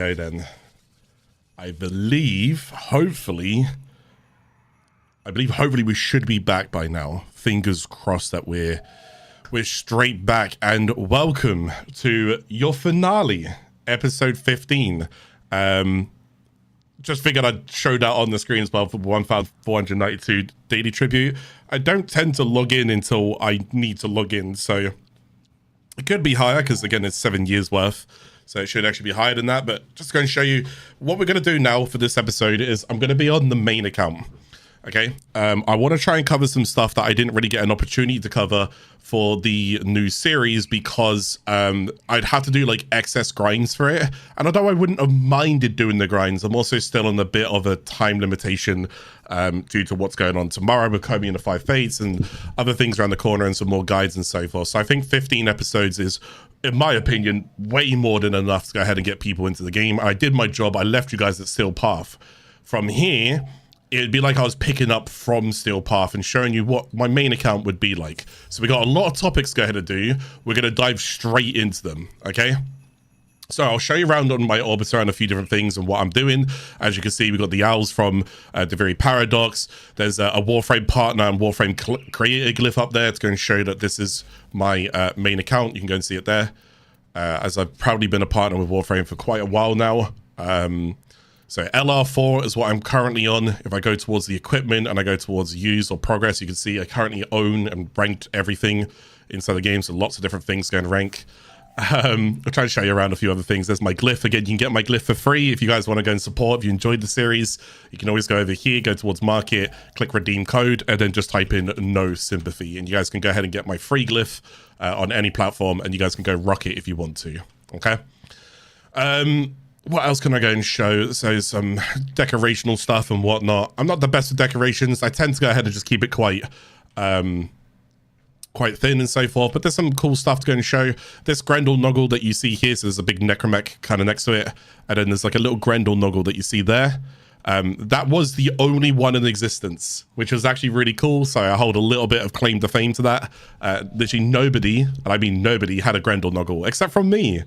Okay, then. I believe, hopefully we should be back by now. Fingers crossed that we're straight back. And welcome to your finale, episode 15. Just figured I'd show that on the screen as well for 1,492 daily tribute. I don't tend to log in until I need to log in, so it could be higher because again it's 7 years worth. So it should actually be higher than that, but just going to show you what we're going to do now for this episode is I'm going to be on the main account. Okay, I want to try and cover some stuff that I didn't really get an opportunity to cover for the new series because I'd have to do like excess grinds for it. And although I wouldn't have minded doing the grinds, I'm also still on a bit of a time limitation due to what's going on tomorrow with Kobe and the 5 Fates and other things around the corner and some more guides and so forth. So I think 15 episodes is, in my opinion, way more than enough to go ahead and get people into the game. I did my job. I left you guys at Steel Path. From here, it'd be like I was picking up from Steel Path and showing you what my main account would be like. So we got a lot of topics to go ahead and do. We're going to dive straight into them, okay? So I'll show you around on my Orbiter and a few different things and what I'm doing. As you can see, we've got the Owls from the very Paradox. There's a Warframe partner and Warframe creator glyph up there. It's going to show that this is my main account. You can go and see it there. As I've proudly been a partner with Warframe for quite a while now. So LR4 is what I'm currently on. If I go towards the equipment and I go towards use or progress, you can see I currently own and ranked everything inside the game. So lots of different things going to rank. I'll try to show you around a few other things. There's my glyph. Again, you can get my glyph for free. If you guys want to go and support, if you enjoyed the series, you can always go over here, go towards market, click redeem code, and then just type in no sympathy. And you guys can go ahead and get my free glyph on any platform, and you guys can go rock it if you want to. Okay. What else can I go and show? So some decorational stuff and whatnot. I'm not the best with decorations. I tend to go ahead and just keep it quite thin and so forth, but there's some cool stuff to go and show. This Grendel Noggle that you see here, so there's a big necromech kind of next to it, and then there's like a little Grendel Noggle that you see there. That was the only one in existence, which was actually really cool, so I hold a little bit of claim to fame to that. Literally nobody, and I mean nobody, had a Grendel Noggle except from me.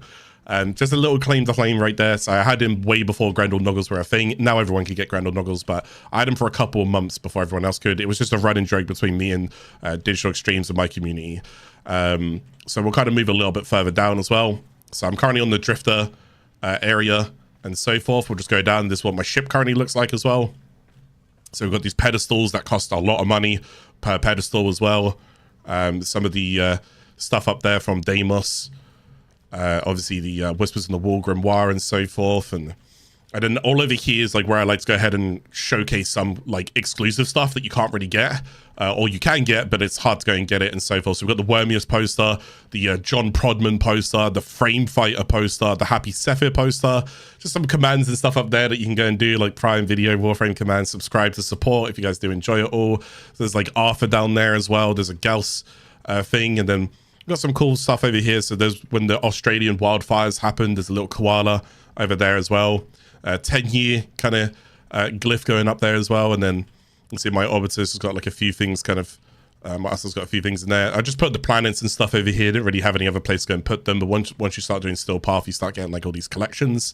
Just a little claim to fame right there. So I had him way before Grendel Noggles were a thing. Now everyone can get Grendel Noggles, but I had him for a couple of months before everyone else could. It was just a running joke between me and Digital Extremes and my community. So we'll kind of move a little bit further down as well. So I'm currently on the Drifter area and so forth. We'll just go down. This is what my ship currently looks like as well. So we've got these pedestals that cost a lot of money per pedestal as well. Some of the stuff up there from Deimos. Obviously the Whispers in the Wall Grimoire and so forth, and then all over here is like where I like to go ahead and showcase some like exclusive stuff that you can't really get, or you can get, but it's hard to go and get it and so forth. So we've got the Wormius poster, the John Prodman poster, the Frame Fighter poster, the Happy Sephir poster, just some commands and stuff up there that you can go and do, like Prime Video, Warframe commands, subscribe to support if you guys do enjoy it all. So there's like Arthur down there as well. There's a Gauss thing, and then we've got some cool stuff over here. So there's when the Australian wildfires happened, there's a little koala over there as well. 10-year kind of glyph going up there as well. And then you can see my Orbiter's has got like a few things kind of, my Assa's got a few things in there. I just put the planets and stuff over here. Didn't really have any other place to go and put them. But once you start doing Steel Path, you start getting like all these collections.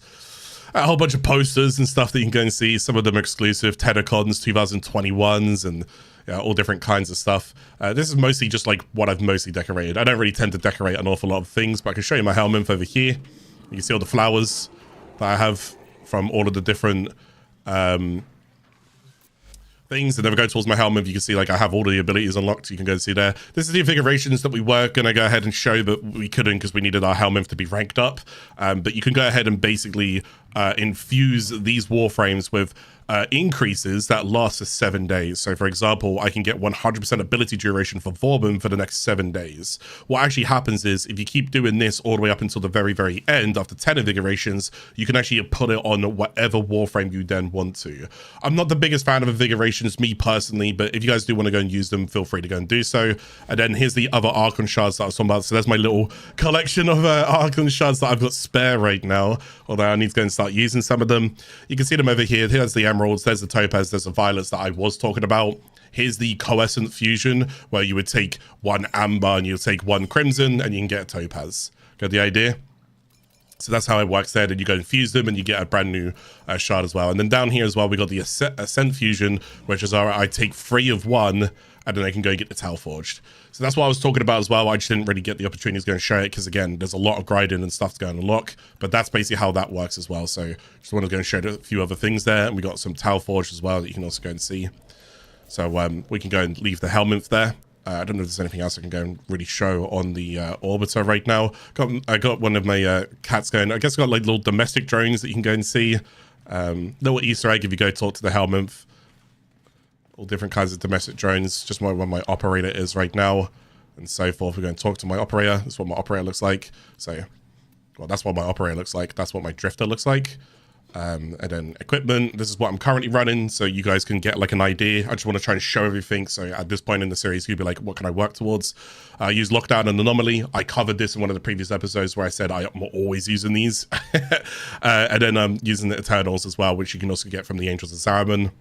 A whole bunch of posters and stuff that you can go and see. Some of them are exclusive, Tedacons 2021s and all different kinds of stuff. This is mostly just like what I've mostly decorated. I don't really tend to decorate an awful lot of things, but I can show you my Helminth over here. You can see all the flowers that I have from all of the different things. And then we go towards my Helminth, you can see like I have all the abilities unlocked. You can go and see there. This is the configurations that we were going to go ahead and show, but we couldn't because we needed our Helminth to be ranked up. But you can go ahead and basically infuse these Warframes with increases that last for 7 days. So for example, I can get 100% ability duration for Vauban for the next 7 days. What actually happens is if you keep doing this all the way up until the very, very end, after 10 invigorations, you can actually put it on whatever Warframe you then want to. I'm not the biggest fan of invigorations, me personally, but if you guys do want to go and use them, feel free to go and do so. And then here's the other Archon shards that I was talking about. So there's my little collection of Archon shards that I've got spare right now, although I need to go and start using some of them. You can see them over here. Here's the emeralds, there's the topaz, there's the violets that I was talking about. Here's the coalescent fusion, where you would take one amber and you would take one crimson and you can get a topaz. Got the idea? So that's how it works there. Then you go and fuse them and you get a brand new shard as well. And then down here as well, we got the Ascent Fusion, which is, all right, I take 3 of 1 and then I can go get the Tal Forged. So that's what I was talking about as well. I just didn't really get the opportunity to go and show it because, again, there's a lot of grinding and stuff to go and unlock. But that's basically how that works as well. So just want to go and show a few other things there. And we got some Tal Forged as well that you can also go and see. So we can go and leave the helmet there. I don't know if there's anything else I can go and really show on the orbiter right now. I got one of my cats going. I guess I got like little domestic drones that you can go and see. Little Easter egg if you go talk to the helmet. All different kinds of domestic drones. Just where my operator is right now, and so forth. We're going to talk to my operator. That's what my operator looks like. So, well, that's what my operator looks like. That's what my drifter looks like. And then equipment, this is what I'm currently running, so you guys can get like an idea. I just want to try and show everything, so at this point in the series you'll be like, what can I work towards? I use Lockdown and Anomaly. I covered this in one of the previous episodes where I said I'm always using these. And then I'm using the Eternals as well, which you can also get from the Angels of Saruman.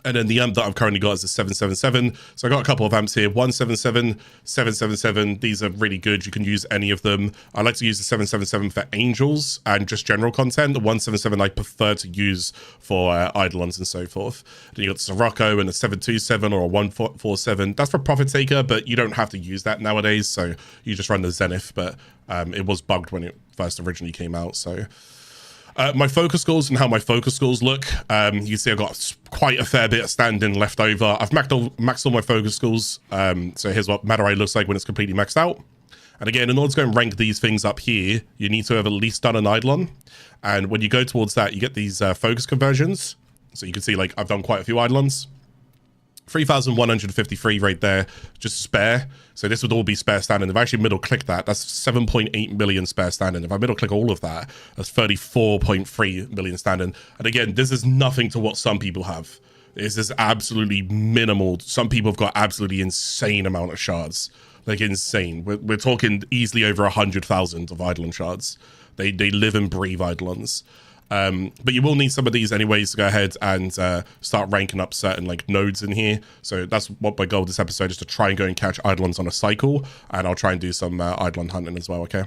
And then the amp that I've currently got is a 777. So I got a couple of amps here, 177, 777. These are really good. You can use any of them. I like to use the 777 for Angels and just general content. The 177 I prefer to use for Eidolons and so forth. Then you got the Sirocco and a 727 or a 147. That's for Profit Taker, but you don't have to use that nowadays. So you just run the Zenith, but it was bugged when it first originally came out. So my focus goals and how my focus goals look. You can see I've got quite a fair bit of standing left over. I've maxed all my focus goals. So here's what Matter Eye looks like when it's completely maxed out. And again, in order to go and rank these things up here, you need to have at least done an Eidolon. And when you go towards that, you get these focus conversions. So you can see like I've done quite a few Eidolons. 3,153 right there, just spare. So this would all be spare standing. If I actually middle click that, that's 7.8 million spare standing. If I middle click all of that, that's 34.3 million standing. And again, this is nothing to what some people have. This is absolutely minimal. Some people have got absolutely insane amount of shards, like insane. We're talking easily over 100,000 of Eidolon shards. They live and breathe Eidolons. But you will need some of these anyways to go ahead and start ranking up certain like nodes in here. So that's what my goal this episode is, to try and go and catch Eidolons on a cycle, and I'll try and do some Eidolon hunting as well. Okay,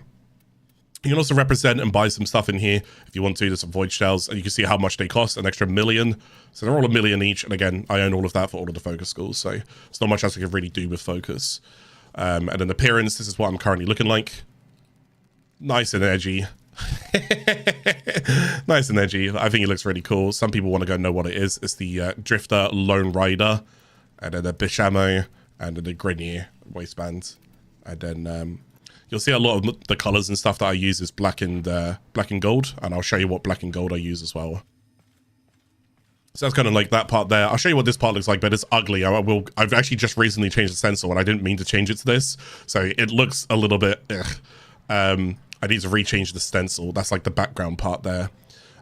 you can also represent and buy some stuff in here if you want to. There's some void shells, and you can see how much they cost, an extra 1 million. So they're all 1 million each, and again, I own all of that for all of the focus schools, so it's not much else I can really do with focus. And then appearance, this is what I'm currently looking like. Nice and edgy. Nice and edgy. I think it looks really cool. Some people want to go know what it is. It's the Drifter Lone Rider, and then the Bishamo, and then the Grenier waistband. And then you'll see a lot of the colors and stuff that I use is black and gold, and I'll show you what black and gold I use as well. So that's kind of like that part there. I'll show you what this part looks like, but it's ugly. I've actually just recently changed the stencil, and I didn't mean to change it to this, so it looks a little bit ugh. I need to rechange the stencil. That's like the background part there.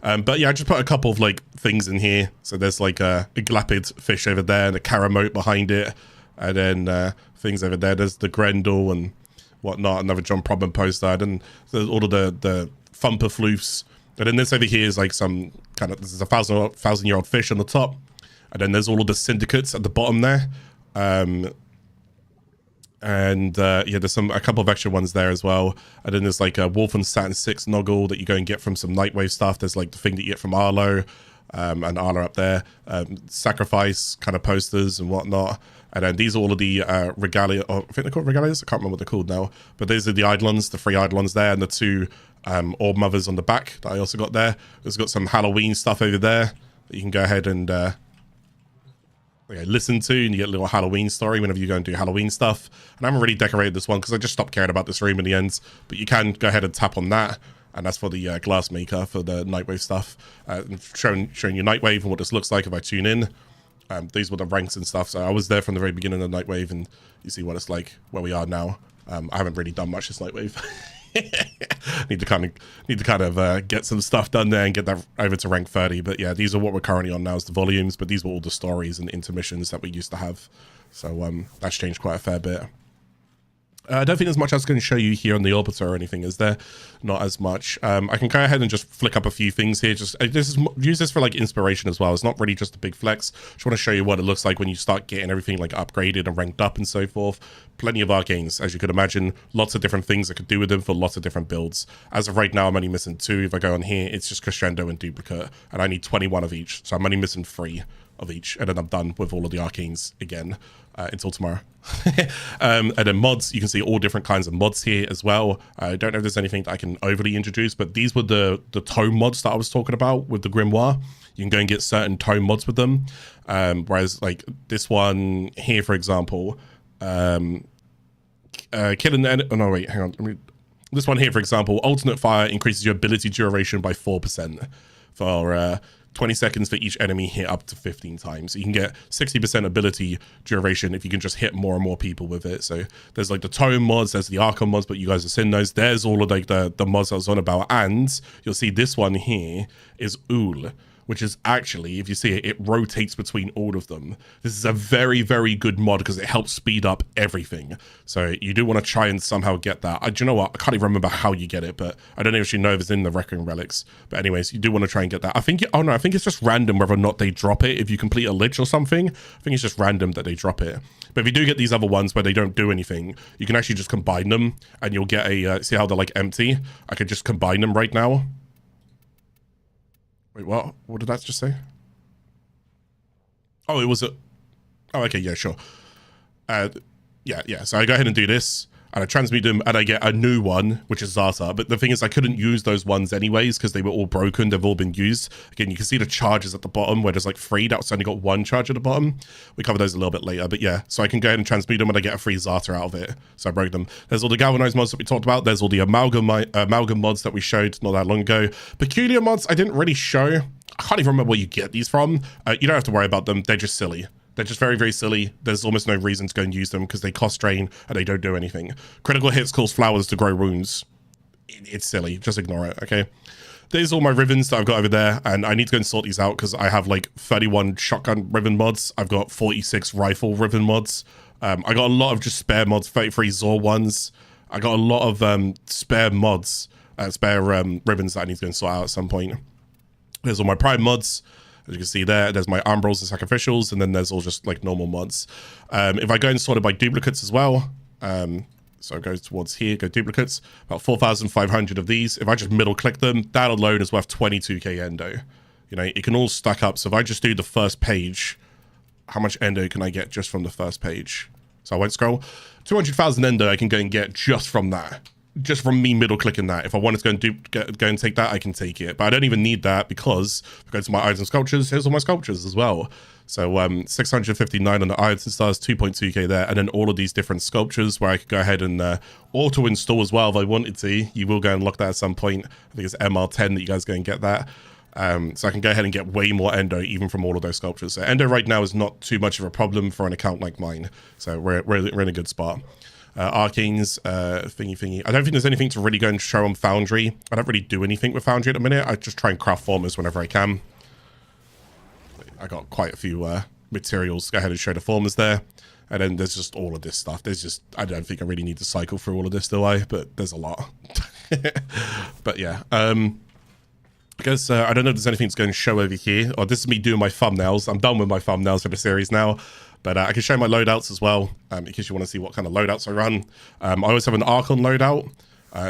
But yeah, I just put a couple of like things in here. So there's like a glapid fish over there and a caramote behind it. And then things over there. There's the Grendel and whatnot. Another John Problem poster. And there's all of the Thumper floofs. And then this over here is like some kind of, this is a 1,000-year-old fish on the top. And then there's all of the syndicates at the bottom there. And yeah, there's a couple of extra ones there as well. And then there's like a Wolf and Saturn 6 Noggle that you go and get from some Nightwave stuff. There's like the thing that you get from Arlo, and Arlo up there, Sacrifice kind of posters and whatnot. And then these are all of the regalia, or I think they're called regalias, I can't remember what they're called now, but these are the Eidolons, the 3 Eidolons there, and the 2 Orb Mothers on the back that I also got there. There's got some Halloween stuff over there that you can go ahead and listen to, and you get a little Halloween story whenever you go and do Halloween stuff. And I haven't really decorated this one because I just stopped caring about this room in the end, but you can go ahead and tap on that, and that's for the glass maker for the Nightwave stuff. Showing you Nightwave and what this looks like if I tune in. These were the ranks and stuff, so I was there from the very beginning of Nightwave, and you see what it's like where we are now. I haven't really done much this Nightwave. need to kind of get some stuff done there and get that over to rank 30. But yeah, these are what we're currently on now, is the volumes, but these were all the stories and intermissions that we used to have. So that's changed quite a fair bit. I don't think there's much else going to show you here on the Orbiter or anything, is there? Not as much. I can go ahead and just flick up a few things here. Just use this for like inspiration as well. It's not really just a big flex. Just want to show you what it looks like when you start getting everything like upgraded and ranked up and so forth. Plenty of arcanes, as you could imagine. Lots of different things I could do with them for lots of different builds. As of right now, I'm only missing 2. If I go on here, it's just Crescendo and Duplicate, and I need 21 of each. So I'm only missing 3 of each, and then I'm done with all of the arcanes again until tomorrow. And then mods, you can see all different kinds of mods here as well. I don't know if there's anything that I can overly introduce, but these were the tome mods that I was talking about with the Grimoire. You can go and get certain tome mods with them, whereas like this one here, for example, killing the oh no wait, hang on, this one here, for example, alternate fire increases your ability duration by 4% for 20 seconds for each enemy hit up to 15 times. So you can get 60% ability duration if you can just hit more and more people with it. So there's like the tome mods, there's the Archon mods, but you guys have seen those. There's all of like the mods I was on about. And you'll see this one here is Oull, which is actually, if you see it, it rotates between all of them. This is a very, very good mod because it helps speed up everything. So you do want to try and somehow get that. Do you know what? I can't even remember how you get it, but I don't actually know if it's in the Requiem Relics. But anyways, you do want to try and get that. I think, oh no, I think it's just random whether or not they drop it. If you complete a Lich or something, I think it's just random that they drop it. But if you do get these other ones where they don't do anything, you can actually just combine them and you'll get a, see how they're like empty? I could just combine them right now. Wait, what? What did that just say? Oh, it was a... Oh, okay, yeah, sure. Yeah. So I go ahead and do this, and I transmute them, and I get a new one, which is Zata. But the thing is, I couldn't use those ones anyways, because they were all broken. They've all been used. Again, you can see the charges at the bottom, where there's like 3. That's only got 1 charge at the bottom. We cover those a little bit later, but yeah. So I can go ahead and transmute them, and I get a free Zata out of it. So I broke them. There's all the Galvanized mods that we talked about. There's all the Amalgam mods that we showed not that long ago. Peculiar mods, I didn't really show. I can't even remember where you get these from. You don't have to worry about them. They're just silly. They're just very, very silly. There's almost no reason to go and use them because they cost drain and they don't do anything. Critical hits cause flowers to grow wounds. It's silly. Just ignore it, okay? There's all my ribbons that I've got over there, and I need to go and sort these out because I have like 31 shotgun ribbon mods. I've got 46 rifle ribbon mods. I got a lot of just spare mods, 33 Zor ones. I got a lot of spare mods, spare ribbons that I need to go and sort out at some point. There's all my prime mods. As you can see there's my Umbrals and Sacrificials, and then there's all just like normal mods. If I go and sort it by duplicates as well, so I go towards here, go duplicates, about 4,500 of these. If I just middle click them, that alone is worth 22k endo. You know, it can all stack up. So if I just do the first page, how much endo can I get just from the first page? So I won't scroll. 200,000 endo I can go and get just from that. Just from me middle clicking that. If I wanted to go and take that, I can take it. But I don't even need that because if I go to my Iron Sculptures, here's all my sculptures as well. So 659 on the Iron Stars, 2.2k there, and then all of these different sculptures where I could go ahead and auto install as well if I wanted to. You will go and lock that at some point. I think it's MR10 that you guys go and get that. So I can go ahead and get way more endo even from all of those sculptures. So endo right now is not too much of a problem for an account like mine. So we're in a good spot. Arcanes, thingy. I don't think there's anything to really go and show on Foundry. I don't really do anything with Foundry at the minute. I just try and craft formers whenever I can. I got quite a few materials to go ahead and show the formers there. And then there's just all of this stuff. There's just, I don't think I really need to cycle through all of this, do I? But there's a lot. But yeah, I guess I don't know if there's anything to go and show over here. Or this is me doing my thumbnails. I'm done with my thumbnails for the series now. But I can show my loadouts as well, in case you want to see what kind of loadouts I run. I always have an Archon loadout.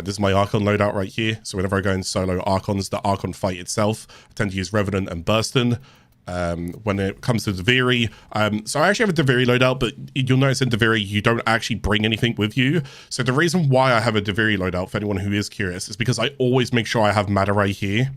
This is my Archon loadout right here. So whenever I go in solo Archons, the Archon fight itself, I tend to use Revenant and Burston. When it comes to Deviri, so I actually have a Deviri loadout, but you'll notice in Deviri, you don't actually bring anything with you. So the reason why I have a Deviri loadout, for anyone who is curious, is because I always make sure I have Madarai here.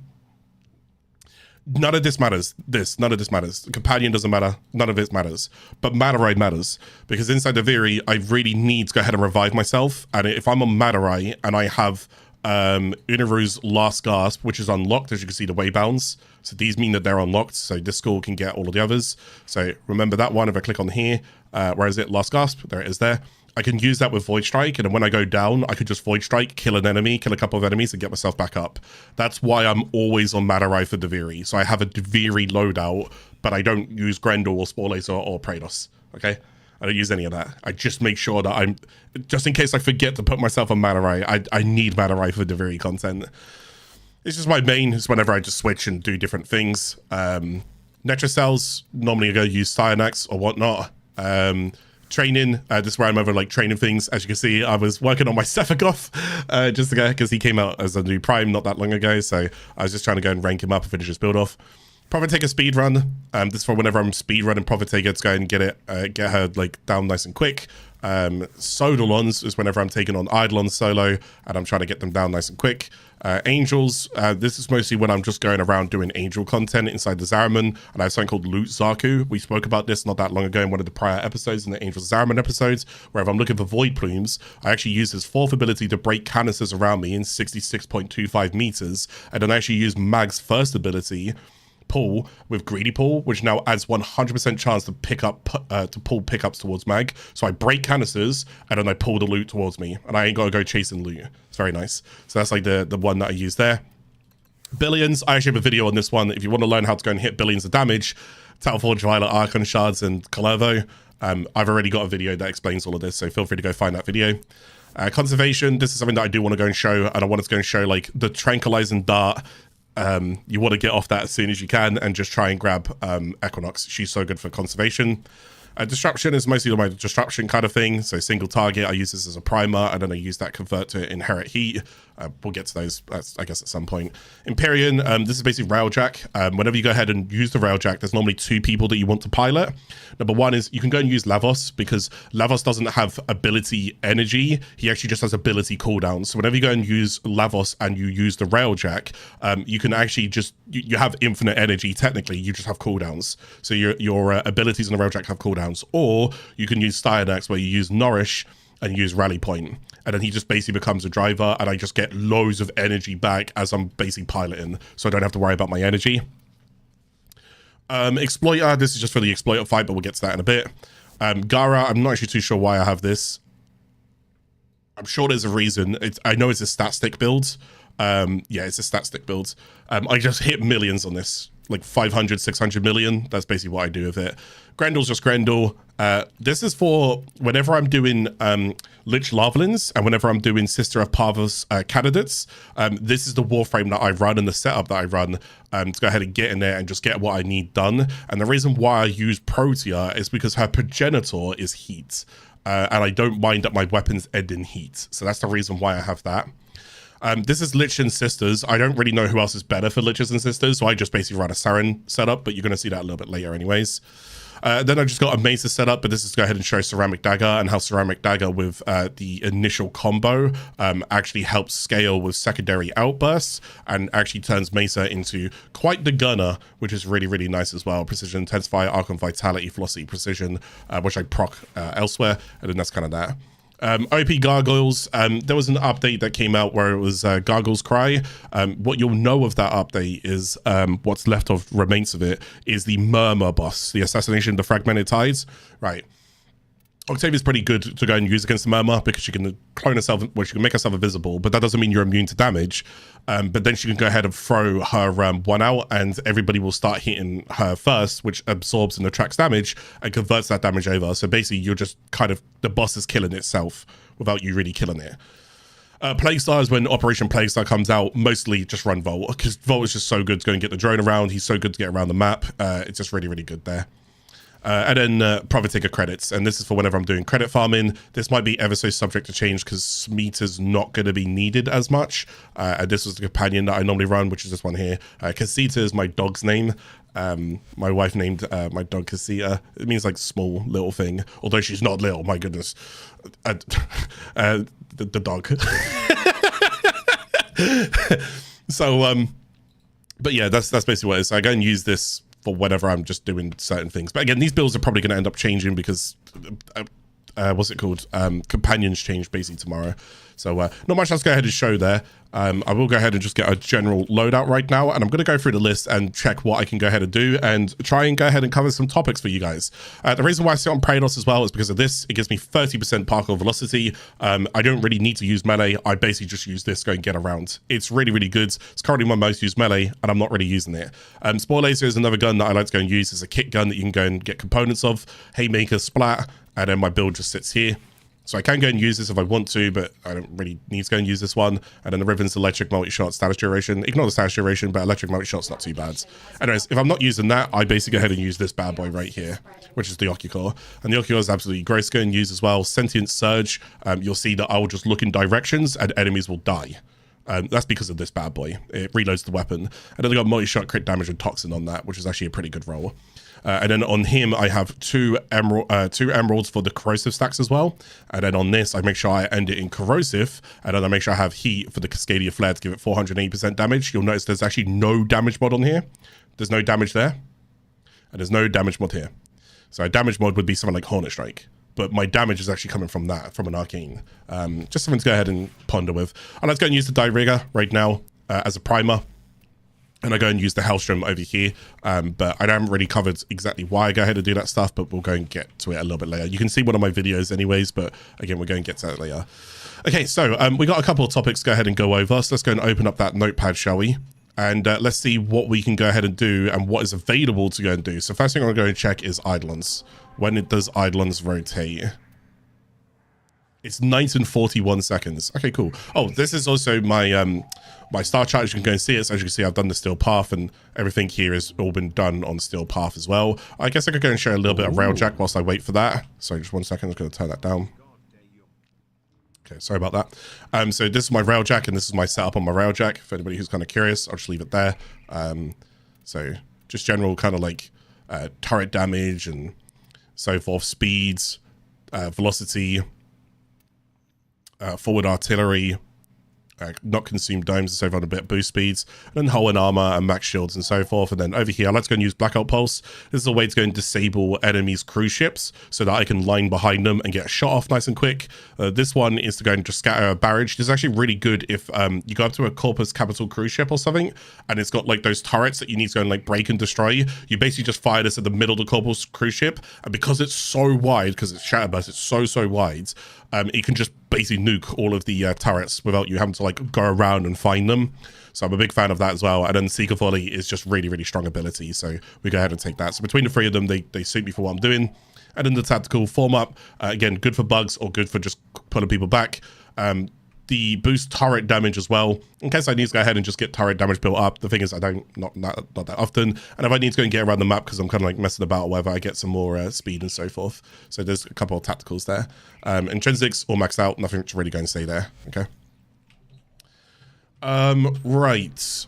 None of this matters. None of this matters. The companion doesn't matter. None of it matters. But Madarai matters. Because inside the Viri, I really need to go ahead and revive myself. And if I'm on Madarai and I have Unaru's Last Gasp, which is unlocked, as you can see the waybounds. So these mean that they're unlocked. So this school can get all of the others. So remember that one. If I click on here, where is it? Last Gasp. There it is there. I can use that with Void Strike, and then when I go down, I could just Void Strike, kill an enemy, kill a couple of enemies, and get myself back up. That's why I'm always on Madarai for Deviri. So I have a Deviri loadout, but I don't use Grendel or Spore Laser or Praetos, okay? I don't use any of that. I just make sure that just in case I forget to put myself on Mana Ray, I need Mana Ray for Deviri content. It's just my main, is whenever I just switch and do different things. Netra cells, normally I go use Cyanax or whatnot. Training, this is where I'm over like training things. As you can see, I was working on my Sephiroth just to go, because he came out as a new Prime not that long ago. So I was just trying to go and rank him up and finish his build off. Profiteer speed run. This is for whenever I'm speed running Profiteer to go and get her like down nice and quick. Eidolons is whenever I'm taking on Eidolons solo and I'm trying to get them down nice and quick. Angels, this is mostly when I'm just going around doing angel content inside the Zariman, and I have something called Loot Zaku. We spoke about this not that long ago in one of the prior episodes, in the Angel Zariman episodes, where if I'm looking for Void Plumes, I actually use his 4th ability to break canisters around me in 66.25 meters, and then I actually use Mag's 1st ability, Pull, with Greedy Pull, which now adds 100% chance to pick up to pull pickups towards Mag. So I break canisters and then I pull the loot towards me, and I ain't gotta go chasing loot. It's very nice. So that's like the one that I use there. Billions, I actually have a video on this one. If you want to learn how to go and hit billions of damage, Talforge, Violet, Archon Shards, and Calervo, I've already got a video that explains all of this, so feel free to go find that video. Conservation, this is something that I do want to go and show, and I want to go and show like the Tranquilizing Dart. You want to get off that as soon as you can and just try and grab Equinox. She's so good for conservation. Disruption is mostly my disruption kind of thing. So single target, I use this as a primer, and then I use that convert to inherit heat. We'll get to those, I guess, at some point. Empyrean, this is basically Railjack. Whenever you go ahead and use the Railjack, there's normally 2 people that you want to pilot. Number one is you can go and use Lavos, because Lavos doesn't have ability energy. He actually just has ability cooldowns. So whenever you go and use Lavos and you use the Railjack, you can actually just, you have infinite energy technically, you just have cooldowns. So your abilities in the Railjack have cooldowns. Or you can use Styanax, where you use Nourish and use Rally Point, and then he just basically becomes a driver, and I just get loads of energy back as I'm basically piloting, so I don't have to worry about my energy. Exploiter, this is just for the Exploiter fight, but we'll get to that in a bit. Gara, I'm not actually too sure why I have this. I'm sure there's a reason. I know it's a stat stick build. Yeah, it's a stat stick build. I just hit millions on this, like 500, 600 million. That's basically what I do with it. Grendel's just Grendel. This is for whenever I'm doing Lich Larvlings and whenever I'm doing Sister of Parvos candidates. This is the Warframe that I run and the setup that I run to go ahead and get in there and just get what I need done. And the reason why I use Protea is because her progenitor is heat. And I don't mind that my weapons end in heat. So that's the reason why I have that. This is Lich and Sisters. I don't really know who else is better for Liches and Sisters, so I just basically run a Saren setup, but you're going to see that a little bit later anyways. Then I just got a Mesa setup, but this is to go ahead and show Ceramic Dagger and how Ceramic Dagger with the initial combo actually helps scale with secondary outbursts and actually turns Mesa into quite the gunner, which is really, really nice as well. Precision, Intensify, Archon Vitality, Velocity, Precision, which I proc elsewhere, and then that's kind of that. OP Gargoyles, there was an update that came out where it was Gargoyles Cry. What you'll know of that update is what's left of remains of it is the Murmur boss, the Assassination of the Fragmented Tides. Right. Octavia's pretty good to go and use against the Murmur because she can clone herself, well, she can make herself invisible, but that doesn't mean you're immune to damage. But then she can go ahead and throw her one out, and everybody will start hitting her first, which absorbs and attracts damage and converts that damage over. So basically, you're just kind of, the boss is killing itself without you really killing it. Plaguestar is when Operation Plaguestar comes out, mostly just run Volt, because Volt is just so good to go and get the drone around. He's so good to get around the map. It's just really, really good there. And then Profiteer credits, and this is for whenever I'm doing credit farming. This might be ever so subject to change because Smeeta's not going to be needed as much. And this was the companion that I normally run, which is this one here. Casita is my dog's name. My wife named my dog Casita. It means like small little thing, although she's not little. My goodness, the dog. So, but yeah, that's basically what it is. I go and use this for whenever I'm just doing certain things. But again, these builds are probably going to end up changing because, what's it called? Companions change basically tomorrow. So not much else to go ahead and show there. I will go ahead and just get a general loadout right now, and I'm going to go through the list and check what I can go ahead and do and try and go ahead and cover some topics for you guys. The reason why I sit on Praedos as well is because of this. It gives me 30% particle velocity. I don't really need to use melee. I basically just use this to go and get around. It's really, really good. It's currently my most used melee, and I'm not really using it. Spore Laser is another gun that I like to go and use. It's a kit gun that you can go and get components of. Haymaker, Splat. and then my build just sits here. So I can go and use this if I want to, but I don't really need to go and use this one. And then the Riven's electric multi-shot status duration. Ignore the status duration, but electric multi-shot's not too bad. Anyways, if I'm not using that, I basically go ahead and use this bad boy right here, which is the Ocucore. And the Ocucore is absolutely gross to go and use as well. Sentient Surge, you'll see that I will just look in directions and enemies will die. That's because of this bad boy. It reloads the weapon. And then I got multi-shot crit damage and toxin on that, which is actually a pretty good roll. And then on him, I have two emeralds for the corrosive stacks as well. And then on this, I make sure I end it in corrosive. And then I make sure I have heat for the Cascadia Flare to give it 480% damage. You'll notice there's actually no damage mod on here. There's no damage there. And there's no damage mod here. So a damage mod would be something like Hornet Strike. But my damage is actually coming from that, from an Arcane. Just something to go ahead and ponder with. And let's go and use the Die Rigger right now as a primer. And I go and use the Hellstrom over here, but I haven't really covered exactly why I go ahead and do that stuff, but we'll go and get to it a little bit later. You can see one of my videos anyways, but again, we're going to get to that later. Okay, so we got a couple of topics to go ahead and go over. So let's go and open up that notepad, shall we? And let's see what we can go ahead and do and what is available to go and do. So first thing I'm going to go and check is Eidolons. When it does Eidolons rotate? It's 9:41 seconds. Okay, cool. Oh, this is also my my star chart. As you can go and see it. So as you can see, I've done the steel path, and everything here has all been done on steel path as well. I guess I could go and show a little bit of Railjack whilst I wait for that. So just 1 second. I'm just going to turn that down. Okay, sorry about that. So this is my Railjack, and this is my setup on my Railjack. For anybody who's kind of curious, I'll just leave it there. So just general kind of like turret damage and so forth, speeds, velocity. Forward artillery, not consume domes and so on, a bit of boost speeds, and then hull and armor and max shields and so forth. And then over here, let's go and use Blackout Pulse. This is a way to go and disable enemies' cruise ships so that I can line behind them and get a shot off nice and quick. This one is to go and just scatter a barrage. This is actually really good if you go up to a Corpus Capital cruise ship or something, and it's got like those turrets that you need to go and like break and destroy. You basically just fire this at the middle of the Corpus cruise ship, and because it's so wide, because it's Shatterburst, it's so wide, it can just basically nuke all of the turrets without you having to like go around and find them. So I'm a big fan of that as well. And then Seeker Volley is just really strong ability. So we go ahead and take that. So between the three of them, they suit me for what I'm doing. And then the tactical form up, again, good for bugs or good for just pulling people back. The boost turret damage as well, in case I need to go ahead and just get turret damage built up. The thing is, I don't, not that often. And if I need to go and get around the map because I'm kind of like messing about or whatever, I get some more speed and so forth. So there's a couple of tacticals there. Intrinsics all maxed out, nothing to really go and say there. Okay. Right.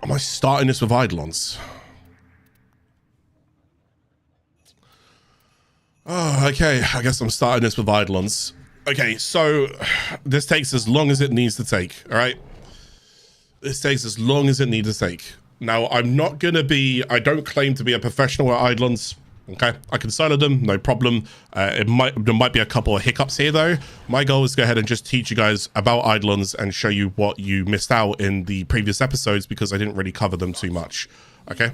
Am I starting this with Eidolons? Oh, okay. I guess I'm starting this with Eidolons. Okay, so this takes as long as it needs to take, all right? This takes as long as it needs to take. Now, I'm not going to be, I don't claim to be a professional at Eidolons, okay? I can solo them, no problem. There might be a couple of hiccups here, though. My goal is to go ahead and just teach you guys about Eidolons and show you what you missed out in the previous episodes because I didn't really cover them too much, okay?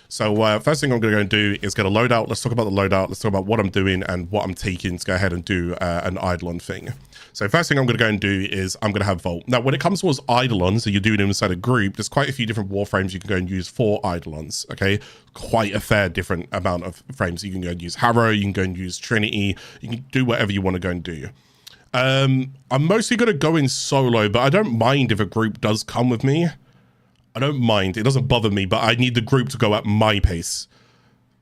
So first thing I'm going to go and do is get a loadout. Let's talk about the loadout. Let's talk about what I'm doing and what I'm taking to go ahead and do an Eidolon thing. So first thing I'm going to go and do is I'm going to have Vault. Now, when it comes towards Eidolons, so you're doing them inside a group, there's quite a few different Warframes you can go and use for Eidolons, okay? Quite a fair different amount of frames. You can go and use Harrow, you can go and use Trinity, you can do whatever you want to go and do. I'm mostly going to go in solo, but I don't mind if a group does come with me. I don't mind. It doesn't bother me, but I need the group to go at my pace,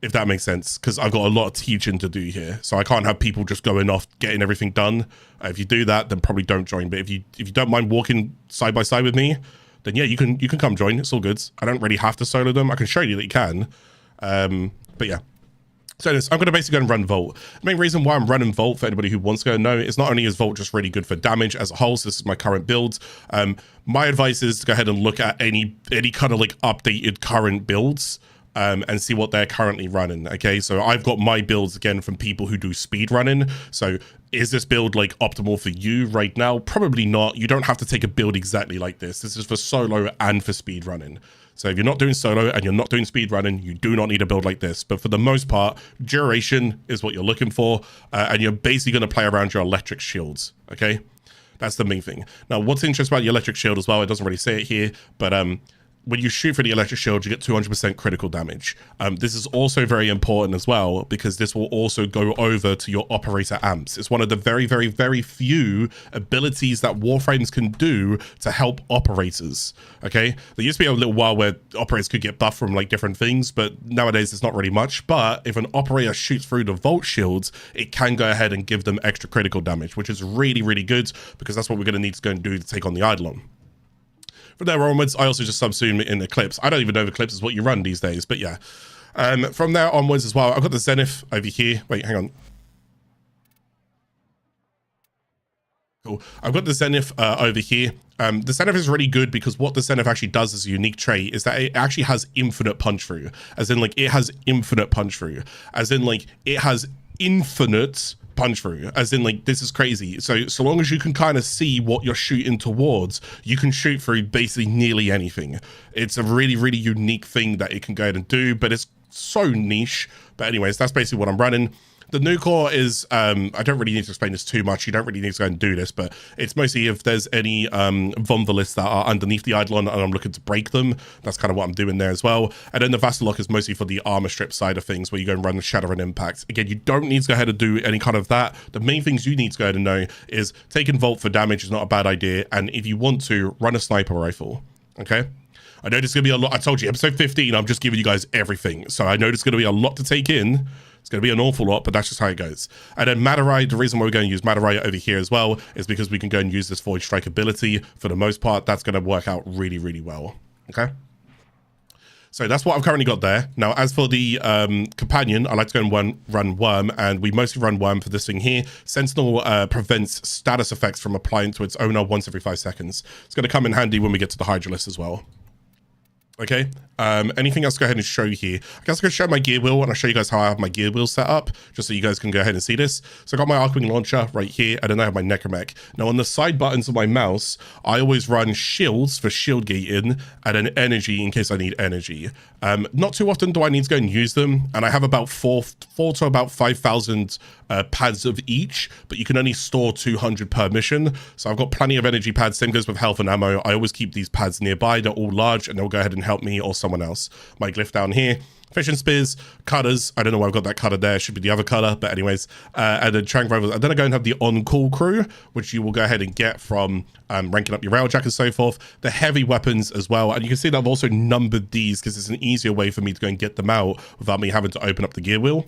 if that makes sense, because I've got a lot of teaching to do here. So I can't have people just going off, getting everything done. If you do that, then probably don't join. But if you don't mind walking side by side with me, then yeah, you can come join. It's all good. I don't really have to solo them. I can show you that you can. But yeah. So I'm going to basically go and run Vault. The main reason why I'm running Vault, for anybody who wants to go and know, is not only is Vault just really good for damage as a whole, so this is my current build. My advice is to go ahead and look at any kind of like updated current builds and see what they're currently running, okay? So I've got my builds, again, from people who do speed running. So is this build like optimal for you right now? Probably not. You don't have to take a build exactly like this. This is for solo and for speed running. So if you're not doing solo and you're not doing speed running, you do not need a build like this. But for the most part, duration is what you're looking for. And you're basically going to play around your electric shields. Okay, that's the main thing. Now, what's interesting about your electric shield as well, it doesn't really say it here, but when you shoot for the electric shield, you get 200% critical damage. This is also very important as well, because this will also go over to your operator amps. It's one of the very, very, very few abilities that Warframes can do to help operators, okay? There used to be a little while where operators could get buffed from like different things, but nowadays it's not really much. But if an operator shoots through the Vault shields, it can go ahead and give them extra critical damage, which is really, really good, because that's what we're going to need to go and do to take on the Eidolon. From there onwards, I also just subsume in Eclipse. I don't even know if Eclipse is what you run these days, but yeah. From there onwards as well, I've got the Zenith over here. Wait, hang on. Cool. I've got the Zenith over here. The Zenith is really good because what the Zenith actually does as a unique trait is that it actually has infinite punch through. As in, like, it has infinite punch through. As in, like, it has infinite punch through, as in, like, this is crazy. So long as you can kind of see what you're shooting towards, you can shoot through basically nearly anything. It's a really, really unique thing that it can go ahead and do, but it's so niche. But anyways, that's basically what I'm running. The new core is, I don't really need to explain this too much. You don't really need to go and do this, but it's mostly if there's any Vomvalysts that are underneath the Eidolon and I'm looking to break them. That's kind of what I'm doing there as well. And then the Vassalok is mostly for the armor strip side of things, where you go and run the Shatter and Impact. Again, you don't need to go ahead and do any kind of that. The main things you need to go ahead and know is taking Vault for damage is not a bad idea. And if you want to, run a sniper rifle, okay? I know there's going to be a lot. I told you, episode 15, I'm just giving you guys everything. So I know there's going to be a lot to take in. It's going to be an awful lot, but that's just how it goes. And then Madarite, the reason why we're going to use Madarite over here as well is because we can go and use this Void Strike ability. For the most part, that's going to work out really, really well. Okay? So that's what I've currently got there. Now, as for the companion, I like to go and run Worm, and we mostly run Worm for this thing here. Sentinel prevents status effects from applying to its owner once every 5 seconds. It's going to come in handy when we get to the Hydralyst as well. Okay, anything else to go ahead and show you here? I guess I'm going to show my gear wheel, and I'll show you guys how I have my gear wheel set up, just so you guys can go ahead and see this. So I got my Archwing launcher right here, and then I have my Necromech. Now on the side buttons of my mouse, I always run shields for shield gating, and then energy in case I need energy. Not too often do I need to go and use them, and I have about 4 to about 5,000 pads of each, but you can only store 200 per mission. So I've got plenty of energy pads. Same goes with health and ammo. I always keep these pads nearby. They're all large, and they'll go ahead and help me or someone else. My glyph down here, fishing spears, cutters. I don't know why I've got that cutter there. It should be the other cutter, but anyways. And then trank rifles. And then I go and have the on-call crew, which you will go ahead and get from ranking up your Railjack and so forth. The heavy weapons as well. And you can see that I've also numbered these because it's an easier way for me to go and get them out without me having to open up the gear wheel.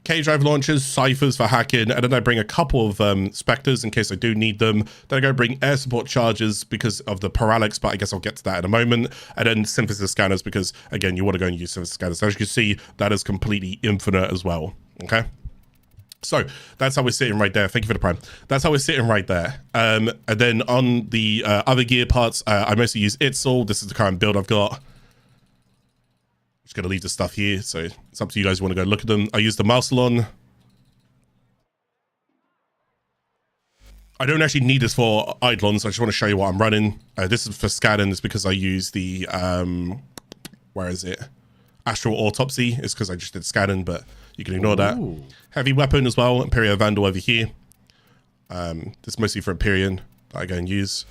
K-drive launchers, ciphers for hacking, and then I bring a couple of specters in case I do need them. Then I go bring air support charges because of the Relics, but I guess I'll get to that in a moment. And then synthesis scanners because, again, you want to go and use synthesis scanners. So as you can see, that is completely infinite as well, okay? So that's how we're sitting right there. Thank you for the prime. That's how we're sitting right there. And then on the other gear parts, I mostly use Oull. This is the current build I've got. Just gonna leave the stuff here, so it's up to you guys who want to go look at them. I use the Marcelon. I don't actually need this for Eidolons. I just want to show you what I'm running. This is for scanning. It's because I use the where is it? Astral Autopsy. It's because I just did scanning, but you can ignore that. Heavy weapon as well. Imperial Vandal over here. This is mostly for Empyrean that I go and use.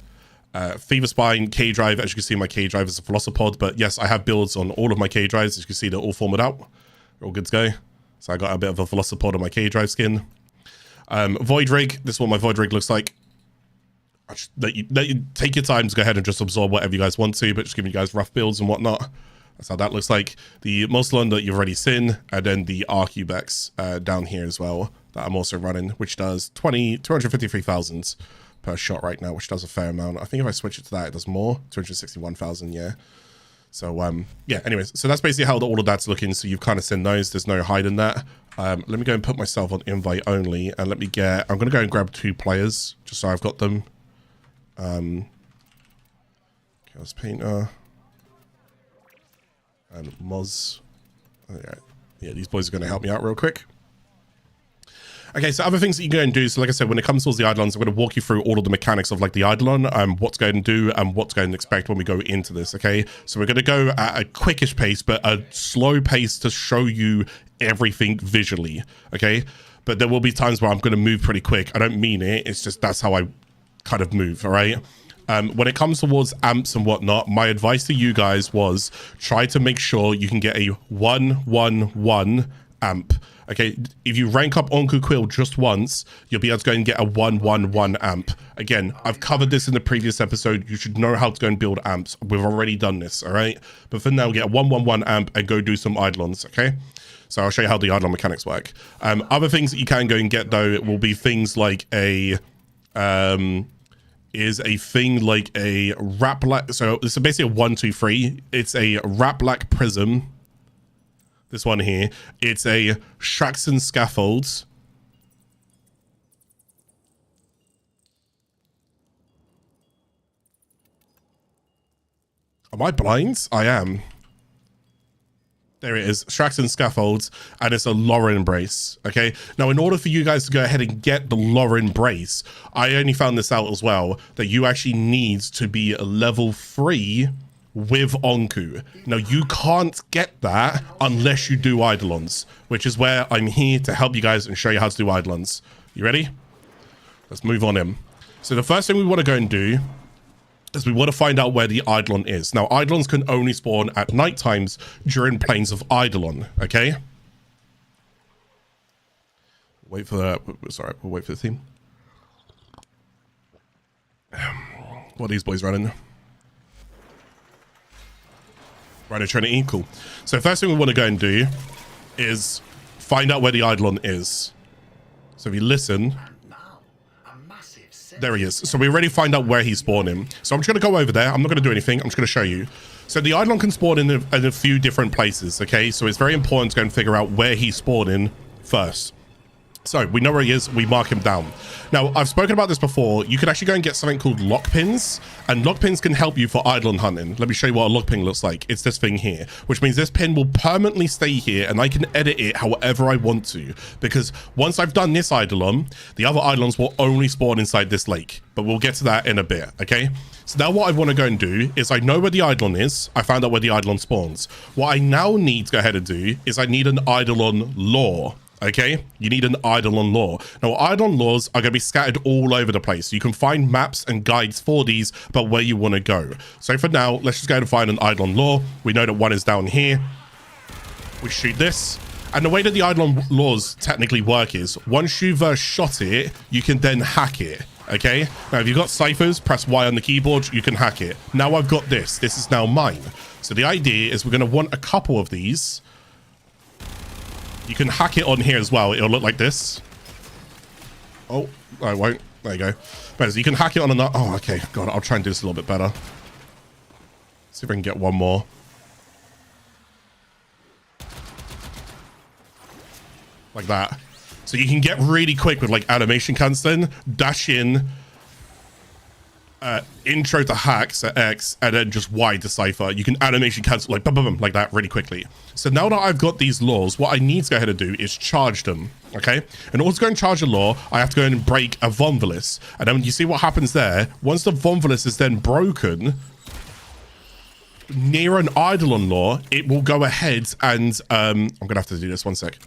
Fever Spine, K-Drive. As you can see, my K-Drive is a Velocipod, but yes, I have builds on all of my K-Drives. As you can see, they're all formed out. They're all good to go. So I got a bit of a Velocipod on my K-Drive skin. Void Rig. This is what my Void Rig looks like. I just let you take your time to go ahead and just absorb whatever you guys want to, but just giving you guys rough builds and whatnot. That's how that looks like. The Marcelon that you've already seen, and then the Arcubex down here as well that I'm also running, which does 253,000 per shot right now, which does a fair amount. I think if I switch it to that, it does more. 261,000, yeah. So yeah, anyways, so that's basically how all of that's looking. So you've kind of seen those. There's no hiding that. Let me go and put myself on invite only, and let me get, I'm gonna go and grab 2 players just so I've got them. Chaos Painter and Moz. Yeah, these boys are gonna help me out real quick. Okay, so other things that you can go and do. So like I said, when it comes towards the Eidolons, I'm going to walk you through all of the mechanics of like the Eidolon, what's going to do and what's going to expect when we go into this, okay? So we're going to go at a quickish pace, but a slow pace to show you everything visually, okay? But there will be times where I'm going to move pretty quick. I don't mean it. It's just that's how I kind of move, all right? When it comes towards amps and whatnot, my advice to you guys was try to make sure you can get a 1-1-1 amp. Okay, if you rank up Onku Quill just once, you'll be able to go and get a 1-1-1 amp. Again, I've covered this in the previous episode. You should know how to go and build amps. We've already done this, all right? But for now, get a 1-1-1 amp and go do some Eidolons, okay? So I'll show you how the Eidolon mechanics work. Other things that you can go and get, though, will be things like a... is a thing like a Raplac. So it's basically a 1-2-3. It's a Raplac Prism. This one here. It's a Shraxon Scaffold. Am I blind? I am. There it is, Shraxon Scaffolds, and it's a Lauren Brace, okay? Now, in order for you guys to go ahead and get the Lauren Brace, I only found this out as well, that you actually need to be level 3 with Onku. Now, you can't get that unless you do Eidolons, which is where I'm here to help you guys and show you how to do Eidolons. You ready? Let's move on in. So the first thing we want to go and do is we want to find out where the Eidolon is. Now, Eidolons can only spawn at night times during planes of Eidolon, okay? Wait for the... Sorry, we'll wait for the theme. What are these boys running? Rhino Trinity, cool. So first thing we want to go and do is find out where the Eidolon is. So if you listen... There he is. So we already find out where he's spawning. So I'm just going to go over there. I'm not going to do anything. I'm just going to show you. So the Eidolon can spawn in a few different places, okay? So it's very important to go and figure out where he's spawning first. So we know where he is. We mark him down. Now, I've spoken about this before. You can actually go and get something called lock pins, and lock pins can help you for Eidolon hunting. Let me show you what a lock pin looks like. It's this thing here, which means this pin will permanently stay here, and I can edit it however I want to, because once I've done this Eidolon, the other Eidolons will only spawn inside this lake, but we'll get to that in a bit, okay? So now what I want to go and do is I know where the Eidolon is. I found out where the Eidolon spawns. What I now need to go ahead and do is I need an Eidolon lore. Okay, you need an Eidolon lore. Now, Eidolon lores are going to be scattered all over the place. You can find maps and guides for these, but where you want to go. So for now, let's just go and find an Eidolon lore. We know that one is down here. We shoot this. And the way that the Eidolon lores technically work is once you've shot it, you can then hack it. Okay, now if you've got ciphers, press Y on the keyboard, you can hack it. Now I've got this. This is now mine. So the idea is we're going to want a couple of these. You can hack it on here as well. It'll look like this. Oh, I won't. There you go. But so you can hack it on another. Oh, okay. God, I'll try and do this a little bit better. See if I can get one more. Like that. So you can get really quick with like animation canceling, dash in, intro to hacks at X, and then just Y to cipher. You can animation cancel like boom, boom, boom, like that really quickly. So now that I've got these laws, what I need to go ahead and do is charge them. Okay, in order to go and charge a law, I have to go and break a Vomvalyst, and then you see what happens there. Once the Vomvalyst is then broken near an Eidolon law, it will go ahead and I'm gonna have to do this 1 sec.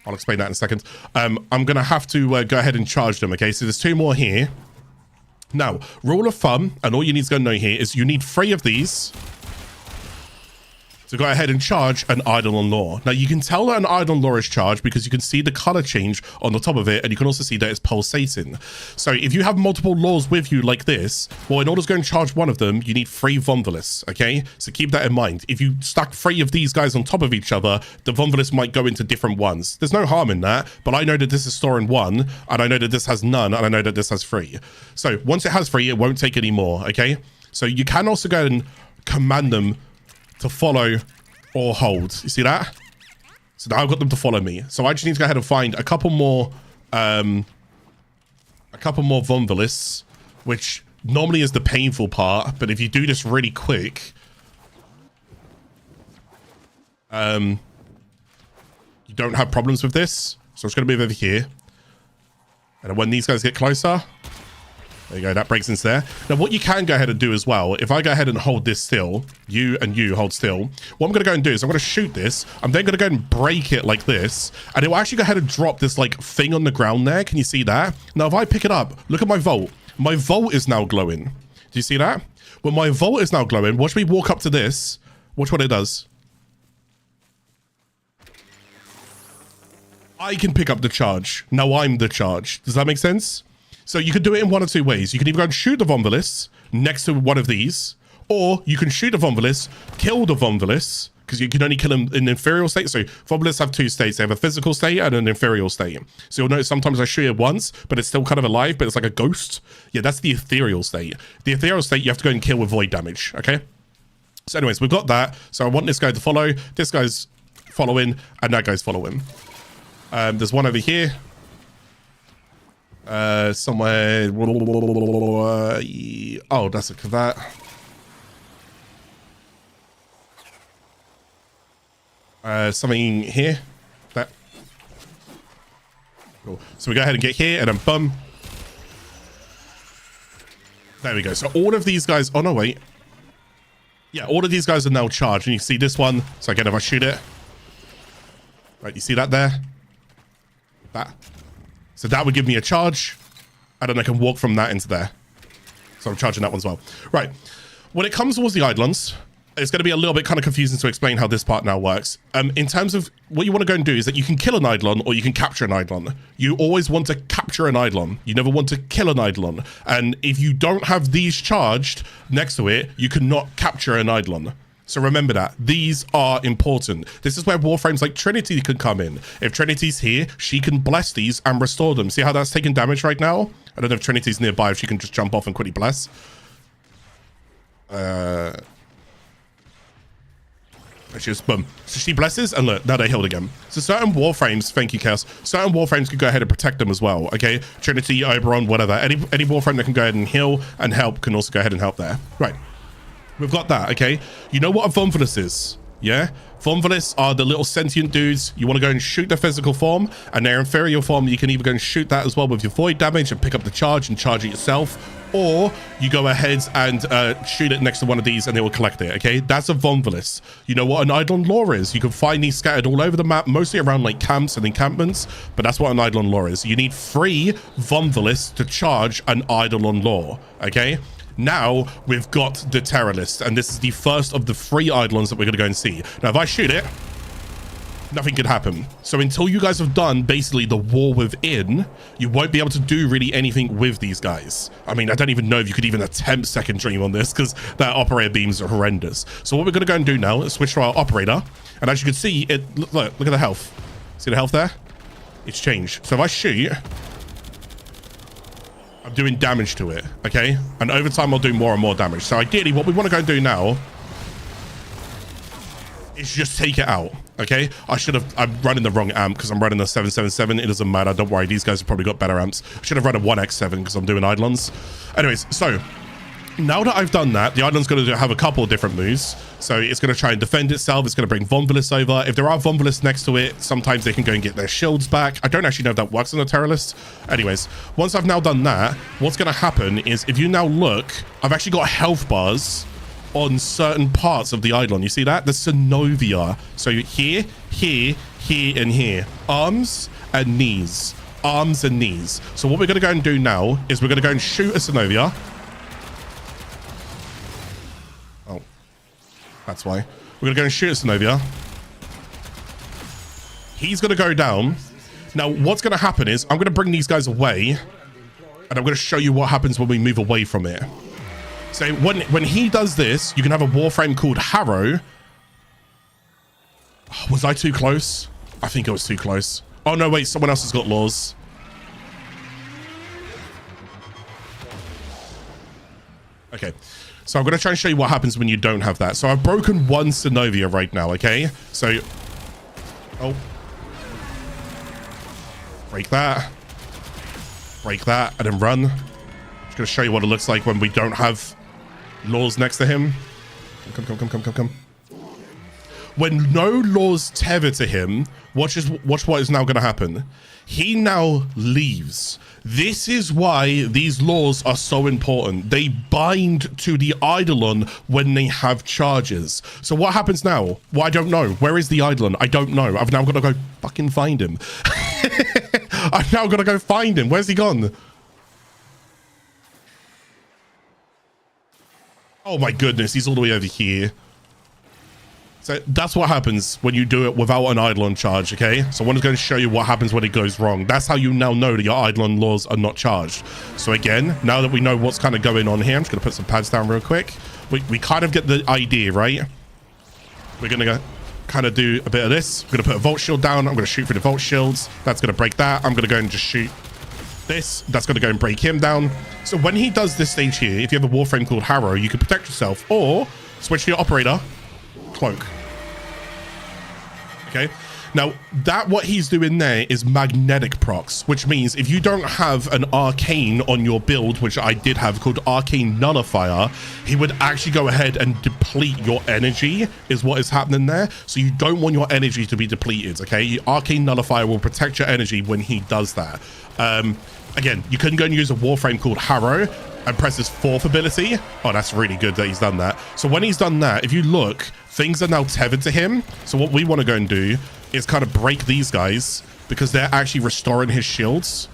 I'll explain that in a second. I'm gonna have to go ahead and charge them. Okay, so there's 2 more here. Now, rule of thumb, and all you need to go know here is you need 3 of these to go ahead and charge an Eidolon lore. Now, you can tell that an Eidolon lore is charged because you can see the color change on the top of it, and you can also see that it's pulsating. So if you have multiple lores with you like this, well, in order to go and charge one of them, you need 3 Vomvalysts, okay? So keep that in mind. If you stack 3 of these guys on top of each other, the Vomvalysts might go into different ones. There's no harm in that, but I know that this is storing 1, and I know that this has none, and I know that this has 3. So once it has 3, it won't take any more, okay? So you can also go and command them to follow or hold. You see that? So now I've got them to follow me. So I just need to go ahead and find a couple more Vomvalysts, which normally is the painful part, but if you do this really quick, you don't have problems with this. So it's going to move over here. And when these guys get closer, there you go, that breaks into there. Now, what you can go ahead and do as well, if I go ahead and hold this still, you and you hold still, what I'm going to go and do is I'm going to shoot this. I'm then going to go and break it like this, and it will actually go ahead and drop this like thing on the ground there. Can you see that? Now, if I pick it up, look at my vault. my vault is now glowing. Do you see that? When my vault is now glowing, watch me walk up to this. Watch what it does. I can pick up the charge. Now I'm the charge. Does that make sense? So you could do it in one or two ways. You can either go and shoot the Vomvalysts next to one of these, or you can shoot the Vomvalysts, kill the Vomvalysts, because you can only kill them in the inferior state. So Vomvalysts have two states. They have a physical state and an inferior state. So you'll notice sometimes I shoot it once, but it's still kind of alive, but it's like a ghost. Yeah, that's the ethereal state. The ethereal state, you have to go and kill with void damage, okay? So anyways, we've got that. So I want this guy to follow. This guy's following, and that guy's following. There's one over here. Somewhere. Oh, that's a that. Something here. That. Cool. So we go ahead and get here, and then boom. There we go. So all of these guys. Oh no, wait. Yeah, all of these guys are now charged, and you see this one. So again, if I shoot it, right, you see that there. That. So that would give me a charge, and then I can walk from that into there. So I'm charging that one as well. Right. When it comes towards the Eidolons, it's going to be a little bit kind of confusing to explain how this part now works. In terms of what you want to go and do is that you can kill an Eidolon or you can capture an Eidolon. You always want to capture an Eidolon. You never want to kill an Eidolon. And if you don't have these charged next to it, you cannot capture an Eidolon. So remember that. These are important. This is where Warframes like Trinity can come in. If Trinity's here, she can bless these and restore them. See how that's taking damage right now? I don't know if Trinity's nearby, if she can just jump off and quickly bless. Just boom. So she blesses, and look, now they healed again. So certain Warframes, thank you, Chaos. Certain Warframes can go ahead and protect them as well, okay? Trinity, Oberon, whatever. Any Warframe that can go ahead and heal and help can also go ahead and help there. Right. We've got that, okay? You know what a Vomvalyst is, yeah? Vomvalysts are the little sentient dudes. You want to go and shoot their physical form, and their inferior form, you can either go and shoot that as well with your void damage and pick up the charge and charge it yourself, or you go ahead and shoot it next to one of these and they will collect it, okay? That's a Vomvalyst. You know what an Eidolon lore is? You can find these scattered all over the map, mostly around like camps and encampments, but that's what an Eidolon lore is. You need 3 Vomvalysts to charge an Eidolon lore, okay? Now we've got the Teralyst, and this is the first of the 3 Eidolons that we're going to go and see. Now, if I shoot it, nothing could happen. So until you guys have done basically the war within, you won't be able to do really anything with these guys. I mean, I don't even know if you could even attempt second dream on this, because that operator beams are horrendous. So what we're going to go and do now is switch to our operator, and as you can see, look at the health. See the health there? It's changed. So if I shoot, I'm doing damage to it, okay? And over time, I'll do more and more damage. So ideally, what we want to go and do now is just take it out, okay? I'm running the wrong amp because I'm running the 777. It doesn't matter. Don't worry. These guys have probably got better amps. I should have run a 1x7 because I'm doing Eidolons. Anyways, so now that I've done that, the Eidolon's going to have a couple of different moves. So it's going to try and defend itself. It's going to bring Vomvalysts over. If there are Vomvalysts next to it, sometimes they can go and get their shields back. I don't actually know if that works on a Teralyst. Anyways, once I've now done that, what's going to happen is if you now look, I've actually got health bars on certain parts of the Eidolon. You see that? The synovia. So here, here, here, and here. Arms and knees. Arms and knees. So what we're going to go and do now is we're going to go and shoot a synovia. That's why. We're going to go and shoot a synovia. He's going to go down. Now, what's going to happen is I'm going to bring these guys away, and I'm going to show you what happens when we move away from it. So when he does this, you can have a Warframe called Harrow. Oh, was I too close? I think I was too close. Oh, no, wait. Someone else has got laws. Okay. So I'm going to try and show you what happens when you don't have that. So I've broken one synovia right now, okay? So, oh. Break that, and then run. Just going to show you what it looks like when we don't have laws next to him. Come. When no laws tether to him, watch what is now going to happen. He now leaves. This is why these laws are so important. They bind to the Eidolon when they have charges. So what happens now? Well, I don't know. Where is the Eidolon? I don't know. I've now got to go fucking find him. I've now got to go find him. Where's he gone? Oh my goodness, he's all the way over here. So that's what happens when you do it without an Eidolon charge, okay? So I'm going to show you what happens when it goes wrong. That's how you now know that your Eidolon laws are not charged. So again, now that we know what's kind of going on here, I'm just going to put some pads down real quick. We kind of get the idea, right? We're going to kind of do a bit of this. I'm going to put a Volt Shield down. I'm going to shoot through the Volt Shields. That's going to break that. I'm going to go and just shoot this. That's going to go and break him down. So when he does this stage here, if you have a Warframe called Harrow, you can protect yourself or switch to your Operator. Cloak. Okay, now that what he's doing there is magnetic procs, which means if you don't have an arcane on your build, which I did have called Arcane Nullifier, he would actually go ahead and deplete your energy is what is happening there. So you don't want your energy to be depleted. Okay, your Arcane Nullifier will protect your energy when he does that. Again, you can go and use a Warframe called Harrow and press his 4th ability. Oh, that's really good that he's done that. So when he's done that, if you look, things are now tethered to him. So what we want to go and do is kind of break these guys because they're actually restoring his shields.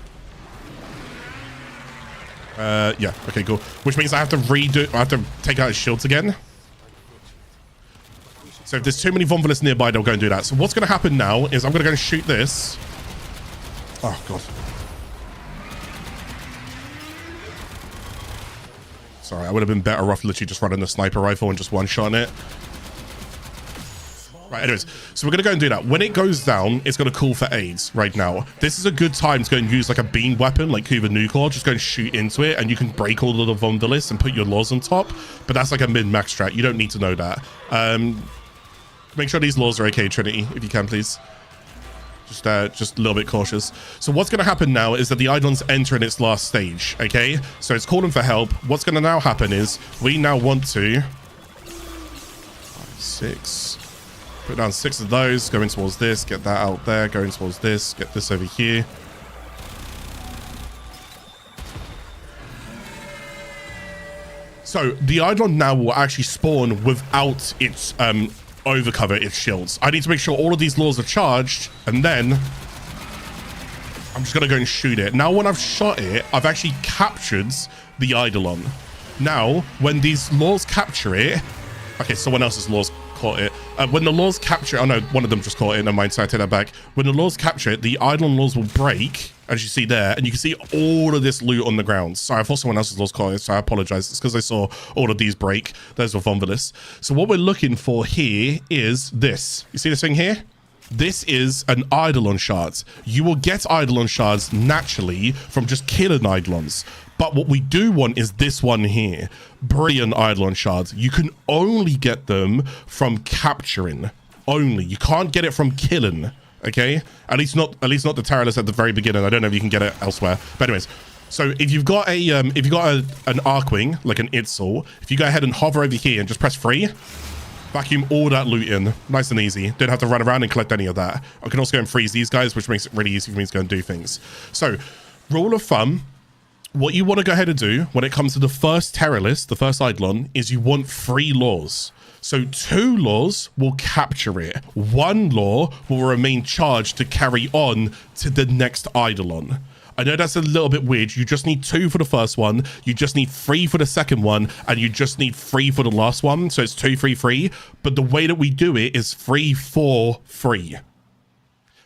Yeah, okay, cool. Which means I have to take out his shields again. So if there's too many Vomvalysts nearby, they'll go and do that. So what's going to happen now is I'm going to go and shoot this. Oh, God. Sorry, I would have been better off literally just running the sniper rifle and just one-shotting it. Right, anyways, so we're going to go and do that. When it goes down, it's going to call for aids right now. This is a good time to go and use like a beam weapon like Kuva Nucor. Just go and shoot into it and you can break all of the Vomvalysts and put your laws on top. But that's like a mid-max strat. You don't need to know that. Make sure these laws are okay, Trinity, if you can, please. Just a little bit cautious. So what's going to happen now is that the Eidolons enter in its last stage, okay? So it's calling for help. What's going to now happen is we now want to... 5, 6... Put down 6 of those, going towards this, get that out there, going towards this, get this over here. So the Eidolon now will actually spawn without its overcover, its shields. I need to make sure all of these laws are charged, and then I'm just gonna go and shoot it. Now when I've shot it, I've actually captured the Eidolon. Now when these laws capture it, okay, someone else's laws caught it. When the laws capture, oh no, one of them just caught it, never mind, so I take that back. When the laws capture it, the Eidolon laws will break, as you see there, and you can see all of this loot on the ground. Sorry, I thought someone else's laws caught it, so I apologize. It's because I saw all of these break. Those were Vomvalysts. So what we're looking for here is this. You see this thing here? This is an Eidolon shard. You will get Eidolon shards naturally from just killing Eidolons. But what we do want is this one here. Brilliant Eidolon shards. You can only get them from capturing. Only. You can't get it from killing. Okay? At least not the Teralyst at the very beginning. I don't know if you can get it elsewhere. But anyways, so if you've got a an Archwing, like an Oull, if you go ahead and hover over here and just press free, vacuum all that loot in. Nice and easy. Don't have to run around and collect any of that. I can also go and freeze these guys, which makes it really easy for me to go and do things. So, rule of thumb, what you want to go ahead and do when it comes to the first Teralyst, the first Eidolon, is you want 3 laws. So 2 laws will capture it. 1 law will remain charged to carry on to the next Eidolon. I know that's a little bit weird. You just need 2 for the first one. You just need 3 for the second one. And you just need 3 for the last one. So it's 2, 3, 3. But the way that we do it is 3, 4, 3.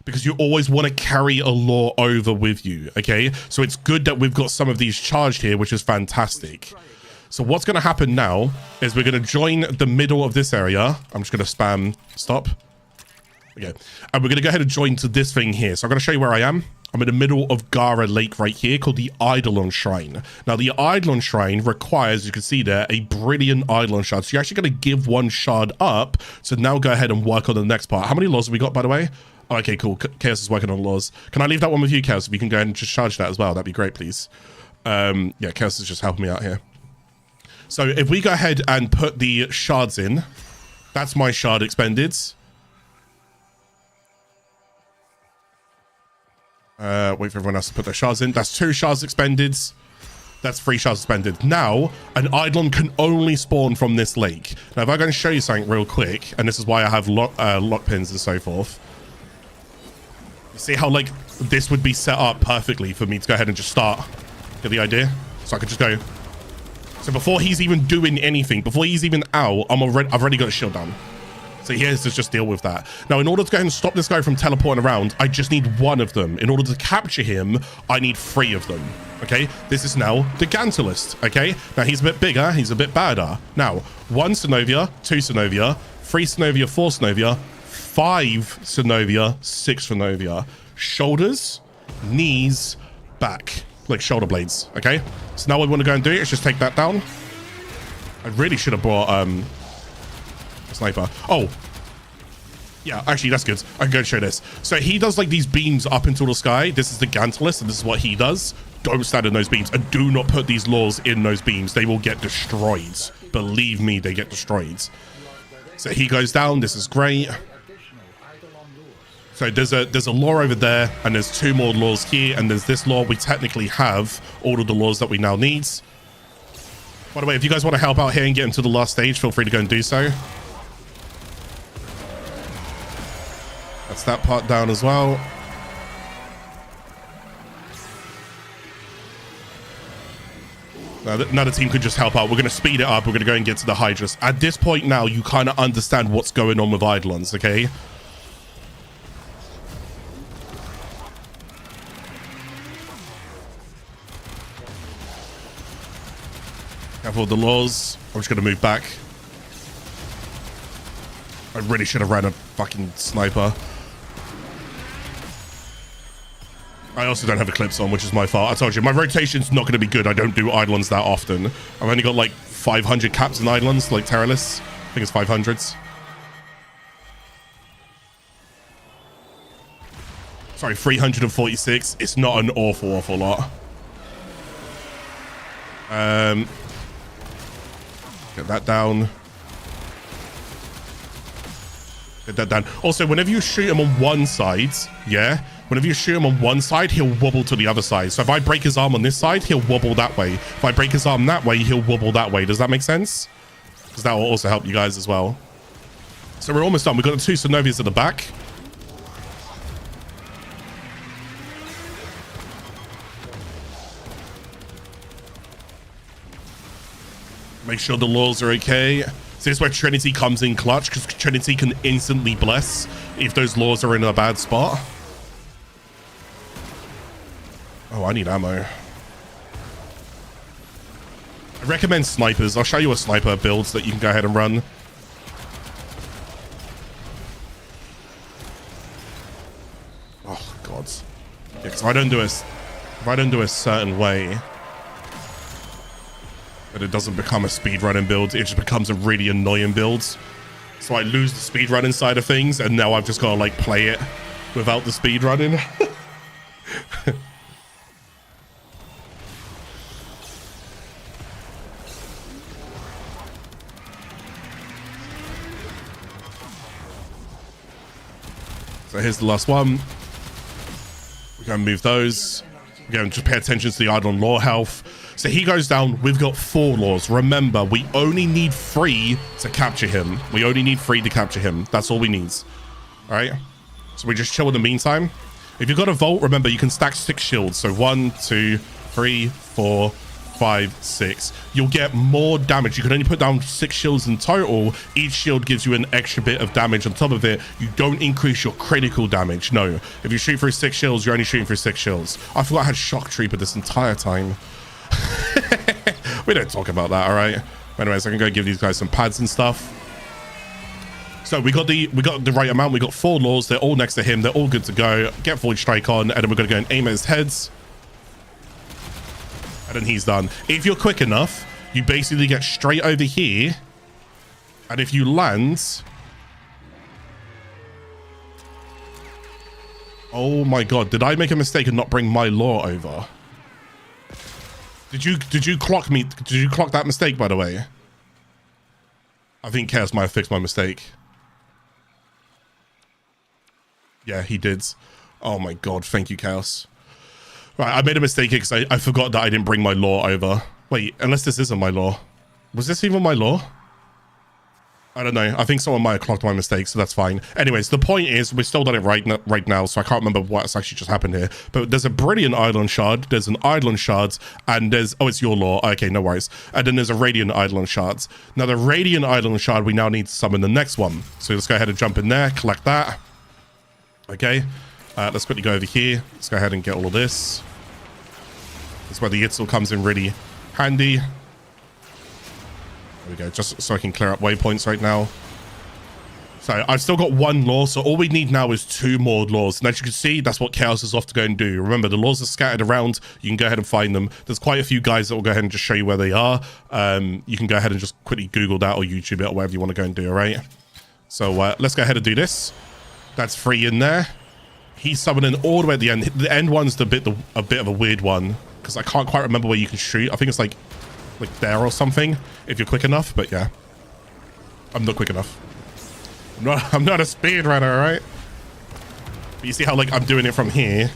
Because you always want to carry a law over with you, okay? So it's good that we've got some of these charged here, which is fantastic. So what's going to happen now is we're going to join the middle of this area. I'm just going to spam stop. Okay. And we're going to go ahead and join to this thing here. So I'm going to show you where I am. I'm in the middle of Gara Lake right here called the Eidolon Shrine. Now, the Eidolon Shrine requires, you can see there, a brilliant Eidolon shard. So you're actually going to give 1 shard up. So now go ahead and work on the next part. How many laws have we got, by the way? Oh, okay, cool. Chaos is working on laws. Can I leave that one with you, Chaos? If you can go ahead and just charge that as well, that'd be great, please. Yeah, Chaos is just helping me out here. So if we go ahead and put the shards in, that's my shard expended. Wait for everyone else to put their shards in. That's 2 shards expended. That's 3 shards expended. Now, an Eidolon can only spawn from this lake. Now, if I'm going to show you something real quick, and this is why I have lock pins and so forth. You see how, like, this would be set up perfectly for me to go ahead and just start. Get the idea? So I could just go So before he's even doing anything, before he's even out, I've already got a shield down. So he has to just deal with that. Now, in order to go and stop this guy from teleporting around, I just need one of them. In order to capture him, I need 3 of them. Okay, this is now the Gantulyst. Okay, now he's a bit bigger, he's a bit badder. Now, 1 Synovia, 2 Synovia, 3 Synovia, 4 Synovia, 5 Synovia, 6 Synovia. Shoulders, knees, back, like shoulder blades. Okay, so now what we want to go and do is just take that down. I really should have brought a sniper. Oh, yeah, actually that's good. I can go and show this. So he does like these beams up into the sky. This is the Gantulyst, and this is what he does. Don't stand in those beams, and do not put these laws in those beams. They will get destroyed. Believe me, they get destroyed. So he goes down. This is great. So there's a law over there, and there's 2 more laws here, and there's this law. We technically have all of the laws that we now need. By the way, if you guys want to help out here and get into the last stage, feel free to go and do so. That's that part down as well. Now the team could just help out. We're going to speed it up. We're going to go and get to the Hydralyst. At this point now, you kind of understand what's going on with Eidolons, okay? Careful with the laws. I'm just going to move back. I really should have ran a fucking sniper. I also don't have Eclipse on, which is my fault. I told you, my rotation's not going to be good. I don't do Eidolons that often. I've only got like 500 caps in Eidolons, like Teralyst. I think it's 500s. Sorry, 346. It's not an awful lot. Get that down. Get that down. Also, whenever you shoot him on one side, yeah, whenever you shoot him on one side, he'll wobble to the other side. So if I break his arm on this side, he'll wobble that way. If I break his arm that way, he'll wobble that way. Does that make sense? Because that will also help you guys as well. So we're almost done. We've got the 2 Synovias at the back. Make sure the laws are okay. So this is where Trinity comes in clutch, because Trinity can instantly bless if those laws are in a bad spot. Oh, I need ammo. I recommend snipers. I'll show you a sniper build so that you can go ahead and run. Oh, God. Yeah, because if I don't do a certain way, but it doesn't become a speedrunning build, it just becomes a really annoying build. So I lose the speedrunning side of things, and now I've just got to like play it without the speedrunning. So here's the last one. We're going to move those. We're going to just pay attention to the Eidolon law health. So he goes down. We've got 4 laws. Remember, we only need 3 to capture him. We only need 3 to capture him. That's all we need. All right. So we just chill in the meantime. If you've got a vault, remember, you can stack 6 shields. So 1, 2, 3, 4, 5, 6. You'll get more damage. You can only put down 6 shields in total. Each shield gives you an extra bit of damage on top of it. You don't increase your critical damage. No. If you shoot through 6 shields, you're only shooting through 6 shields. I forgot I had Shock Trooper this entire time. We don't talk about that, all right? Anyways, I can go give these guys some pads and stuff. So we got the right amount. We got 4 laws. They're all next to him. They're all good to go. Get Void Strike on, and then we're going to go and aim at his heads. And then he's done. If you're quick enough, you basically get straight over here. And if you land... Oh my God, did I make a mistake and not bring my law over? Did you clock me? Did you clock that mistake, by the way? I think Chaos might have fixed my mistake. Yeah, he did. Oh my God, thank you, Chaos. Right, I made a mistake here because I forgot that I didn't bring my law over. Wait, unless this isn't my law. Was this even my law? I don't know. I think someone might have clocked my mistake, so that's fine. Anyways, the point is, we've still done it right now, so I can't remember what's actually just happened here. But there's a brilliant Eidolon shard, there's an Eidolon shards, and there's... Oh, it's your lore. Okay, no worries. And then there's a Radiant Eidolon shards. Now, the Radiant Eidolon shard, we now need to summon the next one. So let's go ahead and jump in there, collect that. Okay. Let's quickly go over here. Let's go ahead and get all of this. That's where the Yitzhak comes in really handy. There we go, just so I can clear up waypoints right now. So I've still got one lore, so all we need now is 2 more lores. And as you can see, that's what Chaos is off to go and do. Remember, the lores are scattered around. You can go ahead and find them. There's quite a few guys that will go ahead and just show you where they are. You can go ahead and just quickly Google that or YouTube it or whatever you want to go and do, all right? So let's go ahead and do this. That's 3 in there. He's summoning all the way at the end. The end one's a bit of a weird one, because I can't quite remember where you can shoot. I think it's like there or something, if you're quick enough. But yeah, I'm not quick enough. I'm not a speedrunner, all right? But you see how like I'm doing it from here.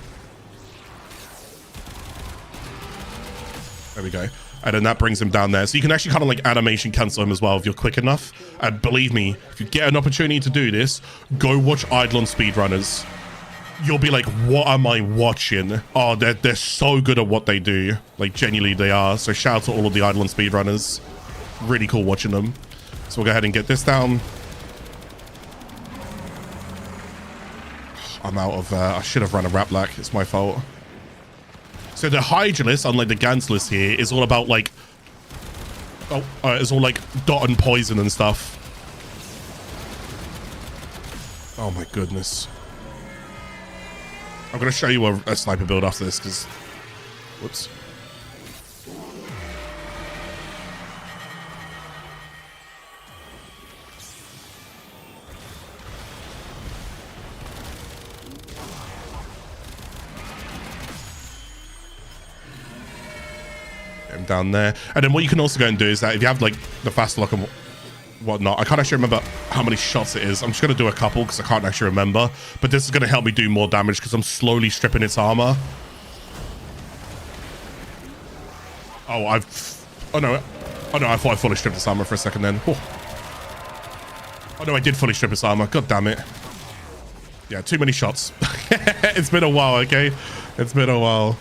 There we go. And then that brings him down there. So you can actually kind of like animation cancel him as well if you're quick enough. And believe me, if you get an opportunity to do this, go watch Eidolon speedrunners. You'll be like, what am I watching? Oh, they're so good at what they do. Like, genuinely they are. So shout out to all of the Eidolon speedrunners. Really cool watching them. So we'll go ahead and get this down. I'm out of... I should have run a Railjack. It's my fault. So the Hydralyst, unlike the Gantulyst here, is all about like... Oh, it's all like dot and poison and stuff. Oh my goodness. I'm going to show you a sniper build after this, because... Whoops. Get him down there. And then what you can also go and do is that if you have, like, the fast lock and whatnot, I can't actually remember how many shots it is. I'm just going to do a couple because I can't actually remember, but this is going to help me do more damage because I'm slowly stripping its armor. Oh, I thought I fully stripped its armor for a second then. Oh no, I did fully strip its armor. God damn it. Yeah, too many shots. It's been a while, okay? It's been a while.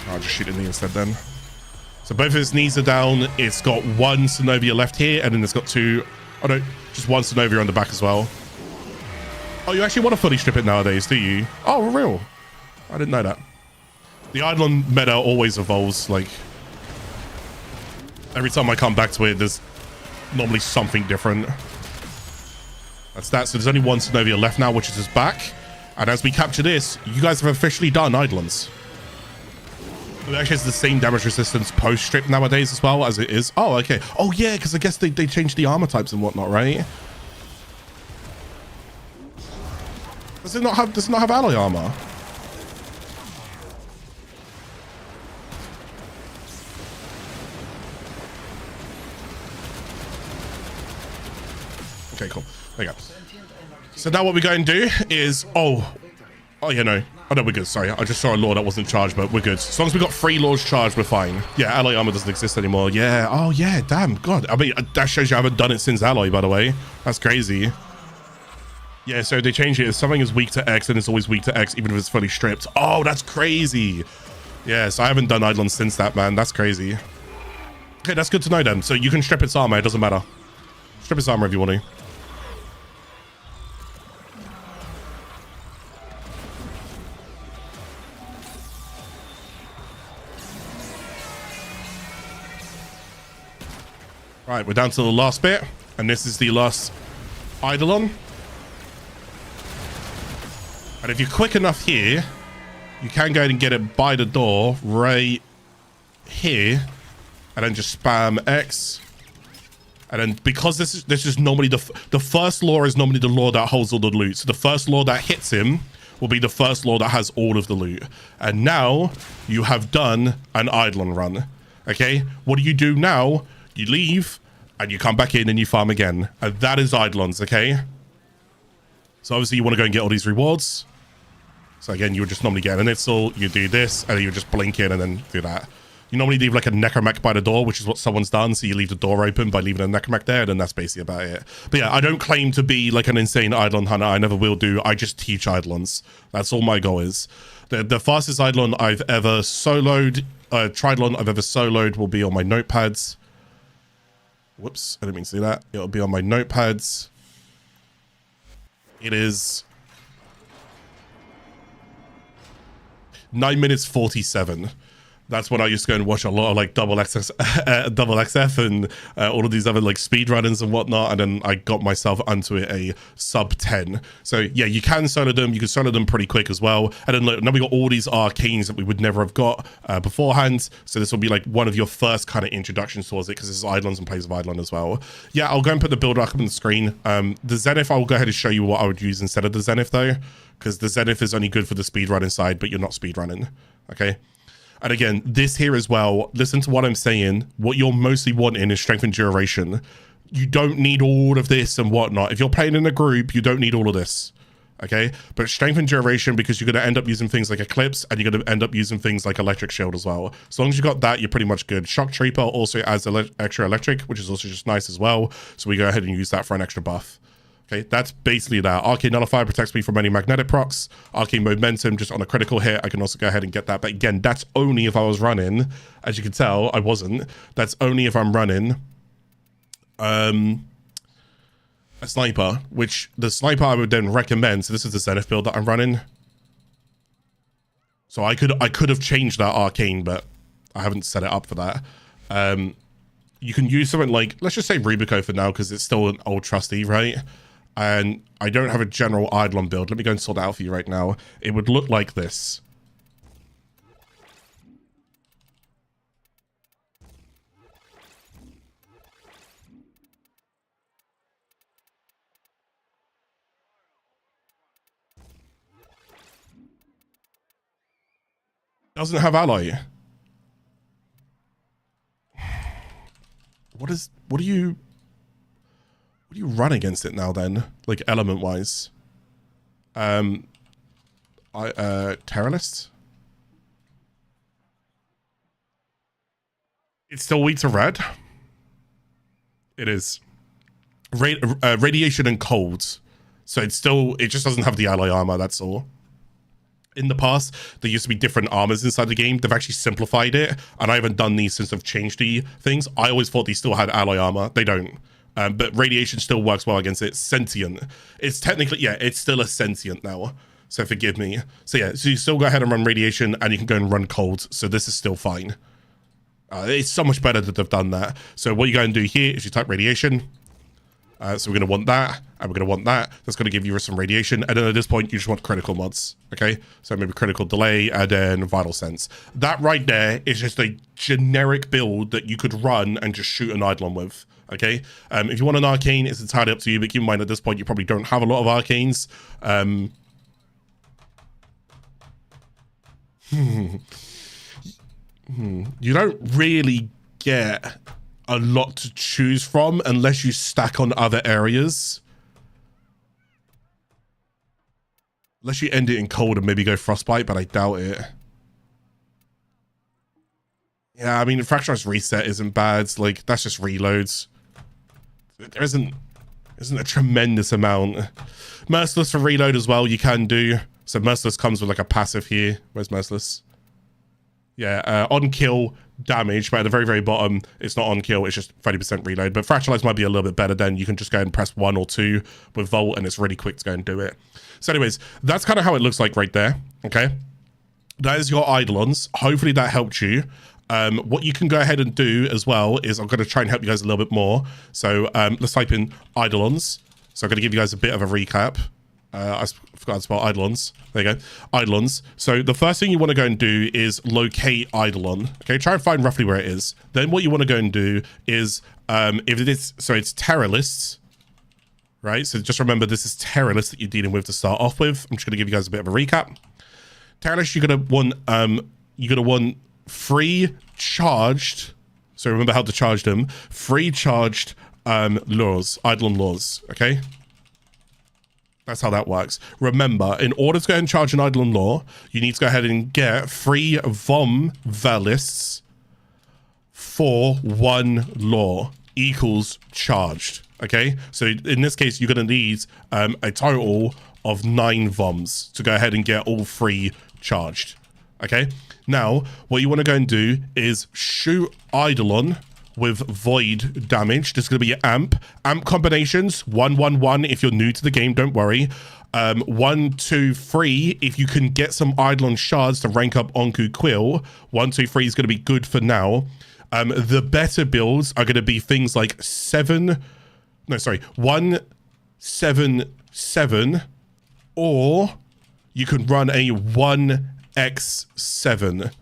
I'll just shoot in the instead then. So both of his knees are down. It's got 1 Synovia left here, and then it's got 2... Oh no, just 1 Synovia on the back as well. Oh, you actually want to fully strip it nowadays, do you? Oh, real? I didn't know that. The Eidolon meta always evolves. Like, every time I come back to it, there's normally something different. That's that. So there's only 1 Synovia left now, which is his back. And as we capture this, you guys have officially done Eidolons. It actually has the same damage resistance post-strip nowadays as well as it is. Oh, okay. Oh, yeah, because I guess they changed the armor types and whatnot, right? Does it not have alloy armor? Okay, cool. There you go. So now what we're going to do is... Oh, yeah, no. Oh, no, we're good. Sorry. I just saw a lore that wasn't charged, but we're good. As long as we got 3 lores charged, we're fine. Yeah, alloy armor doesn't exist anymore. Yeah. Oh, yeah. Damn. God. I mean, that shows you I haven't done it since alloy, by the way. That's crazy. Yeah, so they changed it. If something is weak to X, then it's always weak to X, even if it's fully stripped. Oh, that's crazy. Yeah, so I haven't done Eidolons since that, man. That's crazy. Okay, that's good to know then. So you can strip its armor. It doesn't matter. Strip its armor if you want to. Right, we're down to the last bit, and this is the last Eidolon. And if you're quick enough here, you can go ahead and get it by the door right here, and then just spam X. And then because this is normally the first lore is normally the lore that holds all the loot. So the first lore that hits him will be the first lore that has all of the loot. And now you have done an Eidolon run. Okay, what do you do now? You leave, and you come back in, and you farm again. And that is Eidolons, okay? So obviously you want to go and get all these rewards. So again, you would just normally get an Itzel, you do this, and you just blink in and then do that. You normally leave like a necromech by the door, which is what someone's done. So you leave the door open by leaving a necromech there, and then that's basically about it. But yeah, I don't claim to be like an insane Eidolon hunter. I never will do. I just teach Eidolons. That's all my goal is. The fastest Eidolon I've ever soloed, Tridolon I've ever soloed will be on my notepads. Whoops, I didn't mean to do that. It'll be on my notepads. It is 9 minutes 47. That's when I used to go and watch a lot of like double XF and all of these other like speed runners and whatnot, and then I got myself onto it a sub 10. So yeah, you can solo them. You can solo them pretty quick as well. And then look, now we got all these arcanes that we would never have got beforehand. So this will be like one of your first kind of introductions towards it, because this is Eidolons and plays of Eidolon as well. Yeah, I'll go and put the build up on the screen. The Zenith, I will go ahead and show you what I would use instead of the Zenith though, because the Zenith is only good for the speed running side, but you're not speed running. Okay. And again, this here as well, listen to what I'm saying. What you're mostly wanting is strength and duration. You don't need all of this and whatnot. If you're playing in a group, you don't need all of this, okay? But strength and duration, because you're going to end up using things like Eclipse, and you're going to end up using things like Electric Shield as well. As long as you got that, you're pretty much good. Shock Trooper also adds extra electric, which is also just nice as well. So we go ahead and use that for an extra buff. Okay, that's basically that. Arcane Nullifier protects me from any magnetic procs. Arcane Momentum, just on a critical hit, I can also go ahead and get that. But again, that's only if I was running. As you can tell, I wasn't. That's only if I'm running a sniper, which the sniper I would then recommend. So this is the Zenith build that I'm running. So I could have changed that Arcane, but I haven't set it up for that. You can use something like, let's just say Rubico for now, because it's still an old trusty, right? And I don't have a general Eidolon build. Let me go and sort it out for you right now. It would look like this. Doesn't have ally. What do you run against it now then? Like element wise? Teralyst? It's still weak to red. It is. Radiation and cold. So it just doesn't have the ally armor, that's all. In the past, there used to be different armors inside the game. They've actually simplified it, and I haven't done these since I've changed the things. I always thought these still had ally armor. They don't. But radiation still works well against it. Sentient. It's technically, yeah, it's still a sentient now. So forgive me. So yeah, so you still go ahead and run radiation, and you can go and run cold. So this is still fine. It's so much better that they've done that. So what you go and do here is you type radiation. So we're going to want that, and we're going to want that. That's going to give you some radiation. And then at this point, you just want critical mods. Okay, so maybe critical delay and then vital sense. That right there is just a generic build that you could run and just shoot an Eidolon with. Okay, if you want an arcane, it's entirely up to you. But keep in mind at this point, you probably don't have a lot of arcanes. You don't really get a lot to choose from unless you stack on other areas. Unless you end it in cold and maybe go frostbite, but I doubt it. Yeah, I mean, fractionalized reset isn't bad. Like, that's just reloads. There isn't a tremendous amount. Merciless for reload as well, you can do. So Merciless comes with like a passive here. Where's Merciless? Yeah, on kill damage, but at the very, very bottom, it's not on kill, it's just 30% reload. But Fractionalize might be a little bit better. Then you can just go and press 1 or 2 with Volt, and it's really quick to go and do it. So anyways, that's kind of how it looks like right there. Okay, that is your Eidolons. Hopefully that helped you. What you can go ahead and do as well is I'm going to try and help you guys a little bit more. So let's type in Eidolons. So I'm going to give you guys a bit of a recap. I forgot to spell Eidolons. There you go. Eidolons. So the first thing you want to go and do is locate Eidolon. Okay, try and find roughly where it is. Then what you want to go and do is, if it is, so it's Teralysts, right? So just remember this is Teralyst that you're dealing with to start off with. I'm just going to give you guys a bit of a recap. Teralyst, you're gonna want free charged. So remember how to charge them. Free charged laws, Eidolon laws. Okay. That's how that works. Remember, in order to go ahead and charge an Eidolon law, you need to go ahead and get free Vomvalysts for 1 lore equals charged. Okay, so in this case, you're going to need a total of 9 Voms to go ahead and get all 3 charged. Okay, now what you want to go and do is shoot Eidolon with void damage. This is going to be your amp combinations 1 1 1 if you're new to the game, don't worry. 1 2 3 if you can get some Eidolon shards to rank up Onku Quill. 1 2 3 is going to be good for now. The better builds are going to be things like 1 7 7, or you can run a 1x7.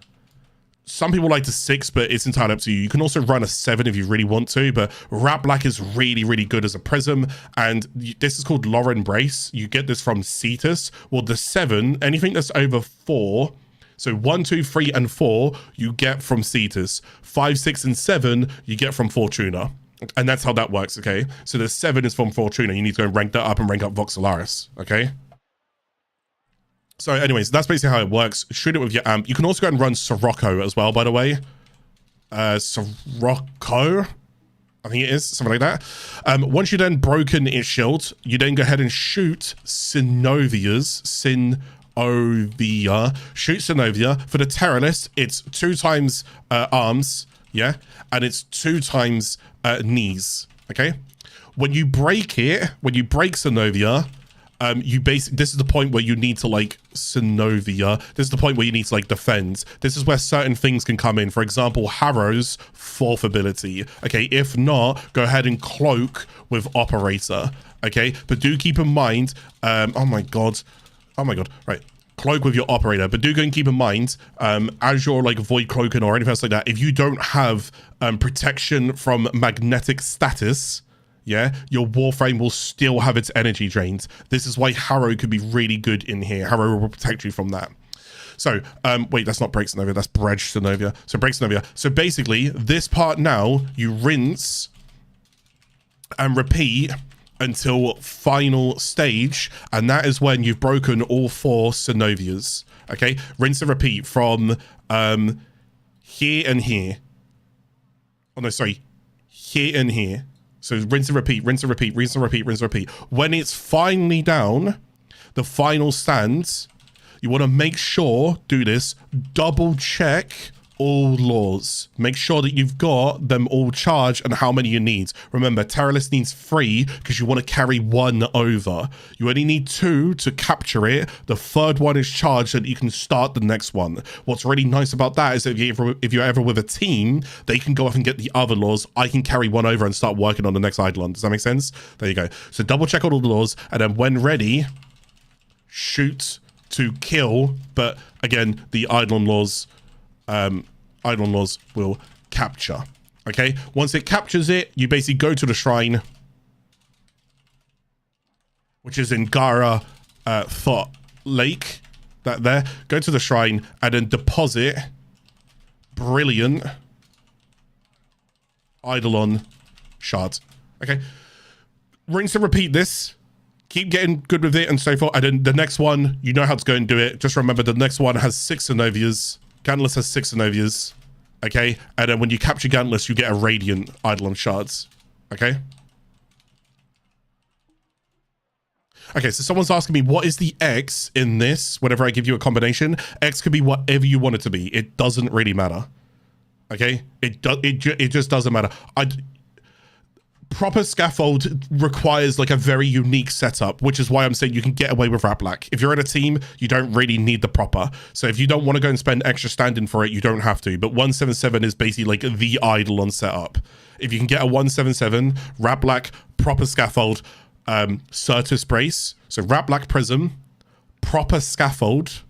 Some people like the 6, but it's entirely up to you. You can also run a 7 if you really want to, but Rat Black is really, really good as a prism, and this is called Lore Embrace. You get this from Cetus. Well, the 7, anything that's over 4, so 1, 2, 3, and 4, you get from Cetus. 5, 6, and 7, you get from Fortuna. And that's how that works, okay? So the 7 is from Fortuna. You need to go and rank that up and rank up Voxelaris, okay? So anyways, that's basically how it works. Shoot it with your amp. You can also go and run Sirocco as well, by the way. Sirocco? I think it is, something like that. Once you've then broken its shield, you then go ahead and shoot Synovia's. Shoot Synovia. For the Teralyst, it's 2 times arms, yeah? And it's 2 times knees, okay? When you break it, when you break Synovia, this is the point where you need to like Synovia. This is the point where you need to like defend. This is where certain things can come in. For example, Harrow's 4th ability. Okay, if not, go ahead and cloak with Operator. Okay, but do keep in mind, oh my god, right. Cloak with your Operator, but do go and keep in mind, as you're like void cloaking or anything else like that, if you don't have protection from magnetic status, yeah, your Warframe will still have its energy drained. This is why Harrow could be really good in here. Harrow will protect you from that. So, wait, that's not Break Synovia, that's Bredge Synovia. So Break Synovia. So basically, this part now, you rinse and repeat until final stage, and that is when you've broken all 4 Synovias. Okay, rinse and repeat from here and here. Oh no, sorry, here and here. So rinse and repeat, rinse and repeat, rinse and repeat, rinse and repeat. When it's finally down, the final stands, you want to make sure, do this, double check all laws. Make sure that you've got them all charged and how many you need. Remember, Teralyst needs 3 because you want to carry 1 over. You only need 2 to capture it. The 3rd one is charged and you can start the next one. What's really nice about that is that if you're ever with a team, they can go off and get the other laws. I can carry 1 over and start working on the next Eidolon. Does that make sense? There you go. So double check all the laws, and then when ready, shoot to kill. But again, the Eidolon laws will capture. Okay, once it captures it, you basically go to the shrine, which is in Gara Thought Lake. That there, go to the shrine and then deposit brilliant Eidolon shards. Okay, rinse and repeat this. Keep getting good with it and so forth. And then the next one, you know how to go and do it. Just remember, the next one has 6 Synovias. Gantulyst has 6 Synovias. Okay, and then when you capture Gantulyst, you get a Radiant Eidolon shards. Okay. Okay, so someone's asking me, what is the X in this? Whenever I give you a combination, X could be whatever you want it to be. It doesn't really matter. Okay, it just doesn't matter. Proper scaffold requires like a very unique setup, which is why I'm saying you can get away with Rat Black. If you're in a team, you don't really need the proper. So if you don't want to go and spend extra standing for it, you don't have to. But 177 is basically like the Eidolon setup. If you can get a 177, Rat Black, proper scaffold, Certus Brace. So Rat Black Prism, proper scaffold,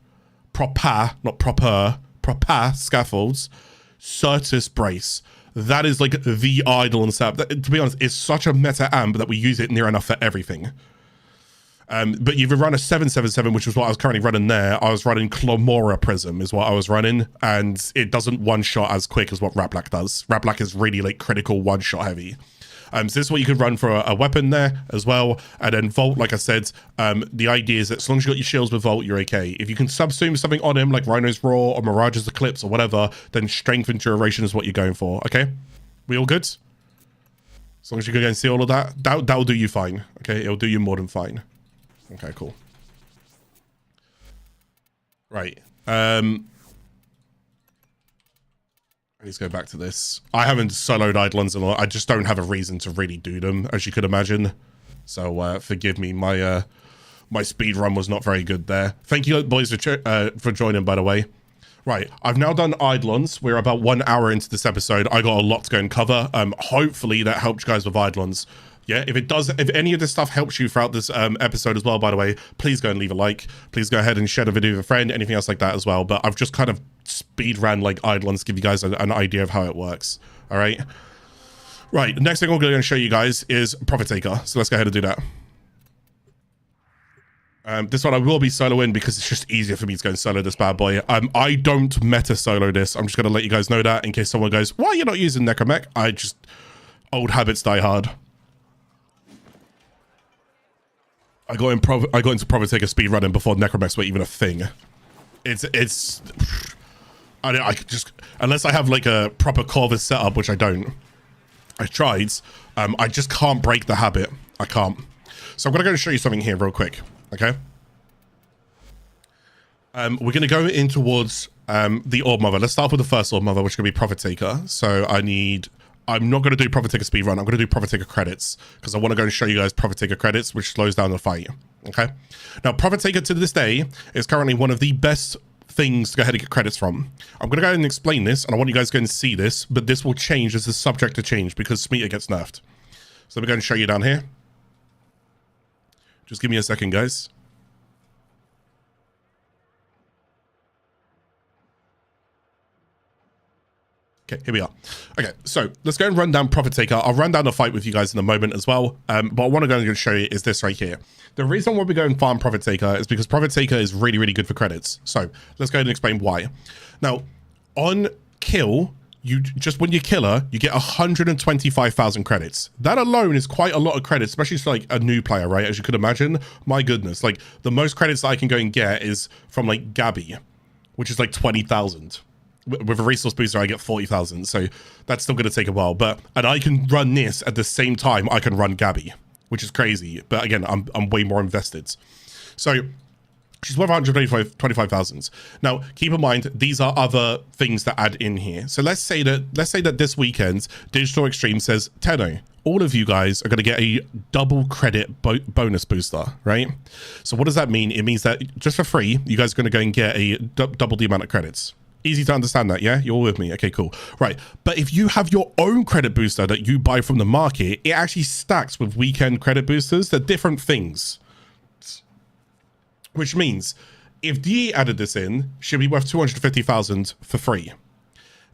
proper scaffolds, Certus Brace. That is like the Eidolon setup. That, to be honest, it's such a meta amp that we use it near enough for everything. But you've run a 777, which is what I was currently running there. I was running Clomora Prism is what I was running, and it doesn't one-shot as quick as what Rat Black does. Rat Black is really like critical one-shot heavy. So this is what you could run for a weapon there as well. And then Vault, like I said, the idea is that as long as you got your shields with Vault, you're okay. If you can subsume something on him like Rhino's Roar or Mirage's Eclipse or whatever, then strength and duration is what you're going for. Okay, we all good? As long as you can go and see all of that, that'll do you fine. Okay, it'll do you more than fine. Okay, cool. Right. Let's go back to this. I haven't soloed Eidolons a lot. I just don't have a reason to really do them, as you could imagine. So forgive me, my my speed run was not very good there. Thank you, boys, for joining, by the way. Right, I've now done Eidolons. We're about 1 hour into this episode. I got a lot to go and cover. Hopefully that helped you guys with Eidolons. Yeah, if it does, if any of this stuff helps you throughout this episode as well, by the way, please go and leave a like. Please go ahead and share the video with a friend, anything else like that as well. But I've just kind of speed ran like Eidolons to give you guys an idea of how it works. All right. Right, the next thing I'm going to show you guys is Prophet Taker. So let's go ahead and do that. This one I will be soloing because it's just easier for me to go and solo this bad boy. I don't meta solo this. I'm just going to let you guys know that in case someone goes, why are you not using Necromech? I just, old habits die hard. I got into Prophet Taker speed running before Necromechs were even a thing. I just, unless I have like a proper Corvus setup, which I don't. I tried. I just can't break the habit. I can't. So I'm going to go and show you something here real quick. Okay. We're going to go in towards the Orb Mother. Let's start with the first Orb Mother, which is going to be Prophet Taker. So I'm not going to do Prophet Taker speed run. I'm going to do Prophet Taker credits because I want to go and show you guys Prophet Taker credits, which slows down the fight. Okay. Now, Prophet Taker to this day is currently one of the best things to go ahead and get credits from. I'm going to go ahead and explain this, and I want you guys to go and see this, but this will change as the subject to change because Smeeta gets nerfed. So let me go and show you down here. Just give me a second, guys. Okay, here we are. Okay, so let's go and run down Prophet Taker. I'll run down the fight with you guys in a moment as well. But I want to go and show you is this right here. The reason why we go and farm Prophet Taker is because Prophet Taker is really, really good for credits. So let's go ahead and explain why. Now, on kill, just when you kill her, you get 125,000 credits. That alone is quite a lot of credits, especially for like a new player, right? As you could imagine. My goodness, like the most credits that I can go and get is from like Gabby, which is like 20,000. With a resource booster, I get 40,000. So that's still going to take a while. And I can run this at the same time I can run Gabby, which is crazy. But again, I'm way more invested. So she's worth 125,000. Now, keep in mind, these are other things that add in here. So let's say that this weekend, Digital Extreme says, Tenno, all of you guys are going to get a double credit bonus booster, right? So what does that mean? It means that just for free, you guys are going to go and get a double the amount of credits. Easy to understand that, yeah? You're all with me? Okay, cool. Right, but if you have your own credit booster that you buy from the market, it actually stacks with weekend credit boosters. They're different things. Which means, if DE added this in, she'll be worth 250,000 for free.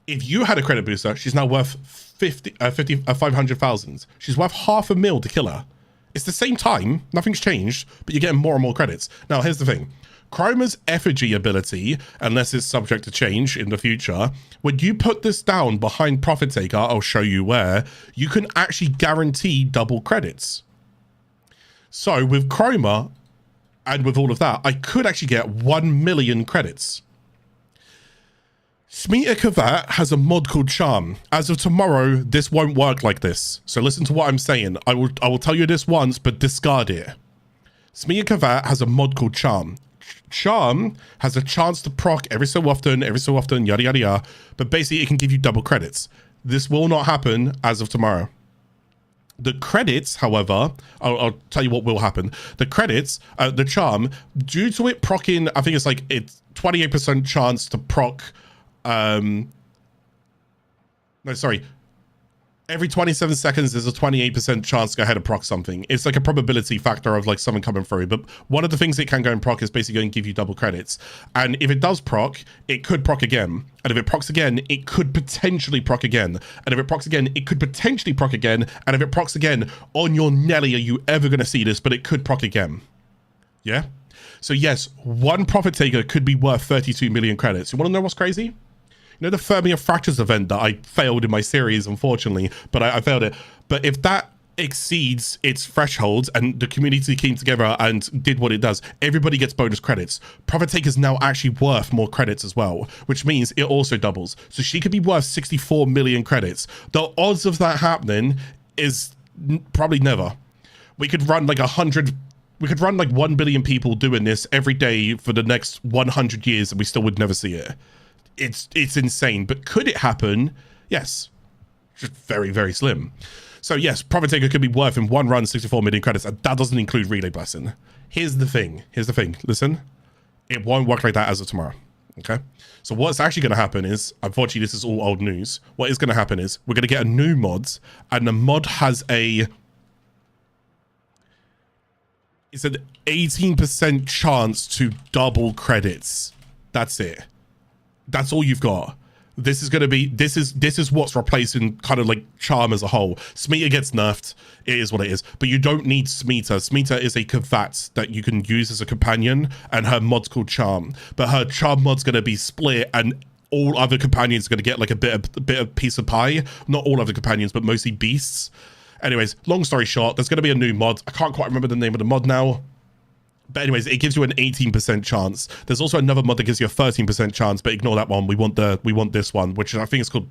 If you had a credit booster, she's now worth 500,000. She's worth 500,000 to kill her. It's the same time, nothing's changed, but you're getting more and more credits. Now, here's the thing. Chroma's effigy ability, unless it's subject to change in the future, when you put this down behind Prophet Taker, I'll show you where, you can actually guarantee double credits. So with Chroma, and with all of that, I could actually get 1 million credits. Smeeta Kavat has a mod called Charm. As of tomorrow, this won't work like this. So listen to what I'm saying. I will tell you this once, but discard it. Smeeta Kavat has a mod called Charm. Charm has a chance to proc every so often, yada, yada, yada. But basically, it can give you double credits. This will not happen as of tomorrow. The credits, however, I'll tell you what will happen. The credits, the charm, due to it proccing, I think it's like it's 28% chance to proc. No, sorry. Every 27 seconds, there's a 28% chance to go ahead and proc something. It's like a probability factor of like something coming through. But one of the things it can go and proc is basically going to give you double credits. And if it does proc, it could proc again. And if it procs again, it could potentially proc again. And if it procs again, it could potentially proc again. And if it procs again, on your Nelly, are you ever going to see this? But it could proc again. Yeah? So yes, one Prophet Taker could be worth 32 million credits. You want to know what's crazy? You know the Fermium Fractures event that I failed in my series, unfortunately, but I failed it. But if that exceeds its threshold and the community came together and did what it does, everybody gets bonus credits. Profit Taker is now actually worth more credits as well, which means it also doubles. So she could be worth 64 million credits. The odds of that happening is probably never. We could run like 1 billion people doing this every day for the next 100 years and we still would never see it. It's insane. But could it happen? Yes. Just very, very slim. So yes, Profit Taker could be worth in one run 64 million credits, and that doesn't include Relay Blessing. Here's the thing. Listen, it won't work like that as of tomorrow. Okay? So what's actually going to happen is, unfortunately, this is all old news. What is going to happen is we're going to get a new mod, and the mod has it's an 18% chance to double credits. That's it. That's all you've got. This is going to be, this is what's replacing kind of like Charm as a whole. Smeeta gets nerfed. It is what it is. But you don't need Smeeta. Smeeta is a Kvat that you can use as a companion, and her mod's called Charm. But her Charm mod's going to be split, and all other companions are going to get like a bit of piece of pie. Not all other companions, but mostly beasts. Anyways, long story short, there's going to be a new mod. I can't quite remember the name of the mod now. But anyways, it gives you an 18% chance. There's also another mod that gives you a 13% chance, but ignore that one. We want this one, which I think is called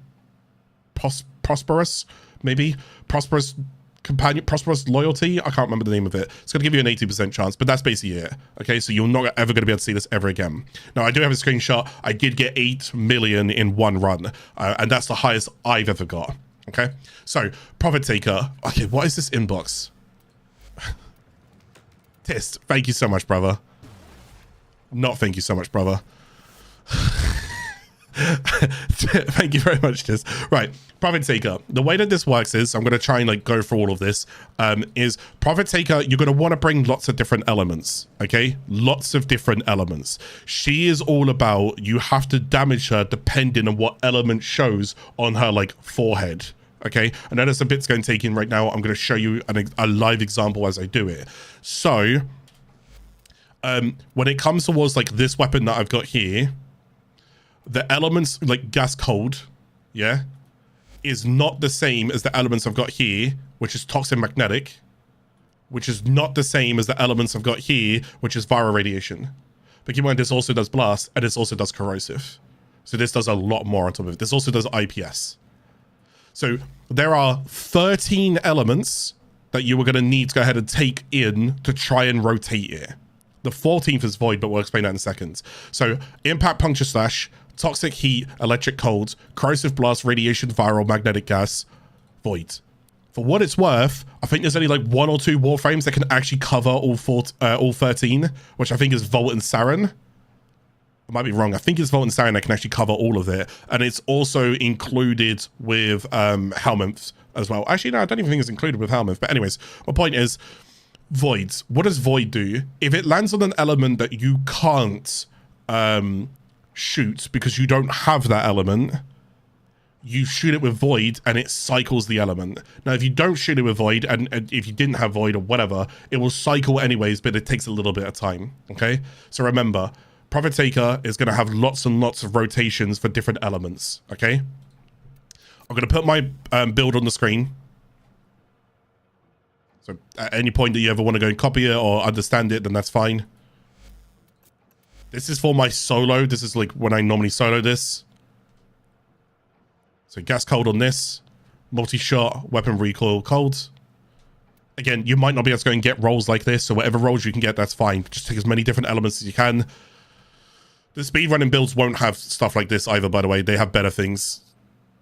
Prosperous, maybe? Prosperous Companion, Prosperous Loyalty? I can't remember the name of it. It's going to give you an 18% chance, but that's basically it. Okay, so you're not ever going to be able to see this ever again. Now, I do have a screenshot. I did get 8 million in one run, and that's the highest I've ever got. Okay, so Profit Taker. Okay, what is this inbox? Tist, thank you so much, brother. Not thank you so much, brother. Thank you very much, Tist. Right, Profit Taker. The way that this works is, I'm going to try and like go through all of this, is Profit Taker, you're going to want to bring lots of different elements, okay? Lots of different elements. She is all about, you have to damage her depending on what element shows on her like forehead. Okay, I know there's a bit's going to take in right now. I'm going to show you a live example as I do it. So, when it comes towards like this weapon that I've got here, the elements like gas cold, yeah, is not the same as the elements I've got here, which is toxic magnetic, which is not the same as the elements I've got here, which is viral radiation. But keep in mind, this also does blast, and this also does corrosive. So this does a lot more on top of it. This also does IPS. So there are 13 elements that you are going to need to go ahead and take in to try and rotate it. The 14th is void, but we'll explain that in a second. So impact, puncture, slash, toxic heat, electric cold, corrosive blast, radiation, viral, magnetic gas, void. For what it's worth, I think there's only like 1 or 2 Warframes that can actually cover all 13, which I think is Volt and Saren. I might be wrong. I think it's Volt and Saren that can actually cover all of it. And it's also included with Helminth as well. Actually, no, I don't even think it's included with Helminth. But anyways, my point is, Voids. What does Void do? If it lands on an element that you can't shoot because you don't have that element, you shoot it with Void and it cycles the element. Now, if you don't shoot it with Void, and if you didn't have Void or whatever, it will cycle anyways, but it takes a little bit of time. Okay? So remember, Profit Taker is going to have lots and lots of rotations for different elements, okay? I'm going to put my build on the screen. So at any point that you ever want to go and copy it or understand it, then that's fine. This is for my solo. This is like when I normally solo this. So gas cold on this. Multi-shot, weapon recoil cold. Again, you might not be able to go and get rolls like this, so whatever rolls you can get, that's fine. Just take as many different elements as you can. The speedrunning builds won't have stuff like this either, by the way. They have better things.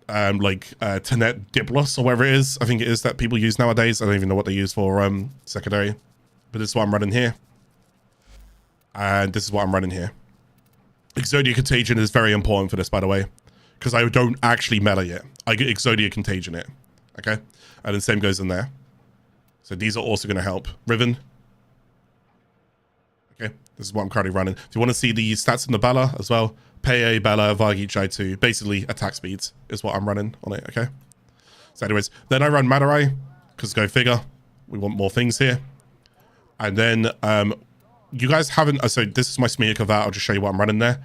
Like Tenet Diplos or whatever it is. I think it is that people use nowadays. I don't even know what they use for secondary. But this is what I'm running here. And this is what I'm running here. Exodia Contagion is very important for this, by the way. Because I don't actually meta yet. I get Exodia Contagion it. Okay? And the same goes in there. So these are also going to help. Riven. Okay, this is what I'm currently running. If you want to see the stats in the Bala as well, Pei, Bala, Vargi, J2, basically attack speeds is what I'm running on it, okay? So anyways, then I run Madarai, because go figure, we want more things here. And then, you guys haven't, so this is my Smear Kvat, I'll just show you what I'm running there.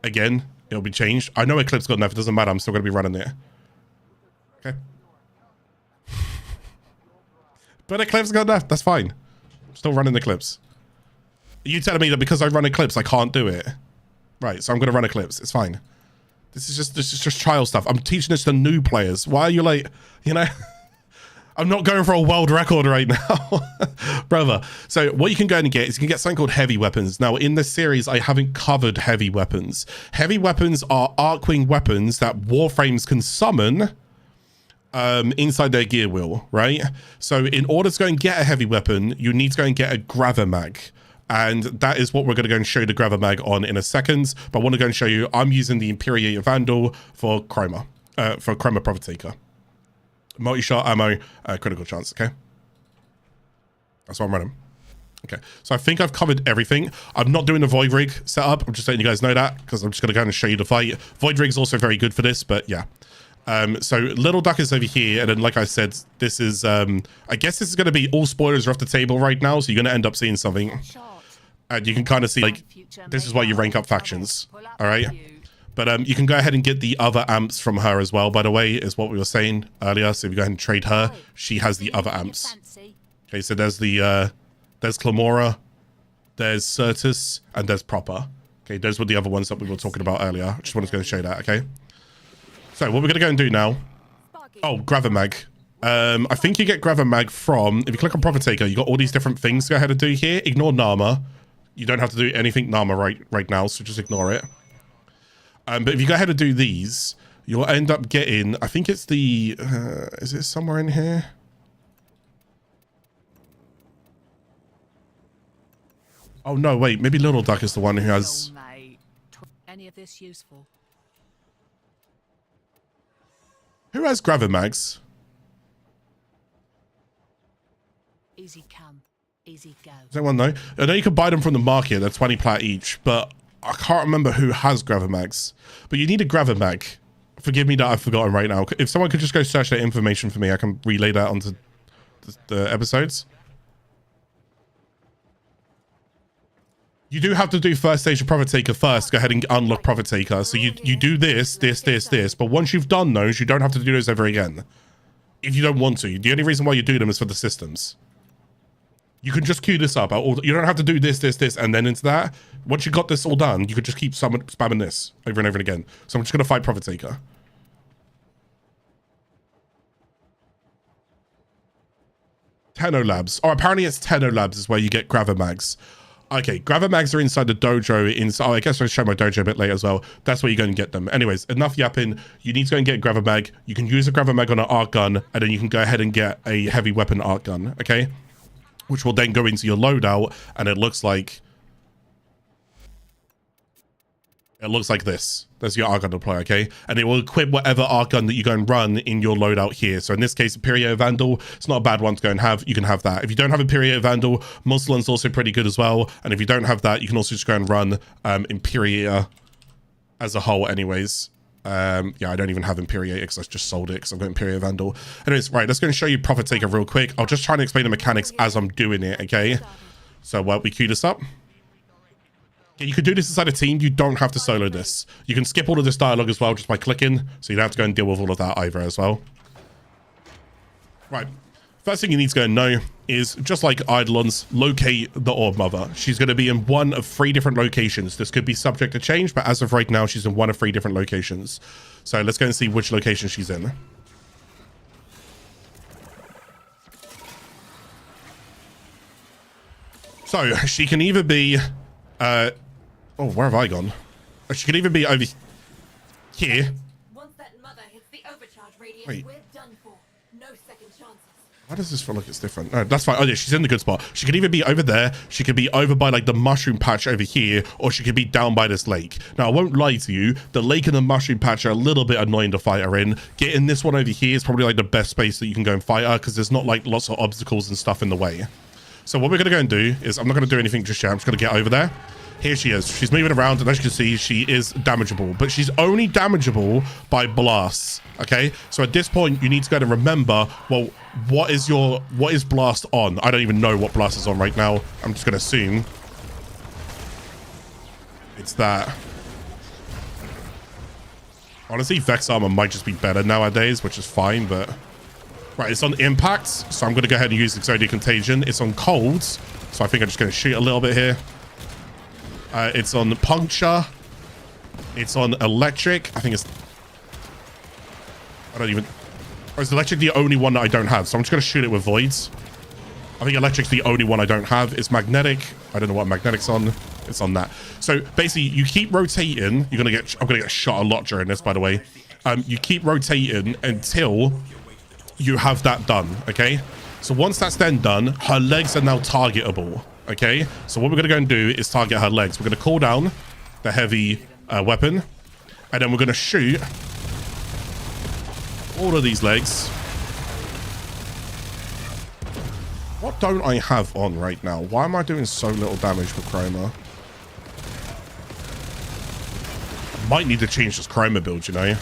Again, it'll be changed. I know Eclipse got enough, it doesn't matter, I'm still going to be running there. Okay. But Eclipse got enough. That's fine. I'm still running Eclipse. Are you telling me that because I run Eclipse, I can't do it? Right, so I'm going to run Eclipse. It's fine. This is just trial stuff. I'm teaching this to new players. Why are you like, you know? I'm not going for a world record right now, brother. So what you can go and get is you can get something called heavy weapons. Now in this series, I haven't covered heavy weapons. Heavy weapons are Arcwing weapons that Warframes can summon inside their gear wheel, right? So in order to go and get a heavy weapon, you need to go and get a Gravamag. And that is what we're going to go and show you the Gravamag on in a second. But I want to go and show you, I'm using the Imperiator Vandal for Chroma, Prophet Taker. Multi-shot ammo, critical chance, okay? That's what I'm running. Okay, so I think I've covered everything. I'm not doing the Void Rig setup. I'm just letting you guys know that because I'm just going to go and show you the fight. Void Rig is also very good for this, but yeah. So Little Duck is over here, and then like I said, this is, I guess this is going to be all spoilers are off the table right now, so you're going to end up seeing something. And you can kind of see, like, this is why you rank up factions, all right? But you can go ahead and get the other amps from her as well, by the way, is what we were saying earlier. So if you go ahead and trade her, she has the other amps. Okay, so there's the, there's Clamora, there's Certus, and there's Proper. Okay, those were the other ones that we were talking about earlier. I just wanted to go and show you that, okay? So what we're going to go and do now... Oh, Gravamag. I think you get Gravamag from... If you click on Prophet Taker, you got all these different things to go ahead and do here. Ignore Nama. You don't have to do anything Nama right now, so just ignore it. But if you go ahead and do these, you'll end up getting, I think it's the, is it somewhere in here? Oh no, wait, maybe Little Duck is the one who has... Any of this useful? Who has Gravamags? Easy come, easy go. Does anyone know? I know you can buy them from the market, they're 20 plat each, but I can't remember who has Gravamags. But you need a Gravamag. Forgive me that I've forgotten right now. If someone could just go search that information for me, I can relay that onto the episodes. You do have to do first stage of Prophet Taker first. Go ahead and unlock Prophet Taker. So you do this. But once you've done those, you don't have to do those ever again. If you don't want to. The only reason why you do them is for the systems. You can just queue this up. You don't have to do this, and then into that. Once you got this all done, you could just keep spamming this over and over and again. So I'm just going to fight Prophet Taker. Tenno Labs. Oh, apparently it's Tenno Labs is where you get Gravamags. Okay, Gravamags are inside the dojo. Oh, I guess I'll show my dojo a bit later as well. That's where you go and get them. Anyways, enough yapping. You need to go and get a Gravamag. You can use a Gravamag on an arc gun, and then you can go ahead and get a heavy weapon arc gun, okay? Which will then go into your loadout, and it looks like this. There's your arc gun deploy, okay? And it will equip whatever arc gun that you go and run in your loadout here. So in this case, Imperiator Vandal, it's not a bad one to go and have. You can have that. If you don't have Imperiator Vandal, Muslin's also pretty good as well. And if you don't have that, you can also just go and run Imperiator as a whole anyways. Yeah, I don't even have Imperiator because I just sold it because I've got Imperiator Vandal. Anyways, right, let's go and show you Prophet Taker real quick. I'll just try and explain the mechanics as I'm doing it, okay? So we queue this up. You can do this inside a team. You don't have to solo this. You can skip all of this dialogue as well just by clicking, so you don't have to go and deal with all of that either as well. Right. First thing you need to go and know is, just like Eidolons, locate the Orb Mother. She's going to be in one of 3 different locations. This could be subject to change, but as of right now, she's in one of 3 different locations. So let's go and see which location she's in. So she can either be... oh, where have I gone? She could even be over here. Once that mother hits the overcharge radius, Wait. we're done for. No second chances. Why does this feel like it's different? No, that's fine. Oh yeah, she's in the good spot. She could either be over there, she could be over by like the mushroom patch over here, or she could be down by this lake. Now, I won't lie to you, the lake and the mushroom patch are a little bit annoying to fight her in. Getting this one over here is probably like the best space that you can go and fight her, because there's not like lots of obstacles and stuff in the way. So what we're going to go and do is, I'm not going to do anything just yet. I'm just going to get over there. Here she is. She's moving around, and as you can see, she is damageable. But she's only damageable by blasts, okay? So at this point, you need to go and remember, well, what is blast on? I don't even know what blast is on right now. I'm just going to assume it's that. Honestly, Vex Armor might just be better nowadays, which is fine, but Right, it's on impact, so I'm going to go ahead and use Exodia Contagion. It's on cold, so I think I'm just going to shoot a little bit here. It's on puncture. It's on electric. I think it's... I don't even... Or is electric the only one that I don't have? So I'm just going to shoot it with voids. I think electric's the only one I don't have. It's magnetic. I don't know what magnetic's on. It's on that. So basically, you keep rotating. You're going to get... I'm going to get shot a lot during this, by the way. You keep rotating until you have that done, okay? So once that's then done, her legs are now targetable, okay? So what we're going to go and do is target her legs. We're going to call down the heavy weapon, and then we're going to shoot all of these legs. What don't I have on right now? Why am I doing so little damage with Chroma? I might need to change this Chroma build, you know?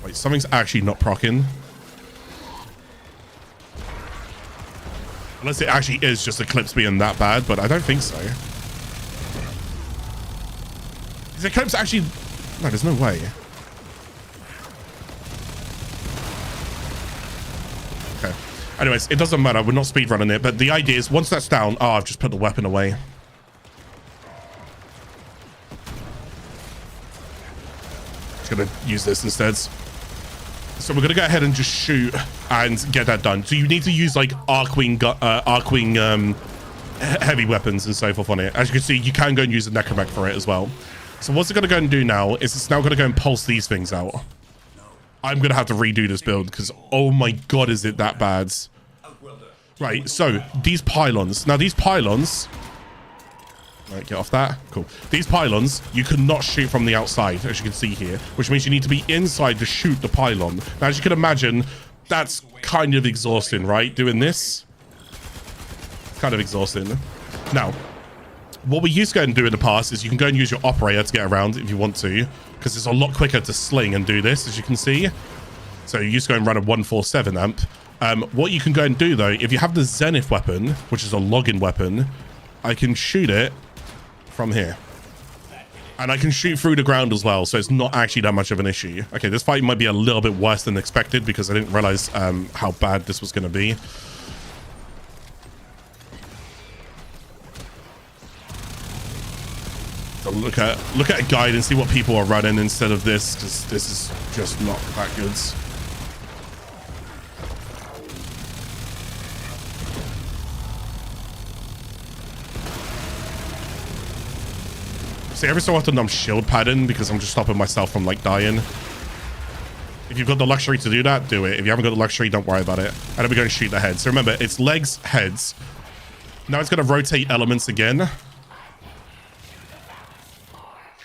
Wait, something's actually not proccing. Unless it actually is just Eclipse being that bad, but I don't think so. Is Eclipse actually... No, there's no way. Okay. Anyways, it doesn't matter. We're not speedrunning it, but the idea is once that's down... Oh, I've just put the weapon away. Just gonna use this instead. So we're gonna go ahead and just shoot and get that done. So you need to use like Arcwing heavy weapons and so forth on it. As you can see, you can go and use a Necromech for it as well. So what's it gonna go and do now is it's now gonna go and pulse these things out. I'm gonna have to redo this build because oh my god, is it that bad? Right, so these pylons. Now these pylons... Right, get off that. Cool. These pylons, you cannot shoot from the outside, as you can see here, which means you need to be inside to shoot the pylon. Now, as you can imagine, that's kind of exhausting, right? Doing this. Kind of exhausting. Now, what we used to go and do in the past is you can go and use your operator to get around if you want to, because it's a lot quicker to sling and do this, as you can see. So you used to go and run a 147 amp. What you can go and do, though, if you have the Zenith weapon, which is a login weapon, I can shoot it from here, and I can shoot through the ground as well, so it's not actually that much of an issue. Okay, this fight might be a little bit worse than expected because I didn't realize how bad this was going to be. So look at a guide and see what people are running instead of this, because this is just not that good. See, every so often I'm shield padding because I'm just stopping myself from like dying. If you've got the luxury to do that, do it. If you haven't got the luxury, don't worry about it. And then we're going to shoot the head. So remember, it's legs, heads. Now it's going to rotate elements again.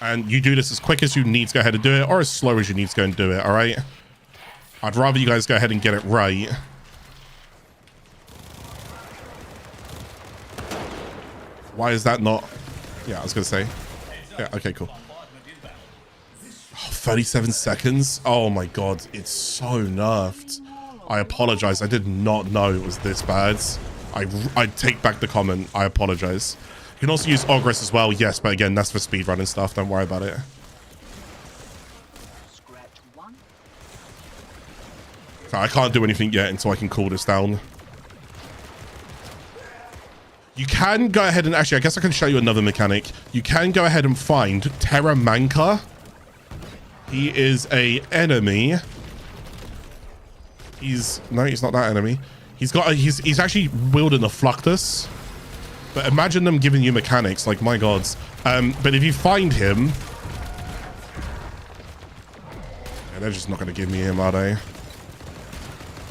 And you do this as quick as you need to go ahead and do it, or as slow as you need to go and do it, all right? I'd rather you guys go ahead and get it right. Why is that not... Yeah, I was going to say... Yeah, okay, cool. Oh, 37 seconds? Oh my god, it's so nerfed. I apologize. I did not know it was this bad. I take back the comment. I apologize. You can also use Ogress as well, yes, but again, that's for speedrun and stuff. Don't worry about it. So I can't do anything yet until I can cool this down. You can go ahead and actually, I guess I can show you another mechanic. You can go ahead and find Teramanka. He is a enemy. No, he's not that enemy. He's actually wielding a Fluctus. But imagine them giving you mechanics, like my gods. But if you find him, yeah, they're just not going to give me him, are they?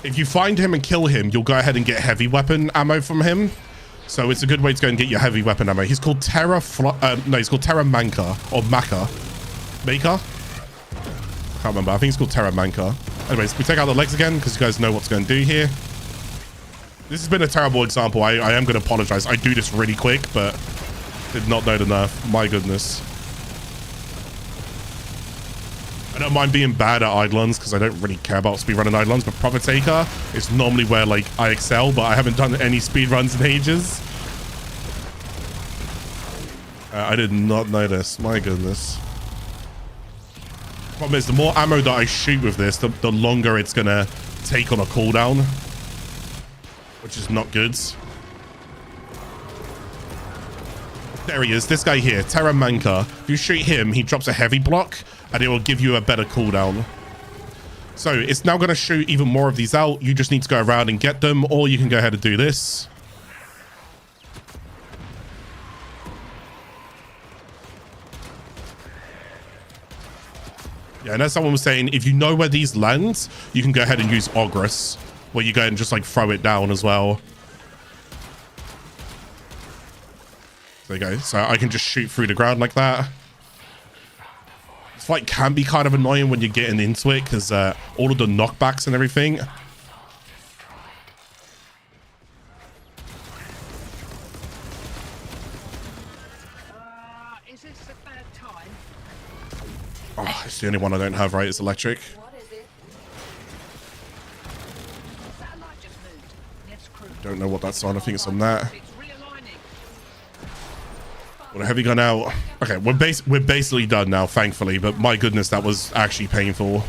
If you find him and kill him, you'll go ahead and get heavy weapon ammo from him. So it's a good way to go and get your heavy weapon ammo. He's called he's called Teramanka or Maka. Maker? I can't remember. I think he's called Teramanka. Anyways, we take out the legs again because you guys know what's going to do here. This has been a terrible example. I am going to apologize. I do this really quick, but did not know the nerf. My goodness. I don't mind being bad at Eidolons because I don't really care about speedrunning Eidolons, but Prophet Taker is normally where like I excel, but I haven't done any speedruns in ages. I did not know this. My goodness. Problem is, the more ammo that I shoot with this, the longer it's gonna take on a cooldown, which is not good. There he is, this guy here, Terramanka. If you shoot him, he drops a heavy block, and it will give you a better cooldown. So it's now going to shoot even more of these out. You just need to go around and get them, or you can go ahead and do this. Yeah, and as someone was saying, if you know where these land, you can go ahead and use Ogress, where you go and just like throw it down as well. There you go. So I can just shoot through the ground like that. This fight can be kind of annoying when you're getting into it because all of the knockbacks and everything. Is this a bad time? Oh, it's the only one I don't have, right? It's electric. What is it? Satellite just moved. Let's cruise. Don't know what that's on. I think it's on that. It's realigning. Well, have you gone out? Okay, we're basically done now, thankfully. But my goodness, that was actually painful.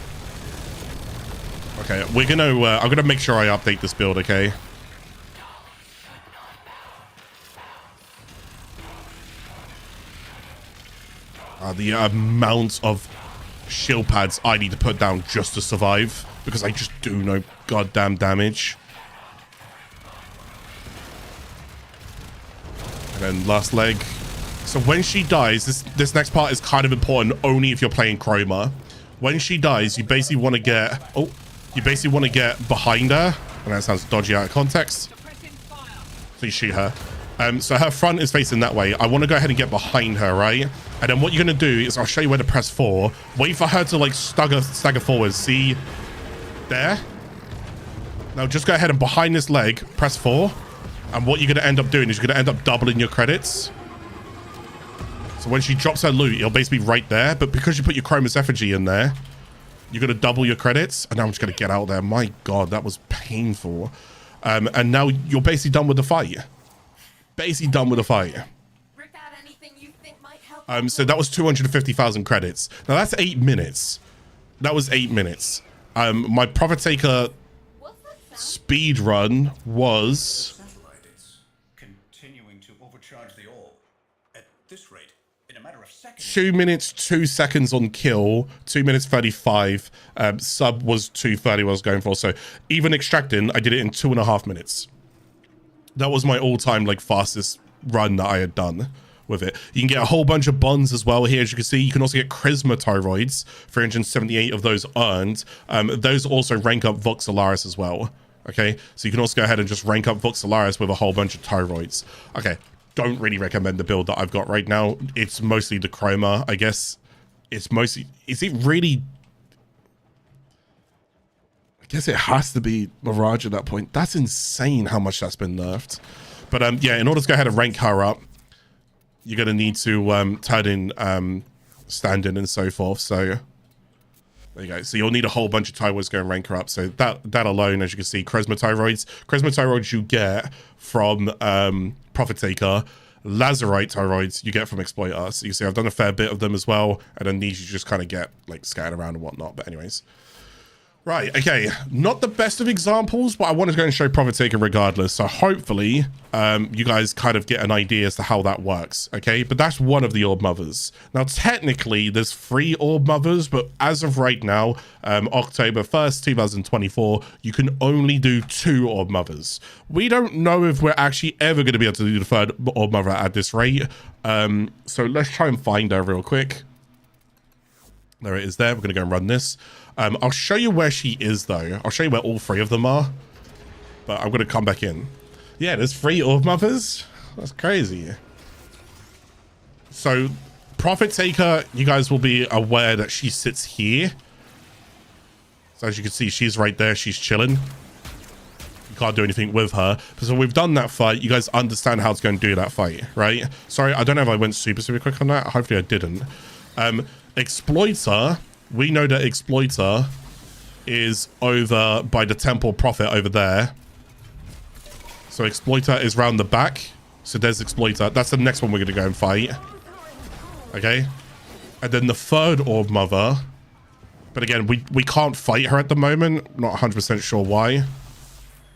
Okay, we're gonna. I'm gonna make sure I update this build. Okay. The amount of shield pads I need to put down just to survive because I just do no goddamn damage. And then last leg. So when she dies, this next part is kind of important only if you're playing Chroma. When she dies, you basically want to get behind her. And that sounds dodgy out of context. So you shoot her. So her front is facing that way. I want to go ahead and get behind her, right? And then what you're going to do is I'll show you where to press 4. Wait for her to like stagger forward. See there? Now just go ahead and behind this leg, press 4. And what you're going to end up doing is you're going to end up doubling your credits. So when she drops her loot, it'll basically be right there. But because you put your Chroma's effigy in there, you're going to double your credits. And now I'm just going to get out there. My God, that was painful. And now you're basically done with the fight. Basically done with the fight. Rip out anything you think might help. So that was 250,000 credits. Now that's 8 minutes. That was 8 minutes. My Prophet Taker speed run was... It's continuing to overcharge the orb. At this rate, in a matter of seconds... 2 minutes, 2 seconds on kill, 2 minutes 35. Sub was 2:30 I was going for. So even extracting, I did it in 2.5 minutes. That was my all-time like fastest run that I had done with it. You can get a whole bunch of bonds as well here. As you can see, you can also get Charisma Toroids, 378 of those earned. Those also rank up Voxelaris as well. Okay, so you can also go ahead and just rank up Voxelaris with a whole bunch of Toroids. Okay, don't really recommend the build that I've got right now. It's mostly the Chroma, I guess. It's mostly... Is it really... I guess it has to be Mirage at that point. That's insane how much that's been nerfed. But yeah, in order to go ahead and rank her up, you're going to need to turn in stand-in and so forth. So there you go. So you'll need a whole bunch of Toroids to go and rank her up. So that alone, as you can see, Charisma Toroids you get from Prophet Taker. Lazarite Toroids you get from Exploiter. So you can see I've done a fair bit of them as well. And then these you just kind of get like scattered around and whatnot. But anyways. Right, okay, not the best of examples, but I wanted to go and show Prophet Taker regardless. So hopefully you guys kind of get an idea as to how that works, okay? But that's one of the Orb Mothers. Now, technically, there's 3 Orb Mothers, but as of right now, October 1st, 2024, you can only do 2 Orb Mothers. We don't know if we're actually ever going to be able to do the 3rd Orb Mother at this rate. So let's try and find her real quick. There it is there. We're going to go and run this. I'll show you where she is, though. I'll show you where all 3 of them are. But I'm going to come back in. Yeah, there's 3 Orb Mothers. That's crazy. So, Prophet Taker, you guys will be aware that she sits here. So, as you can see, she's right there. She's chilling. You can't do anything with her. So, we've done that fight. You guys understand how to go and do that fight, right? Sorry, I don't know if I went super quick on that. Hopefully, I didn't. Exploiter... We know that Exploiter is over by the Temple Prophet over there. So Exploiter is round the back. So there's Exploiter. That's the next one we're going to go and fight. Okay. And then the 3rd Orb Mother But again, we can't fight her at the moment. Not 100% sure why.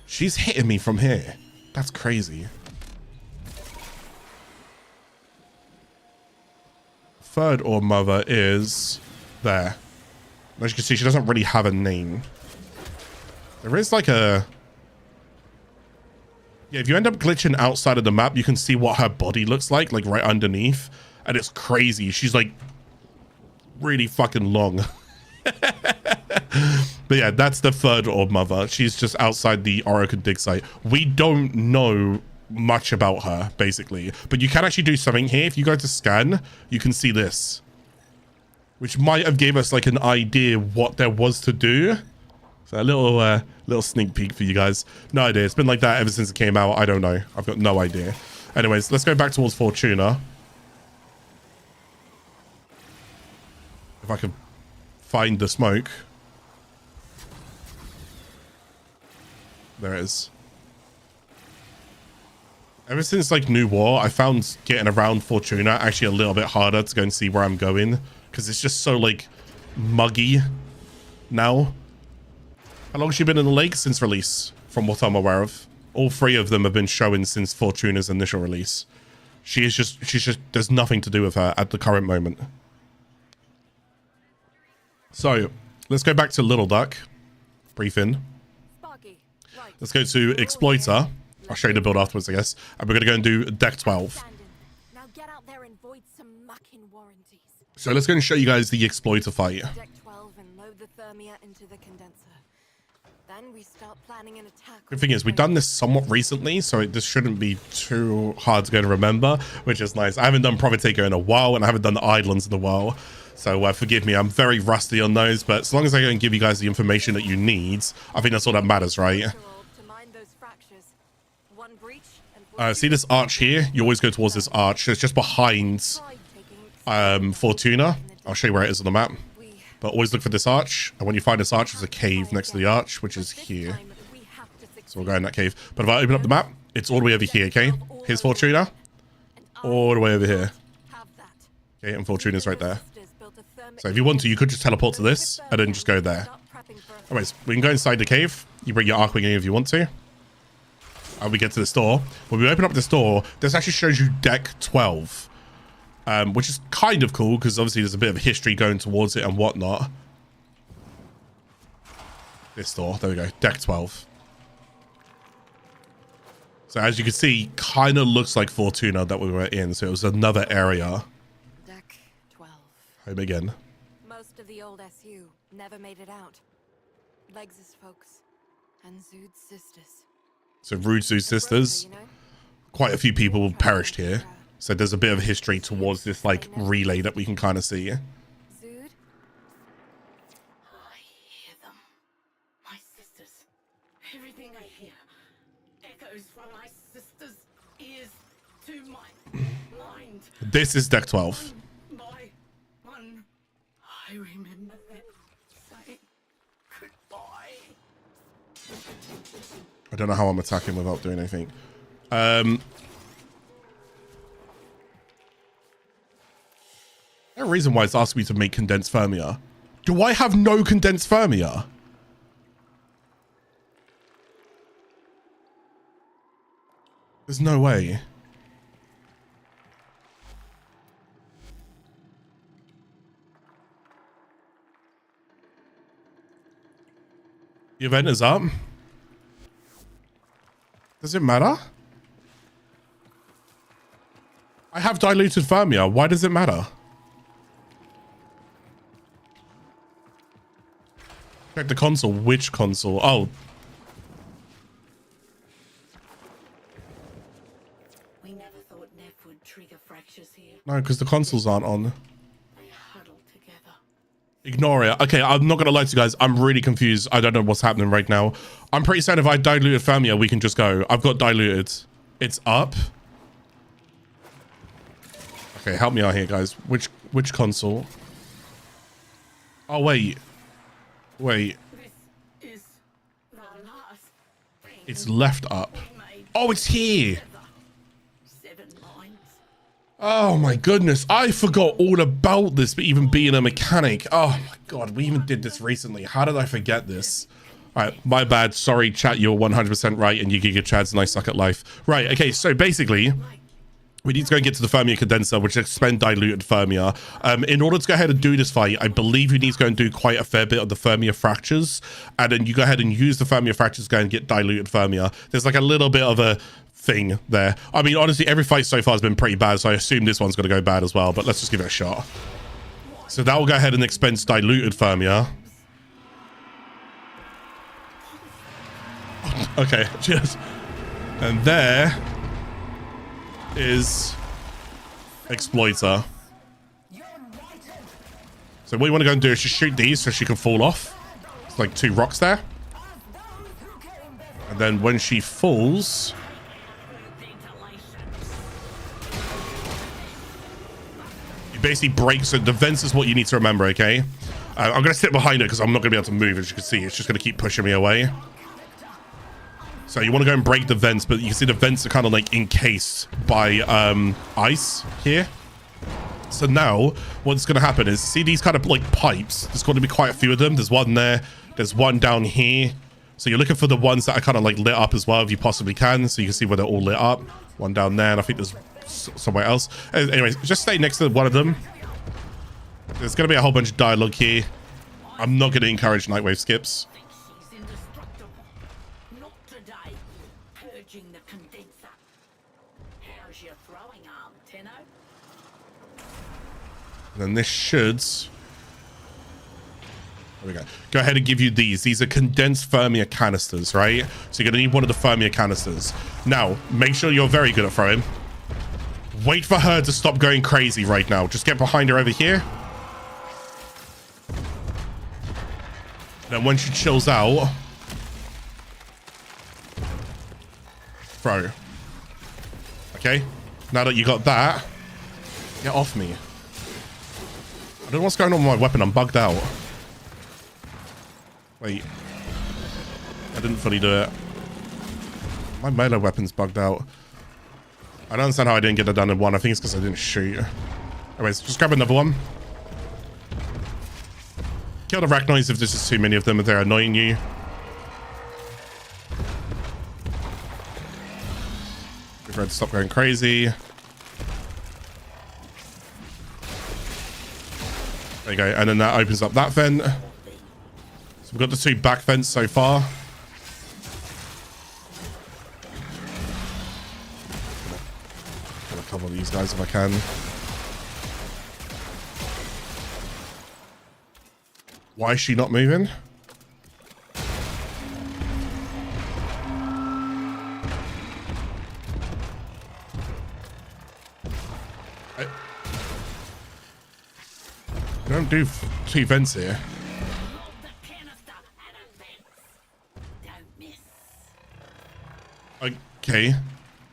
She's hitting me from here. That's crazy. Third Orb Mother is there. As you can see, she doesn't really have a name. There is like a... Yeah, if you end up glitching outside of the map, you can see what her body looks like right underneath. And it's crazy. She's like really fucking long. But yeah, that's the third Orb Mother. She's just outside the Oracle dig site. We don't know much about her, basically. But you can actually do something here. If you go to scan, you can see this. Which might have gave us like an idea what there was to do. So a little sneak peek for you guys. No idea. It's been like that ever since it came out. I don't know. I've got no idea. Anyways, let's go back towards Fortuna. If I can find the smoke. There it is. Ever since like New War, I found getting around Fortuna actually a little bit harder to go and see where I'm going. Because it's just so like muggy now. How long has she been in the lake? Since release, from what I'm aware of. All three of them have been showing since Fortuna's initial release. She's just, there's nothing to do with her at the current moment. So, let's go back to Little Duck. Brief in. Let's go to Exploiter. I'll show you the build afterwards, I guess. And we're going to go and do deck 12. Now get out there and void some mucking warranties. So let's go and show you guys the Exploiter fight. Deck 12 and load the Thermia into the condenser. Then we start planning an attack. The thing is, we've done this somewhat recently, so this shouldn't be too hard to go and remember, which is nice. I haven't done Profiteer in a while, and I haven't done the Eidolons in a while. So forgive me, I'm very rusty on those, but as long as I can give you guys the information that you need, I think that's all that matters, right? See this arch here? You always go towards this arch. It's just behind Fortuna. I'll show you where it is on the map. But always look for this arch. And when you find this arch, there's a cave next to the arch, which is here. So we'll go in that cave. But if I open up the map, it's all the way over here, okay? Here's Fortuna. All the way over here. Okay, and Fortuna's right there. So if you want to, you could just teleport to this and then just go there. Anyways, we can go inside the cave. You bring your Archwing in if you want to. And we get to this door. When we open up this door, this actually shows you deck 12. Which is kind of cool because obviously there's a bit of history going towards it and whatnot. This door, there we go, deck 12. So as you can see, kind of looks like Fortuna that we were in. So it was another area. Deck 12. Home again. Most of the old SU never made it out. Legs' folks and Zood's sisters. So Rudzu's sisters. Quite a few people perished here. So there's a bit of history towards this like relay that we can kind of see. Zood? I hear them. My sisters. Everything I hear echoes from my sisters' ears to my mind. This is deck 12. By one, I remember them saying goodbye. I don't know how I'm attacking without doing anything. There's a reason why it's asking me to make condensed Thermia. Do I have no condensed Thermia? There's no way. The event is up. Does it matter? I have diluted Thermia. Why does it matter? Check the console. Which console? Oh. We never thought Nev would trigger fractures here. No, because the consoles aren't on. They huddled together. Ignore it. Okay, I'm not going to lie to you guys. I'm really confused. I don't know what's happening right now. I'm pretty certain if I diluted Thermia, we can just go. I've got diluted. It's up. Okay, help me out here, guys. Which console? Oh, wait. Wait. This is the last It's left up. Oh, it's here. 7 lines. Oh my goodness, I forgot all about this even being a mechanic. Oh my god, we even did this recently. How did I forget this? All right, my bad. Sorry, chat, you're 100% right, and you Giga Chads and I suck at life. Right, okay, so basically, we need to go and get to the Firmia Condenser, which is expend diluted Firmia. In order to go ahead and do this fight, I believe you need to go and do quite a fair bit of the Firmia Fractures, and then you go ahead and use the Firmia Fractures to go and get diluted Firmia. There's like a little bit of a thing there. I mean, honestly, every fight so far has been pretty bad, so I assume this one's going to go bad as well, but let's just give it a shot. So that will go ahead and expense diluted Firmia. Okay, cheers. And there is Exploiter. So what you want to go and do is just shoot these so she can fall off. It's like 2 rocks there. And then when she falls, you basically break. So the vents is what you need to remember, okay? I'm going to sit behind her because I'm not going to be able to move. As you can see, it's just going to keep pushing me away. So you want to go and break the vents, but you can see the vents are kind of like encased by ice here. So now what's going to happen is, see these kind of like pipes? There's going to be quite a few of them. There's one there. There's one down here. So you're looking for the ones that are kind of like lit up as well, if you possibly can. So you can see where they're all lit up. One down there, and I think there's somewhere else. Anyways, just stay next to one of them. There's going to be a whole bunch of dialogue here. I'm not going to encourage Nightwave skips. And then this should, there we go. Go ahead and give you these. These are condensed Firmia canisters, right? So you're going to need one of the Firmia canisters. Now, make sure you're very good at throwing. Wait for her to stop going crazy right now. Just get behind her over here. Then when she chills out, throw. Okay? Now that you got that, get off me. I don't know what's going on with my weapon. I'm bugged out. Wait. I didn't fully do it. My melee weapon's bugged out. I don't understand how I didn't get it done in one. I think it's because I didn't shoot. Anyways, just grab another one. Kill the Arachnoids if there's just too many of them, if they're annoying you. We've got to stop going crazy. There you go, and then that opens up that vent. So we've got the 2 back vents so far. I'm gonna cover these guys if I can. Why is she not moving? Don't do 2 vents here. Okay.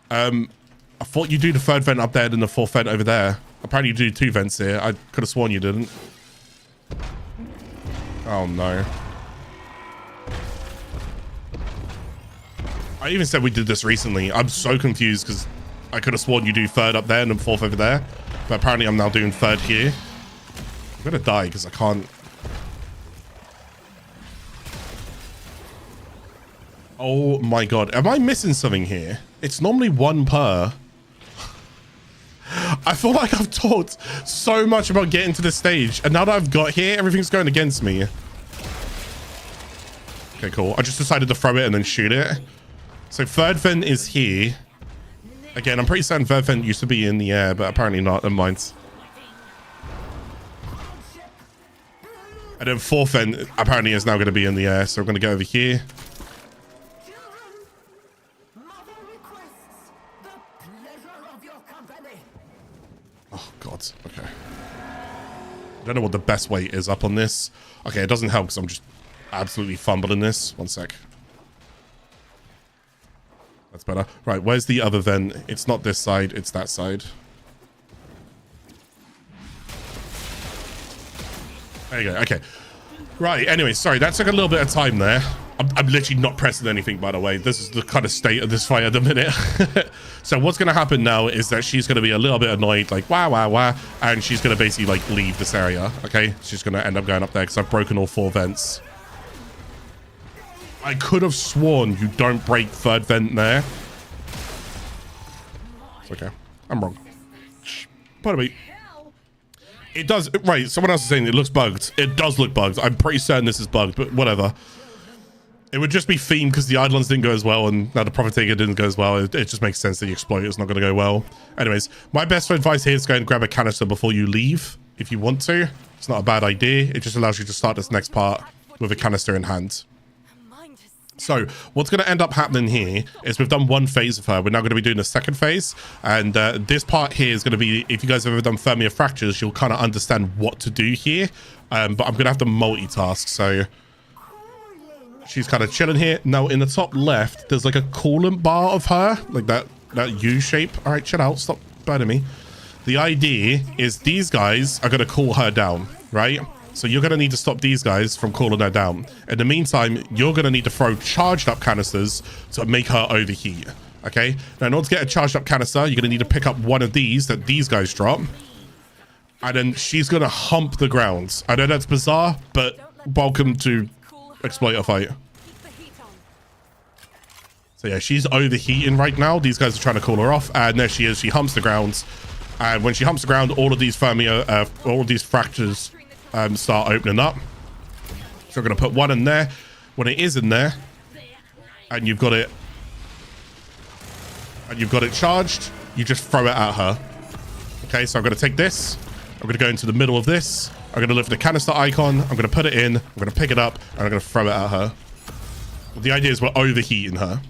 I thought you do the 3rd vent up there and the 4th vent over there. Apparently you do 2 vents here. I could have sworn you didn't. Oh no. I even said we did this recently. I'm so confused because I could have sworn you do 3rd up there and then 4th over there. But apparently I'm now doing 3rd here. I'm gonna die because I can't. Oh my god, am I missing something here? It's normally 1 per. I feel like I've talked so much about getting to this stage, and now that I've got here, everything's going against me. Okay, cool. I just decided to throw it and then shoot it. So 3rd vent is here. Again, I'm pretty certain 3rd vent used to be in the air, but apparently not. Never mind. And then 4th vent apparently is now going to be in the air, so we're going to go over here. Oh god, okay. I don't know what the best way is up on this. Okay, it doesn't help because I'm just absolutely fumbling this. One sec. That's better. Right, where's the other vent? It's not this side, it's that side. There you go, okay. Right, anyway, sorry, that took a little bit of time there. I'm literally not pressing anything, by the way. This is the kind of state of this fight at the minute. So what's going to happen now is that she's going to be a little bit annoyed, like, wow, and she's going to basically, like, leave this area, okay? She's going to end up going up there because I've broken all 4 vents. I could have sworn you don't break 3rd vent there. It's okay. I'm wrong. Pardon me. It does, right, someone else is saying it looks bugged. It does look bugged. I'm pretty certain this is bugged, but whatever. It would just be themed because the Eidolons didn't go as well, and now the Profiteer didn't go as well. It just makes sense that the Exploiter is not going to go well. Anyways, my best advice here is go and grab a canister before you leave, if you want to. It's not a bad idea. It just allows you to start this next part with a canister in hand. So what's going to end up happening here is we've done 1 phase of her. We're now going to be doing the 2nd phase. And this part here is going to be, if you guys have ever done Ephemera Fractures, you'll kind of understand what to do here. But I'm going to have to multitask. So she's kind of chilling here. Now in the top left, there's like a coolant bar of her, like that U shape. All right, chill out. Stop burning me. The idea is these guys are going to cool her down, right? So you're going to need to stop these guys from cooling her down. In the meantime, you're going to need to throw charged up canisters to make her overheat. Okay? Now, in order to get a charged up canister, you're going to need to pick up one of these that these guys drop. And then she's going to hump the ground. I know that's bizarre, but welcome to Exploiter Fight. So yeah, she's overheating right now. These guys are trying to cool her off. And there she is. She humps the ground. And when she humps the ground, all of these fractures start opening up. So we're going to put 1 in there. When it is in there, and you've got it charged, you just throw it at her. Okay, so I'm going to take this. I'm going to go into the middle of this. I'm going to look for the canister icon. I'm going to put it in. I'm going to pick it up, and I'm going to throw it at her. The idea is we're overheating her.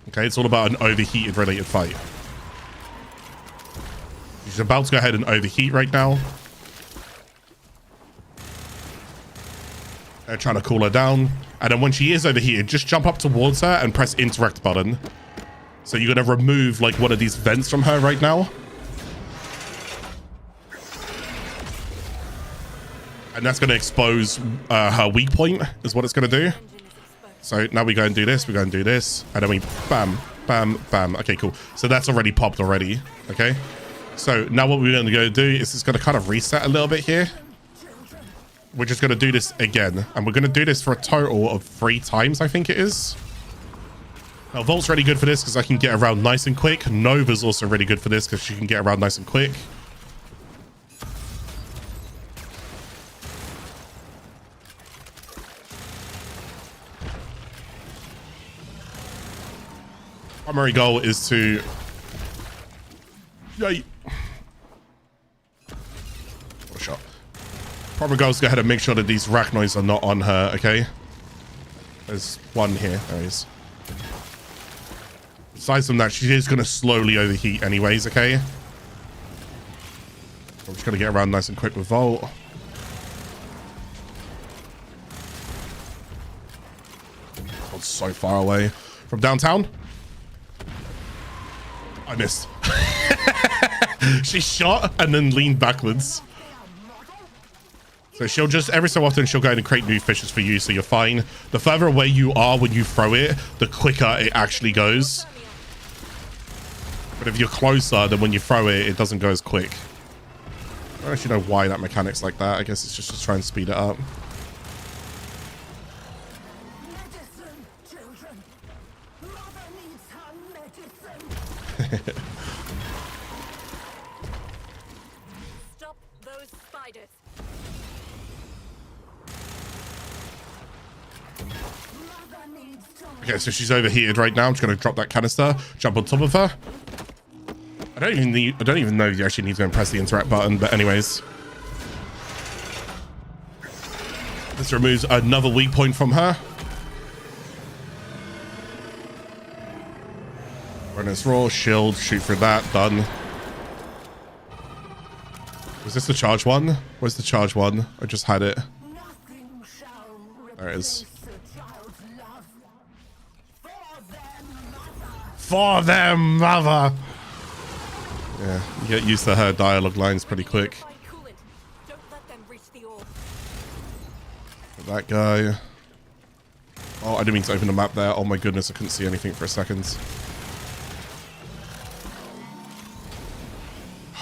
Okay, it's all about an overheated related fight. She's about to go ahead and overheat right now. They're trying to cool her down. And then when she is overheated, just jump up towards her and press interact button. So you're going to remove like one of these vents from her right now. And that's going to expose her weak point is what it's going to do. So now we go and do this. We go and do this. And then we bam, bam, bam. Okay, cool. So that's already popped already. Okay. So now what we're going to go do is it's going to kind of reset a little bit here. We're just going to do this again. And we're going to do this for a total of 3 times, I think it is. Now, Volt's really good for this because I can get around nice and quick. Nova's also really good for this because she can get around nice and quick. Primary goal is to... Yay! What a shot. Primary goal is to go ahead and make sure that these Arachnoids are not on her, okay? There's one here. There he is. Aside from that, she is going to slowly overheat anyways, okay? I'm just going to get around nice and quick with Volt. Volt's so far away from downtown. I missed. She shot and then leaned backwards. So she'll just, every so often, she'll go in and create new fishes for you, so you're fine. The further away you are when you throw it, the quicker it actually goes. But if you're closer, then when you throw it, it doesn't go as quick. I don't actually know why that mechanic's like that. I guess it's just to try and speed it up. Stop those spiders. Okay, so she's overheated right now. I'm just going to drop that canister, jump on top of her. I don't even know if you actually need to go and press the interact button, but anyways. This removes another weak point from her. Run this raw, shield, shoot through that, done. Was this the charge one? Where's the charge one? I just had it. There it is. For them, mother! Yeah, you get used to her dialogue lines pretty quick. Don't let them reach the orb. That guy. Oh, I didn't mean to open the map there. Oh my goodness, I couldn't see anything for a second.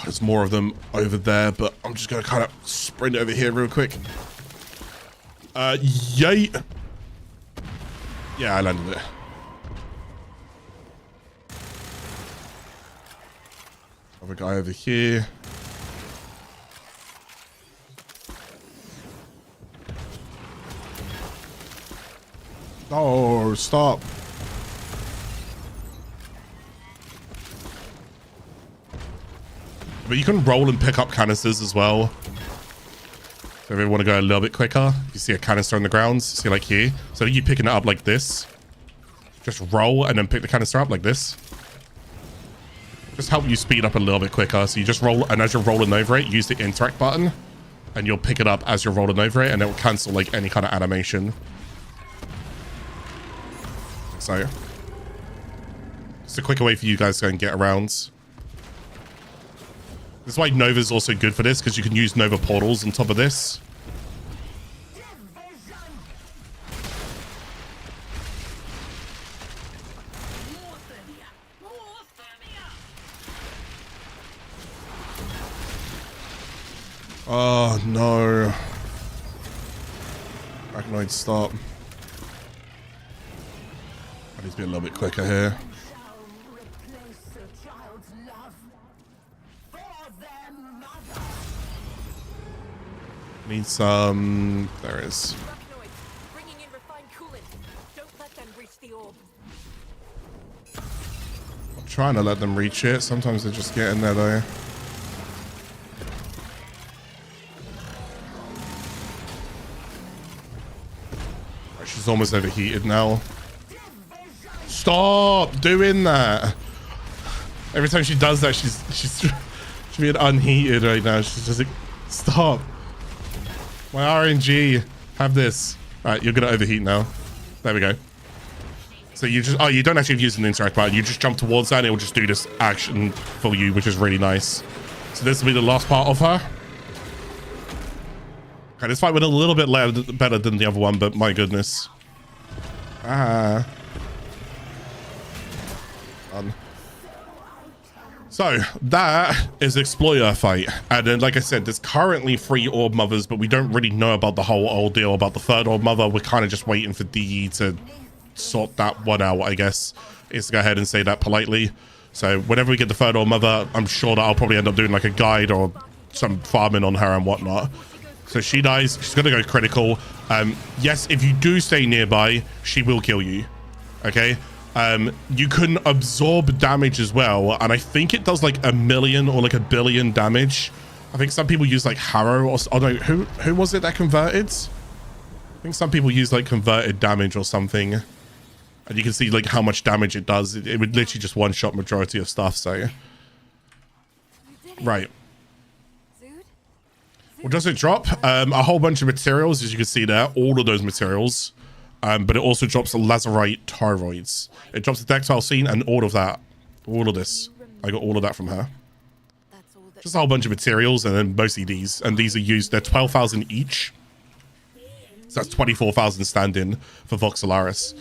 There's more of them over there, but I'm just gonna kind of sprint over here real quick. Yay! Yeah, I landed it. Other guy over here. Oh, stop. But you can roll and pick up canisters as well. So if you want to go a little bit quicker, you see a canister on the ground, see like here. So you picking it up like this. Just roll and then pick the canister up like this. Just help you speed up a little bit quicker. So you just roll, and as you're rolling over it, use the interact button. And you'll pick it up as you're rolling over it, and it will cancel like any kind of animation. So it's a quicker way for you guys to go and get around. This is why Nova's also good for this, because you can use Nova portals on top of this. Oh no. Arachnoid, stop. I need to be a little bit quicker here. Need some. There it is. Bringing in refined coolant. Don't let them reach the orb. I'm trying to let them reach it. Sometimes they just get in there though. Right, she's almost overheated now. Stop doing that. Every time she does that, she's being unheated right now. She's just like, stop. My RNG, have this. All right, you're gonna overheat now. There we go. So you just, oh, you don't actually use an interact button. You just jump towards that and it will just do this action for you, which is really nice. So this will be the last part of her. Okay, this fight went a little bit better than the other one, but my goodness. Ah. So that is Exploiter fight, and then like I said, there's currently 3 Orb Mothers, but we don't really know about the whole old deal about the 3rd Orb Mother. We're kind of just waiting for DE to sort that one out, I guess, is to go ahead and say that politely. So whenever we get the 3rd Orb Mother, I'm sure that I'll probably end up doing like a guide or some farming on her and whatnot. So she dies, she's gonna go critical. Yes, if you do stay nearby, she will kill you, okay? You can absorb damage as well, and I think it does like 1 million or like 1 billion damage. I think some people use like Harrow or, oh no, who was it that converted? I think some people use like converted damage or something, and you can see like how much damage it does. It would literally just one-shot majority of stuff. So right, well, does it drop a whole bunch of materials, as you can see there, all of those materials? But it also drops lazurite toroids. It drops the Dextile Scene and all of that. All of this. I got all of that from her. Just a whole bunch of materials, and then mostly these. And these are used, they're 12,000 each. So that's 24,000 stand-in for Voxelaris.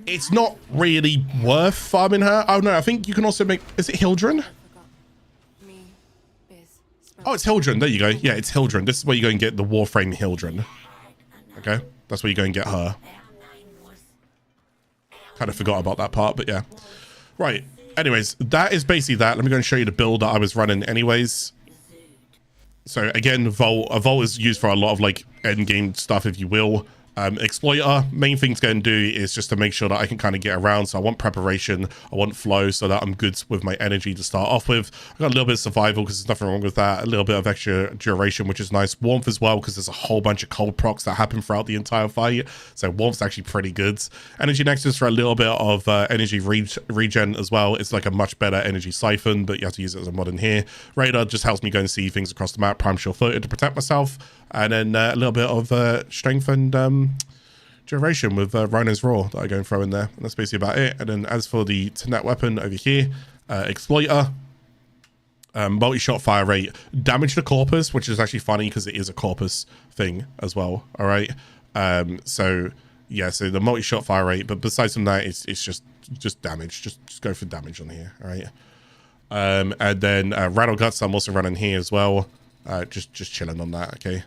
It's not really worth farming her. Oh no, I think you can also make, is it Hildryn? Oh, it's Hildryn. There you go. Yeah, it's Hildryn. This is where you go and get the Warframe Hildryn. Okay, that's where you go and get her. Kind of forgot about that part, but yeah. Right. Anyways, that is basically that. Let me go and show you the build that I was running anyways. So again, a Vault is used for a lot of like end game stuff, if you will. Exploiter, main thing to go and do is just to make sure that I can kind of get around. So I want preparation, I want flow, so that I'm good with my energy to start off with. I've got a little bit of survival because there's nothing wrong with that, a little bit of extra duration, which is nice. Warmth as well, because there's a whole bunch of cold procs that happen throughout the entire fight, so warmth's actually pretty good. Energy Nexus for a little bit of energy regen as well. It's like a much better energy siphon, but you have to use it as a mod in here. Radar just helps me go and see things across the map. Prime sure-footed to protect myself. And then a little bit of strength and duration with Rhino's Roar that I go and throw in there. And that's basically about it. And then as for the Net weapon over here, Exploiter, multi-shot fire rate, damage to Corpus, which is actually funny because it is a Corpus thing as well. All right. So Yeah, so the multi-shot fire rate, but besides from that, it's just damage. Just go for damage on here, all right? And then Rattle Guts, I'm also running here as well. Just chilling on that, okay?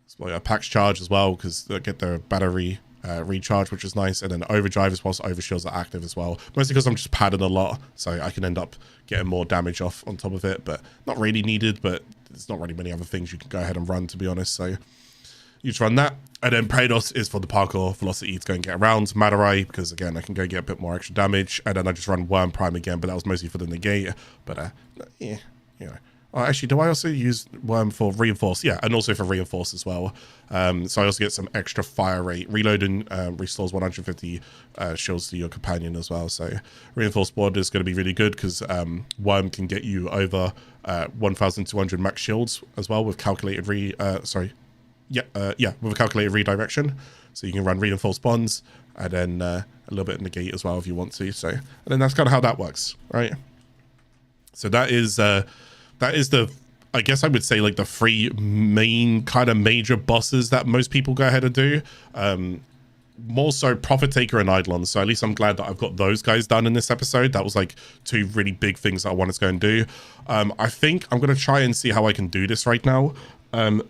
So a Pax Charge as well, because they get the battery recharge, which is nice. And then Overdrive as well, so Overshields are active as well. Mostly because I'm just padding a lot, so I can end up getting more damage off on top of it, but not really needed, but there's not really many other things you can go ahead and run, to be honest, so you just run that. And then Parvos is for the parkour velocity to go and get around. Madarai, because again, I can go get a bit more extra damage. And then I just run Worm Prime again, but that was mostly for the negate. But yeah, you know. Oh, actually, do I also use Worm for reinforce? Yeah, and also for reinforce as well. So I also get some extra fire rate. Reloading restores 150 shields to your companion as well. So reinforced board is going to be really good because Worm can get you over 1,200 max shields as well with calculated with a calculated redirection, so you can run reinforced bonds and then a little bit of negate as well if you want to. So, and then that's kind of how that works, right? So that is the, I guess I would say, like the three main kind of major bosses that most people go ahead and do. More so Prophet Taker and Eidolons. So at least I'm glad that I've got those guys done in this episode. That was like two really big things that I wanted to go and do. I think I'm going to try and see how I can do this right now.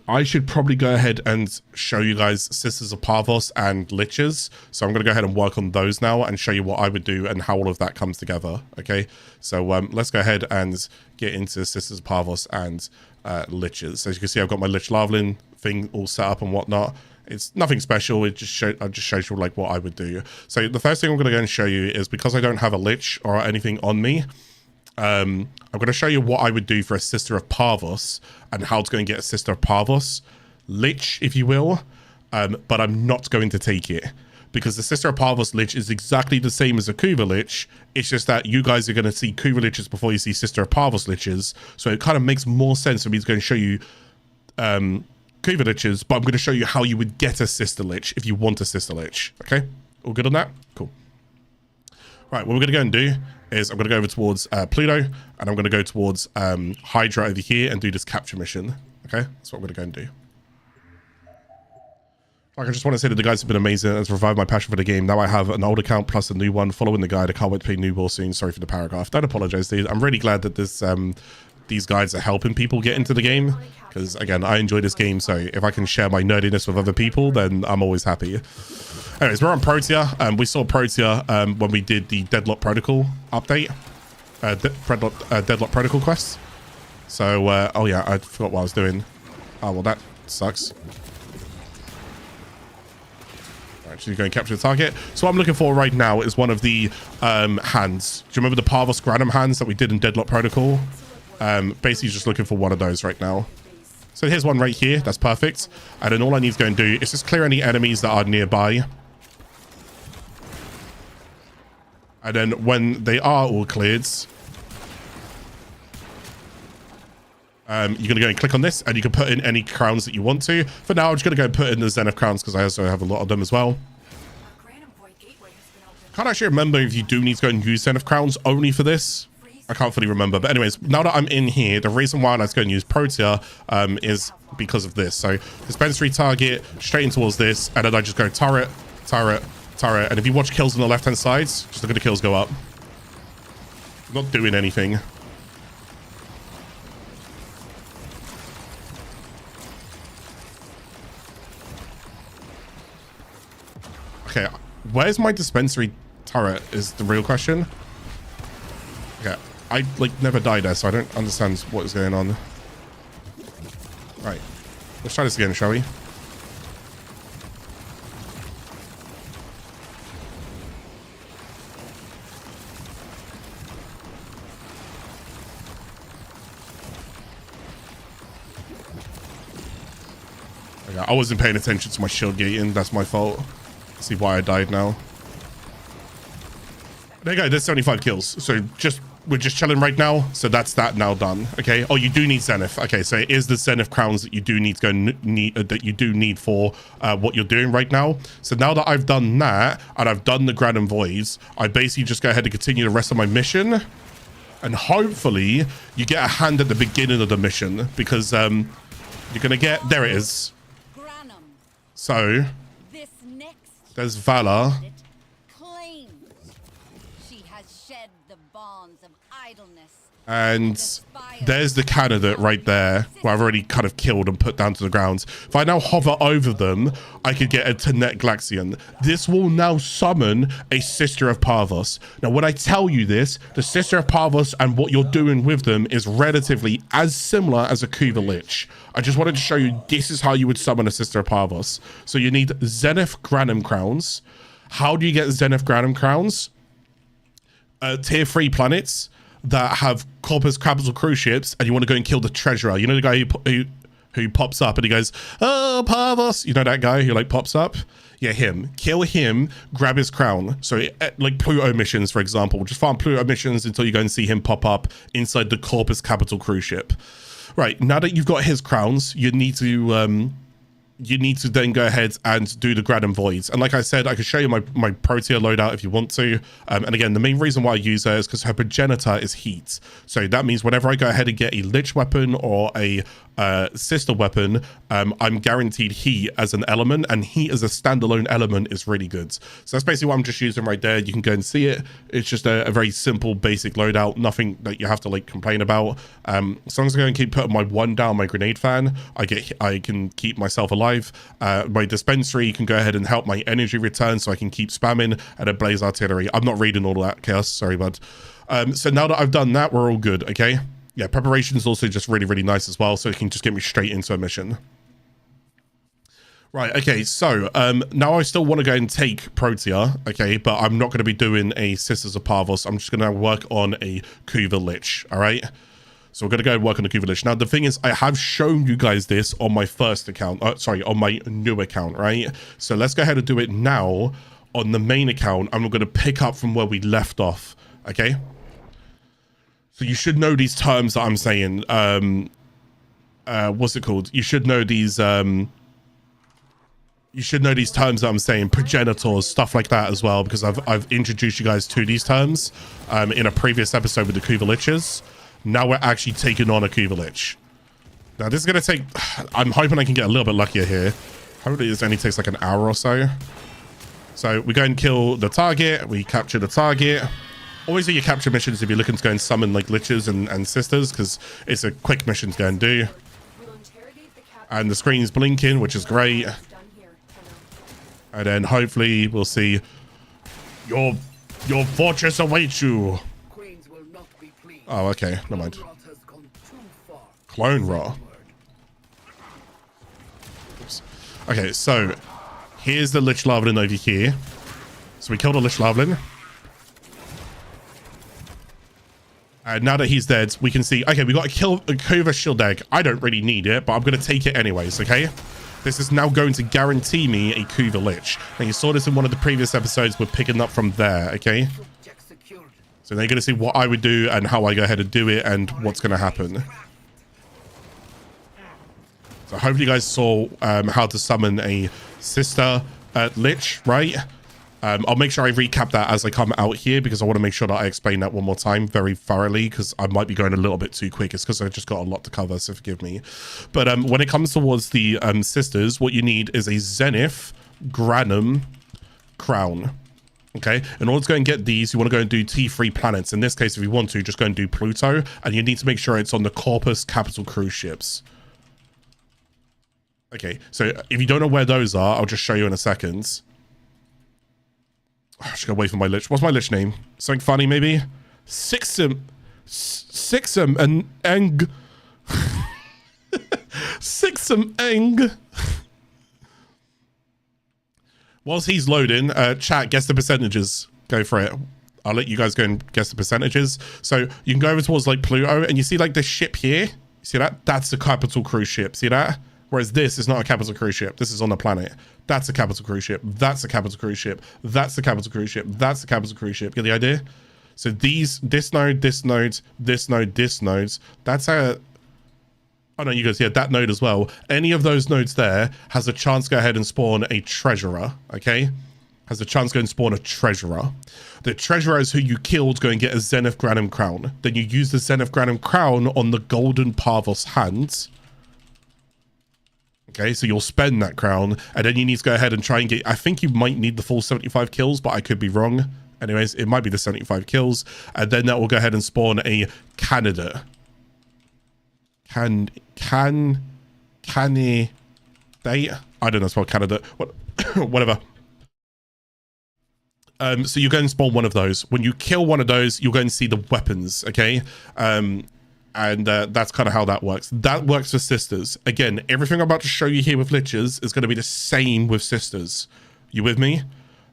I should probably go ahead and show you guys Sisters of Parvos and Liches. So I'm going to go ahead and work on those now and show you what I would do and how all of that comes together. Okay, so let's go ahead and get into Sisters of Parvos and Liches. So as you can see, I've got my Lich Larvling thing all set up and whatnot. It's nothing special. It just shows you like what I would do. So the first thing I'm going to go and show you is, because I don't have a Lich or anything on me, I'm going to show you what I would do for a Sister of Parvos and how to go and get a Sister of Parvos Lich, if you will. But I'm not going to take it because the Sister of Parvos Lich is exactly the same as a Kuva Lich. It's just that you guys are going to see Kuva Liches before you see Sister of Parvos Liches. So it kind of makes more sense for me to go and show you Kuva Liches, but I'm going to show you how you would get a Sister Lich if you want a Sister Lich. Okay? All good on that? Cool. Right, what we're going to go and do is I'm going to go over towards Pluto, and I'm going to go towards Hydra over here and do this capture mission. Okay, that's what I'm going to go and do. Like, I just want to say that the guys have been amazing. It's revived my passion for the game. Now I have an old account plus a new one. Following the guide. I can't wait to play new ball soon. Sorry for the paragraph. Don't apologize, dude. I'm really glad that this these guides are helping people get into the game, because again, I enjoy this game, so if I can share my nerdiness with other people, then I'm always happy. Anyways, we're on Protea. We saw Protea when we did the Deadlock Protocol update, Deadlock Protocol quest. So oh yeah, I forgot what I was doing. Oh well, that sucks. Actually go and capture the target. So what I'm looking for right now is one of the hands. Do you remember the Parvos Granum hands that we did in Deadlock Protocol? Basically just looking for one of those right now. So here's one right here. That's perfect. And then all I need to go and do is just clear any enemies that are nearby. And then when they are all cleared, you're going to go and click on this, and you can put in any crowns that you want to. For now, I'm just going to go and put in the Zenith crowns because I also have a lot of them as well. Can't actually remember if you do need to go and use Zenith crowns only for this. I can't fully remember. But anyways, now that I'm in here, the reason why I like to go and use Protea is because of this. So dispensary target, straight in towards this, and then I just go turret, turret, turret. And if you watch kills on the left-hand side, just look at the kills go up. I'm not doing anything. Okay, where's my dispensary turret is the real question. Okay, I like never died there, so I don't understand what is going on. Right, let's try this again, shall we? Okay, I wasn't paying attention to my shield gating. That's my fault. See why I died now. There you go, there's 75 kills. So we're just chilling right now. So that's that now done. Okay. Oh, you do need Zenith. Okay, so it is the Zenith crowns that you do need to go need for what you're doing right now. So now that I've done that and I've done the Granum Voids, I basically just go ahead and continue the rest of my mission. And hopefully you get a hand at the beginning of the mission, because you're gonna get, there it is. So This next There's Vala. Claims she has shed the bonds of idleness. And there's the candidate right there, who I've already kind of killed and put down to the ground. If I now hover over them, I could get a Tenet Glaxion. This will now summon a Sister of Parvos. Now, when I tell you this, the Sister of Parvos and what you're doing with them is relatively as similar as a Kuva Lich. I just wanted to show you this is how you would summon a Sister of Parvos. So you need Zenith Granum Crowns. How do you get Zenith Granum Crowns? Tier 3 planets that have Corpus Capital cruise ships, and you want to go and kill the treasurer. You know the guy who pops up and he goes, "Oh, Parvos." You know that guy who like pops up? Yeah, him. Kill him, grab his crown. So like Pluto missions, for example. Just farm Pluto missions until you go and see him pop up inside the Corpus Capital cruise ship. Right, now that you've got his crowns, you need to then go ahead and do the Granum Voids. And like I said, I can show you my Protea loadout if you want to. And again, the main reason why I use her is because her progenitor is heat. So that means whenever I go ahead and get a Lich weapon or a sister weapon, I'm guaranteed heat as an element, and heat as a standalone element is really good. So that's basically what I'm just using right there. You can go and see it. It's just a very simple basic loadout, nothing that you have to like complain about. As long as I go and keep putting my one down my grenade fan, I can keep myself alive. My dispensary can go ahead and help my energy return, so I can keep spamming, and a blaze artillery. I'm not reading all of that, Chaos, sorry bud. So now that I've done that, we're all good. Okay, yeah, preparation is also just really, really nice as well, so it can just get me straight into a mission. Right, okay, so now I still want to go and take Protea, okay, but I'm not going to be doing a Sisters of Parvos. I'm just going to work on a Kuva Lich, all right? So we're going to go and work on the Kuva Lich. Now, the thing is, I have shown you guys this on my first account, on my new account, right? So let's go ahead and do it now on the main account, and we're going to pick up from where we left off, okay? So you should know these terms that I'm saying. What's it called? You should know these terms that I'm saying, progenitors, stuff like that as well, because I've introduced you guys to these terms in a previous episode with the Kuva Liches. Now we're actually taking on a Kuva Lich. Now this is going to take, I'm hoping I can get a little bit luckier here. Hopefully this only takes like an hour or so. So we go and kill the target, we capture the target. Always do your capture missions if you're looking to go and summon like Liches and Sisters, because it's a quick mission to go and do. And the screen's blinking, which is great. And then hopefully we'll see your fortress awaits you. Oh, okay, never mind. Clone Raw. Oops. Okay, so here's the Lich Larvling over here. So we killed a Lich Larvling. Now that he's dead, we can see, okay, we got to kill a Kuva Shield Egg. I don't really need it, but I'm going to take it anyways, okay? This is now going to guarantee me a Kuva Lich. Now, you saw this in one of the previous episodes. We're picking up from there, okay? So they're going to see what I would do and how I go ahead and do it and what's going to happen. So hopefully you guys saw how to summon a Sister Lich, right? I'll make sure I recap that as I come out here, because I want to make sure that I explain that one more time very thoroughly, because I might be going a little bit too quick. It's because I've just got a lot to cover, so forgive me. But when it comes towards the Sisters, what you need is a Zenith Granum Crown. Okay, in order to go and get these, you want to go and do T3 planets. In this case, if you want to, just go and do Pluto, and you need to make sure it's on the Corpus Capital cruise ships. Okay, so if you don't know where those are, I'll just show you in a second. Oh, I should go wait for my Lich. What's my Lich name? Something funny, maybe? Sixum and Eng. Sixum Eng. Whilst he's loading, chat, guess the percentages. Go for it. I'll let you guys go and guess the percentages. So you can go over towards like Pluto, and you see like this ship here. You see that? That's a capital cruise ship. See that? Whereas this is not a capital cruise ship. This is on the planet. That's a capital cruise ship. That's a capital cruise ship. That's a capital cruise ship. That's a capital cruise ship. Get the idea? So this node, this node, this node, this node. That's a... Oh no, you guys, yeah, that node as well. Any of those nodes there has a chance to go ahead and spawn a treasurer, okay? Has a chance to go and spawn a treasurer. The treasurer is who you killed, go and get a Zenith Granum Crown. Then you use the Zenith Granum Crown on the golden Parvos hands. Okay, so you'll spend that crown, and then you need to go ahead and try and get, I think you might need the full 75 kills, but I could be wrong. Anyways, it might be the 75 kills, and then that will go ahead and spawn a candidate. Candidate? I don't know, spell candidate. What, whatever. So you're going to spawn one of those. When you kill one of those, you're going to see the weapons, okay? And that's kind of how that works. That works for sisters. Again, everything I'm about to show you here with liches is going to be the same with sisters. You with me?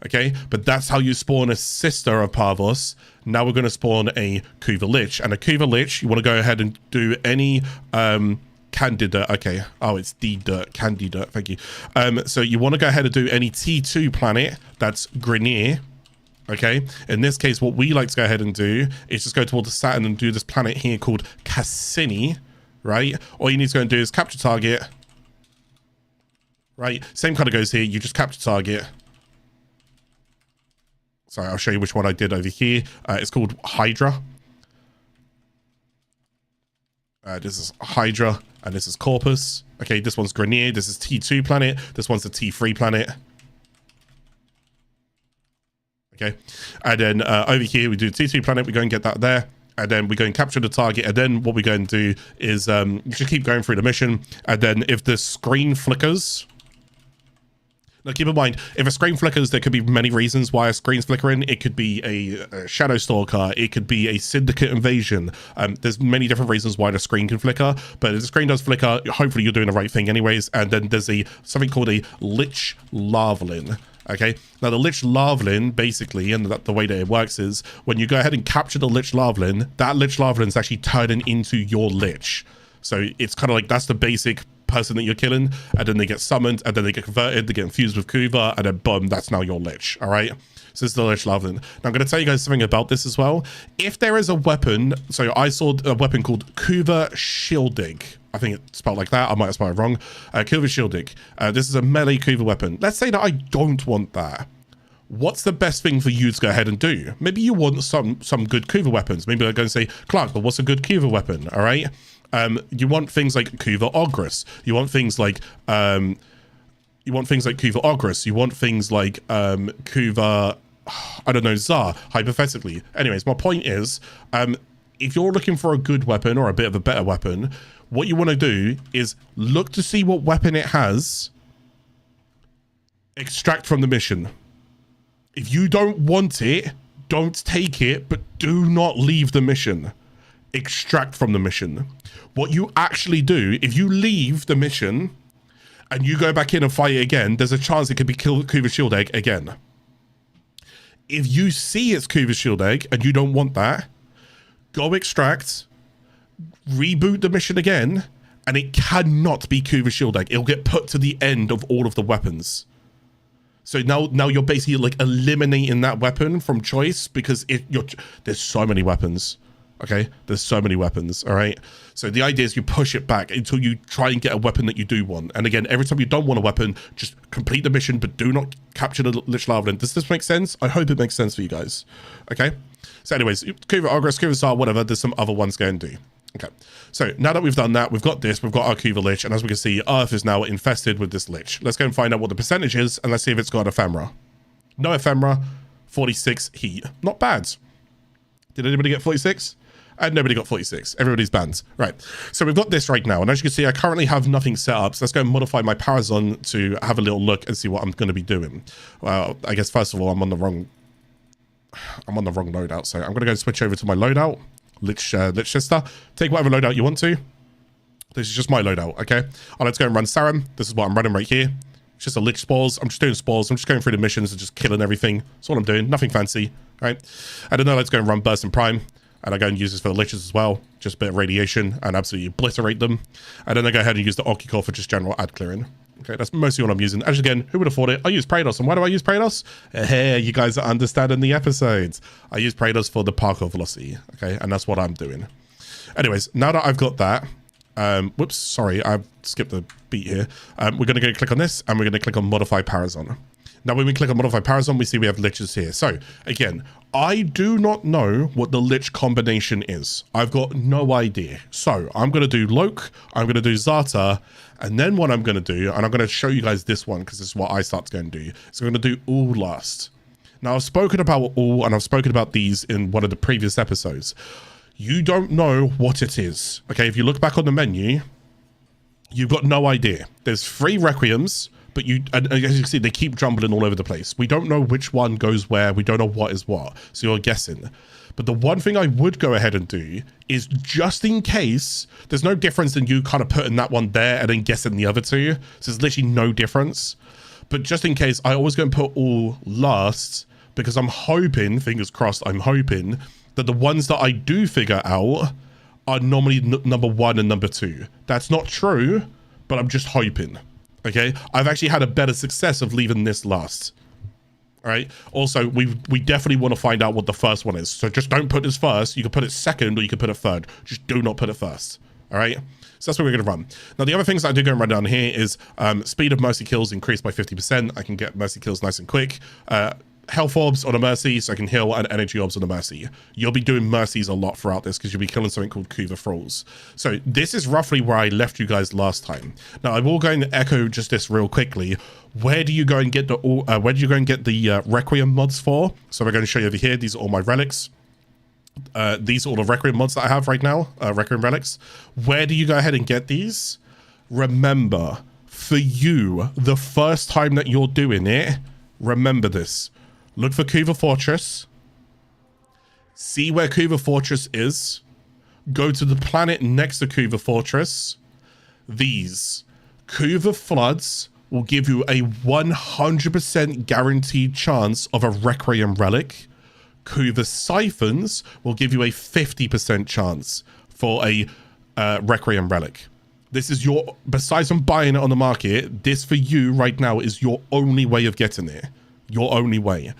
Okay, but that's how you spawn a sister of Parvos. Now we're going to spawn a Kuva Lich. And a Kuva Lich, you want to go ahead and do any candidate. Okay, oh, it's D-dirt, candidate, thank you. So you want to go ahead and do any T2 planet that's Grenier. Okay, in this case, what we like to go ahead and do is just go towards the Saturn and do this planet here called Cassini, right? All you need to go and do is capture target, right? Same kind of goes here. You just capture target. Sorry, I'll show you which one I did over here. It's called Hydra. This is Hydra, and this is Corpus. Okay, this one's Grenier. This is T2 planet. This one's the T3 planet. Okay, and then over here we do T2 planet. We go and get that there, and then we go and capture the target. And then what we go and do is you should keep going through the mission. And then if the screen flickers, now keep in mind, if a screen flickers, there could be many reasons why a screen's flickering. It could be a shadow stalker. It could be a syndicate invasion. There's many different reasons why the screen can flicker. But if the screen does flicker, hopefully you're doing the right thing anyways. And then there's something called a Lich Larvling. Okay, now the Lich Larvling, basically, and the way that it works is when you go ahead and capture the Lich Larvling, that Lich Larvling is actually turning into your Lich. So it's kind of like that's the basic person that you're killing, and then they get summoned, and then they get converted, they get infused with Kuva, and then boom, that's now your Lich. All right. So this is the Lich Larvling. Now I'm going to tell you guys something about this as well. If there is a weapon, so I saw a weapon called Kuva Shielding. I think it's spelled like that. I might have spelled it wrong. Kuva Shielding. This is a melee Kuva weapon. Let's say that I don't want that. What's the best thing for you to go ahead and do? Maybe you want some good Kuva weapons. Maybe I'm going to say, Clarke, but what's a good Kuva weapon? All right. You want things like Kuva Ogress. You want things like Kuva Ogress. You want things like Kuva, I don't know, Tsar, hypothetically. Anyways, my point is, if you're looking for a good weapon or a bit of a better weapon, what you want to do is look to see what weapon it has, extract from the mission. If you don't want it, don't take it, but do not leave the mission. Extract from the mission. What you actually do, if you leave the mission and you go back in and fight it again, there's a chance it could be Kuva Shield Egg again. If you see it's Kuva Shield Egg and you don't want that, go extract, reboot the mission again, and it cannot be Kuva Shield Egg. It'll get put to the end of all of the weapons. So now you're basically like eliminating that weapon from choice because there's so many weapons. Okay, there's so many weapons. All right, so the idea is you push it back until you try and get a weapon that you do want. And again, every time you don't want a weapon, just complete the mission, but do not capture the Lich Larvling. Does this make sense? I hope it makes sense for you guys. Okay, so anyways, Kuva Ogress, Kuva Tsar, whatever. There's some other ones going to do. Okay, so now that we've done that, we've got this, we've got our Kuva Lich, and as we can see, Earth is now infested with this Lich. Let's go and find out what the percentage is, and let's see if it's got Ephemera. No Ephemera, 46 heat. Not bad. Did anybody get 46? And nobody got 46. Everybody's banned. Right. So we've got this right now. And as you can see, I currently have nothing set up. So let's go and modify my Parazon to have a little look and see what I'm going to be doing. Well, I guess first of all, I'm on the wrong loadout. So I'm going to go switch over to my loadout. Lich Sister. Take whatever loadout you want to. This is just my loadout. Okay. Let's go and run Sarum. This is what I'm running right here. It's just a Lich spores. I'm just doing spores. I'm just going through the missions and just killing everything. That's all I'm doing. Nothing fancy. Right. I don't know. Let's go and run Burst and Prime. And I go and use this for the Liches as well. Just a bit of radiation and absolutely obliterate them. And then I go ahead and use the Occucore for just general ad clearing. Okay, that's mostly what I'm using. As again, who would have thought it? I use Praedos. And why do I use Praedos? Hey, you guys are understanding the episodes. I use Praedos for the parkour velocity. Okay, and that's what I'm doing. Anyways, now that I've got that, whoops, sorry, I've skipped the beat here. We're going to go click on this and we're going to click on Modify Parazon. Now, when we click on Modify Parazon, we see we have Liches here. So, again, I do not know what the Lich combination is. I've got no idea. So, I'm going to do Loke, I'm going to do Zata, and then what I'm going to do, and I'm going to show you guys this one, because this is what I start to go and do. So, I'm going to do Oull last. Now, I've spoken about Oull, and I've spoken about these in one of the previous episodes. You don't know what it is. Okay, if you look back on the menu, you've got no idea. There's 3 Requiems, but and as you can see, they keep jumbling all over the place. We don't know which one goes where. We don't know what is what. So you're guessing. But the one thing I would go ahead and do is, just in case, there's no difference in you kind of putting that one there and then guessing the other 2. So there's literally no difference. But just in case, I always go and put Oull last, because I'm hoping, fingers crossed, I'm hoping that the ones that I do figure out are normally number 1 and number 2. That's not true, but I'm just hoping. Okay, I've actually had a better success of leaving this last. All right. Also, we definitely want to find out what the first one is. So just don't put this first. You can put it second, or you can put it third. Just do not put it first. All right. So that's what we're going to run. Now, the other things that I do go and run down here is speed of mercy kills increased by 50%. I can get mercy kills nice and quick. Health orbs on a mercy, so I can heal, and energy orbs on a mercy. You'll be doing mercies a lot throughout this, because you'll be killing something called Kuva Thralls. So this is roughly where I left you guys last time. Now, I will go and echo just this real quickly. Where do you go and get the Requiem mods for? So we're going to show you over here. These are all my relics. These are all the Requiem mods that I have right now. Requiem relics. Where do you go ahead and get these? Remember, for you, the first time that you're doing it, remember this. Look for Kuva Fortress. See where Kuva Fortress is. Go to the planet next to Kuva Fortress. These Kuva Floods will give you a 100% guaranteed chance of a Requiem Relic. Kuva Siphons will give you a 50% chance for a Requiem Relic. This is your, besides from buying it on the market, this for you right now is your only way of getting it. Your only way.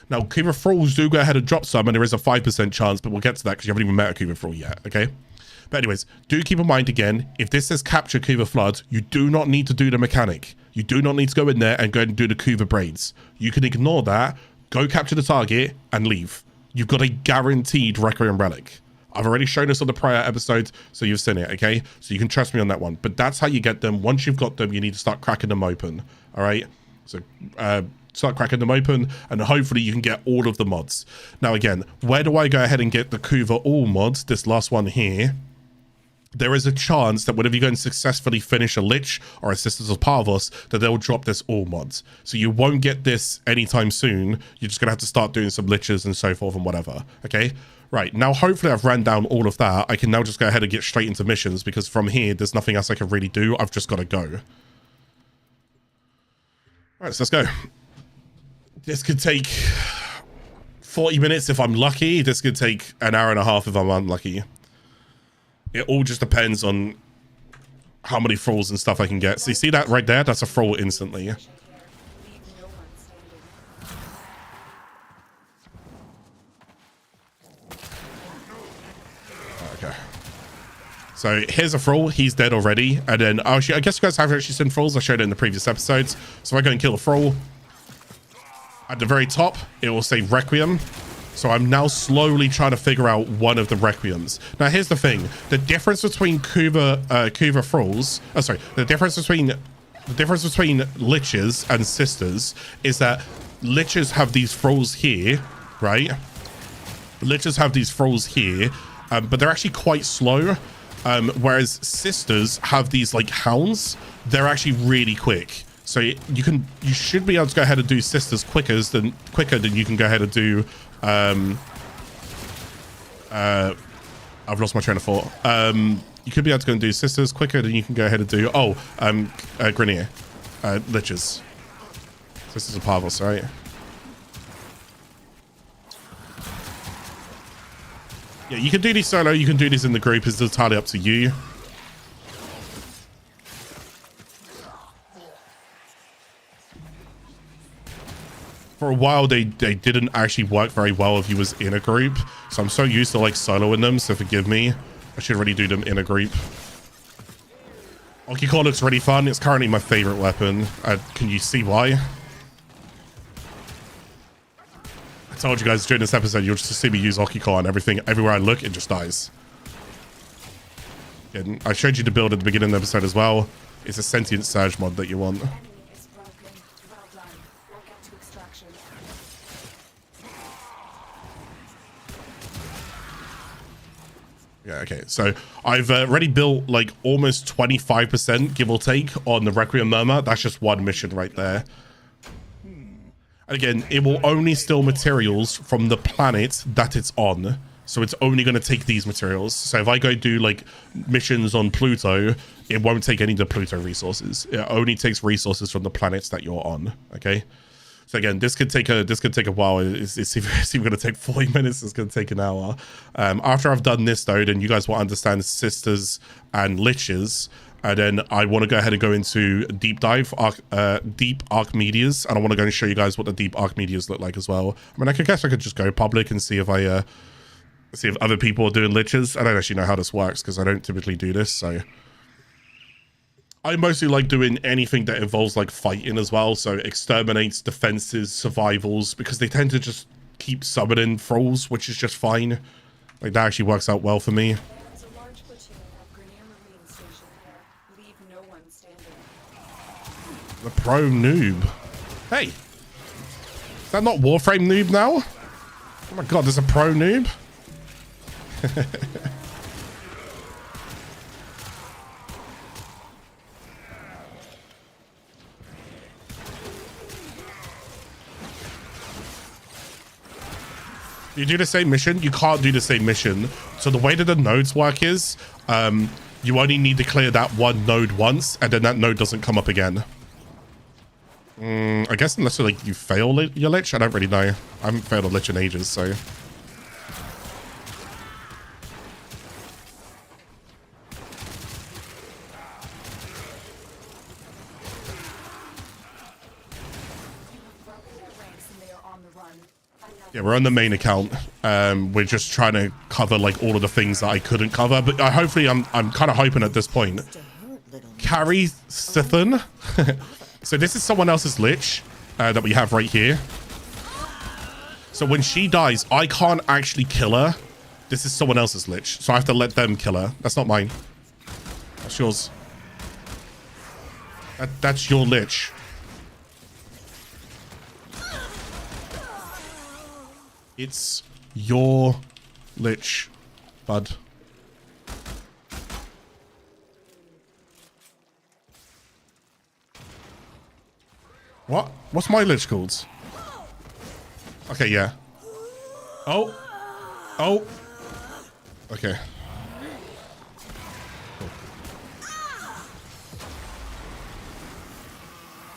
Now, Kuva Thralls do go ahead and drop some, and there is a 5% chance, but we'll get to that because you haven't even met a Kuva Thrall yet, okay? But anyways, do keep in mind again, if this says capture Kuva Flood, you do not need to do the mechanic. You do not need to go in there and go and do the Kuva Braids. You can ignore that, go capture the target, and leave. You've got a guaranteed Requiem Relic. I've already shown this on the prior episode, so you've seen it, okay? So you can trust me on that one. But that's how you get them. Once you've got them, you need to start cracking them open, all right? So start cracking them open, and hopefully you can get all of the mods. Now, again, where do I go ahead and get the Kuva Oull mods? This last one here. There is a chance that whenever you go and successfully finish a Lich or a Sisters of Parvos, that they'll drop this Oull mods. So you won't get this anytime soon. You're just going to have to start doing some Liches and so forth and whatever, okay? Right, now hopefully I've ran down all of that. I can now just go ahead and get straight into missions, because from here, there's nothing else I can really do. I've just got to go. All right, so let's go. This could take 40 minutes if I'm lucky. This could take an hour and a half if I'm unlucky. It all just depends on how many Thralls and stuff I can get. So you see that right there? That's a Thrall instantly. Okay. So here's a Thrall. He's dead already. And then, I guess you guys have actually seen Thralls. I showed it in the previous episodes. So if I go and kill a Thrall, at the very top, it will say Requiem. So I'm now slowly trying to figure out one of the Requiems. Now, here's the thing. The difference between Kuva Thralls... Oh, sorry. The difference between Liches and Sisters is that Liches have these Thralls here, right? Liches have these Thralls here, but they're actually quite slow. Whereas Sisters have these, like, Hounds. They're actually really quick. So you should be able to go ahead and do Sisters quicker than you can go ahead and do... I've lost my train of thought. You could be able to go and do Sisters quicker than you can go ahead and do Grenier, Liches. Sisters of Parvos, right? Yeah, you can do these solo, you can do these in the group. It's entirely up to you. For a while, they didn't actually work very well if you was in a group. So I'm so used to like soloing them, so forgive me. I should really do them in a group. Okicor looks really fun. It's currently my favorite weapon. Can you see why? told you guys during this episode, you'll just see me use Okiko on everything. Everywhere I look, it just dies. And I showed you the build at the beginning of the episode as well. It's a sentient surge mod that you want. Yeah, okay. So I've already built like almost 25%, give or take, on the Requiem Murmur. That's just one mission right there. And again, it will only steal materials from the planet that it's on. So it's only going to take these materials. So if I go do like missions on Pluto, it won't take any of the Pluto resources. It only takes resources from the planets that you're on. Okay. So again, this could take a while. It's even going to take 40 minutes. It's going to take an hour. After I've done this though, then you guys will understand sisters and liches. And then I want to go ahead and go into deep Archimedes, and I want to go and show you guys what the deep Archimedes look like as well. I mean, I guess I could just go public and see if see if other people are doing liches. I don't actually know how this works because I don't typically do this. So I mostly like doing anything that involves like fighting as well. So exterminates, defenses, survivals, because they tend to just keep summoning thralls, which is just fine. Like that actually works out well for me. There's a large platoon at Granum Marine Station here. Leave no one standing. The pro noob. Hey, is that not Warframe noob now? Oh my god, there's a pro noob. You do the same mission, you can't do the same mission. So the way that the nodes work is you only need to clear that one node once, and then that node doesn't come up again. I guess unless like you fail your lich. I don't really know. I haven't failed a lich in ages, so yeah, we're on the main account. We're just trying to cover like all of the things that I couldn't cover, but hopefully I'm kind of hoping at this point. Carry Sithen. So this is someone else's lich that we have right here. So when she dies, I can't actually kill her. This is someone else's lich, so I have to let them kill her. That's not mine. That's yours. That's your lich. It's your lich, bud. What? What's my lich called? Okay, yeah. Oh. Oh. Okay. Cool.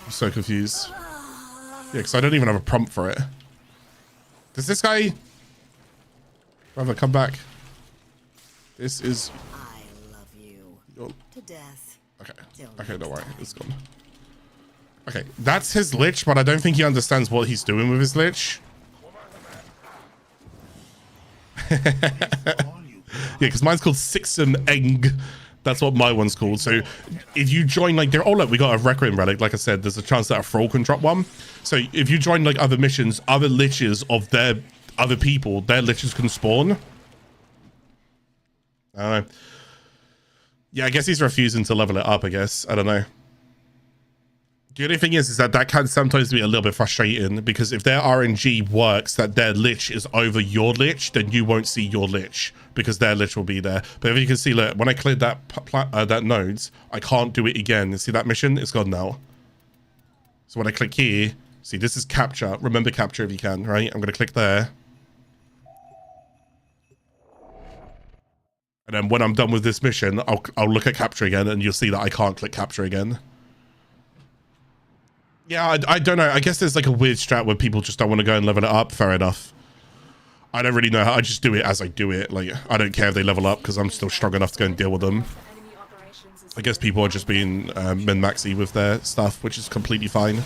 I'm so confused. Yeah, because I don't even have a prompt for it. Does this guy rather come back? This is. I love you to death. Okay. Okay, don't worry. It's gone. Okay, that's his lich, but I don't think he understands what he's doing with his lich. Yeah, because mine's called Forma'ing. That's what my one's called. So if you join like they're all like we got a Requiem relic, like I said, there's a chance that a thrall can drop one. So if you join like other missions, other liches of their other people, their liches can spawn. I don't know. Yeah, I guess he's refusing to level it up, I guess. I don't know. The only thing is that can sometimes be a little bit frustrating because if their RNG works that their lich is over your lich, then you won't see your lich because their lich will be there. But if you can see, look, when I cleared that nodes, I can't do it again. See that mission? It's gone now. So when I click here, see, this is capture. Remember capture if you can, right? I'm going to click there. And then when I'm done with this mission, I'll look at capture again and you'll see that I can't click capture again. Yeah, I don't know. I guess there's like a weird strat where people just don't want to go and level it up. Fair enough. I don't really know how. I just do it as I do it. Like, I don't care if they level up because I'm still strong enough to go and deal with them. I guess people are just being min-maxy with their stuff, which is completely fine.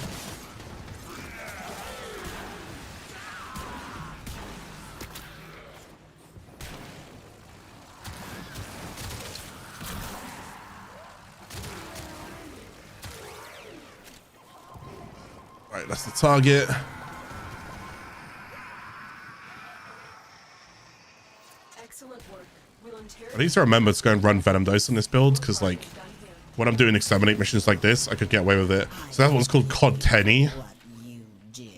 Right, that's the target. I need to remember to go and run Venom Dose in this build, because like when I'm doing exterminate missions like this, I could get away with it. So that one's called Cod Tenny. The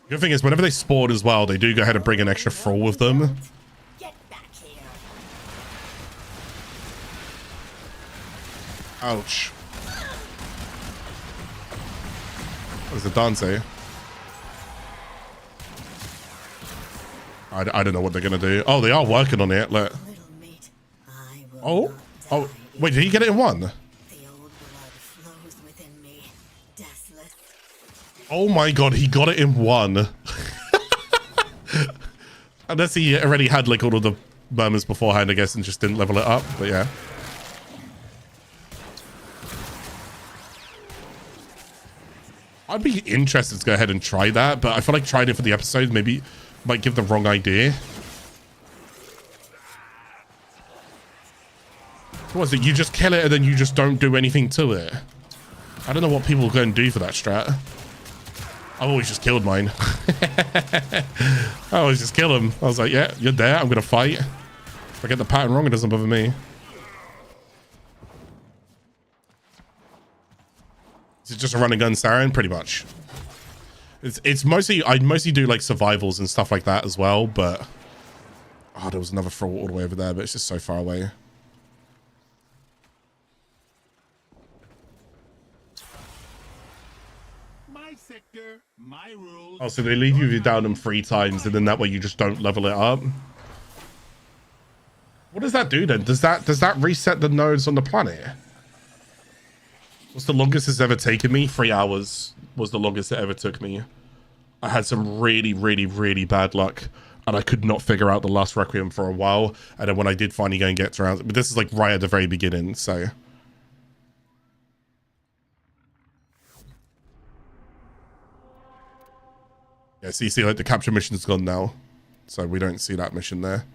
good thing is whenever they spawn as well, they do go ahead and bring an extra Thrall with them. Ouch. There's a Dante. I don't know what they're gonna do. Oh, they are working on it. Look. Oh, wait, did he get it in one? Oh my god, he got it in one. Unless he already had like all of the murmurs beforehand, I guess, and just didn't level it up. But yeah. I'd be interested to go ahead and try that, but I feel like trying it for the episode maybe might give the wrong idea. What was it? You just kill it and then you just don't do anything to it. I don't know what people go and do for that strat. I've always just killed mine. I always just kill him. I was like, yeah, you're there. I'm going to fight. If I get the pattern wrong, it doesn't bother me. Is it just a run and gun Saren? Pretty much. It's mostly, I mostly do like survivals and stuff like that as well, but oh, there was another Thrall all the way over there, but it's just so far away. My sector, my rules. Oh, so they leave you down them 3 times, and then that way you just don't level it up. What does that do then? Does that reset the nodes on the planet? What's the longest it's ever taken me? 3 hours was the longest it ever took me. I had some really, really, really bad luck, and I could not figure out the last Requiem for a while. And then when I did finally go and get around, but this is like right at the very beginning, so. Yeah, so you see like the capture mission's gone now, so we don't see that mission there.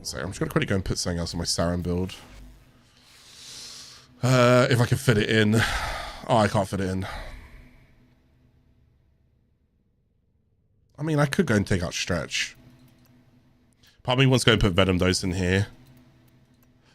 So I'm just gonna quickly go and put something else on my Saren build. If I can fit it in. Oh, I can't fit it in. I mean, I could go and take out Stretch. Part of me wants to go and put Venom Dose in here.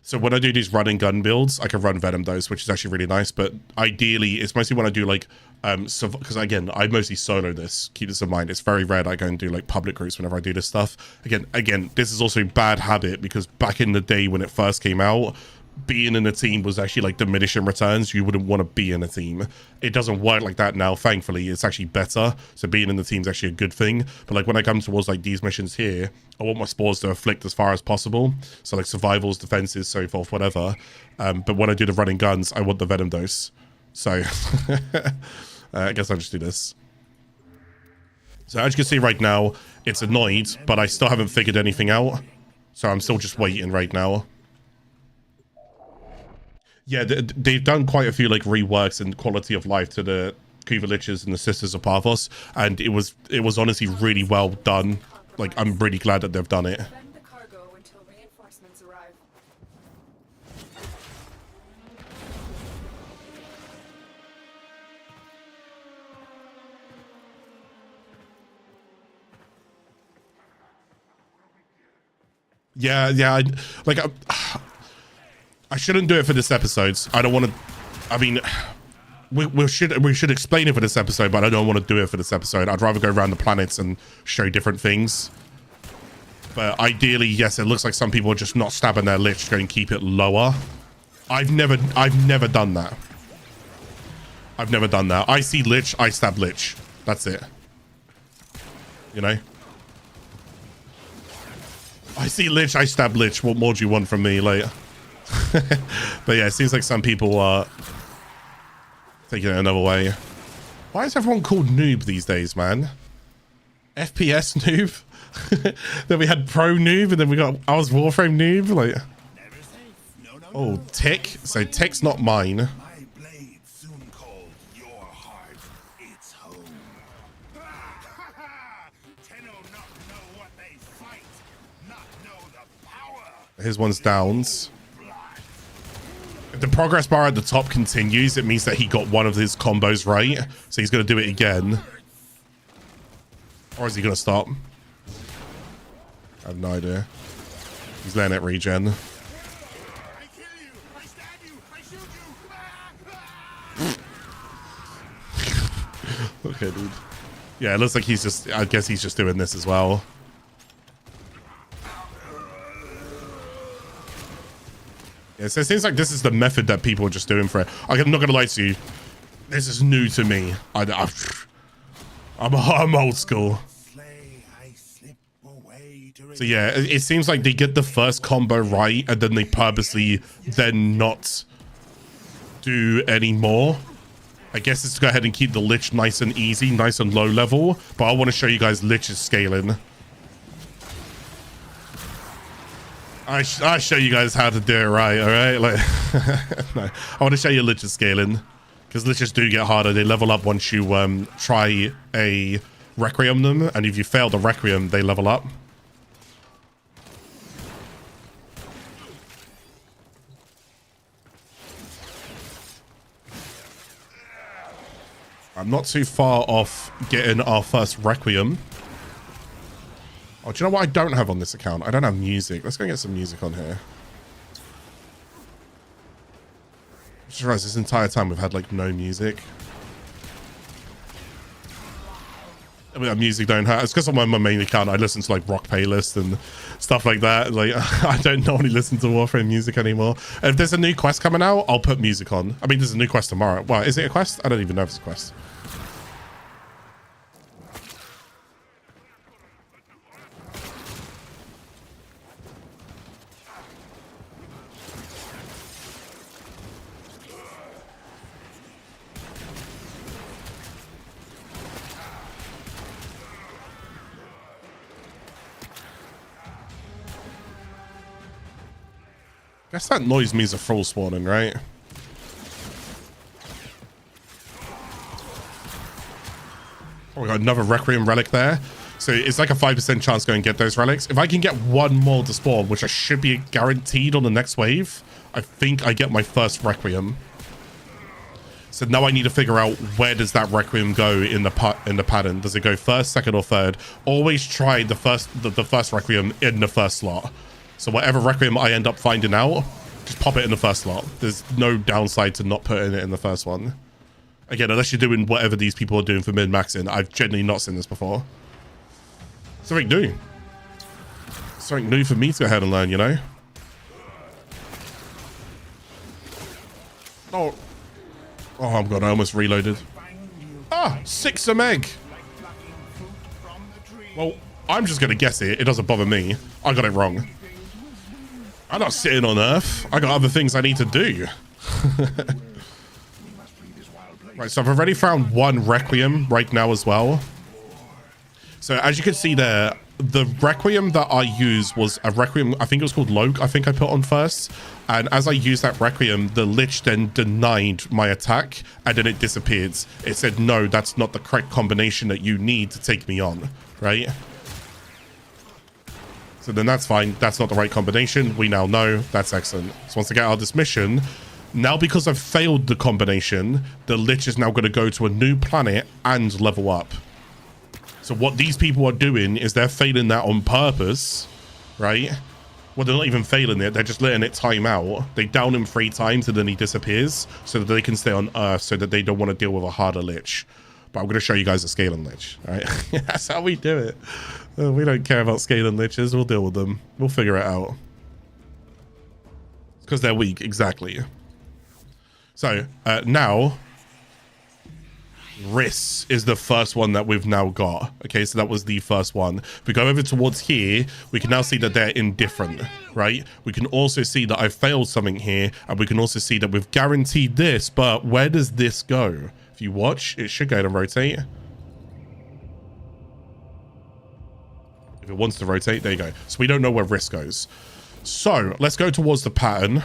So when I do these run and gun builds, I can run Venom Dose, which is actually really nice. But ideally, it's mostly when I do like, because again, I mostly solo this. Keep this in mind. It's very rare that I go and do like public groups whenever I do this stuff. Again, this is also a bad habit because back in the day when it first came out, being in a team was actually like diminishing returns. You wouldn't want to be in a team. It doesn't work like that now, thankfully. It's actually better. So being in the team is actually a good thing. But like when I come towards like these missions here, I want my spores to afflict as far as possible. So like survivals, defenses, so forth, whatever. But when I do the running guns, I want the Venom Dose. So I guess I'll just do this. So as you can see right now, it's annoyed, but I still haven't figured anything out. So I'm still just waiting right now. Yeah, they've done quite a few like reworks and quality of life to the Kuva Liches and the Sisters of Parvos, and it was honestly really well done. Like, I'm really glad that they've done it. Defend the cargo until reinforcements arrive. Yeah, I shouldn't do it for this episode. I don't want to. I mean, we should explain it for this episode, but I don't want to do it for this episode. I'd rather go around the planets and show different things. But ideally, yes, it looks like some people are just not stabbing their Lich, going to keep it lower. I've never done that. I've never done that. I see Lich, I stab Lich. That's it. You know? I see Lich, I stab Lich. What more do you want from me? Like, but yeah, it seems like some people are taking it another way. Why is everyone called noob these days, man? FPS noob? Then we had pro noob, and then we got I was Warframe noob. Like, oh, tick. So tick's not mine. His one's downs. If the progress bar at the top continues, it means that he got one of his combos right. So he's going to do it again. Or is he going to stop? I have no idea. He's letting it regen. I kill you! I stab you! I shoot you! Okay, dude. Yeah, it looks like he's just... I guess he's just doing this as well. Yeah, so it seems like this is the method that people are just doing for it. I'm not going to lie to you. This is new to me. I'm old school. So yeah, it seems like they get the first combo right and then they purposely then not do any more. I guess it's to go ahead and keep the Lich nice and easy, nice and low level. But I want to show you guys Lich's scaling. I show you guys how to do it right, all right? Like, no, I want to show you Lich's scaling. Because Liches do get harder. They level up once you try a Requiem them. And if you fail the Requiem, they level up. I'm not too far off getting our first Requiem. Oh, do you know what I don't have on this account? I don't have music. Let's go get some music on here. I just realized this entire time we've had like no music. I mean, music don't hurt. It's because on my main account I listen to like rock playlists and stuff like that. Like I don't normally listen to Warframe music anymore. And if there's a new quest coming out, I'll put music on. I mean, there's a new quest tomorrow. Well, is it a quest? I don't even know if it's a quest. Guess that noise means a Thrall spawning, right? Oh, we got another Requiem relic there. So it's like a 5% chance to go and get those relics. If I can get one more to spawn, which I should be guaranteed on the next wave, I think I get my first Requiem. So now I need to figure out where does that Requiem go in the pattern. Does it go first, second, or third? Always try the first Requiem in the first slot. So whatever Requiem I end up finding out, just pop it in the first slot. There's no downside to not putting it in the first one. Again, unless you're doing whatever these people are doing for min-maxing. I've genuinely not seen this before. Something new. Something new for me to go ahead and learn, you know? Oh. Oh, I'm God, I almost reloaded. Ah, 6 a meg. Well, I'm just going to guess it. It doesn't bother me. I got it wrong. I'm not sitting on Earth. I got other things I need to do. Right, so I've already found one Requiem right now as well. So as you can see there, the Requiem that I used was a Requiem, I think it was called Loke, I think I put on first. And as I used that Requiem, the Lich then denied my attack and then it disappeared. It said, no, that's not the correct combination that you need to take me on, right? So then that's fine. That's not the right combination. We now know. That's excellent. So once I get out of this mission, now because I've failed the combination, the Lich is now going to go to a new planet and level up. So what these people are doing is they're failing that on purpose, right? Well, they're not even failing it. They're just letting it time out. They down him 3 times and then he disappears so that they can stay on Earth so that they don't want to deal with a harder Lich. But I'm going to show you guys a scaling Lich, all right? That's how we do it. We don't care about scaling Liches. We'll deal with them. We'll figure it out. Because they're weak, exactly. So now, Riss is the first one that we've now got. Okay, so that was the first one. If we go over towards here, we can now see that they're indifferent, right? We can also see that I failed something here, and we can also see that we've guaranteed this, but where does this go? If you watch, it should go to rotate. If it wants to rotate, there you go. So we don't know where Riss goes. So let's go towards the pattern.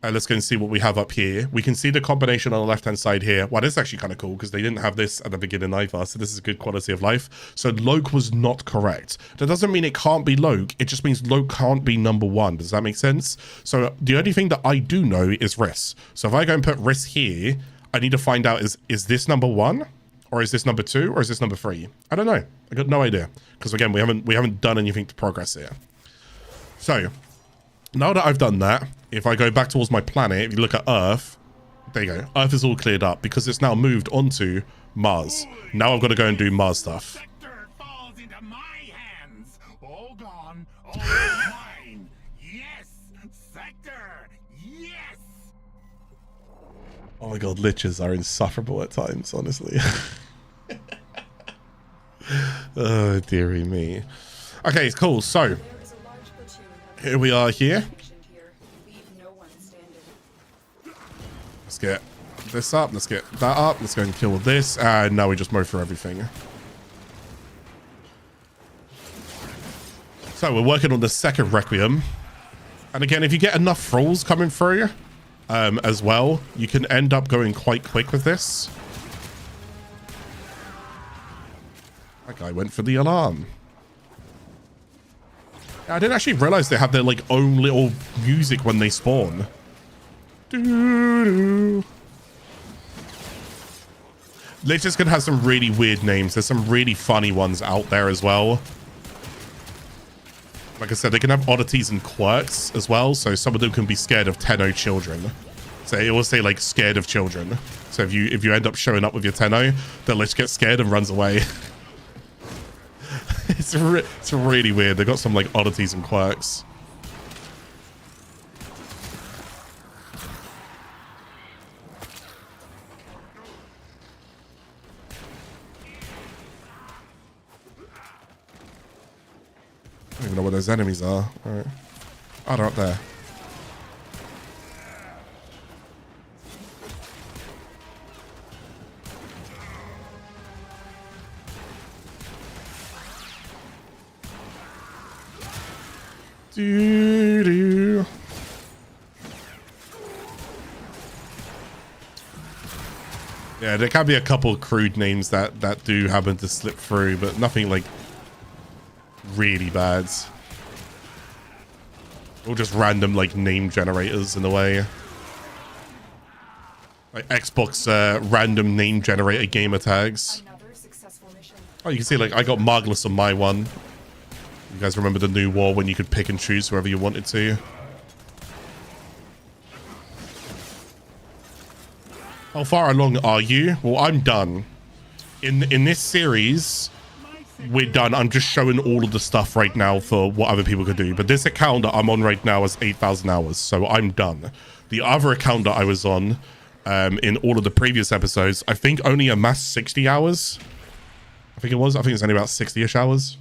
Let's go and see what we have up here. We can see the combination on the left-hand side here. Well, this is actually kind of cool because they didn't have this at the beginning either. So this is good quality of life. So Loke was not correct. That doesn't mean it can't be Loke. It just means Loke can't be number one. Does that make sense? So the only thing that I do know is Riss. So if I go and put Riss here, I need to find out is this number one? Or is this number two? Or is this number three? I don't know. I got no idea. Because again, we haven't done anything to progress here. So now that I've done that, if I go back towards my planet, if you look at Earth, there you go. Earth is all cleared up because it's now moved onto Mars. Now I've got to go and do Mars stuff. Sector falls into my hands. All gone, all mine. Yes, Sector. Yes. Oh my god, liches are insufferable at times, honestly. Oh, dearie me. Okay, cool. So There is a large platoon of here we are here. stationed here. Leave no one standing. Let's get this up. Let's get that up. Let's go and kill this. And now we just mow through everything. So we're working on the second Requiem. And again, if you get enough Thralls coming through as well, you can end up going quite quick with this. That guy went for the alarm. I didn't actually realize they have their like own little music when they spawn. Doo-doo. Liches can have some really weird names. There's some really funny ones out there as well. Like I said, they can have oddities and quirks as well. So some of them can be scared of Tenno children. So it will say like scared of children. So if you end up showing up with your Tenno, the Lich gets scared and runs away. It's really weird. They've got some like oddities and quirks. I don't even know what those enemies are. All right. Oh, they're up there. Doo-doo. Yeah, there can be a couple crude names that do happen to slip through, but nothing like really bad. Or just random like name generators in a way. Like Xbox random name generator gamer tags. Another successful mission. Oh, you can see like I got Margless on my one. You guys remember the new war when you could pick and choose whoever you wanted to? How far along are you? Well, I'm done. In this series, we're done. I'm just showing all of the stuff right now for what other people could do. But this account that I'm on right now is 8,000 hours, so I'm done. The other account that I was on in all of the previous episodes, I think only amassed 60 hours. I think it was. I think it's only about 60-ish hours.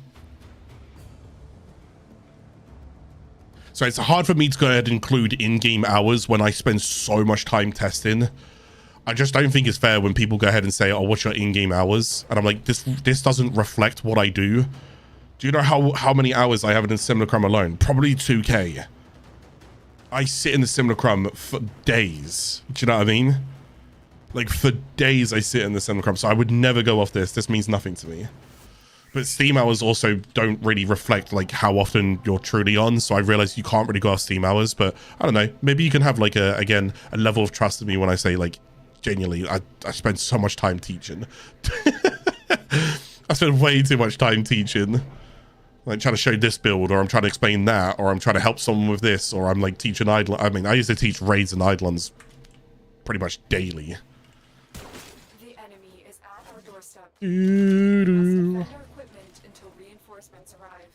So it's hard for me to go ahead and include in-game hours when I spend so much time testing. I just don't think it's fair when people go ahead and say, oh, what's your in-game hours? And I'm like, this doesn't reflect what I do. Do you know how many hours I have in Simulacrum alone? Probably 2K. I sit in the Simulacrum for days. Do you know what I mean? Like, for days I sit in the Simulacrum. So I would never go off this. This means nothing to me. But Steam hours also don't really reflect like how often you're truly on. So I realize you can't really go off Steam hours, but I don't know. Maybe you can have like a level of trust in me when I say like, genuinely, I spend so much time teaching. I spend way too much time teaching. Like trying to show this build, or I'm trying to explain that, or I'm trying to help someone with this, or I'm like teaching Eidolons. I mean, I used to teach raids and Eidolons pretty much daily. The enemy is at our doorstep. Doo-doo. Let's defend our equipment until reinforcements arrive.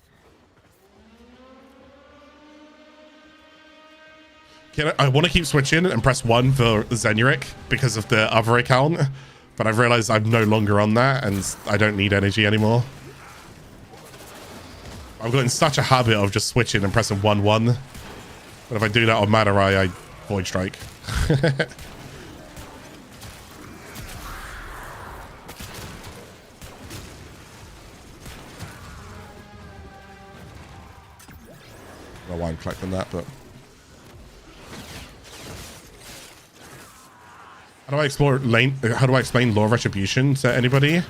I want to keep switching and press 1 for Zenith because of the other account, but I've realized I'm no longer on that and I don't need energy anymore. I've got in such a habit of just switching and pressing 1-1. But if I do that on Madarai, I Void Strike. I don't know why I'm collecting that, but... How do I how do I explain Law of Retribution to anybody?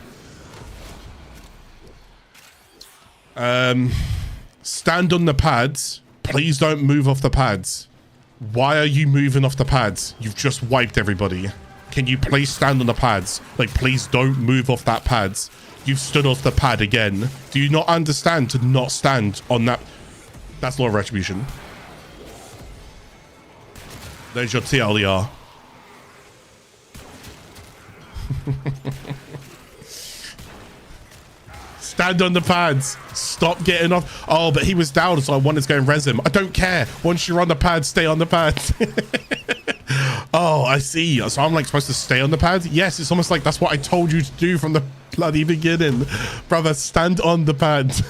Stand on the pads. Please don't move off the pads. Why are you moving off the pads? You've just wiped everybody. Can you please stand on the pads? Like, please don't move off that pads. You've stood off the pad again. Do you not understand to not stand on that? That's Law of Retribution. There's your TLDR. Stand on the pads. Stop getting off. Oh, but he was down, so I wanted to go and res him. I don't care. Once you're on the pads, stay on the pads. Oh, I see. So I'm like supposed to stay on the pads? Yes, it's almost like that's what I told you to do from the bloody beginning. Brother, stand on the pads.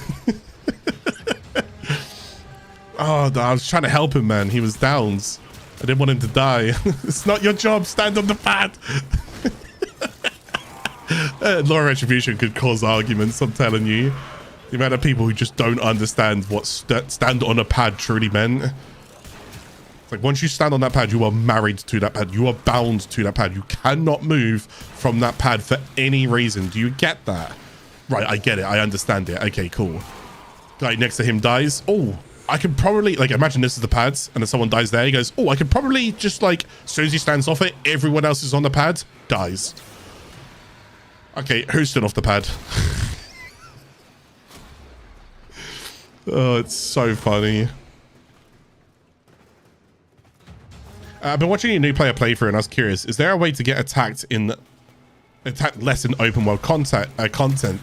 Oh, I was trying to help him, man. He was downs. I didn't want him to die. It's not your job. Stand on the pad. Law of Retribution could cause arguments, I'm telling you. The amount of people who just don't understand what stand on a pad truly meant. It's like, once you stand on that pad, you are married to that pad. You are bound to that pad. You cannot move from that pad for any reason. Do you get that? Right, I get it. I understand it. Okay, cool. Guy next to him dies. Oh, I could probably, like, imagine this is the pads and then someone dies there. He goes, oh, I could probably just, like, as soon as he stands off it, everyone else is on the pad, dies. Okay, who stood off the pad? Oh, it's so funny. I've been watching a new player playthrough and I was curious, is there a way to get attacked less in open world content?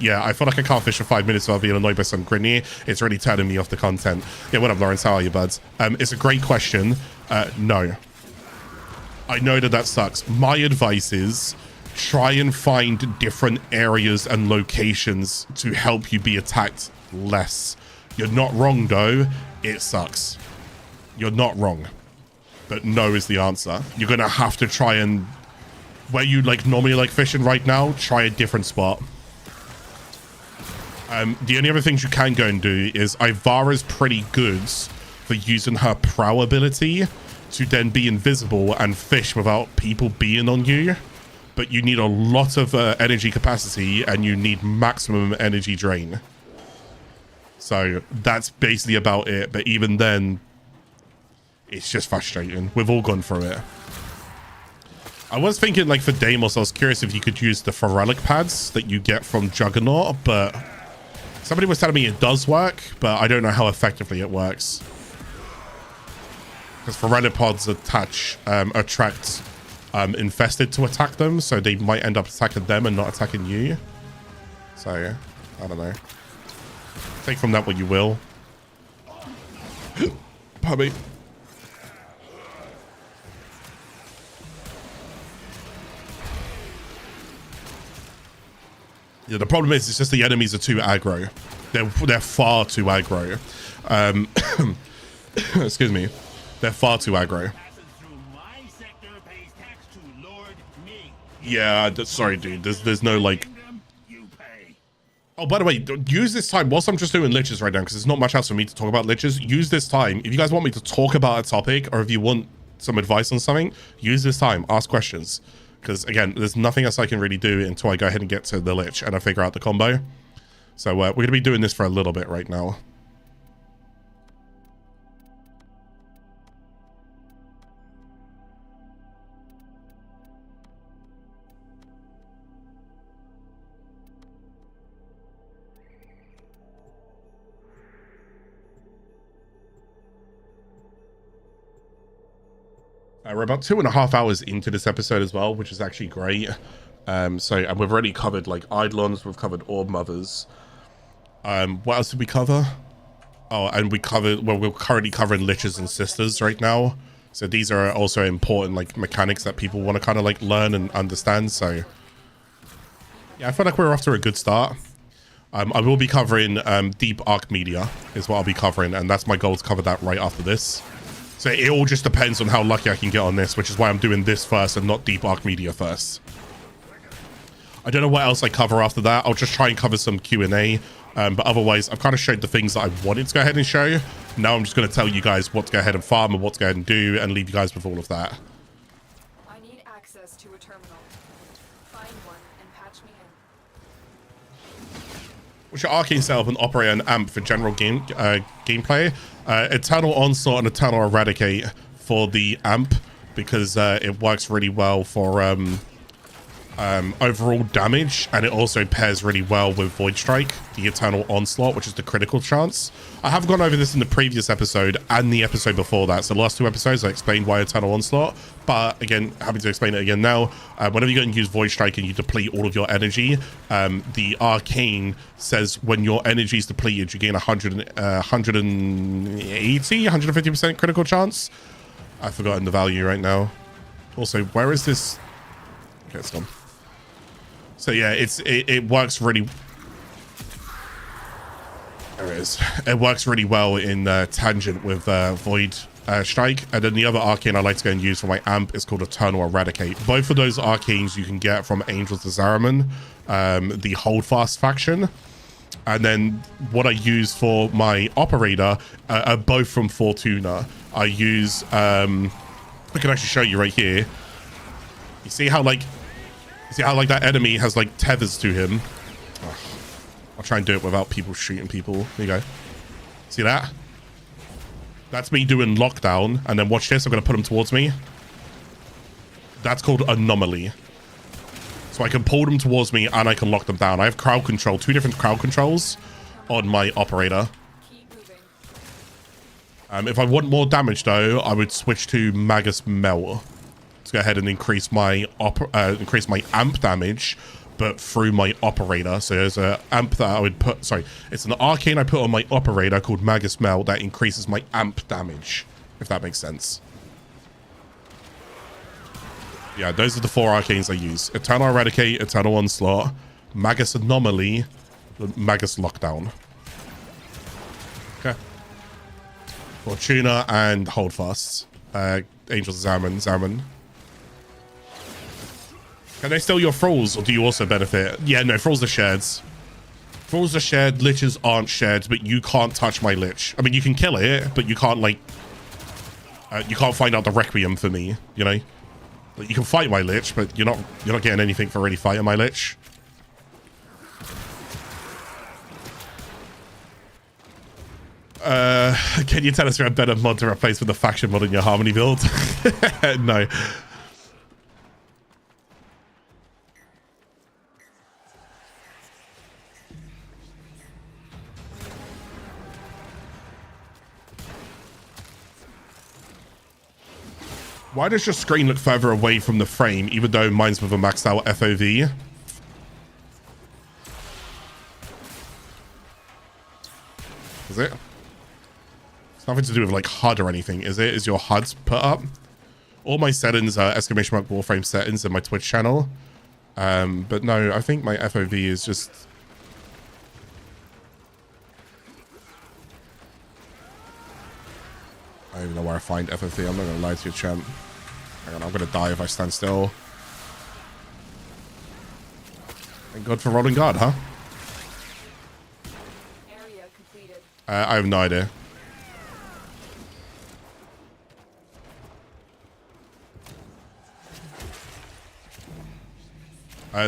Yeah, I feel like I can't fish for 5 minutes without being annoyed by some Grenier. It's really turning me off the content. Yeah, what up, Lawrence? How are you, buds? It's a great question. No. I know that sucks. My advice is try and find different areas and locations to help you be attacked less. You're not wrong, though. It sucks. You're not wrong. But no is the answer. You're going to have to try and... where you like normally like fishing right now, try a different spot. The only other things you can go and do is Ivara's pretty good for using her prow ability to then be invisible and fish without people being on you. But you need a lot of energy capacity and you need maximum energy drain. So that's basically about it. But even then, it's just frustrating. We've all gone through it. I was thinking, like, for Deimos, I was curious if you could use the Relic pads that you get from Juggernaut, but somebody was telling me it does work, but I don't know how effectively it works. Because Relic pods attract infested to attack them, so they might end up attacking them and not attacking you. So, I don't know. Take from that what you will. Pardon me. Yeah, the problem is it's just the enemies are too aggro. They're far too aggro. Excuse me. They're far too aggro. Yeah, sorry, dude. There's no, like... Oh, by the way, use this time, whilst I'm just doing liches right now, because there's not much else for me to talk about liches, use this time. If you guys want me to talk about a topic, or if you want some advice on something, use this time. Ask questions. Because, again, there's nothing else I can really do until I go ahead and get to the lich and I figure out the combo. So, we're going to be doing this for a little bit right now. We're about 2.5 hours into this episode as well, which is actually great. And we've already covered like Eidolons, we've covered Orb Mothers. What else did we cover? Oh, and we covered, well, we're currently covering Liches and Sisters right now. So these are also important like mechanics that people want to kind of like learn and understand. So yeah, I feel like we're off to a good start. I will be covering Deep Arc Media is what I'll be covering, and that's my goal to cover that right after this. So it all just depends on how lucky I can get on this, which is why I'm doing this first and not Deep Arc Media first. I don't know what else I cover after that. I'll just try and cover some Q&A. But otherwise, I've kind of showed the things that I wanted to go ahead and show. Now I'm just going to tell you guys what to go ahead and farm and what to go ahead and do and leave you guys with all of that. I need access to a terminal. which are Arcane Setup and Operator and Amp for general gameplay. Eternal Onslaught and Eternal Eradicate for the Amp, because it works really well for overall damage, and it also pairs really well with Void Strike, the Eternal Onslaught, which is the critical chance. I have gone over this in the previous episode and the episode before that, so the last 2 episodes I explained why Eternal Onslaught, but again, happy to explain it again now. Whenever you go and use Void Strike and you deplete all of your energy, the Arcane says when your energy is depleted, you gain 150% critical chance. I've forgotten the value right now. Also, where is this? Okay, it's gone. So yeah, it works really. There it is. It works really well in Tangent with Void Strike, and then the other Arcane I like to go and use for my Amp is called Eternal Eradicate. Both of those Arcanes you can get from Angels of Zariman, the Holdfast faction, and then what I use for my Operator are both from Fortuna. I use I can actually show you right here. You see how like that enemy has like tethers to him. Oh, I'll try and do it without people shooting people. There you go. See that? That's me doing lockdown, and then watch this. I'm gonna put him towards me. That's called Anomaly. So I can pull them towards me and I can lock them down. I have crowd control, 2 different crowd controls on my Operator. If I want more damage though, I would switch to Magus Melt. Let's go ahead and increase my Amp damage, but through my Operator. So there's an Amp that I would put, sorry, it's an Arcane I put on my Operator called Magus Melt that increases my Amp damage, if that makes sense. Yeah, those are the 4 Arcanes I use. Eternal Eradicate, Eternal Onslaught, Magus Anomaly, Magus Lockdown. Okay. Fortuna and Holdfast. Angels of Zariman. Can they steal your Thralls, or do you also benefit? Yeah, no, Thralls are shared. Thralls are shared, Liches aren't shared, but you can't touch my Lich. I mean, you can kill it, but you can't, like... you can't find out the Requiem for me, you know? Like, you can fight my Lich, but you're not getting anything for really fighting my Lich. Can you tell us you're a better mod to replace with the faction mod in your Harmony build? No. Why does your screen look further away from the frame, even though mine's with a maxed out FOV? Is it? It's nothing to do with like HUD or anything, is it? Is your HUD put up? All my settings are !Warframe settings in my Twitch channel. But no, I think my FOV is just... I don't even know where I find FOV. I'm not gonna lie to you, champ. Hang on, I'm gonna die if I stand still. Thank God for rolling guard, huh? Area completed. I have no idea.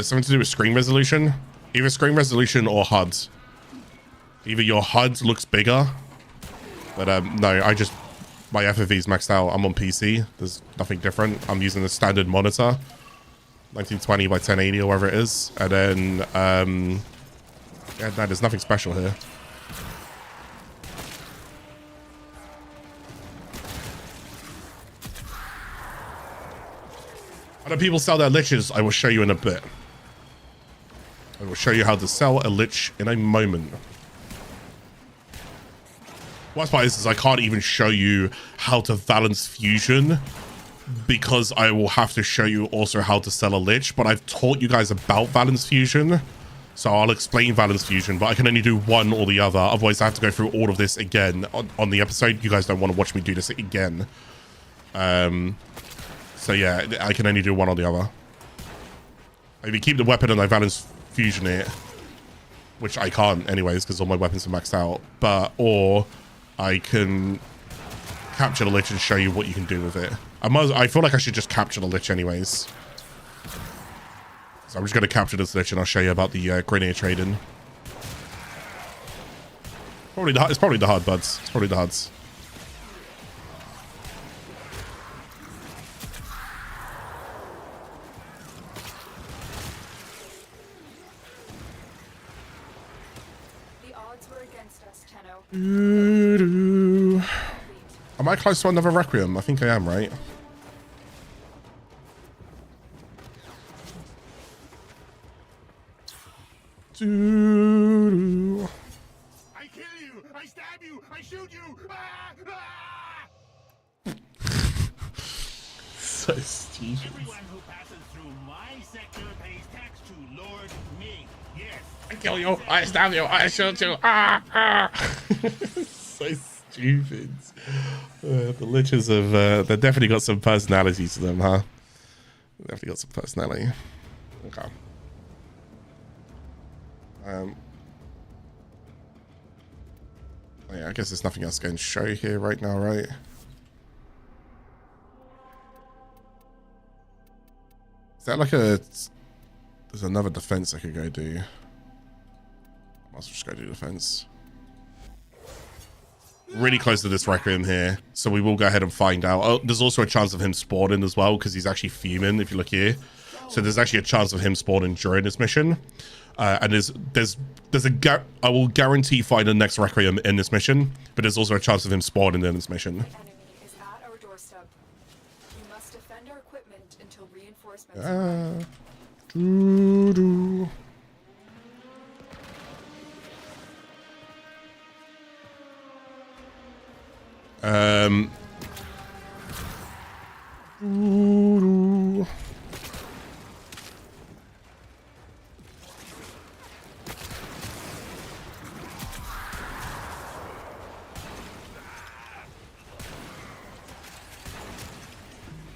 Something to do with screen resolution. Either screen resolution or HUD. Either your HUD looks bigger, but no, my FOV is maxed out. I'm on PC. There's nothing different. I'm using the standard monitor, 1920 by 1080 or whatever it is, and then yeah, no, there's nothing special here. How do people sell their liches? I will show you in a bit. I will show you how to sell a lich in a moment. What's part is I can't even show you how to balance fusion because I will have to show you also how to sell a lich, but I've taught you guys about Valence Fusion, so I'll explain Valence Fusion, but I can only do one or the other. Otherwise I have to go through all of this again on the episode. You guys don't want to watch me do this again. So yeah, I can only do one or the other. If you keep the weapon and I Valence Fusion it, which I can't anyways because all my weapons are maxed out, or I can capture the lich and show you what you can do with it. I feel like I should just capture the lich anyways. So I'm just going to capture this lich and I'll show you about the Grineer trading. It's probably the hard buds. It's probably the hards. The odds were against us, Tenno. Am I close to another Requiem? I think I am, right? I kill you! I stab you! I shoot you! Ah! Ah! So stupid. Everyone who passes through my sector pays tax to Lord Ming. Yes. I kill you, I stab you, I shoot you. Ah, ah. So stupid. The Liches have, they've definitely got some personality to them, huh? Definitely got some personality. Okay. Oh yeah, I guess there's nothing else going to show here right now, right? Is that like a... There's another defense I could go do. I might as well just go do defense. Really close to this Requiem here, so we will go ahead and find out. Oh, there's also a chance of him spawning as well, because he's actually fuming, if you look here. So there's actually a chance of him spawning during this mission. And there's a I will guarantee find the next Requiem in this mission, but there's also a chance of him spawning in this mission. The enemy is at our doorstep. We must defend our equipment until reinforcements arrive.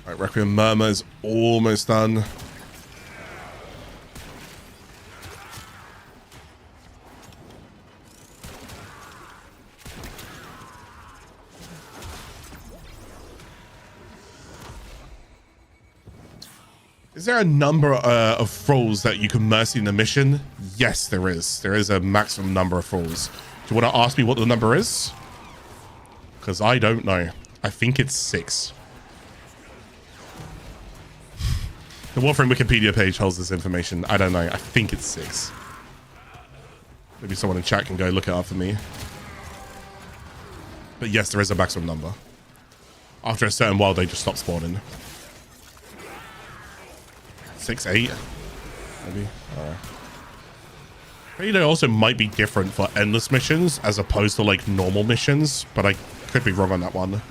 Right, Requiem Murmur is almost done. Is there a number of Thralls that you can mercy in the mission? Yes, there is. There is a maximum number of Thralls. Do you want to ask me what the number is? Because I don't know. I think it's 6. The Warframe Wikipedia page holds this information. I don't know. I think it's 6. Maybe someone in chat can go look it up for me. But yes, there is a maximum number. After a certain while, they just stop spawning. 6, 8, maybe. Maybe they also might be different for endless missions as opposed to like normal missions, but I could be wrong on that one.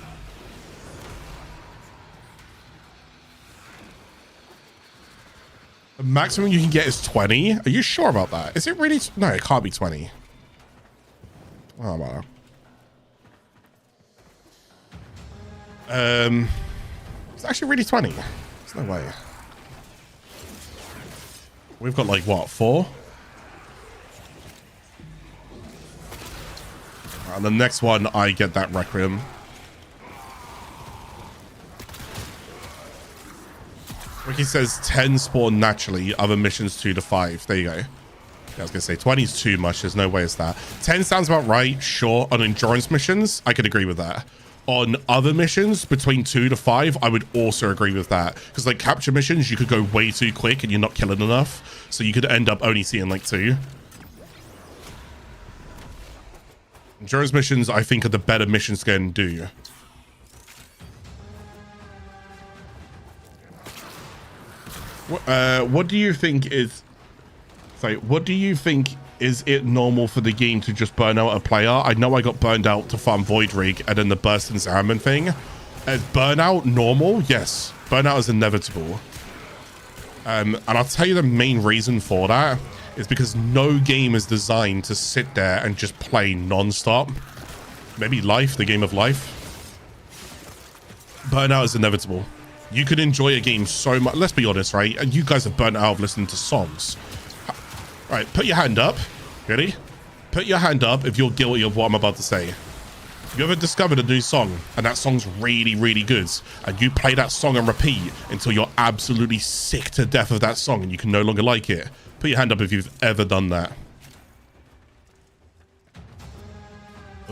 The maximum you can get is 20. Are you sure about that? Is it really? No, it can't be 20. Oh, man. It's actually really 20. There's no way. We've got like what, 4? And the next one, I get that Requiem. Ricky says 10 spawn naturally, other missions 2 to 5. There you go. Yeah, I was gonna say 20 is too much. There's no way it's that. 10 sounds about right. Sure, on endurance missions, I could agree with that. On other missions, between 2 to 5, I would also agree with that. Because like capture missions, you could go way too quick and you're not killing enough. So you could end up only seeing like 2. Endurance missions, I think, are the better missions to go and do. What do you think is... Sorry, what do you think is it normal for the game to just burn out a player? I know I got burned out to farm Void Rig and then the Burst and Zaraman thing. Is burnout normal? Yes. Burnout is inevitable. And I'll tell you the main reason for that is because no game is designed to sit there and just play non-stop. Maybe life, the game of life. Burnout is inevitable. You could enjoy a game so much. Let's be honest, right? And you guys are burnt out of listening to songs. All right, put your hand up. Ready? Put your hand up if you're guilty of what I'm about to say. Have you ever discovered a new song and that song's really, really good, and you play that song and repeat until you're absolutely sick to death of that song and you can no longer like it? Put your hand up if you've ever done that.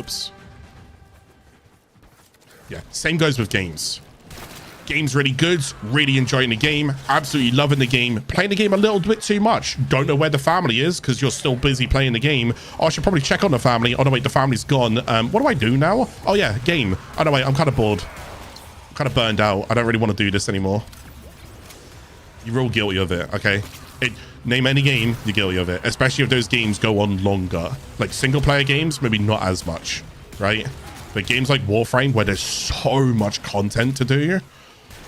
Oops. Yeah, same goes with games. Game's really good, really enjoying the game, absolutely loving the game, playing the game a little bit too much. Don't know where the family is because you're still busy playing the game. Oh, I should probably check on the family. Oh no, wait, the family's gone. What do I do now? Oh yeah, game. Oh no, wait, I'm kind of bored. I'm kind of burned out. I don't really want to do this anymore. You're all guilty of it, okay? Name any game, you're guilty of it, especially if those games go on longer. Like single player games, maybe not as much, right? But games like Warframe, where there's so much content to do,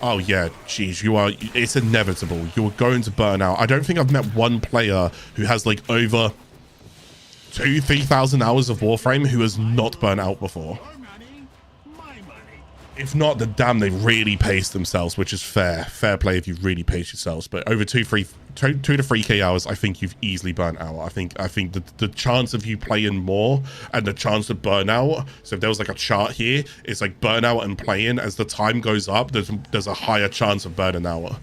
oh yeah, geez, it's inevitable. You're going to burn out. I don't think I've met one player who has like over 2,000-3,000 hours of Warframe who has not burnt out before. If not, then damn, they really paced themselves, which is fair. Fair play if you really pace yourselves. But over 2 to 3K hours, I think you've easily burnt out. I think the chance of you playing more and the chance of burnout. So if there was like a chart here, it's like burnout and playing. As the time goes up, there's a higher chance of burning out.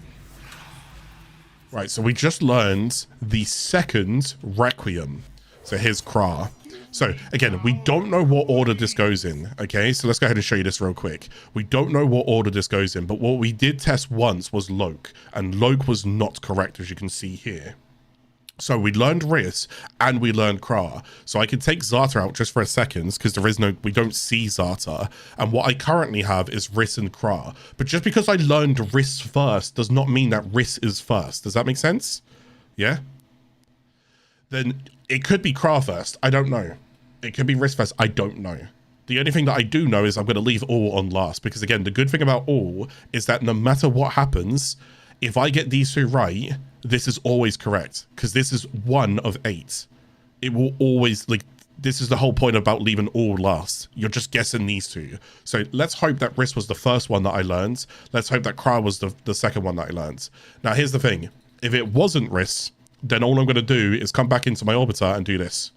Right, so we just learned the second Requiem. So here's Kra. So again, we don't know what order this goes in, okay? So let's go ahead and show you this real quick. We don't know what order this goes in, but what we did test once was Loke, and Loke was not correct, as you can see here. So we learned Riss and we learned Kra. So I can take Zata out just for a second because we don't see Zata. And what I currently have is Riss and Kra. But just because I learned Riss first does not mean that Riss is first. Does that make sense? Yeah? Then it could be Kra first. I don't know. It could be Riss first. I don't know. The only thing that I do know is I'm going to leave Oull on last. Because again, the good thing about Oull is that no matter what happens, if I get these two right, this is always correct. Because this is 1 of 8. It will always, like, this is the whole point about leaving Oull last. You're just guessing these two. So let's hope that Riss was the first one that I learned. Let's hope that Kra was the second one that I learned. Now, here's the thing. If it wasn't Riss, then all I'm going to do is come back into my orbiter and do this.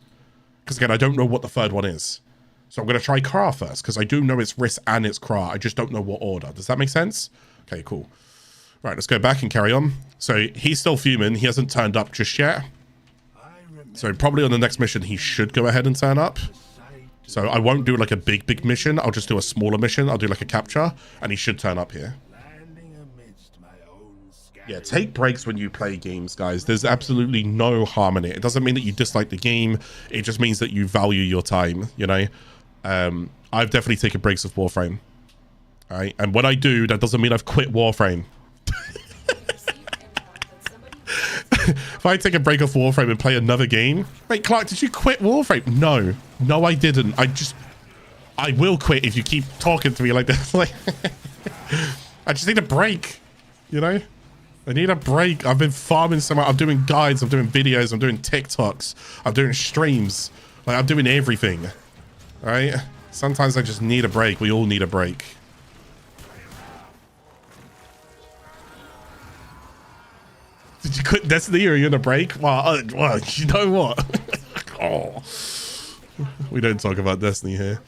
Because again, I don't know what the third one is. So I'm going to try Kra first, because I do know it's Riss and it's Kra. I just don't know what order. Does that make sense? Okay, cool. Right, let's go back and carry on. So he's still fuming. He hasn't turned up just yet. So probably on the next mission, he should go ahead and turn up. So I won't do like a big mission. I'll just do a smaller mission. I'll do like a capture, and he should turn up here. Yeah, take breaks when you play games, guys. There's absolutely no harm in it. It doesn't mean that you dislike the game. It just means that you value your time, you know? I've definitely taken breaks of Warframe. All right? And when I do, that doesn't mean I've quit Warframe. If I take a break off Warframe and play another game... Wait, Clarke, did you quit Warframe? No. No, I didn't. I will quit if you keep talking to me like this. Like, I just need a break, you know? I need a break. I've been farming so much. I'm doing guides. I'm doing videos. I'm doing TikToks. I'm doing streams. Like, I'm doing everything. All right? Sometimes I just need a break. We all need a break. Did you quit Destiny or are you on a break? Well, you know what? Oh. We don't talk about Destiny here.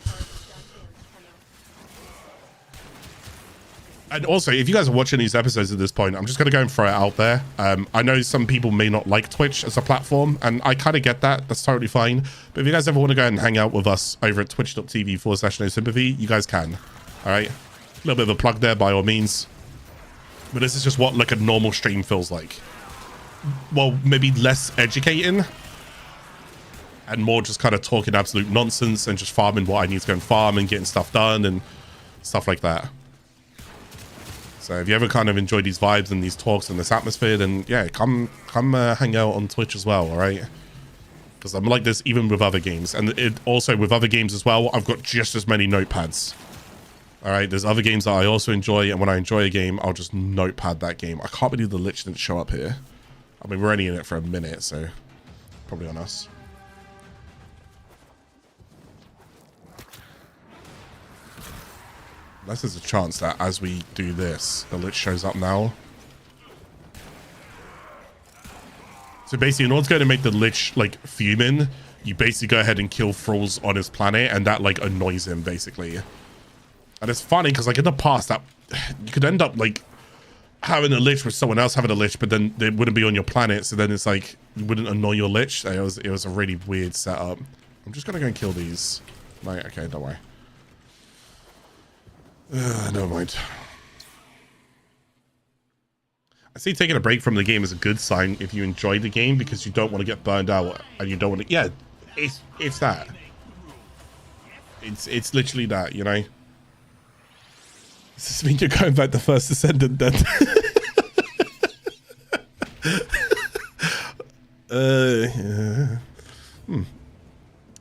And also, if you guys are watching these episodes at this point, I'm just going to go and throw it out there. I know some people may not like Twitch as a platform, and I kind of get that. That's totally fine. But if you guys ever want to go and hang out with us over at twitch.tv/NoSympathy, you guys can. All right? A little bit of a plug there by all means. But this is just what like a normal stream feels like. Well, maybe less educating and more just kind of talking absolute nonsense and just farming what I need to go and farm and getting stuff done and stuff like that. So if you ever kind of enjoy these vibes and these talks and this atmosphere, then yeah, come hang out on Twitch as well, all right? Because I'm like this even with other games. And it also with other games as well, I've got just as many notepads. All right, there's other games that I also enjoy, and when I enjoy a game, I'll just notepad that game. I can't believe the Lich didn't show up here. I mean, we're only in it for a minute, so probably on us. Unless there's a chance that as we do this, the Lich shows up now. So basically, in order to go to make the Lich, like, fuming, you basically go ahead and kill Thralls on his planet, and that, like, annoys him, basically. And it's funny, because, like, in the past, that you could end up, like, having a Lich with someone else having a Lich, but then they wouldn't be on your planet, so then it's like, you wouldn't annoy your Lich. It was a really weird setup. I'm just going to go and kill these. Right, okay, don't worry. Never mind. I see taking a break from the game is a good sign if you enjoy the game because you don't want to get burned out and you don't want to. Yeah, it's that. It's literally that, you know. Does this mean you're going back to First Descendant then? Yeah.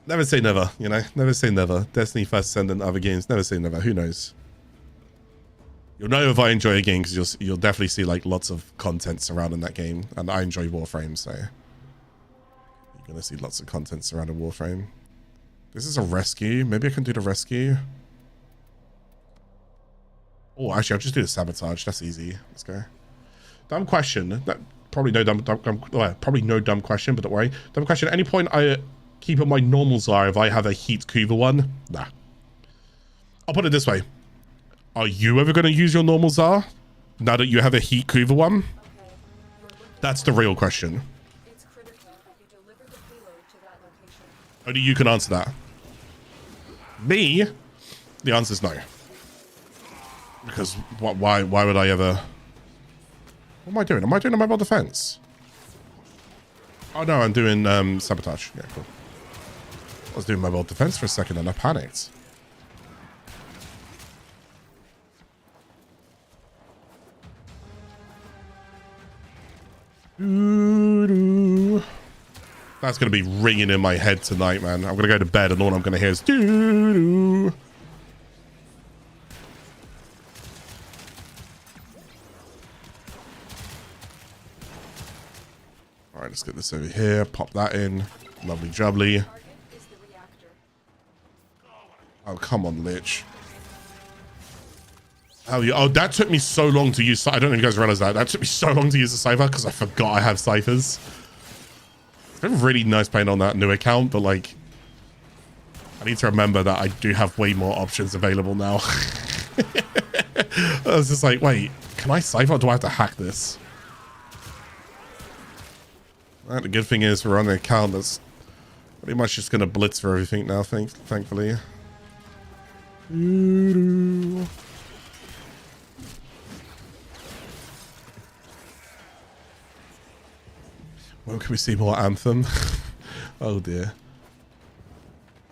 Never say never, you know. Never say never. Destiny, First Ascendant, other games. Never say never. Who knows? You'll know if I enjoy a game because you'll definitely see like lots of content surrounding that game, and I enjoy Warframe, so you're gonna see lots of content surrounding Warframe. This is a rescue. Maybe I can do the rescue. Oh, actually, I'll just do the sabotage. That's easy. Let's go. Dumb question. That probably no dumb question, but don't worry. Dumb question. At any point I keep up my normal Zara if I have a heat Kuva one? Nah. I'll put it this way. Are you ever going to use your normal Zara now that you have a heat Kuva one? That's the real question. It's critical that you deliver the payload to that location. Only you can answer that. Me? The answer is no. Because why would I ever... What am I doing? Am I doing a mobile defense? Oh no, I'm doing sabotage. Yeah, cool. I was doing mobile defense for a second and I panicked. That's going to be ringing in my head tonight, man. I'm going to go to bed and all I'm going to hear is doo-doo. All right, let's get this over here. Pop that in. Lovely jubbly. Target is the reactor. Oh, come on, Lich. Oh, that took me so long to use. I don't know if you guys realize that. That took me so long to use the Cypher because I forgot I have Cyphers. It's been really nice playing on that new account, but like, I need to remember that I do have way more options available now. I was just like, wait, can I Cypher or do I have to hack this? Right, the good thing is we're on an account that's pretty much just going to blitz for everything now, thankfully. When can we see more Anthem? Oh dear.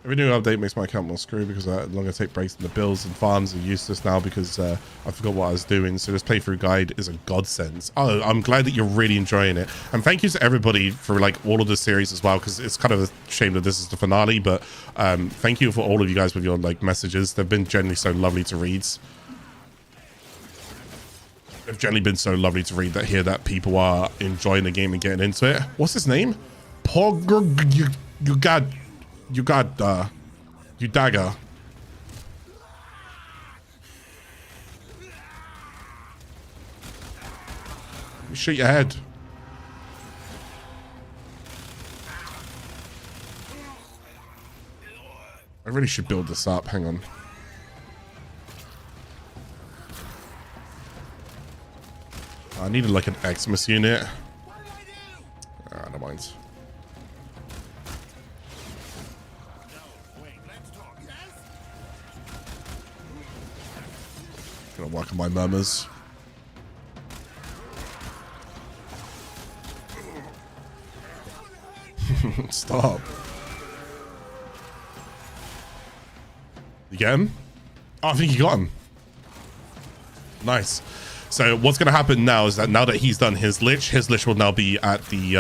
Every new update makes my account more screwed because I no longer take breaks in the builds and farms are useless now because I forgot what I was doing. So this playthrough guide is a godsend. Oh, I'm glad that you're really enjoying it. And thank you to everybody for like all of the series as well, because it's kind of a shame that this is the finale, but thank you for all of you guys with your like messages. They've been generally so lovely to read. They've generally been so lovely to read that hear that people are enjoying the game and getting into it. What's his name? You dagger. You shoot your head. I really should build this up. Hang on. I needed like an Xmas unit. Ah, no mind. Gonna work on my murmurs. Stop. You get him? Oh, I think you got him. Nice. So what's going to happen now is that now that he's done his Lich will now be at the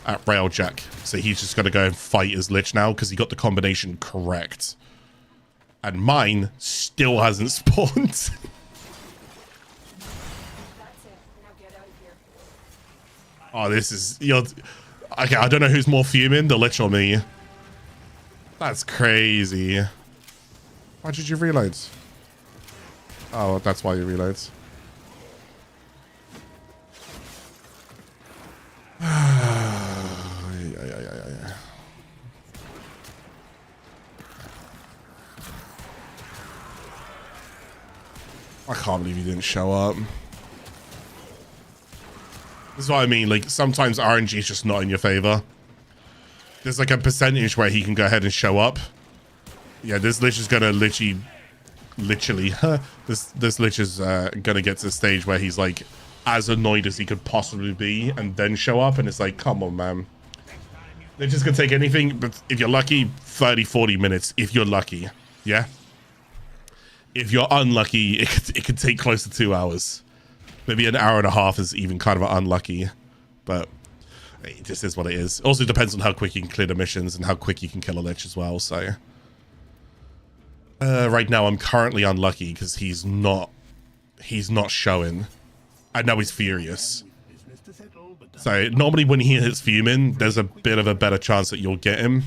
at Railjack. So he's just going to go and fight his Lich now because he got the combination correct. And mine still hasn't spawned. That's it. Now get out of here. Oh, this is... Okay, I don't know who's more fuming, the Lich or me. That's crazy. Why did you reload? Oh, that's why you reload. I can't believe you didn't show up. This is what I mean. Like, sometimes RNG is just not in your favor. There's like a percentage where he can go ahead and show up. Yeah, this Lich is gonna literally, this Lich is gonna get to the stage where he's like as annoyed as he could possibly be, and then show up, and it's like, come on, man. They're just gonna take anything, but if you're lucky, 30-40 minutes. If you're lucky, yeah. If you're unlucky, it could take close to 2 hours. Maybe an hour and a half is even kind of unlucky, but it just is what it is. It also depends on how quick you can clear the missions and how quick you can kill a Lich as well. So right now I'm currently unlucky because he's not showing. I know he's furious. So normally when he hits fuming, there's a bit of a better chance that you'll get him.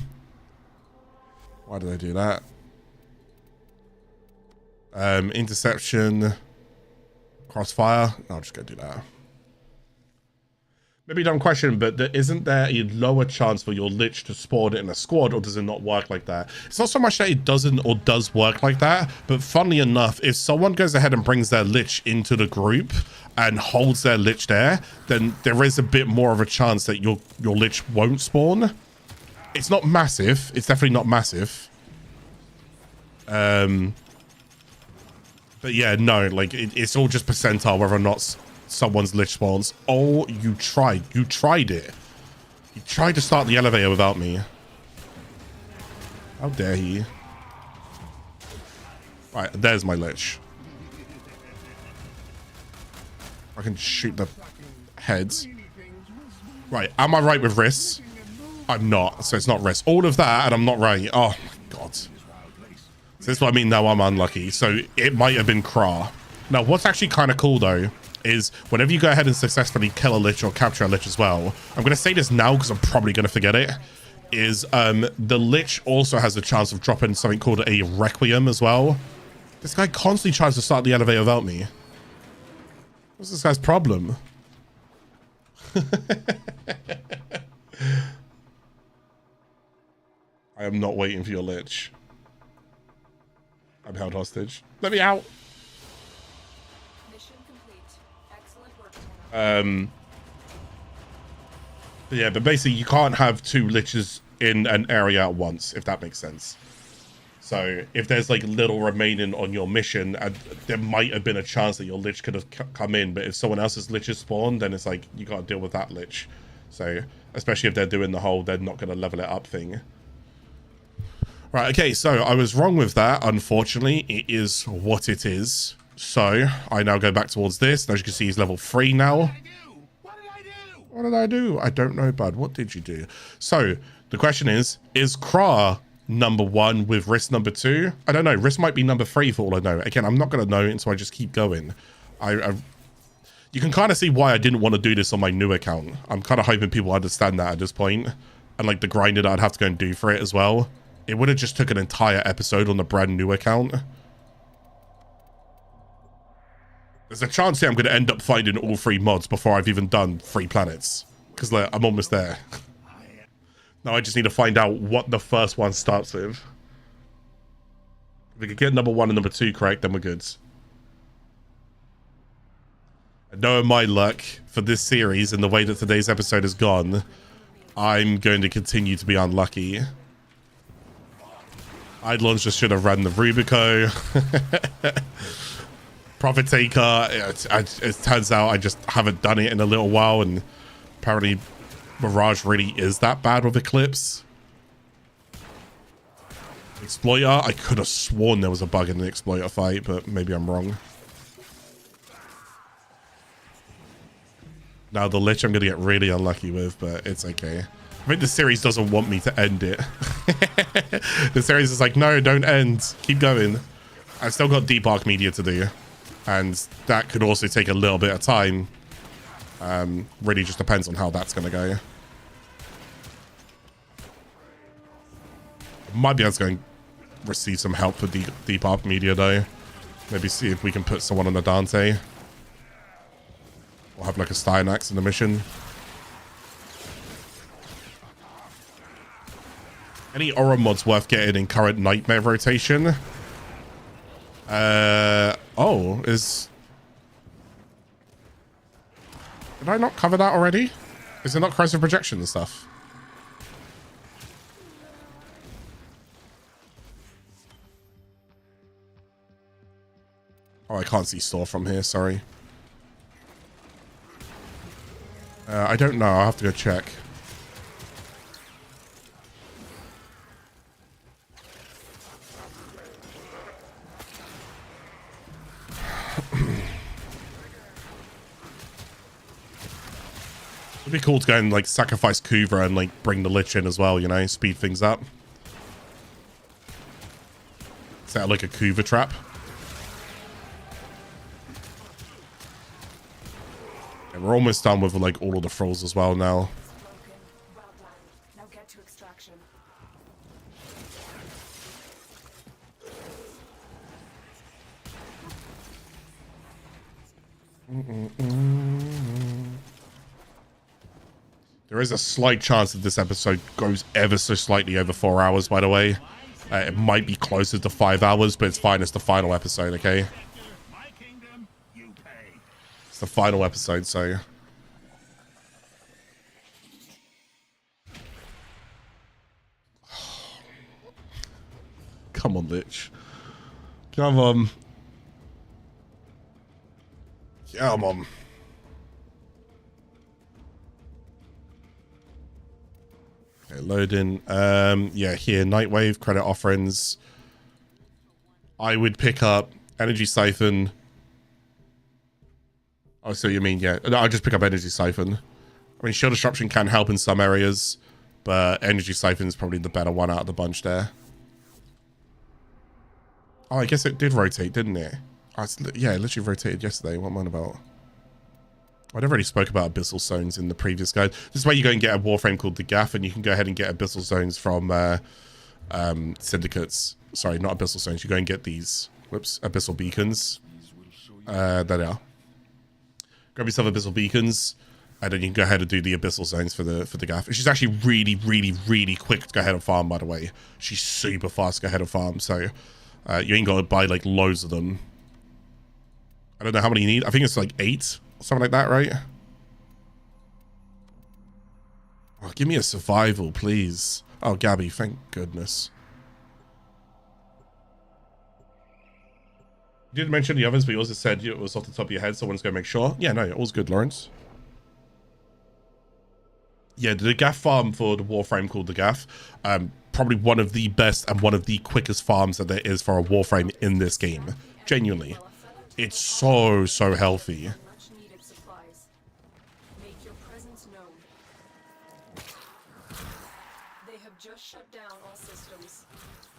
Why did I do that? Interception, crossfire. I'll just go do that. Maybe dumb question, but isn't there a lower chance for your Lich to spawn in a squad, or does it not work like that? It's not so much that it doesn't or does work like that, but funnily enough, if someone goes ahead and brings their Lich into the group and holds their Lich there, then there is a bit more of a chance that your Lich won't spawn. It's not massive. It's definitely not massive. But yeah, no, like it's all just percentile whether or not someone's Lich spawns. Oh, you tried it. You tried to start the elevator without me. How dare he? Right, there's my Lich. I can shoot the heads. Right, am I right with risks? I'm not, so it's not risk. All of that, and I'm not right. Oh my god. So this is what I mean. Now I'm unlucky. So it might have been Kra. Now, what's actually kind of cool though is whenever you go ahead and successfully kill a Lich or capture a Lich as well, I'm going to say this now because I'm probably going to forget it, is the Lich also has a chance of dropping something called a Requiem as well. This guy constantly tries to start the elevator without me. What's this guy's problem? I am not waiting for your Lich. I'm held hostage. Let me out. Mission complete. Excellent work. Yeah, but basically you can't have two Liches in an area at once, if that makes sense. So if there's like little remaining on your mission, there might have been a chance that your Lich could have come in, but if someone else's Lich is spawned, then it's like you got to deal with that Lich. So especially if they're doing the whole they're not going to level it up thing. Right, okay, so I was wrong with that. Unfortunately, it is what it is. So I now go back towards this. As you can see, he's level 3 now. What did I do? What did I do? I don't know, bud. What did you do? So the question is Kra number 1 with risk number 2? I don't know. Risk might be number 3 for all I know. Again, I'm not going to know until I just keep going. You can kind of see why I didn't want to do this on my new account. I'm kind of hoping people understand that at this point. And like the grinding that I'd have to go and do for it as well. It would have just took an entire episode on the brand new account. There's a chance here I'm going to end up finding all 3 mods before I've even done 3 planets. Because like, I'm almost there. Now I just need to find out what the first one starts with. If we could get number 1 and number 2 correct, then we're good. And knowing my luck for this series and the way that today's episode has gone, I'm going to continue to be unlucky. Eidolons just should have run the Rubico. Profit Taker, it turns out I just haven't done it in a little while, and apparently Mirage really is that bad with Eclipse. Exploiter, I could have sworn there was a bug in the Exploiter fight, but maybe I'm wrong. Now the Lich I'm going to get really unlucky with, but it's okay. I think the series doesn't want me to end it. The series is like, no, don't end. Keep going. I've still got Deep Arc Media to do. And that could also take a little bit of time. Really just depends on how that's going to go. Might be able to go and receive some help for Deep Arc Media though. Maybe see if we can put someone on a Dante. Or have like a Styanax in the mission. Any Orb mods worth getting in current Nightmare rotation? Oh, is... Did I not cover that already? Is it not Crisis Projection and stuff? Oh, I can't see store from here. Sorry. I don't know. I'll have to go check. It'd be cool to go and like sacrifice Kuva and like bring the Lich in as well, you know, speed things up. Set out like a Kuva trap. And we're almost done with like all of the Thralls as well now. Well done. Now get to extraction. There is a slight chance that this episode goes ever so slightly over 4 hours, by the way. It might be closer to 5 hours, but it's fine. It's the final episode, okay? My kingdom, you pay. It's the final episode, so... Come on, Lich. Come on. Come on. Okay, loading. Yeah, here, Nightwave, credit offerings. I would pick up Energy Siphon. Oh, so you mean, yeah. No, I'll just pick up Energy Siphon. I mean, Shield Disruption can help in some areas, but Energy Siphon is probably the better one out of the bunch there. Oh, I guess it did rotate, didn't it? Oh, yeah, it literally rotated yesterday. What am I on about? I'd already spoke about Abyssal Zones in the previous guide. This is where you go and get a Warframe called the Gaff, and you can go ahead and get Abyssal Zones from Syndicates. Sorry, not Abyssal Zones. You go and get these. Whoops, Abyssal Beacons. There they are. Grab yourself Abyssal Beacons, and then you can go ahead and do the Abyssal Zones for the Gaff. She's actually really, really, really quick to go ahead and farm, by the way. She's super fast to go ahead and farm, so you ain't got to buy, like, loads of them. I don't know how many you need. I think it's, like, 8. Something like that, right? Oh, give me a survival, please. Oh, Gabby, thank goodness. You didn't mention the others, but you also said it was off the top of your head, so I wanted to go make sure. Yeah, no, all's good, Lawrence. Yeah, the Gaff farm for the Warframe called the Gaff. Probably one of the best and one of the quickest farms that there is for a Warframe in this game. Genuinely. It's so, so healthy. Shut down all systems.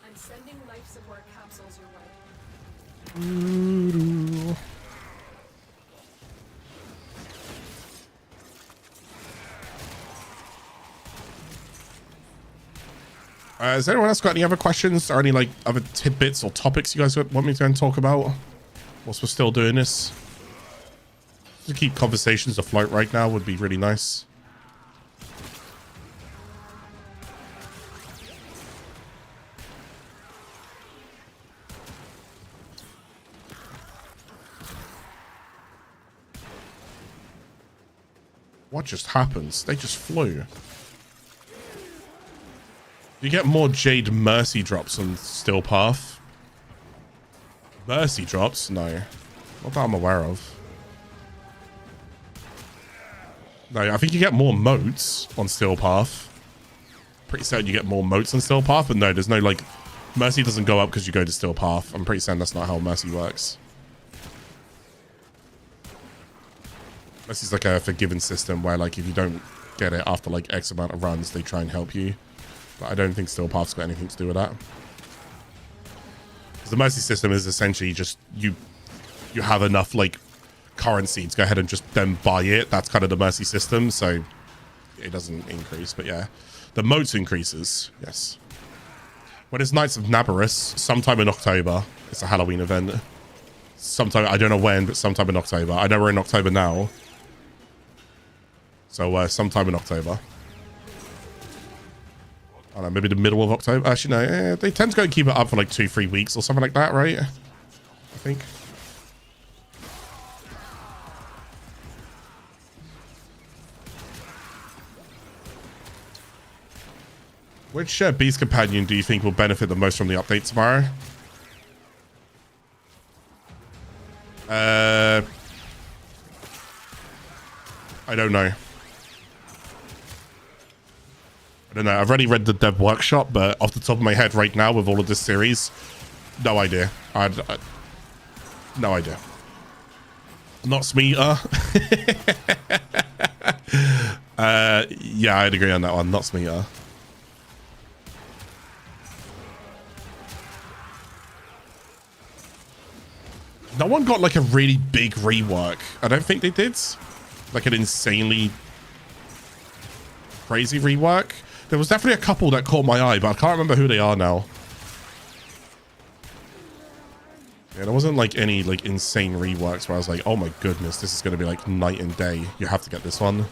I'm sending life support capsules your way. Has anyone else got any other questions or any like other tidbits or topics you guys want me to go and talk about whilst we're still doing this? To keep conversations afloat right now would be really nice. What just happens? They just flew. You get more Jade Mercy drops on Steel Path. Mercy drops? No. Not that I'm aware of. No, I think you get more moats on Steel Path. Pretty certain you get more moats on Steel Path, but no, there's no like... Mercy doesn't go up because you go to Steel Path. I'm pretty certain that's not how Mercy works. This is like a forgiven system where like if you don't get it after like X amount of runs, they try and help you. But I don't think Steel Path's got anything to do with that. The Mercy system is essentially just you have enough like currency to go ahead and just then buy it. That's kind of the Mercy system, so it doesn't increase. But yeah, the moats increases. Yes. When it's Knights of Nabarus, sometime in October, it's a Halloween event. Sometime, I don't know when, but sometime in October. I know we're in October now. So sometime in October. I don't know, maybe the middle of October. Actually, no, they tend to go and keep it up for like 2-3 weeks or something like that, right? I think. Which Beast Companion do you think will benefit the most from the update tomorrow? I don't know. I don't know. I've already read the dev workshop, but off the top of my head right now with all of this series, no idea. No idea. Not Smeeter. Yeah, I'd agree on that one. Not Smeeter. No one got like a really big rework. I don't think they did. Like an insanely crazy rework. There was definitely a couple that caught my eye, but I can't remember who they are now. Yeah, there wasn't like any like insane reworks where I was like, oh my goodness, this is going to be like night and day. You have to get this one.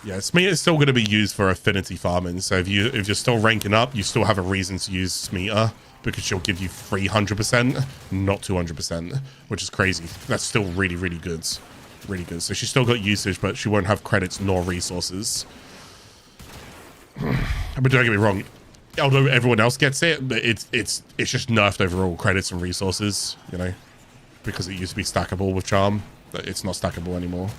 Yeah, Smeeter is still going to be used for affinity farming. So if you're still ranking up, you still have a reason to use Smeeter because she'll give you 300%, not 200%, which is crazy. That's still really, really good. Really good. So she's still got usage, but she won't have credits nor resources. But don't get me wrong. Although everyone else gets it, it's just nerfed overall credits and resources, you know, because it used to be stackable with Charm, but it's not stackable anymore.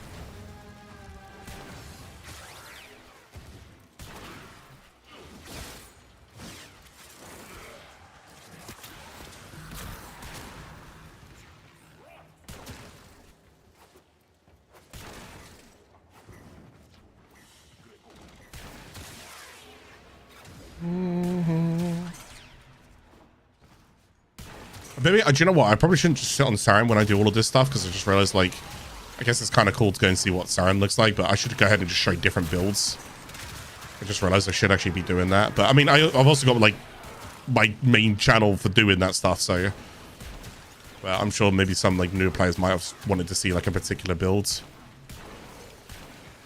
Maybe, do you know what? I probably shouldn't just sit on Saren when I do all of this stuff, because I just realized, like, I guess it's kind of cool to go and see what Saren looks like, but I should go ahead and just show different builds. I just realized I should actually be doing that. But I mean, I've also got like my main channel for doing that stuff, so but I'm sure maybe some like new players might have wanted to see like a particular build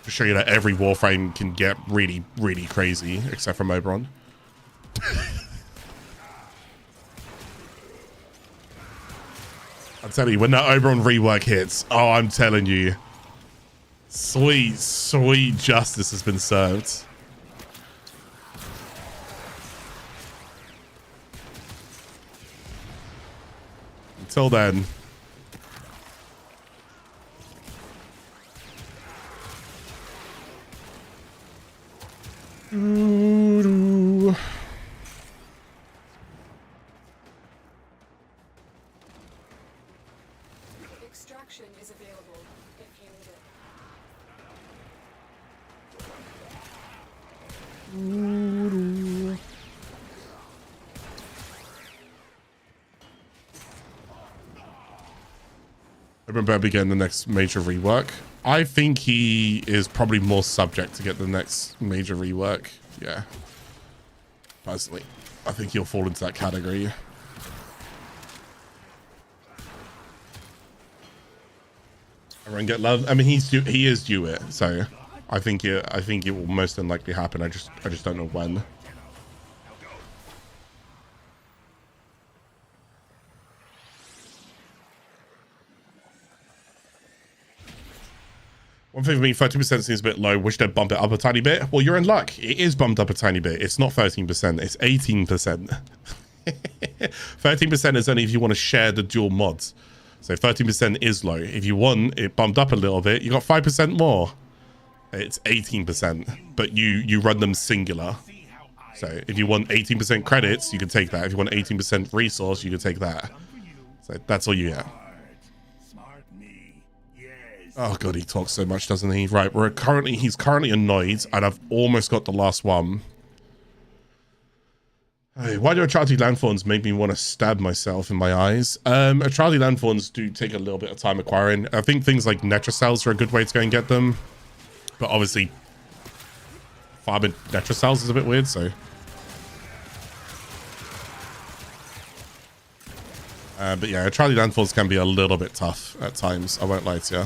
to show you that every Warframe can get really, really crazy, except for Oberon. I'm telling you, when that Oberon rework hits, oh, I'm telling you, sweet, sweet justice has been served. Until then. Extraction is available if you need it. I remember getting the next major rework. I think he is probably more subject to get the next major rework. Yeah. Personally, I think he'll fall into that category. Everyone get love. I mean, he is due it, so I think it will most unlikely happen. I just don't know when. One thing for me, 30% seems a bit low. Wish they'd bump it up a tiny bit. Well, you're in luck. It is bumped up a tiny bit. It's not 13%. It's 18%. 13% is only if you want to share the dual mods. So 13% is low. If you want it bumped up a little bit, you got 5% more. It's 18%, but you run them singular. So if you want 18% credits, you can take that. If you want 18% resource, you can take that. So that's all you get. Oh god, he talks so much, doesn't he? Right, he's currently annoyed, and I've almost got the last one. Hey, why do Atrati Landfawns make me want to stab myself in my eyes? Atrati Landfawns do take a little bit of time acquiring. I think things like Netracells are a good way to go and get them. But obviously, farming Netracells is a bit weird, so. But yeah, Atrati Landfawns can be a little bit tough at times. I won't lie to you.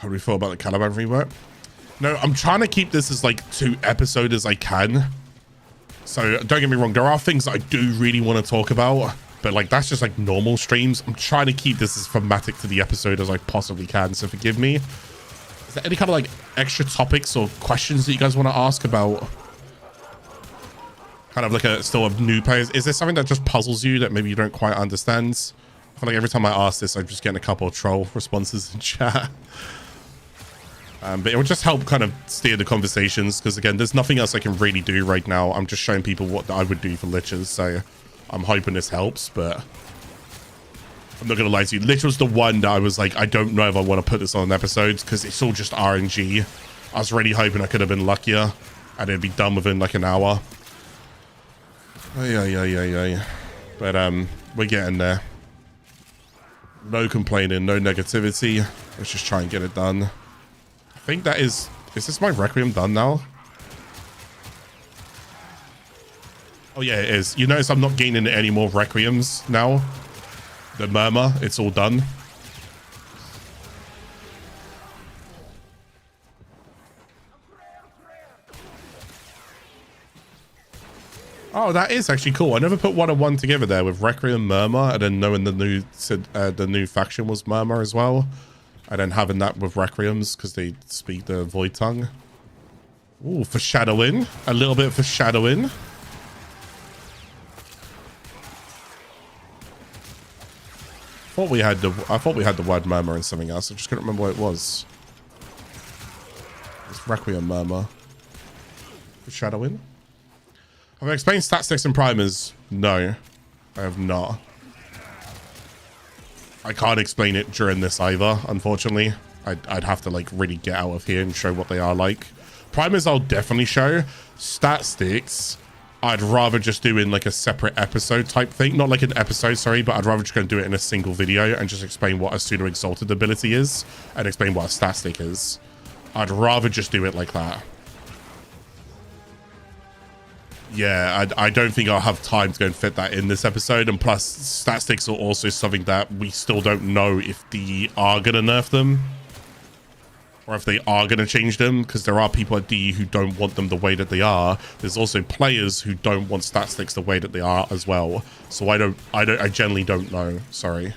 How do we feel about the Caliban rework? No, I'm trying to keep this as like 2 episodes as I can. So don't get me wrong, there are things that I do really want to talk about, but like that's just like normal streams. I'm trying to keep this as thematic to the episode as I possibly can, so forgive me. Is there any kind of like extra topics or questions that you guys want to ask about kind of like still of new players? Is there something that just puzzles you that maybe you don't quite understand? I feel like every time I ask this, I'm just getting a couple of troll responses in chat. But it would just help kind of steer the conversations, because again, there's nothing else I can really do right now. I'm just showing people what I would do for liches, so I'm hoping this helps, but I'm not gonna lie to you. Lich was the one that I was like, I don't know if I want to put this on an episode, because it's all just RNG. I was really hoping I could have been luckier and it'd be done within like an hour. Yeah. But we're getting there. No complaining, no negativity. Let's just try and get it done. I think that is this my Requiem done now? Oh yeah, it is. You notice I'm not gaining any more Requiems now. The Murmur, it's all done. Oh, that is actually cool. I never put 1 and 1 together there with Requiem, Murmur, and then knowing the new faction was Murmur as well. And then having that with Requiems because they speak the Void Tongue. Ooh, foreshadowing. A little bit of foreshadowing. I thought we had the word Murmur and something else. I just couldn't remember what it was. It's Requiem Murmur. Foreshadowing. Have I explained stat sticks and primers? No, I have not. I can't explain it during this either, unfortunately. I'd have to like really get out of here and show what they are like. Primers I'll definitely show. Stat sticks, I'd rather just do in like a separate episode type thing. Not like an episode, sorry, but I'd rather just go and do it in a single video and just explain what a pseudo exalted ability is and explain what a stat stick is. I'd rather just do it like that. Yeah, I don't think I'll have time to go and fit that in this episode. And plus, stat sticks are also something that we still don't know if DE are going to nerf them. Or if they are going to change them. Because there are people at DE who don't want them the way that they are. There's also players who don't want stat sticks the way that they are as well. So I generally don't know. Sorry.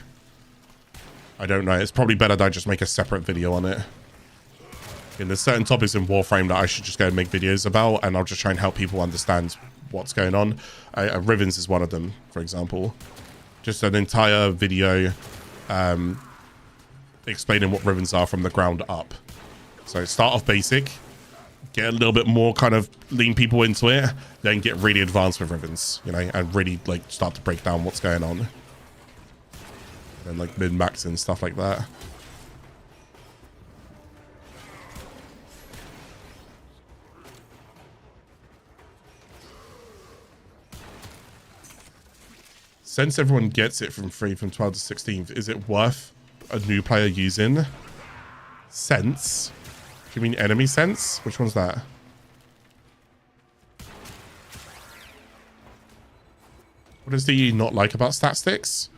I don't know. It's probably better that I just make a separate video on it. And there's certain topics in Warframe that I should just go and make videos about, and I'll just try and help people understand what's going on. Rivens is one of them, for example. Just an entire video explaining what Rivens are from the ground up. So start off basic, get a little bit more kind of lean people into it, then get really advanced with Rivens, you know, and really like start to break down what's going on. And like min-max and stuff like that. Since everyone gets it from free from 12 to 16th, is it worth a new player using? Sense? Do you mean enemy sense? Which one's that? What does DE not like about stat sticks?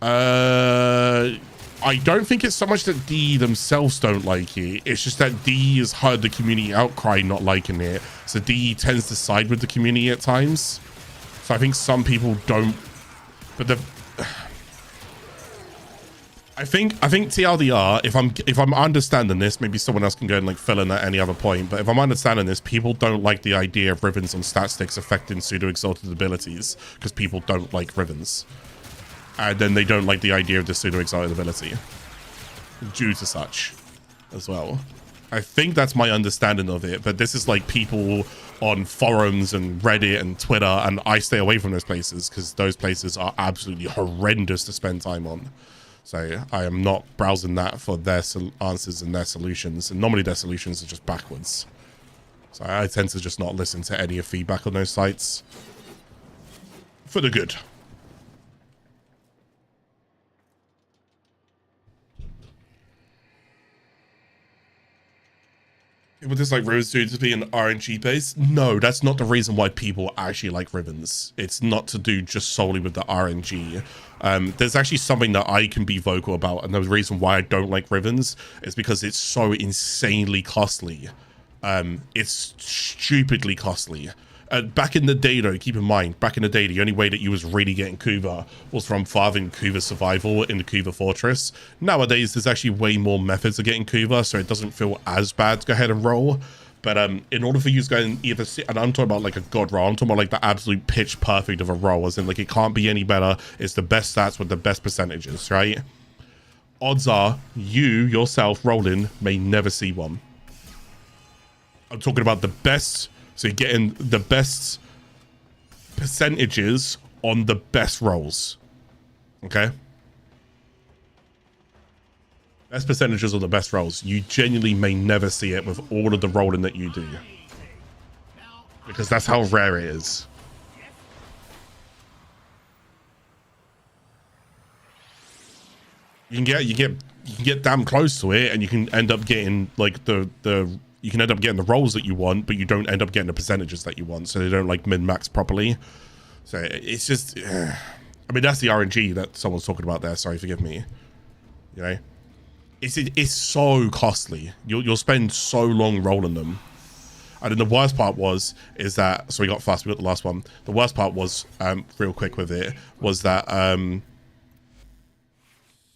I don't think it's so much that DE themselves don't like it. It's just that DE has heard the community outcry not liking it. So DE tends to side with the community at times. So I think some people don't. But I think TLDR, if I'm understanding this, maybe someone else can go and like fill in at any other point, but if I'm understanding this, people don't like the idea of Rivens on stat sticks affecting pseudo exalted abilities because people don't like Rivens, and then they don't like the idea of the pseudo exalted ability due to such as well. I think that's my understanding of it, but this is like people on forums and Reddit and Twitter, and I stay away from those places because those places are absolutely horrendous to spend time on. So I am not browsing that for their answers and their solutions, and normally their solutions are just backwards. So I tend to just not listen to any of feedback on those sites for the good. People dislike Rivens due to being RNG based. No, that's not the reason why people actually like Rivens. It's not to do just solely with the RNG. There's actually something that I can be vocal about, and the reason why I don't like Rivens is because it's so insanely costly. It's stupidly costly. Back in the day, though, keep in mind, back in the day, the only way that you was really getting Kuva was from farming Kuva survival in the Kuva fortress. Nowadays, there's actually way more methods of getting Kuva, so it doesn't feel as bad to go ahead and roll. But in order for you to go and either see, and I'm talking about like a god roll, I'm talking about like the absolute pitch perfect of a roll, as in like it can't be any better. It's the best stats with the best percentages, right? Odds are you yourself rolling may never see one. I'm talking about the best. So you're getting the best percentages on the best rolls. Okay? Best percentages on the best rolls. You genuinely may never see it with all of the rolling that you do. Because that's how rare it is. You can get damn close to it, and you can end up getting like you can end up getting the rolls that you want, but you don't end up getting the percentages that you want, so they don't like min-max properly. So it's just, I mean, that's the RNG that someone's talking about there. Sorry, forgive me. You know, it's so costly. You'll spend so long rolling them. And then the worst part is that, so we got fast, we got the last one. The worst part was, real quick with it, was that,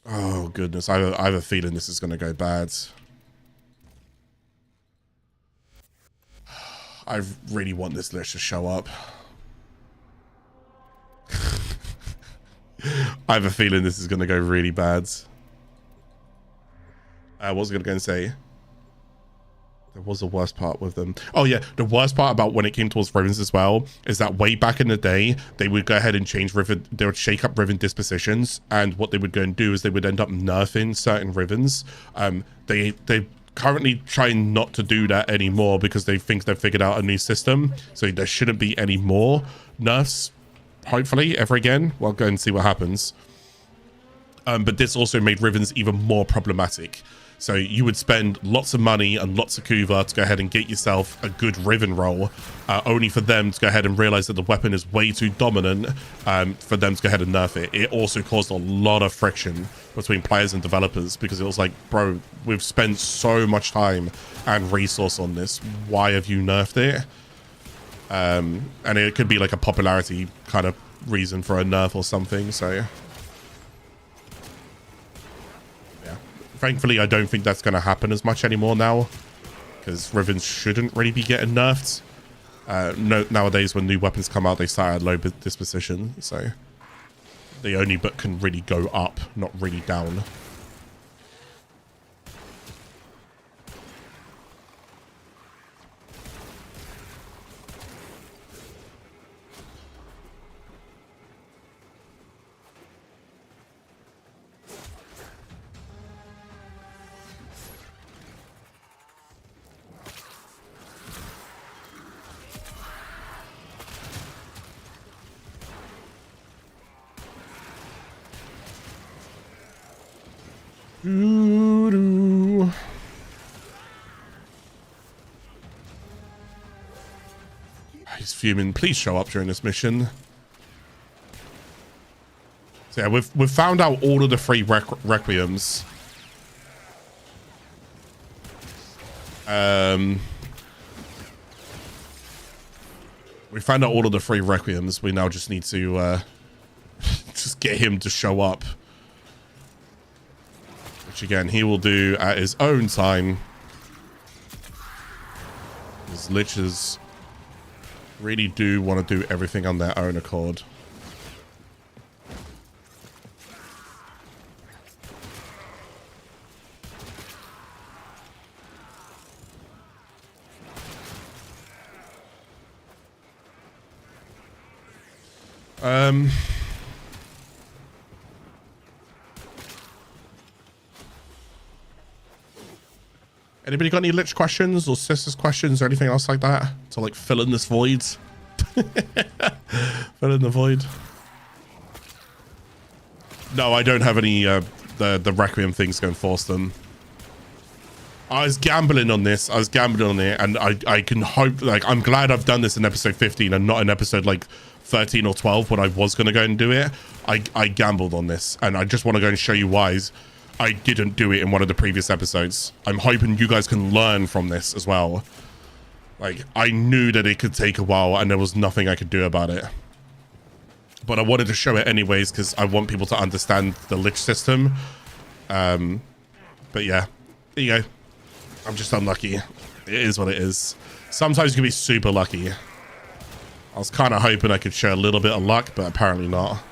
oh goodness, I have a feeling this is going to go bad. I really want this Lich to show up. I have a feeling this is going to go really bad. What was I going to go and say? There was the worst part with them. Oh yeah, the worst part about when it came towards Rivens as well is that way back in the day, they would go ahead and change Riven. They would shake up Riven dispositions, and what they would go and do is they would end up nerfing certain Rivens. They currently trying not to do that anymore because they think they've figured out a new system, so there shouldn't be any more nerfs hopefully ever again. We'll go and see what happens. But this also made Rivens even more problematic, so you would spend lots of money and lots of Kuva to go ahead and get yourself a good Riven roll, only for them to go ahead and realize that the weapon is way too dominant, for them to go ahead and nerf it. It also caused a lot of friction between players and developers, because it was like, bro, we've spent so much time and resource on this, why have you nerfed it? And it could be like a popularity kind of reason for a nerf or something. So yeah, thankfully I don't think that's going to happen as much anymore now, because Rivens shouldn't really be getting nerfed. Nowadays when new weapons come out, they start at low disposition, so they only but can really go up, not really down. He's fuming. Please show up during this mission. So yeah, we've found out all of the free Requiems. We found out all of the free Requiems. We now just need to just get him to show up. Which again, he will do at his own time. His Liches really do want to do everything on their own accord. Anybody got any Lich questions or Sisters questions or anything else like that to like fill in this void? Fill in the void. No, I don't have any the Requiem things going to force them. I was gambling on this. I was gambling on it, and I can hope, like, I'm glad I've done this in episode 15 and not in episode like 13 or 12 when I was going to go and do it. I gambled on this, and I just want to go and show you why I didn't do it in one of the previous episodes. I'm hoping you guys can learn from this as well. Like, I knew that it could take a while and there was nothing I could do about it. But I wanted to show it anyways because I want people to understand the Lich system. But yeah, there you go. I'm just unlucky. It is what it is. Sometimes you can be super lucky. I was kind of hoping I could show a little bit of luck, but apparently not.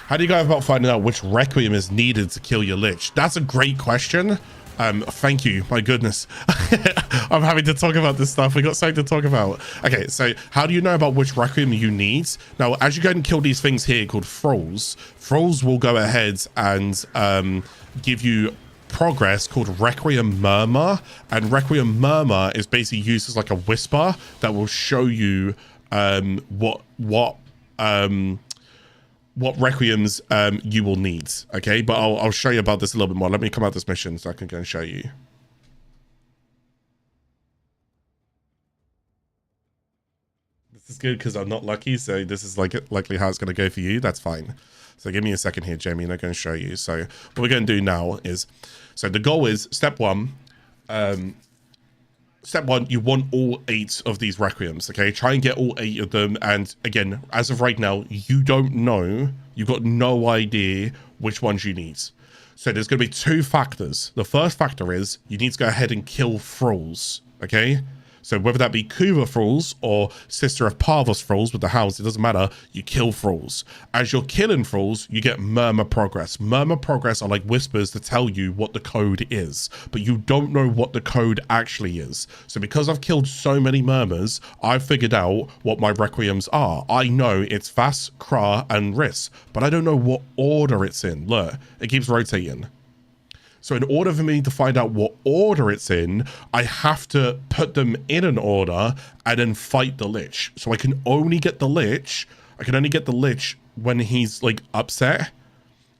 How do you go about finding out which Requiem is needed to kill your Lich? That's a great question. Thank you. My goodness. I'm having to talk about this stuff. We got something to talk about. Okay, so how do you know about which Requiem you need? Now, as you go and kill these things here called Thralls, Thralls will go ahead and give you progress called Requiem Murmur. And Requiem Murmur is basically used as like a whisper that will show you what Requiems you will need. Okay, but I'll show you about this a little bit more. Let me come out this mission so I can go and show you. This is good because I'm not lucky, so this is like likely how it's going to go for you. That's fine. So give me a second here, Jamie, and I'm going to show you. So what we're going to do now is, so the goal is step one, you want all 8 of these Requiems, okay? Try and get all 8 of them. And again, as of right now, you don't know, you've got no idea which ones you need. So there's going to be 2 factors. The first factor is you need to go ahead and kill Thralls, okay? So whether that be Kuva Thralls or Sister of Parvos Thralls with the hounds, it doesn't matter. You kill Thralls. As you're killing Thralls, you get Murmur Progress. Murmur Progress are like whispers to tell you what the code is, but you don't know what the code actually is. So because I've killed so many Murmurs, I've figured out what my Requiems are. I know it's Vas, Kra, and Riss, but I don't know what order it's in. Look, it keeps rotating. So in order for me to find out what order it's in, I have to put them in an order and then fight the Lich. So I can only get the Lich. I can only get the Lich when he's like upset.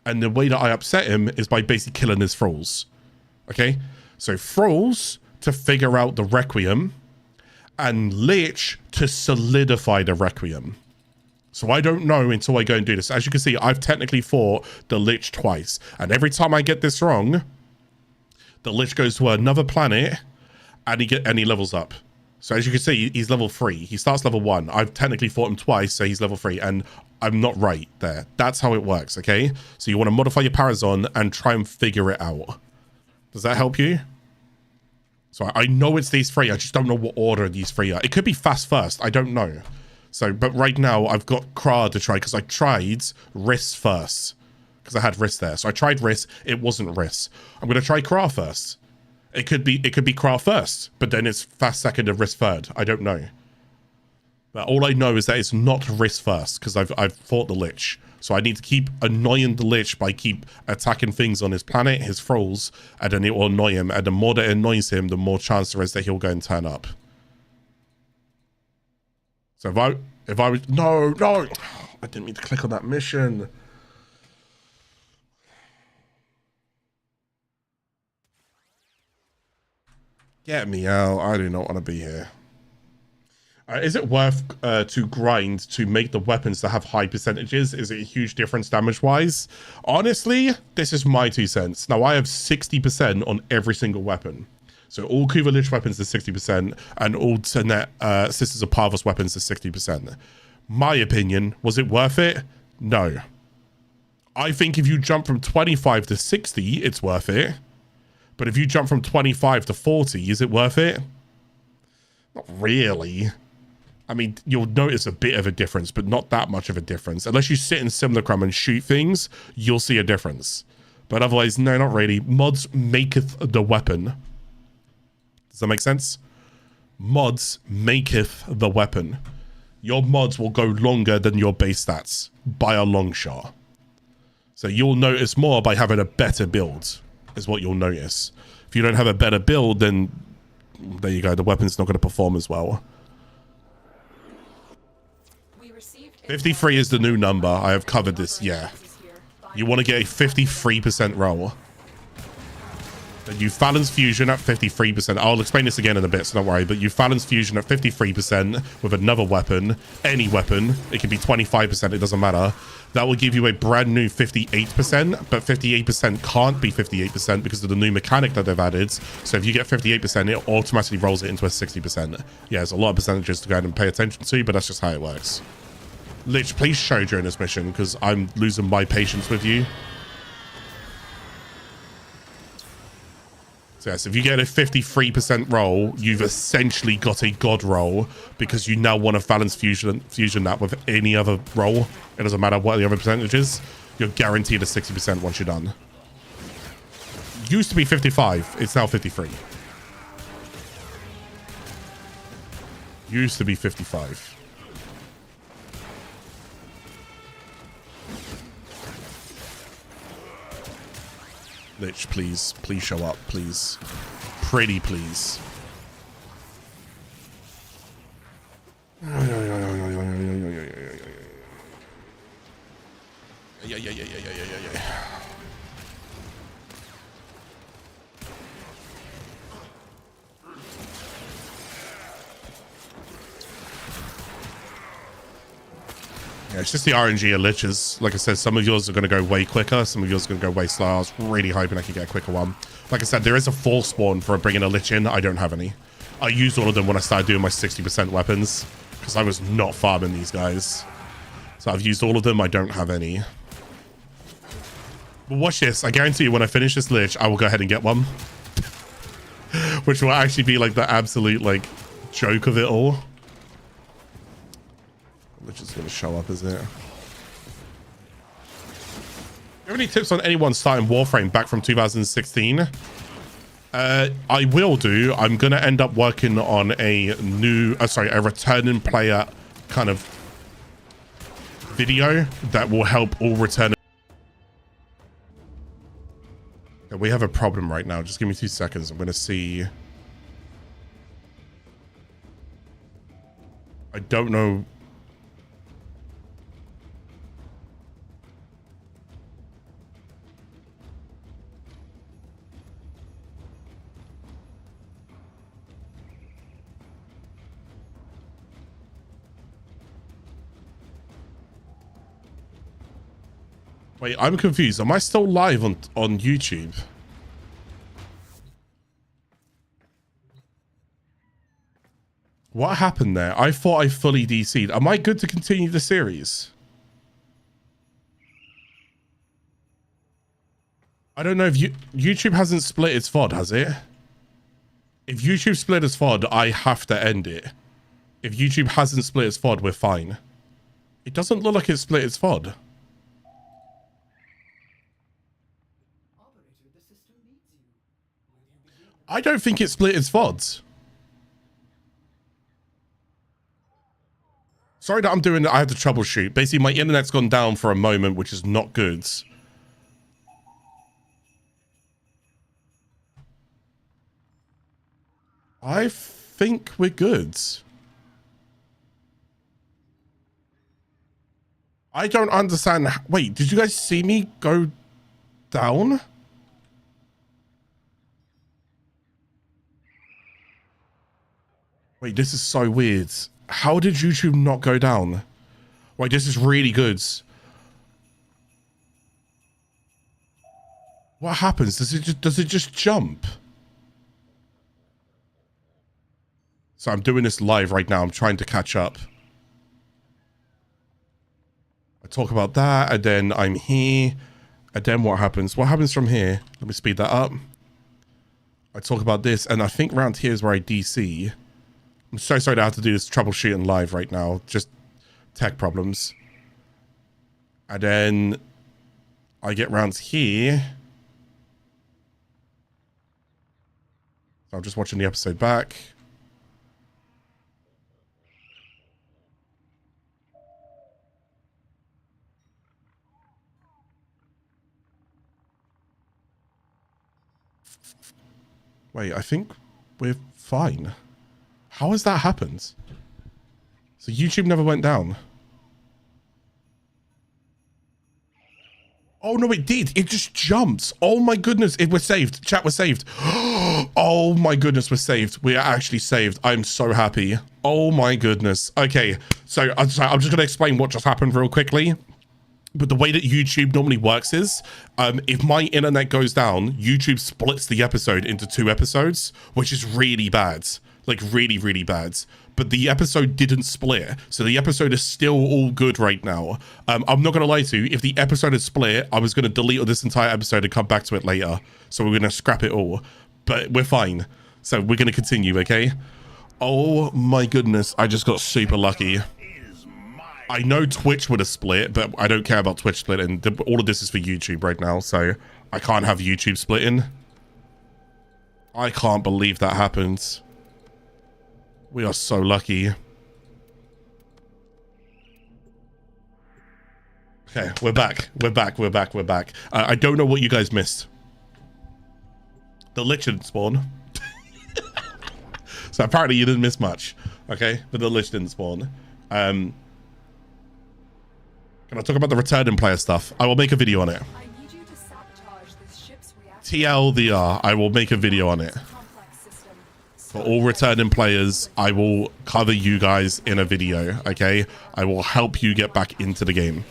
And the way that I upset him is by basically killing his Thralls. Okay. So Thralls to figure out the Requiem and Lich to solidify the Requiem. So I don't know until I go and do this. As you can see, I've technically fought the Lich twice. And every time I get this wrong, the Lich goes to another planet and he levels up. So as you can see, he's level 3. He starts level 1. I've technically fought him twice, so he's level 3. And I'm not right there. That's how it works, okay? So you want to modify your Parazon and try and figure it out. Does that help you? So I know it's these 3. I just don't know what order these 3 are. It could be fast first. I don't know. So, but right now I've got Kra to try because I tried Riss first because I had Riss there. So I tried Riss. It wasn't Riss. I'm going to try Kra first. It could be Kra first, but then it's fast second and Riss third. I don't know. But all I know is that it's not Riss first because I've fought the Lich. So I need to keep annoying the Lich by keep attacking things on his planet, his Thralls, and then it will annoy him. And the more that it annoys him, the more chance there is that he'll go and turn up. So if I was, no, I didn't mean to click on that mission. Get me out. I do not want to be here. Is it worth to grind to make the weapons that have high percentages? Is it a huge difference damage wise? Honestly, this is my 2 cents. Now I have 60% on every single weapon. So all Kuva Lich weapons is 60% and all Zenith Sisters of Parvos weapons is 60%. My opinion, was it worth it? No. I think if you jump from 25 to 60, it's worth it. But if you jump from 25 to 40, is it worth it? Not really. I mean, you'll notice a bit of a difference, but not that much of a difference. Unless you sit in Simulacrum and shoot things, you'll see a difference. But otherwise, no, not really. Mods maketh the weapon. Does that make sense? Mods maketh the weapon. Your mods will go longer than your base stats by a long shot. So you'll notice more by having a better build, is what you'll notice. If you don't have a better build, then there you go. The weapon's not going to perform as well. We received 53 is the new number. I have covered this. Yeah. You want to get a 53% roll. Then you balance fusion at 53%. I'll explain this again in a bit, so don't worry. But you balance fusion at 53% with another weapon, any weapon. It can be 25%. It doesn't matter. That will give you a brand new 58%. But 58% can't be 58% because of the new mechanic that they've added. So if you get 58%, it automatically rolls it into a 60%. Yeah, there's a lot of percentages to go ahead and pay attention to, but that's just how it works. Lich, please show during this mission because I'm losing my patience with you. So yes, if you get a 53% roll, you've essentially got a god roll because you now want to balance fusion that with any other roll. It doesn't matter what the other percentage is. You're guaranteed a 60% once you're done. Used to be 55. It's now 53. Used to be 55. Lich, please. Please show up, please. Pretty please. Yeah. Yeah, it's just the RNG of Liches. Like I said, some of yours are going to go way quicker. Some of yours are going to go way slower. I was really hoping I could get a quicker one. Like I said, there is a full spawn for bringing a Lich in. I don't have any. I used all of them when I started doing my 60% weapons because I was not farming these guys. So I've used all of them. I don't have any. But watch this. I guarantee you when I finish this Lich, I will go ahead and get one. Which will actually be like the absolute like joke of it all. Which is going to show up, isn't it? You have any tips on anyone starting Warframe back from 2016? I will do. I'm going to end up working on a new, a returning player kind of video that will help all return. We have a problem right now. Just give me 2 seconds. I'm going to see. I don't know. Wait, I'm confused. Am I still live on YouTube? What happened there? I thought I fully DC'd. Am I good to continue the series? I don't know if YouTube hasn't split its VOD, has it? If YouTube split its VOD, I have to end it. If YouTube hasn't split its VOD, we're fine. It doesn't look like it split its VOD. I don't think it split its VODs. Sorry that I'm doing it. I had to troubleshoot. Basically, my internet's gone down for a moment, which is not good. I think we're good. I don't understand. Wait, did you guys see me go down? Wait, this is so weird. How did YouTube not go down? Wait, this is really good. What happens? Does it just jump? So I'm doing this live right now. I'm trying to catch up. I talk about that, and then I'm here. And then what happens? What happens from here? Let me speed that up. I talk about this, and I think around here is where I DC. I'm so sorry to have to do this troubleshooting live right now. Just tech problems. And then I get round here. So I'm just watching the episode back. Wait, I think we're fine. How has that happened? So YouTube never went down. Oh, no, it did. It just jumps. Oh, my goodness. It was saved. Chat was saved. Oh, my goodness. We're saved. We are actually saved. I'm so happy. Oh, my goodness. Okay. So I'm just going to explain what just happened real quickly. But the way that YouTube normally works is, if my internet goes down, YouTube splits the episode into 2 episodes, which is really bad. Like, really, really bad. But the episode didn't split, so the episode is still all good right now. I'm not going to lie to you. If the episode had split, I was going to delete this entire episode and come back to it later. So we're going to scrap it all. But we're fine. So we're going to continue, okay? Oh, my goodness. I just got super lucky. I know Twitch would have split, but I don't care about Twitch splitting. All of this is for YouTube right now, so I can't have YouTube splitting. I can't believe that happened. We are so lucky. Okay, we're back. We're back. We're back. We're back. I don't know what you guys missed. The Lich didn't spawn. So apparently you didn't miss much. Okay, but the Lich didn't spawn. Can I talk about the returning player stuff? I will make a video on it. I need you to sabotage this ship's reactor. TLDR, I will make a video on it. Complex system. For all returning players, I will cover you guys in a video, okay? I will help you get back into the game.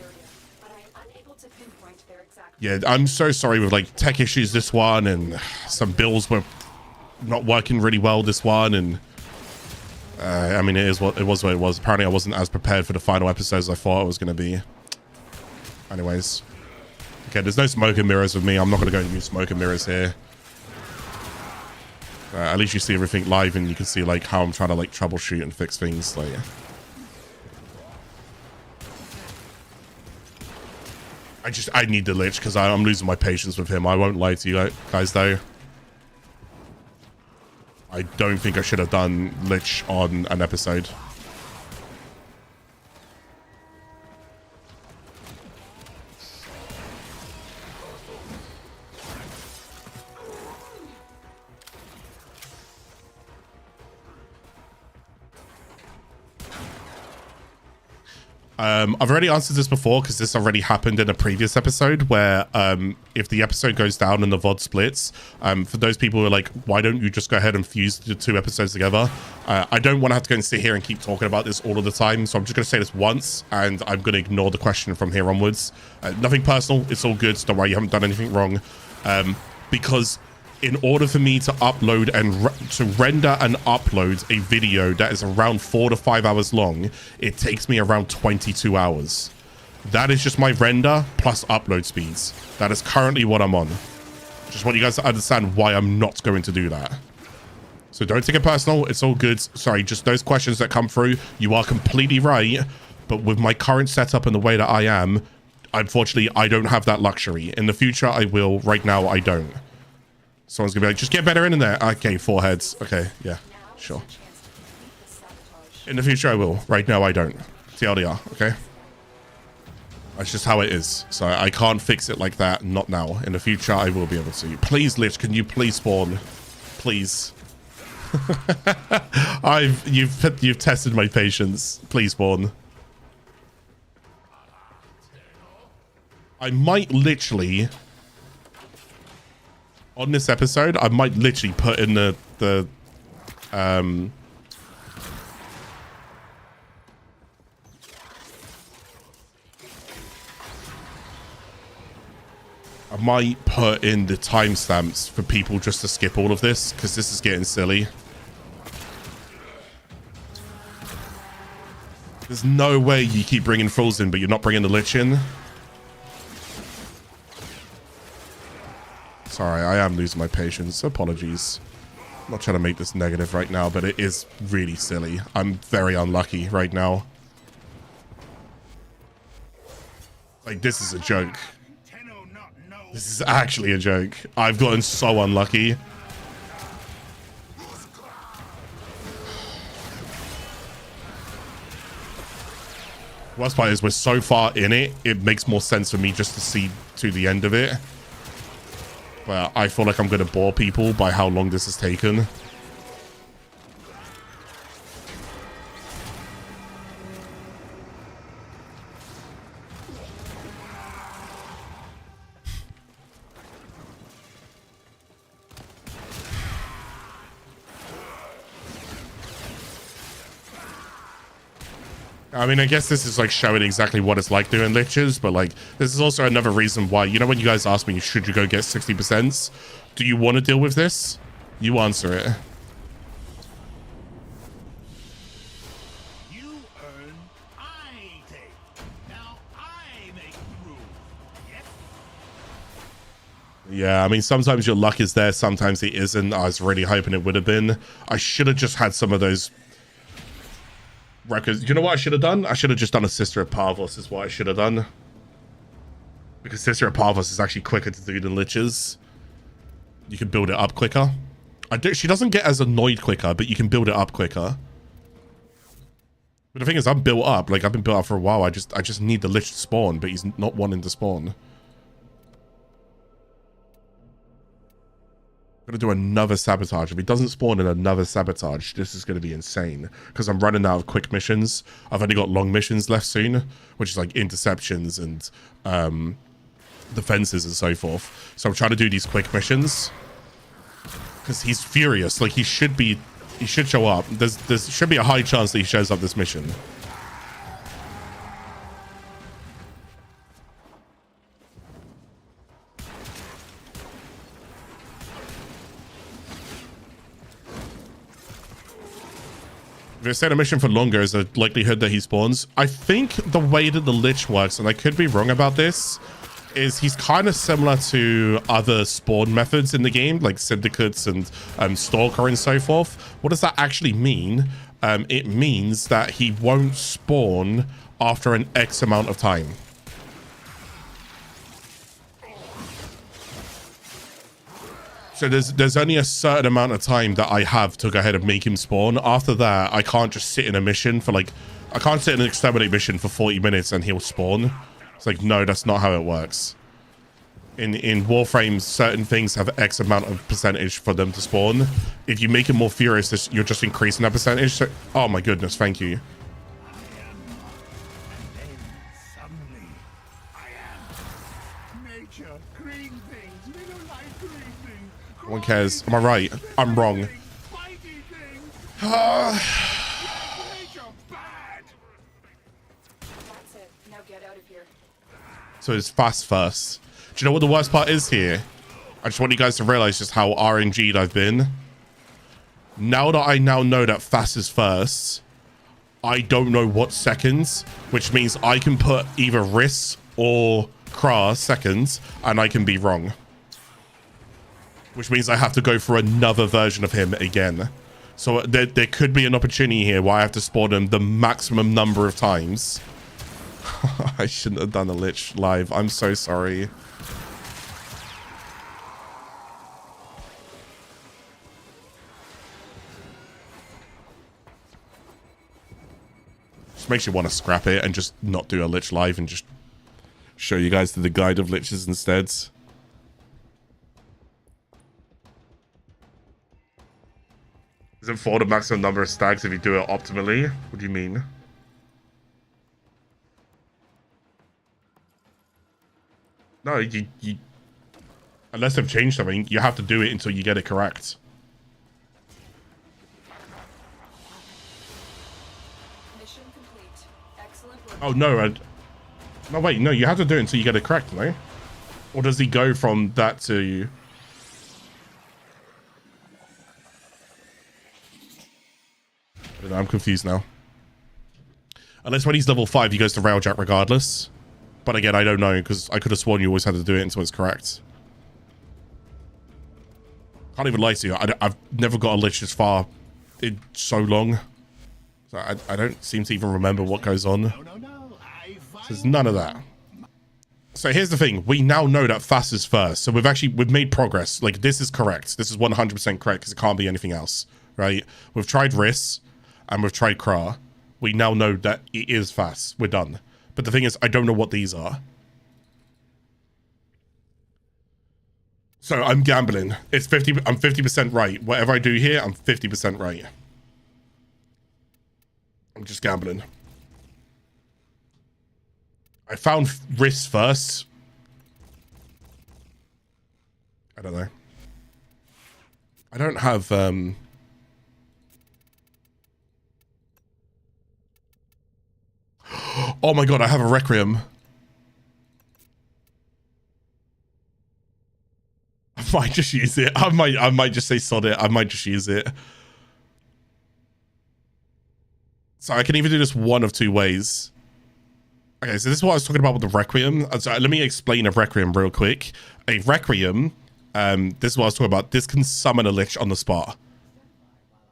But I am unable to pinpoint their exact. Yeah, I'm so sorry with like tech issues this one, and some builds were not working really well this one, and I mean, it was what it was. Apparently I wasn't as prepared for the final episode as I thought it was going to be. Anyways, okay, there's no smoke and mirrors with me. I'm not going to go and use smoke and mirrors here. At least you see everything live, and you can see like how I'm trying to like troubleshoot and fix things. Like, I need the Lich because I'm losing my patience with him. I won't lie to you guys though. I don't think I should have done Lich on an episode. I've already answered this before because this already happened in a previous episode where if the episode goes down and the VOD splits, for those people who are like, why don't you just go ahead and fuse the 2 episodes together? I don't want to have to go and sit here and keep talking about this all of the time, so I'm just going to say this once and I'm going to ignore the question from here onwards. Nothing personal, it's all good, don't worry, you haven't done anything wrong. Because in order for me to upload and to render and upload a video that is around 4 to 5 hours long, it takes me around 22 hours. That is just my render plus upload speeds. That is currently what I'm on. Just want you guys to understand why I'm not going to do that. So don't take it personal. It's all good. Sorry, just those questions that come through. You are completely right. But with my current setup and the way that I am, unfortunately, I don't have that luxury. In the future, I will. Right now, I don't. Someone's gonna be like, just get better in there. Okay, 4 heads. Okay, yeah, sure. In the future, I will. Right now, I don't. TLDR, okay? That's just how it is. So I can't fix it like that. Not now. In the future, I will be able to. Please, Lich, can you please spawn? Please. You've tested my patience. Please spawn. I might literally... On this episode, I might literally put in I might put in the timestamps for people just to skip all of this, because this is getting silly. There's no way you keep bringing Thralls in, but you're not bringing the Lich in. Sorry, I am losing my patience. Apologies. I'm not trying to make this negative right now, but it is really silly. I'm very unlucky right now. Like, this is a joke. This is actually a joke. I've gotten so unlucky. Worst part is we're so far in it, it makes more sense for me just to see to the end of it. But I feel like I'm going to bore people by how long this has taken. I mean, I guess this is like showing exactly what it's like doing liches, but like this is also another reason why, you know, when you guys ask me, should you go get 60%? Do you want to deal with this? You answer it. You earn, I take. Now I make the rules. Yes? Yeah, I mean, sometimes your luck is there, sometimes it isn't. I was really hoping it would have been. I should have just had some of those records. You know what I should have done? I should have just done a Sister of Parvos is what I should have done. Because Sister of Parvos is actually quicker to do than liches. You can build it up quicker. She doesn't get as annoyed quicker, but you can build it up quicker. But the thing is, I'm built up. Like, I've been built up for a while. I just need the Lich to spawn, but he's not wanting to spawn. Gonna do another sabotage. If he doesn't spawn in another sabotage, this is gonna be insane. Because I'm running out of quick missions. I've only got long missions left soon, which is like interceptions and defenses and so forth. So I'm trying to do these quick missions. Because he's furious. Like, he should show up. There should be a high chance that he shows up this mission. If you set a mission for longer, is a likelihood that he spawns. I think the way that the Lich works, and I could be wrong about this, is he's kind of similar to other spawn methods in the game, like syndicates and stalker and so forth. What does that actually mean? It means that he won't spawn after an X amount of time. So there's only a certain amount of time that I have to go ahead and make him spawn. After that, I can't just sit in a mission for like, I can't sit in an exterminate mission for 40 minutes and he'll spawn. It's like, no, that's not how it works. In Warframe, certain things have X amount of percentage for them to spawn. If you make it more furious, you're just increasing that percentage. So, oh my goodness, thank you. No one cares. Am I right? I'm wrong. That's it. Now get out of here. So it's fast first. Do you know what the worst part is here? I just want you guys to realize just how RNG'd I've been. Now that I now know that fast is first, I don't know what seconds, which means I can put either Riss or Kra seconds, and I can be wrong. Which means I have to go for another version of him again. So there could be an opportunity here where I have to spawn him the maximum number of times. I shouldn't have done a Lich live. I'm so sorry. Just makes you want to scrap it and just not do a Lich live and just show you guys the guide of Liches instead. Is it 4 the maximum number of stags if you do it optimally? What do you mean? No, you unless they've changed something, you have to do it until you get it correct. Mission complete. Excellent work. Oh no, no wait, no, you have to do it until you get it correct, no? Or does he go from that to... I don't know, I'm confused now. Unless when he's level 5, he goes to Railjack regardless. But again, I don't know, because I could have sworn you always had to do it until it's correct. Can't even lie to you. I've never got a Lich this far in so long. So I don't seem to even remember what goes on. So there's none of that. So here's the thing. We now know that fast is first. So we've made progress. Like, this is correct. This is 100% correct because it can't be anything else, right? We've tried Riss and we've tried Kra. We now know that it is fast. We're done. But the thing is, I don't know what these are. So I'm gambling. It's 50. I'm 50% right. Whatever I do here, I'm 50% right. I'm just gambling. I found Riss first. I don't know. I don't have Oh my god, I have a Requiem. I might just use it. I might just say sod it. I might just use it. So I can either do this one of two ways. Okay, so this is what I was talking about with the Requiem. So let me explain a Requiem real quick. A Requiem, this is what I was talking about. This can summon a Lich on the spot.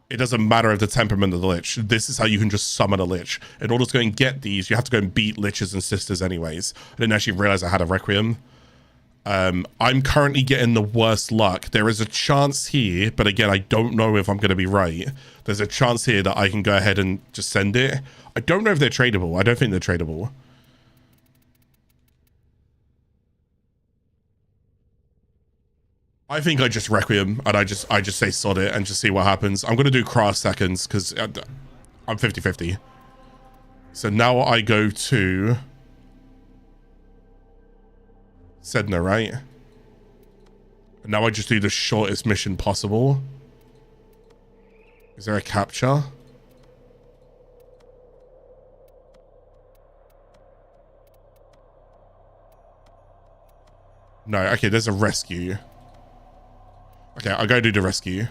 It doesn't matter of the temperament of the Lich. This is how you can just summon a Lich. In order to go and get these, you have to go and beat Liches and Sisters anyways. I didn't actually realize I had a Requiem. I'm currently getting the worst luck. There is a chance here, but again, I don't know if I'm going to be right. There's a chance here that I can go ahead and just send it. I don't know if they're tradable. I don't think they're tradable. I think I just Requiem and I just say sod it and just see what happens. I'm going to do craft seconds because I'm 50-50. So now I go to Sedna, right? And now I just do the shortest mission possible. Is there a capture? No, okay, there's a rescue. Okay, I'll go do the rescue.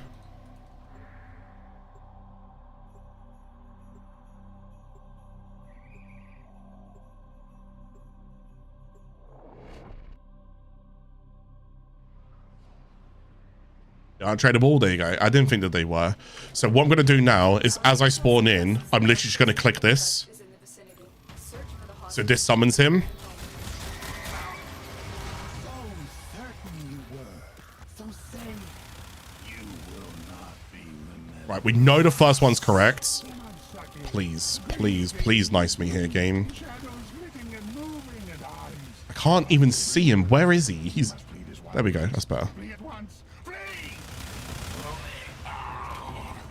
Untradeable, there you go. I didn't think that they were. So what I'm going to do now is as I spawn in, I'm literally just going to click this. So this summons him. Right, we know the first one's correct. Please, please, please nice me here, game. I can't even see him. Where is he? He's... There we go. That's better.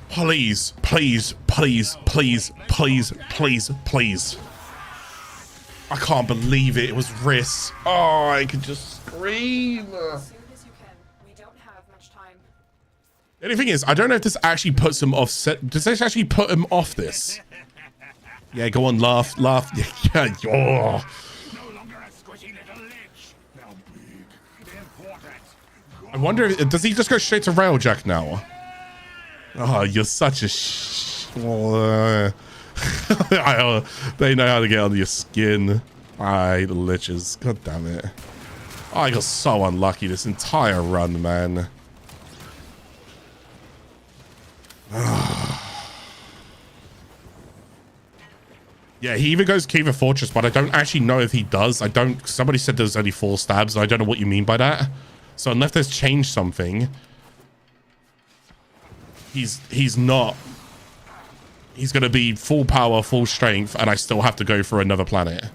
Please, please, please, please, please, please, please. I can't believe it. It was Riss. Oh, I could just scream. The only thing is, I don't know if this actually puts him off set. Does this actually put him off this? Yeah, go on, laugh, laugh. Yeah, oh. I wonder, if, does he just go straight to Railjack now? Oh, you're such a they know how to get under your skin. Alright, the Liches. God damn it. Oh, I got so unlucky this entire run, man. Yeah, he even goes Kuva Fortress, but I don't actually know if he does. I don't... Somebody said there's only 4 stabs, and I don't know what you mean by that. So unless there's changed something... He's not... He's going to be full power, full strength, and I still have to go for another planet.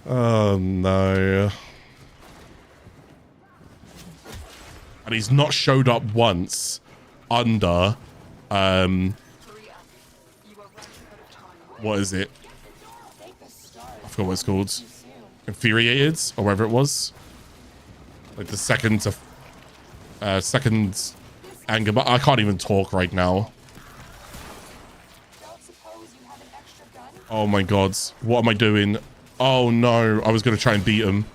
Oh, no. And he's not showed up once under... what is it? I forgot what it's called. Infuriated, or whatever it was. Like the second anger, but I can't even talk right now. Oh my god, what am I doing? Oh no, I was gonna try and beat him.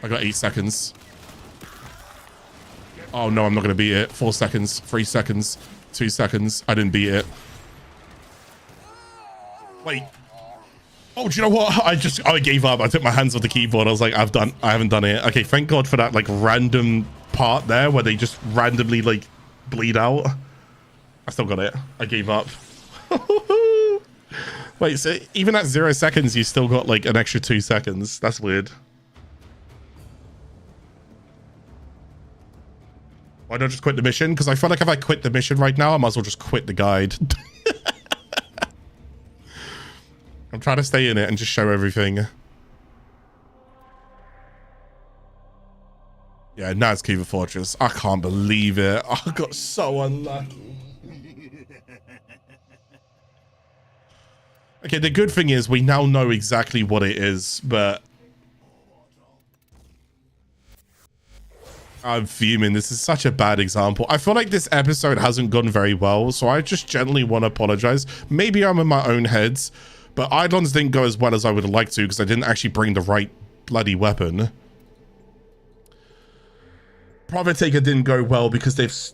I got 8 seconds. Oh no, I'm not gonna beat it. 4 seconds, 3 seconds, 2 seconds. I didn't beat it. Wait. Oh, do you know what? I gave up. I took my hands off the keyboard. I was like, I haven't done it. Okay, thank God for that like random part there where they just randomly like bleed out. I still got it. I gave up. Wait, so even at 0 seconds, you still got like an extra 2 seconds. That's weird. Why not just quit the mission? Because I feel like if I quit the mission right now, I might as well just quit the guide. I'm trying to stay in it and just show everything. Yeah, now it's Kuva Fortress. I can't believe it. I got so unlucky. Okay, the good thing is we now know exactly what it is, but... I'm fuming. This is such a bad example. I feel like this episode hasn't gone very well, so I just gently want to apologize. Maybe I'm in my own heads, but Eidolons didn't go as well as I would have liked to because I didn't actually bring the right bloody weapon. Prophet Taker didn't go well because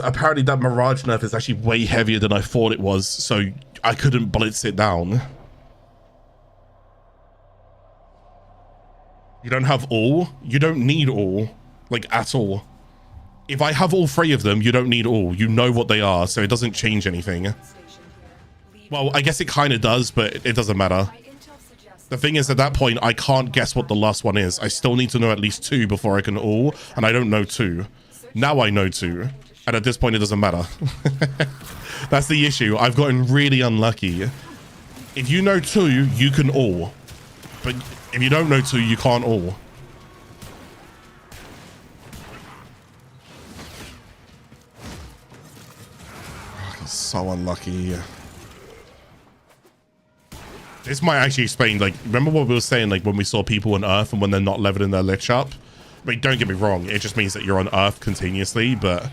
apparently that Mirage nerf is actually way heavier than I thought it was, so I couldn't blitz it down. You don't have all? You don't need all. Like, at all. If I have all 3 of them, you don't need all. You know what they are, so it doesn't change anything. Well, I guess it kind of does, but it doesn't matter. The thing is, at that point, I can't guess what the last one is. I still need to know at least 2 before I can all, and I don't know 2. Now I know 2, and at this point, it doesn't matter. That's the issue. I've gotten really unlucky. If you know 2, you can all. But if you don't know 2, you can't all. So unlucky. This might actually explain, like, remember what we were saying, like, when we saw people on Earth and when they're not leveling their Lich up? I mean, don't get me wrong, it just means that you're on Earth continuously, but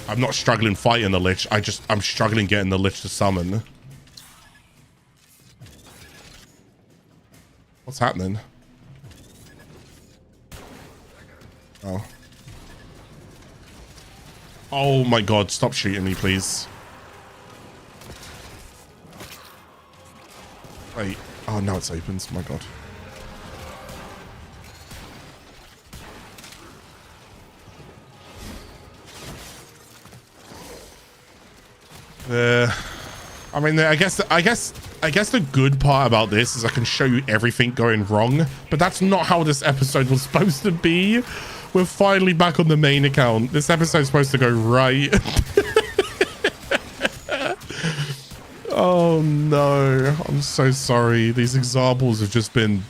I'm not struggling fighting the Lich, I'm struggling getting the Lich to summon. What's happening? Oh. Oh my god, stop shooting me, please. Wait. Oh, now it's opened. My god. I mean, I guess the good part about this is I can show you everything going wrong, but that's not how this episode was supposed to be. We're finally back on the main account. This episode's supposed to go right. Oh no, I'm so sorry. These examples have just been...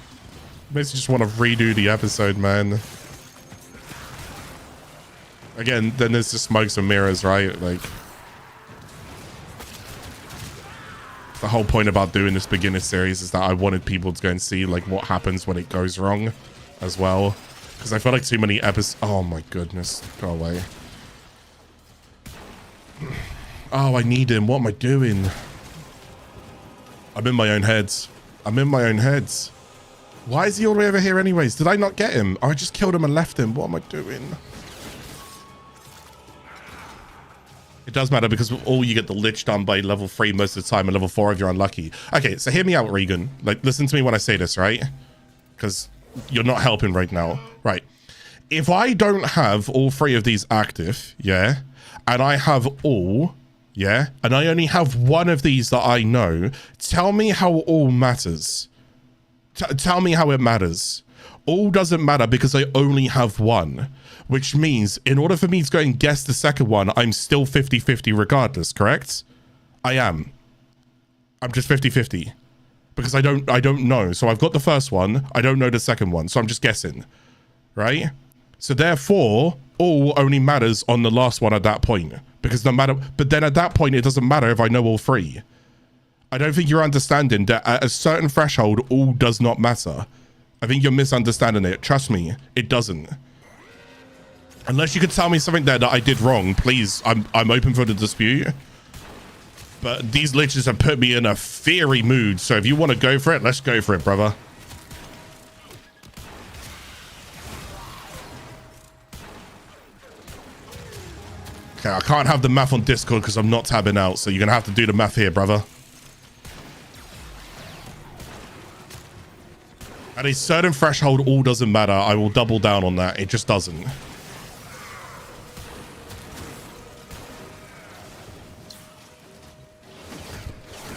Makes me just want to redo the episode, man. Again, then there's just smokes and mirrors, right? Like... The whole point about doing this beginner series is that I wanted people to go and see, like, what happens when it goes wrong as well. Because I feel like too many episodes... Oh my goodness, go away. Oh, I need him. What am I doing? I'm in my own head. I'm in my own head. Why is he all the way over here anyways? Did I not get him? Oh, I just killed him and left him. What am I doing? It does matter because with all you get the Lich done by level 3 most of the time and level 4 if you're unlucky. Okay, so hear me out, Regan. Like, listen to me when I say this, right? Because you're not helping right now. Right. If I don't have all 3 of these active, yeah, and I have all... Yeah, and I only have 1 of these that I know. Tell me how all matters. Tell me how it matters. All doesn't matter because I only have 1, which means in order for me to go and guess the second one, I'm still 50-50 regardless, correct? I am. I'm just 50-50 because I don't know. So I've got the first one. I don't know the second one. So I'm just guessing, right? So therefore, all only matters on the last one at that point. Because no matter, but then at that point, it doesn't matter if I know all 3. I don't think you're understanding that at a certain threshold, all does not matter. I think you're misunderstanding it. Trust me, it doesn't. Unless you could tell me something there that I did wrong, please, I'm open for the dispute. But these liches have put me in a fiery mood. So if you want to go for it, let's go for it, brother. Okay, I can't have the math on Discord because I'm not tabbing out, so you're going to have to do the math here, brother. At a certain threshold, all doesn't matter. I will double down on that. It just doesn't.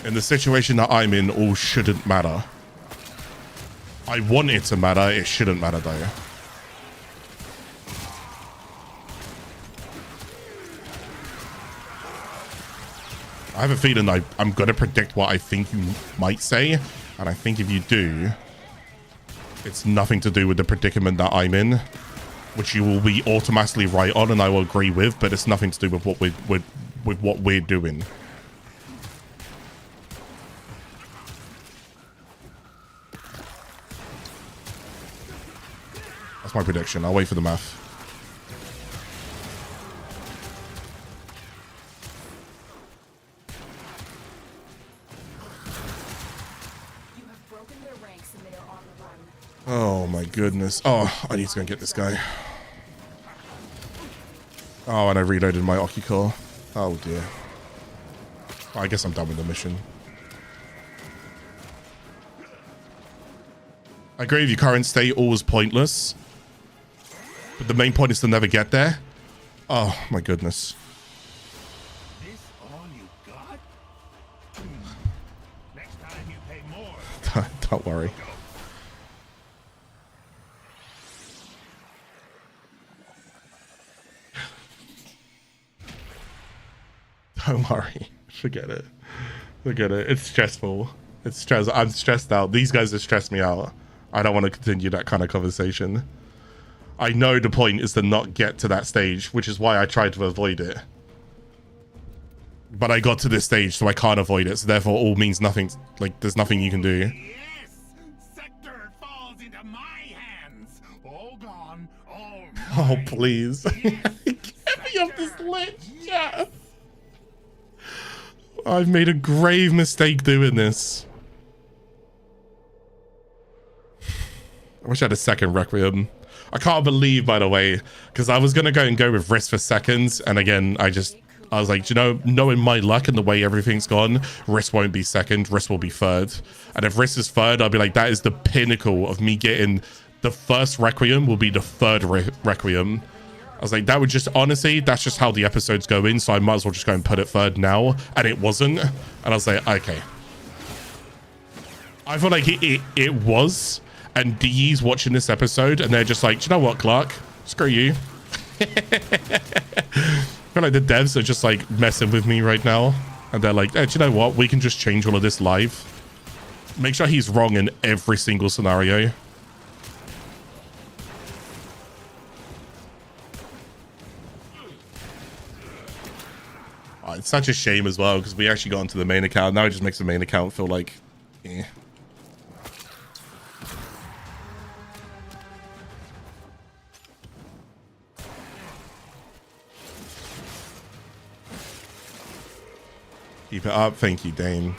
In the situation that I'm in, all shouldn't matter. I want it to matter. It shouldn't matter, though. I have a feeling I'm going to predict what I think you might say. And I think if you do, it's nothing to do with the predicament that I'm in, which you will be automatically right on and I will agree with, but it's nothing to do with what we're doing. That's my prediction. I'll wait for the math. Oh my goodness. Oh, I need to go and get this guy. Oh, and I reloaded my Okicore. Oh dear. I guess I'm done with the mission. I agree with you, current state, all was pointless. But the main point is to never get there. Oh my goodness. This all you got? Next time you pay more. Don't worry. Don't worry. Forget it. Forget it. It's stressful. It's stress. I'm stressed out. These guys have stressed me out. I don't want to continue that kind of conversation. I know the point is to not get to that stage, which is why I tried to avoid it. But I got to this stage, so I can't avoid it. So therefore, all means nothing. Like, there's nothing you can do. Yes! Sector falls into my hands. All gone, all Oh, mine. please. Get me off this lich. Yeah. I've made a grave mistake doing this. I wish I had a second Requiem. I can't believe, by the way, because I was going to go with Risk for seconds. And again, I was like, you know, knowing my luck and the way everything's gone, Risk won't be second, Risk will be third. And if Risk is third, I'll be like, that is the pinnacle of me getting the first Requiem will be the third Requiem. I was like, that would just, honestly, that's just how the episodes go in. So I might as well just go and put it third now. And it wasn't. And I was like, okay. I feel like it was. And DE's watching this episode and they're just like, do you know what, Clarke? Screw you. I feel like the devs are just like messing with me right now. And they're like, hey, do you know what? We can just change all of this live. Make sure he's wrong in every single scenario. Oh, it's such a shame as well because we actually got into the main account. Now it just makes the main account feel like, eh. Keep it up. Thank you, Dane.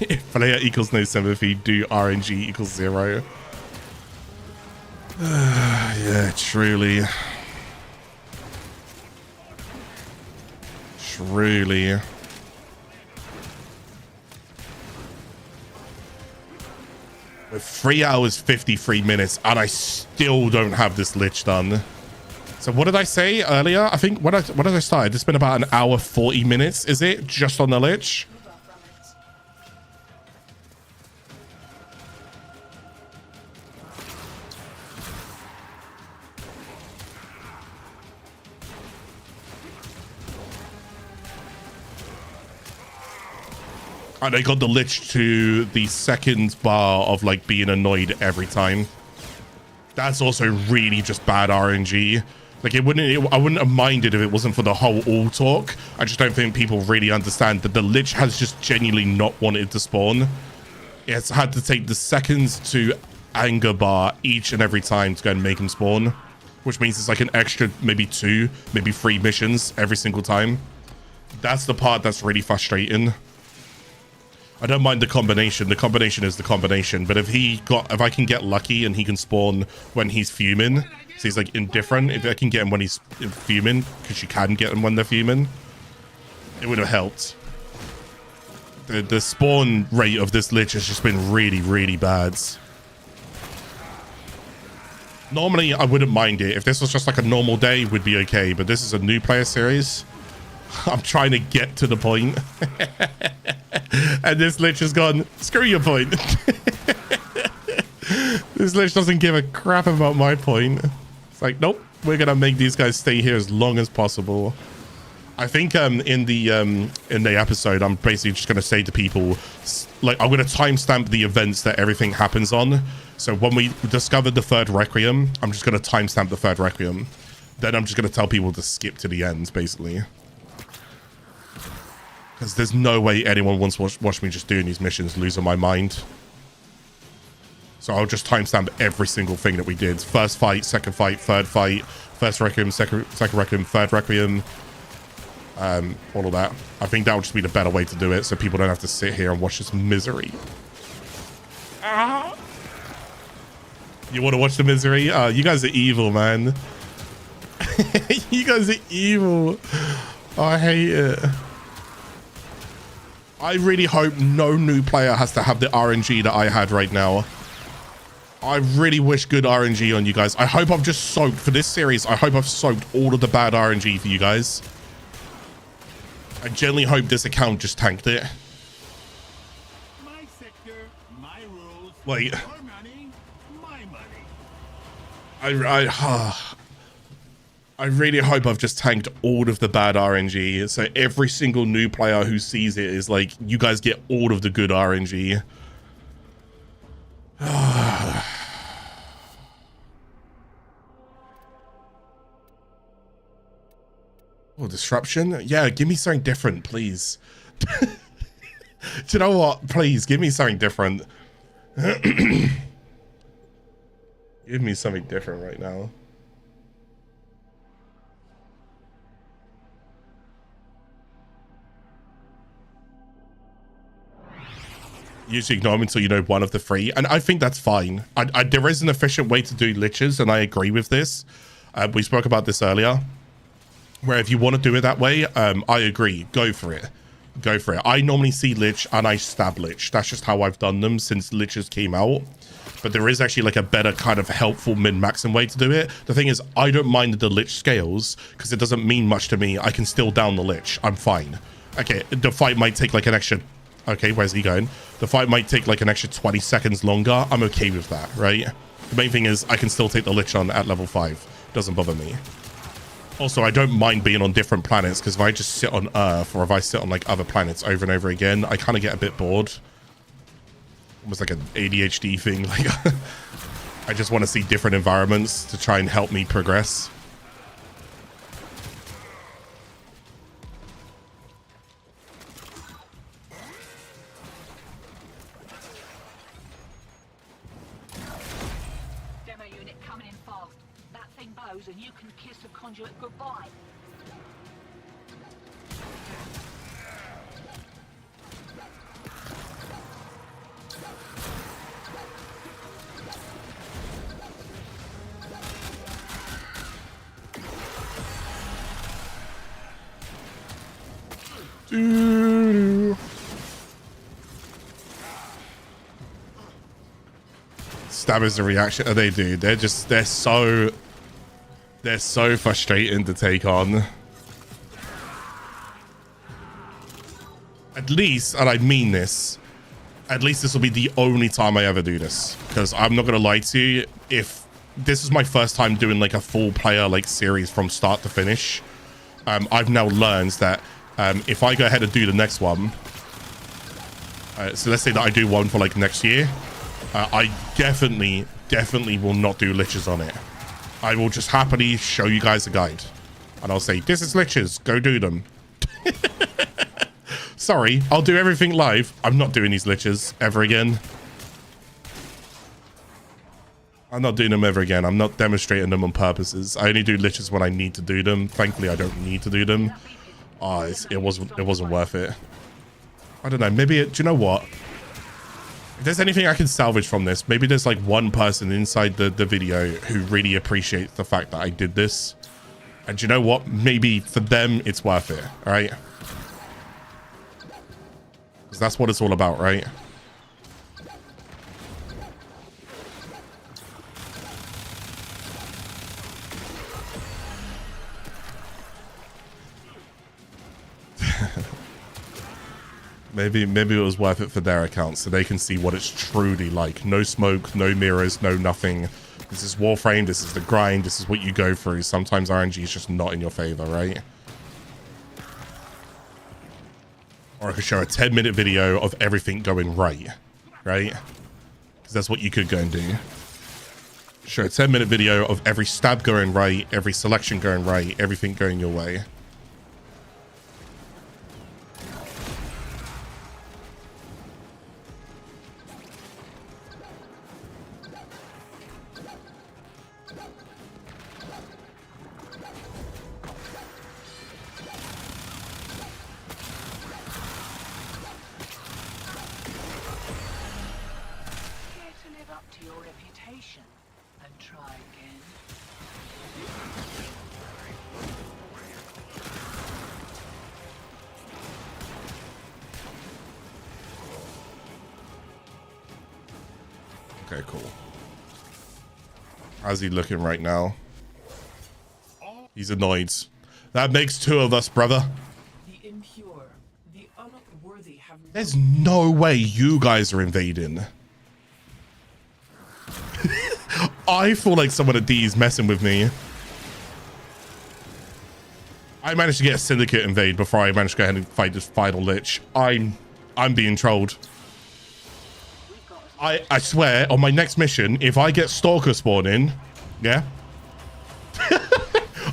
If player equals no sympathy, do RNG equals 0. Yeah, truly. Truly. With 3 hours 53 minutes and I still don't have this lich done. So what did I say earlier? I think what did I start? It's been about an hour 40 minutes, is it? Just on the lich? And I got the lich to the second bar of like being annoyed every time. That's also really just bad RNG. Like I wouldn't have minded if it wasn't for the whole Oull talk. I just don't think people really understand that the lich has just genuinely not wanted to spawn. It's had to take the seconds to anger bar each and every time to go and make him spawn, which means it's like an extra maybe 2, maybe 3 missions every single time. That's the part that's really frustrating. I don't mind the combination. The combination is the combination. But if I can get lucky and he can spawn when he's fuming, so he's like indifferent. If I can get him when he's fuming, because you can get him when they're fuming, it would have helped. The spawn rate of this lich has just been really, really bad. Normally, I wouldn't mind it. If this was just like a normal day, would be okay. But this is a new player series. I'm trying to get to the point. And this lich has gone, screw your point. This lich doesn't give a crap about my point. It's like, nope, we're going to make these guys stay here as long as possible. I think in the episode, I'm basically just going to say to people, like, I'm going to timestamp the events that everything happens on. So when we discovered the third Requiem, I'm just going to timestamp the third Requiem. Then I'm just going to tell people to skip to the end, basically. Because there's no way anyone wants to watch me just doing these missions, losing my mind. So I'll just timestamp every single thing that we did. First fight, second fight, third fight, first Requiem, second Requiem, third Requiem. all of that. I think that would just be the better way to do it, so people don't have to sit here and watch this misery. You want to watch the misery? You guys are evil, man. You guys are evil. Oh, I hate it. I really hope no new player has to have the RNG that I had right now. I really wish good RNG on you guys. I hope I've just soaked, for this series, I hope I've soaked all of the bad RNG for you guys. I genuinely hope this account just tanked it. My sector, my rules. Wait. Your money, my money. I really hope I've just tanked all of the bad RNG. So every single new player who sees it is like, you guys get all of the good RNG. Oh, disruption? Yeah, give me something different, please. Do you know what? Please, give me something different. Give me something different right now. Usually ignore them until you know one of the three, and I think that's fine. There is an efficient way to do liches, and I agree with this. We spoke about this earlier, where if you want to do it that way, I agree. Go for it. Go for it. I normally see lich and I stab lich. That's just how I've done them since liches came out. But there is actually like a better kind of helpful min-maxing way to do it. The thing is, I don't mind the lich scales because it doesn't mean much to me. I can still down the lich. I'm fine. Okay, the fight might take like an extra... Okay, where's he going? The fight might take like an extra 20 seconds longer. I'm okay with that, right? The main thing is I can still take the lich on at level 5. Doesn't bother me. Also, I don't mind being on different planets because if I just sit on Earth or if I sit on like other planets over and over again, I kind of get a bit bored. Almost like an ADHD thing. Like, I just want to see different environments to try and help me progress. Demo unit coming in fast. That thing bows and you can kiss the conduit goodbye. Stab is a reaction. Oh, they do. They're so frustrating to take on. At least, and I mean this, at least this will be the only time I ever do this. Because I'm not gonna lie to you, if this is my first time doing like a full player like series from start to finish, I've now learned that if I go ahead and do the next one, so let's say that I do one for like next year, I definitely will not do liches on it. I will just happily show you guys a guide and I'll say, this is liches, go do them. Sorry, I'll do everything live. I'm not doing these liches ever again. I'm not doing them ever again. I'm not demonstrating them on purposes. I only do liches when I need to do them. Thankfully, I don't need to do them. Oh, it wasn't worth it. I don't know. Maybe do you know what? If there's anything I can salvage from this, maybe there's like one person inside the video who really appreciates the fact that I did this. And do you know what? Maybe for them, it's worth it. All right. Because that's what it's all about, right? Maybe it was worth it for their account so they can see what it's truly like. No smoke, no mirrors, no nothing. This is Warframe, this is the grind, this is what you go through. Sometimes RNG is just not in your favor, right? Or I could show a 10-minute video of everything going right? Because that's what you could go and do. Show a 10-minute video of every stab going right, every selection going right, everything going your way. Okay, cool. How's he looking right now? He's annoyed. That makes 2 of us, brother. The impure, the unworthy have There's no way you guys are invading. I feel like someone at D is messing with me. I managed to get a Syndicate invade before I managed to go ahead and fight this Final Lich. I'm being trolled. I swear, on my next mission, if I get Stalker spawn in, yeah,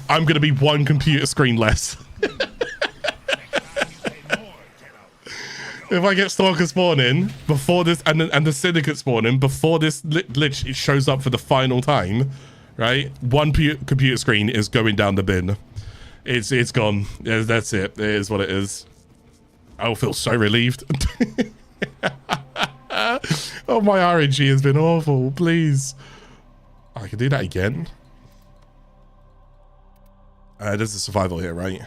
I'm going to be 1 computer screen less. If I get Stalker spawn in before this, and the Syndicate spawn in before this Lich shows up for the final time, right? 1 computer screen is going down the bin. It's gone. Yeah, that's it. It is what it is. I'll feel so relieved. Oh, my RNG has been awful. Please. I can do that again. There's a survival here, right?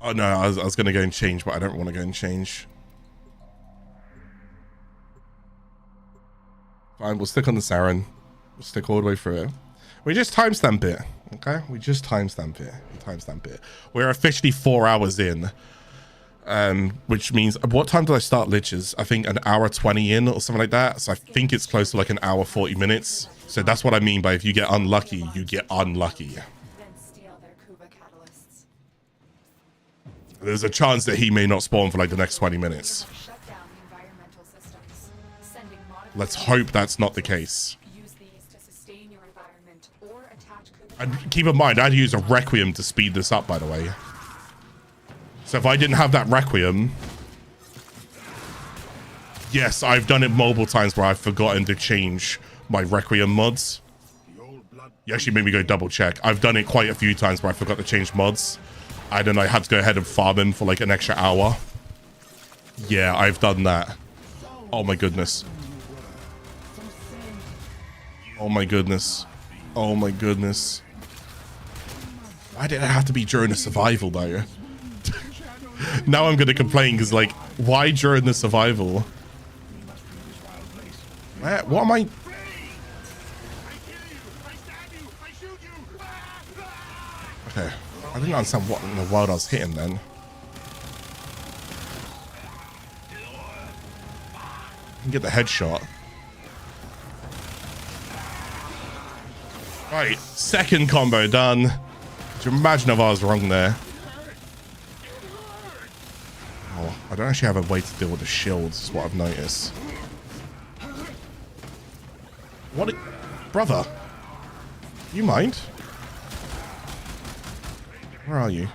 Oh, no, I was going to go and change, but I don't want to go and change. Fine, we'll stick on the Saren. We'll stick all the way through it. We just timestamp it, okay? We just timestamp it. We're officially 4 hours in. Which means, what time did I start Liches? I think an hour 20 in or something like that. So I think it's close to like an hour 40 minutes. So that's what I mean by if you get unlucky, you get unlucky. Then steal their Kuva catalysts. There's a chance that he may not spawn for like the next 20 minutes. Shut down the environmental systems. Sending Let's hope that's not the case. use these to sustain your environment or attach Kuva. And keep in mind, I'd use a Requiem to speed this up, by the way. So if I didn't have that Requiem... Yes, I've done it multiple times where I've forgotten to change my Requiem mods. You actually made me go double check. I've done it quite a few times where I forgot to change mods. And then I had to go ahead and farm him for like an extra hour. Yeah, I've done that. Oh my goodness. Oh my goodness. Oh my goodness. Why did it have to be during the survival though? Now I'm going to complain because, like, why during the survival? What am I? Okay, I didn't understand what in the world I was hitting then. I can get the headshot. Right, 2nd combo done. Could you imagine if I was wrong there? Oh, I don't actually have a way to deal with the shields, is what I've noticed. What? Brother? You mind? Where are you?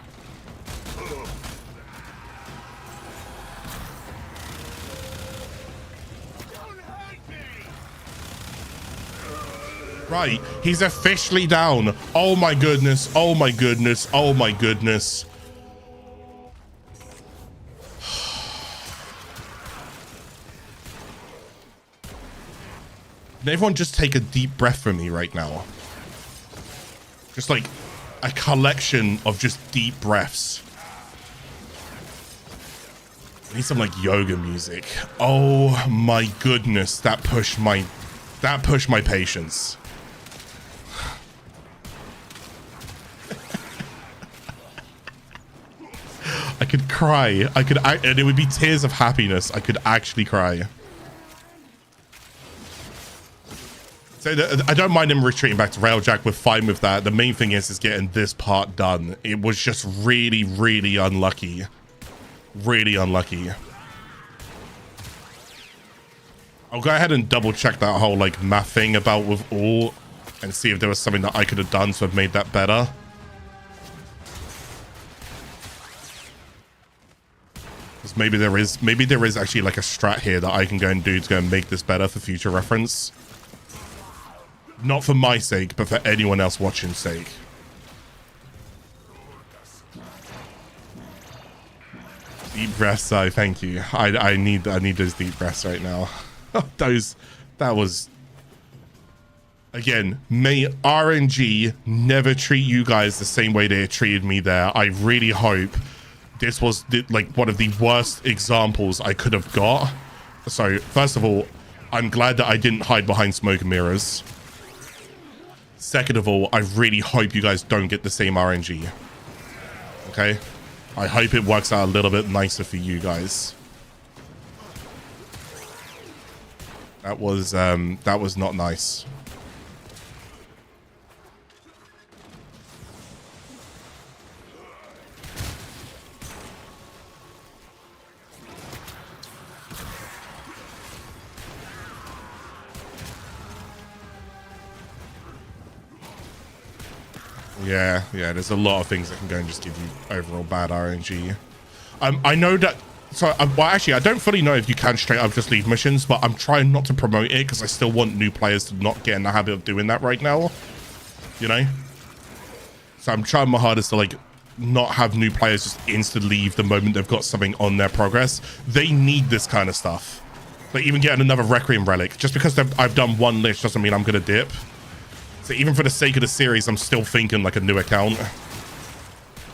Right, he's officially down. Oh my goodness, oh my goodness, oh my goodness. Can everyone just take a deep breath from me right now? Just like a collection of just deep breaths. I need some like yoga music. Oh my goodness, that pushed my patience. I could cry. And it would be tears of happiness. I could actually cry. So I don't mind him retreating back to Railjack. We're fine with that. The main thing is getting this part done. It was just really, really unlucky. Really unlucky. I'll go ahead and double check that whole like math thing about with Oull and see if there was something that I could have done to have made that better. Because maybe there is actually like a strat here that I can go and do to go and make this better for future reference. Not for my sake, but for anyone else watching's sake. Deep breaths, so thank you. I need those deep breaths right now. That was, again, may RNG never treat you guys the same way they treated me there. I really hope this was like one of the worst examples I could have got. So first of all, I'm glad that I didn't hide behind smoke and mirrors. Second of all, I really hope you guys don't get the same RNG. Okay? I hope it works out a little bit nicer for you guys. That was not nice. Yeah, there's a lot of things that can go and just give you overall bad RNG. I know that, so, well, actually, I don't fully know if you can straight up just leave missions, but I'm trying not to promote it because I still want new players to not get in the habit of doing that right now, you know? So I'm trying my hardest to, like, not have new players just instantly leave the moment they've got something on their progress. They need this kind of stuff. Like, even getting another Requiem Relic. Just because I've done one Lich doesn't mean I'm going to dip. So even for the sake of the series, I'm still thinking like a new account.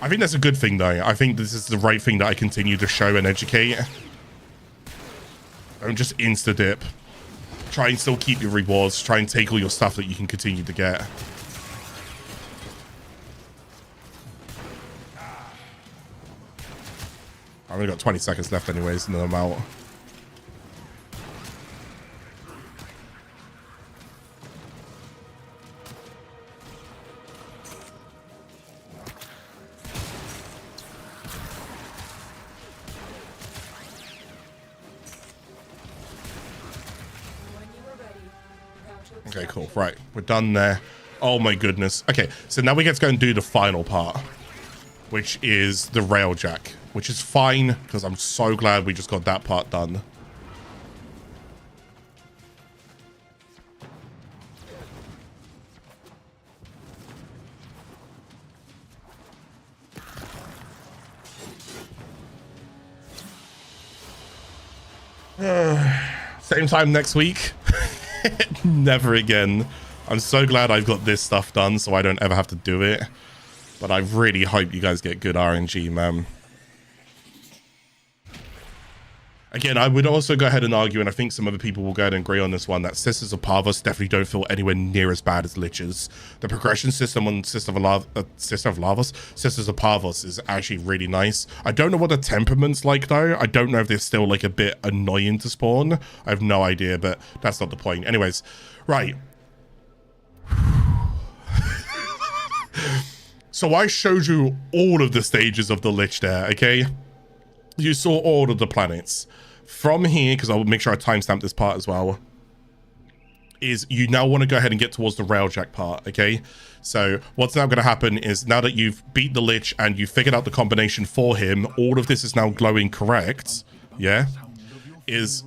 I think that's a good thing though. I think this is the right thing that I continue to show and educate. Don't just insta dip. Try and still keep your rewards. Try and take all your stuff that you can continue to get. I've only got 20 seconds left anyways, and then I'm out. Okay, cool. Right, we're done there. Oh my goodness. Okay, so now we get to go and do the final part, which is the Railjack, which is fine because I'm so glad we just got that part done. Same time next week. Never again. I'm so glad I've got this stuff done so I don't ever have to do it. But I really hope you guys get good RNG, man. Again, I would also go ahead and argue, and I think some other people will go ahead and agree on this one, that Sisters of Parvos definitely don't feel anywhere near as bad as Liches. The progression system on Sisters of Parvos is actually really nice. I don't know what the temperament's like, though. I don't know if they're still, like, a bit annoying to spawn. I have no idea, but that's not the point. Anyways, right. So I showed you all of the stages of the Lich there, okay? You saw all of the planets. From here, because I'll make sure I timestamp this part as well, is you now want to go ahead and get towards the Railjack part, okay? So what's now going to happen is now that you've beat the Lich and you've figured out the combination for him, all of this is now glowing correct, yeah? Is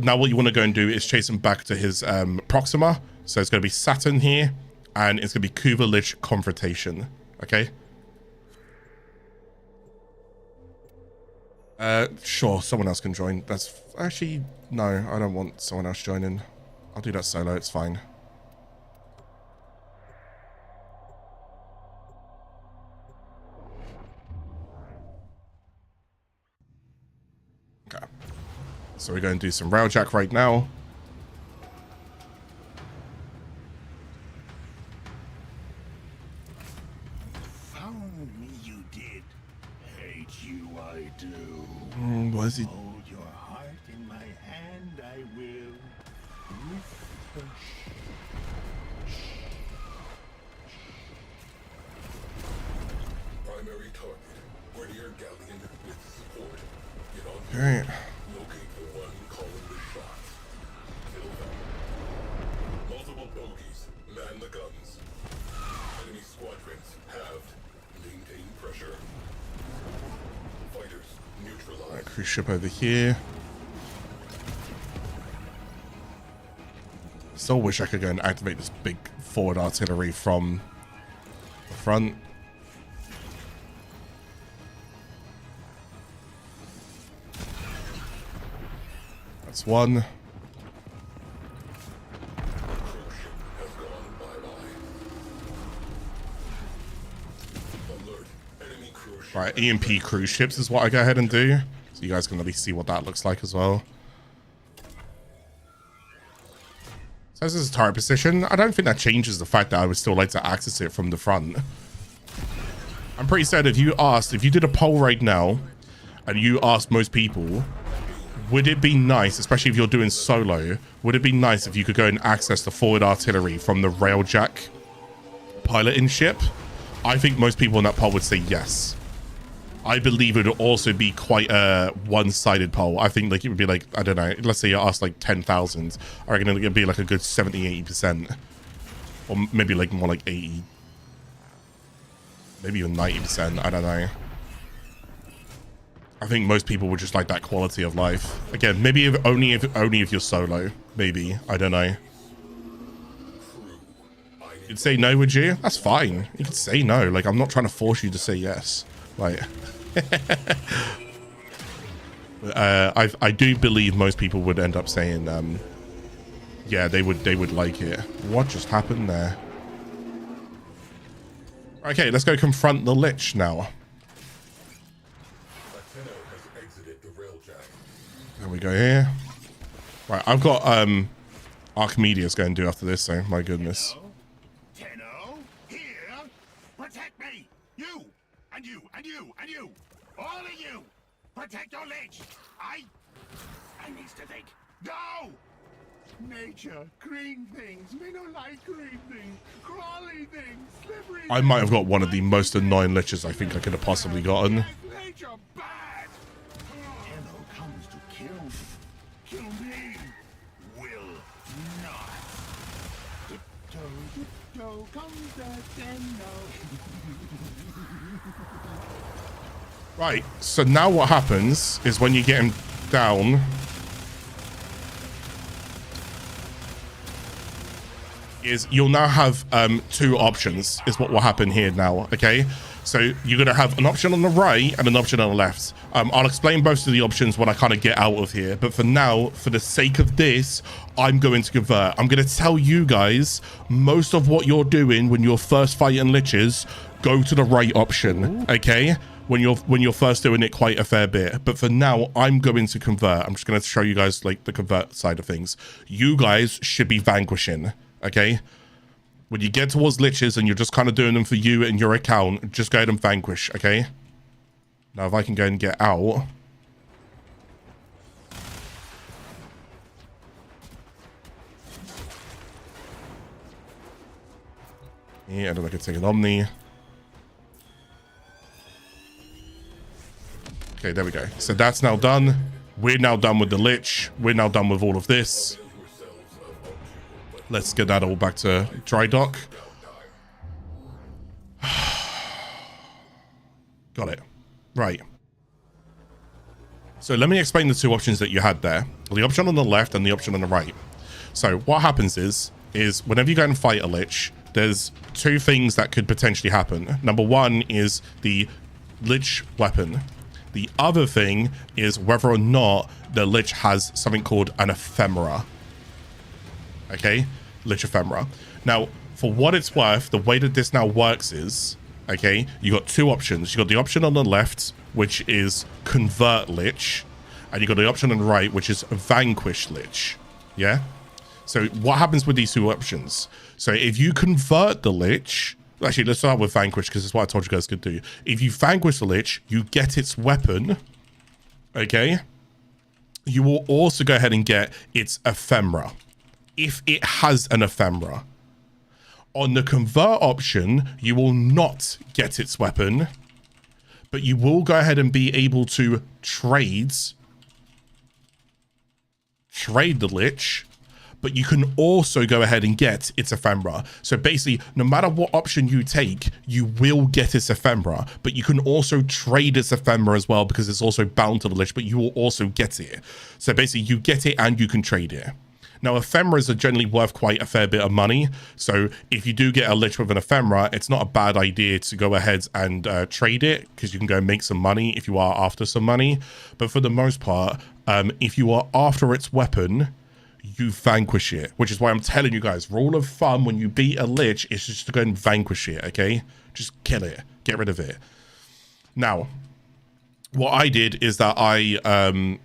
now what you want to go and do is chase him back to his Proxima. So it's going to be Saturn here, and it's going to be Kuva Lich Confrontation, okay? Sure, someone else can join. That's actually, no, I don't want someone else joining. I'll do that solo, it's fine. Okay. So we're going to do some Railjack right now. What is he? Hold your heart in my hand, I will. Primary target. Warrior Galleon with support. Get on. All right. Locate the one calling the shots. Kill them. Multiple bogeys. Man the guns. Enemy squadrons halved. Maintain pressure. Fighters neutralized. Right, cruise ship over here. Still wish I could go and activate this big forward artillery from the front. That's one. Right, EMP cruise ships is what I go ahead and do. So you guys can at least see what that looks like as well. As is a turret position, I don't think that changes the fact that I would still like to access it from the front. I'm pretty certain if you did a poll right now, and you asked most people, would it be nice, especially if you're doing solo, would it be nice if you could go and access the forward artillery from the Railjack piloting ship? I think most people in that poll would say yes. I believe it would also be quite a one-sided poll. I think like it would be like, I don't know, let's say you asked like 10,000. I reckon it would be like a good 70-80%. Or maybe like more like 80. Maybe even 90%, I don't know. I think most people would just like that quality of life. Again, maybe only if you're solo. Maybe, I don't know. You'd say no, would you? That's fine. You could say no. Like, I'm not trying to force you to say yes. Like, I do believe most people would end up saying, yeah, they would like it. What just happened there? Okay, let's go confront the Lich now. There we go here. Right, I've got Archimedes going to do after this, so my goodness. Tenno, here, protect me. You and you and you and you, all of you, protect your Lich. I need to think. Go. Nature, green things. We don't like green things. Crawly things, slippery. I might have got one of the most annoying Liches I think I could have possibly gotten. Nature bad. Tenno comes to kill me. Kill me. Will not. Tiptoe comes the Tenno. Right, so now what happens is when you get him down, is you'll now have two options is what will happen here now. Okay, so you're gonna have an option on the right and an option on the left. I'll explain both of the options when I kind of get out of here, but for now, for the sake of this, I'm going to convert. I'm gonna tell you guys most of what you're doing when you're first fighting Liches. Go to the right option. Okay, when you're first doing it quite a fair bit, but for now I'm going to convert. I'm just going to show you guys like the convert side of things. You guys should be vanquishing. Okay, when you get towards Liches and you're just kind of doing them for you and your account, just go ahead and vanquish. Okay, now if I can go and get out. Yeah, and then I can take an Omni. Okay, there we go. So that's now done. We're now done with the Lich. We're now done with all of this. Let's get that all back to dry dock. Got it. Right. So let me explain the two options that you had there. The option on the left and the option on the right. So what happens is whenever you go and fight a Lich, there's two things that could potentially happen. Number one is the Lich weapon. The other thing is whether or not the Lich has something called an Ephemera. Okay? Lich Ephemera. Now, for what it's worth, the way that this now works is, okay, you got two options. You got the option on the left, which is Convert Lich, and you got the option on the right, which is Vanquish Lich. Yeah? So what happens with these two options? So if you convert the Lich, actually, let's start with Vanquish, because that's what I told you guys could do. If you vanquish the Lich, you get its weapon, okay? You will also go ahead and get its Ephemera, if it has an Ephemera. On the convert option, you will not get its weapon, but you will go ahead and be able to trade the Lich, but you can also go ahead and get its Ephemera. So basically, no matter what option you take, you will get its Ephemera, but you can also trade its Ephemera as well, because it's also bound to the Lich, but you will also get it. So basically, you get it and you can trade it. Now, Ephemeras are generally worth quite a fair bit of money. So if you do get a Lich with an Ephemera, it's not a bad idea to go ahead and trade it, because you can go and make some money if you are after some money. But for the most part, if you are after its weapon, you vanquish it, which is why I'm telling you guys, rule of thumb when you beat a Lich is just to go and vanquish it, okay? Just kill it. Get rid of it. Now, what I did is that I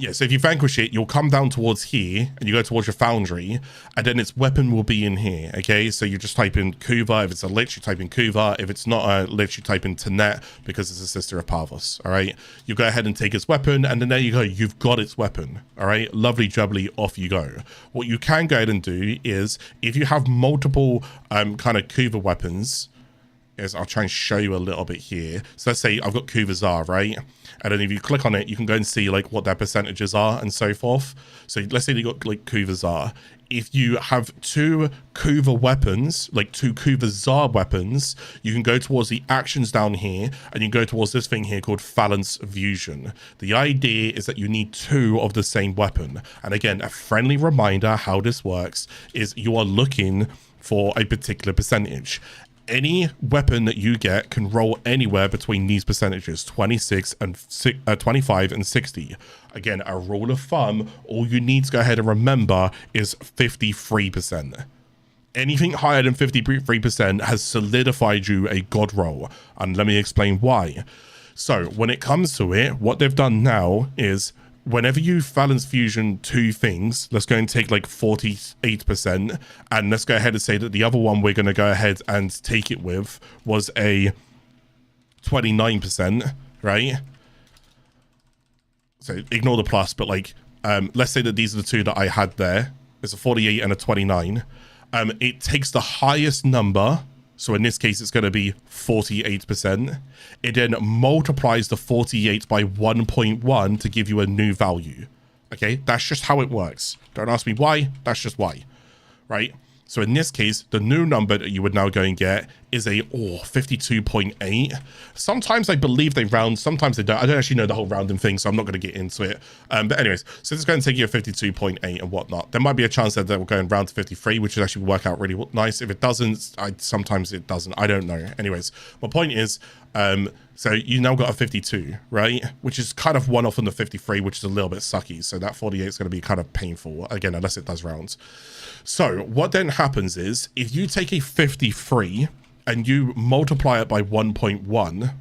Yeah, so if you vanquish it, you'll come down towards here and you go towards your foundry, and then its weapon will be in here. Okay, so you just type in Kuva. If it's a Lich, you type in Kuva. If it's not a Lich, you type in Tenet because it's a sister of Parvos. All right, you go ahead and take its weapon, and then there you go. You've got its weapon. All right, lovely jubbly, off you go. What you can go ahead and do is, if you have multiple kind of Kuva weapons, is I'll try and show you a little bit here. So let's say I've got Kuva Zar, right? And then if you click on it, you can go and see like what their percentages are and so forth. So let's say you got like Kuva Zar. If you have two Kuva weapons, like two Kuva Zar weapons, you can go towards the actions down here, and you can go towards this thing here called Phalanx Fusion. The idea is that you need two of the same weapon. And again, a friendly reminder how this works is you are looking for a particular percentage. Any weapon that you get can roll anywhere between these percentages, 26 and 25 and 60. Again, a rule of thumb, all you need to go ahead and remember is 53%. Anything higher than 53% has solidified you a god roll. And let me explain why. So when it comes to it, what they've done now is whenever you Phalanx Fusion two things, let's go and take like 48%, and let's go ahead and say that the other one we're going to go ahead and take it with was a 29%, right? So ignore the plus, but like, let's say that these are the two that I had there. It's a 48 and a 29. It takes the highest number. So in this case, it's going to be 48%. It then multiplies the 48 by 1.1 to give you a new value. Okay, that's just how it works. Don't ask me why, that's just why, right? So in this case, the new number that you would now go and get is a 52.8. Sometimes I believe they round, sometimes they don't. I don't actually know the whole rounding thing, so I'm not going to get into it. But anyways, so this is going to take you a 52.8 and whatnot. There might be a chance that they'll go and round to 53, which would actually work out really nice. If it doesn't, sometimes it doesn't. I don't know. Anyways, my point is, so you now got a 52, right? Which is kind of one off on the 53, which is a little bit sucky. So that 48 is going to be kind of painful, again, unless it does rounds. So what then happens is, if you take a 53 and you multiply it by 1.1,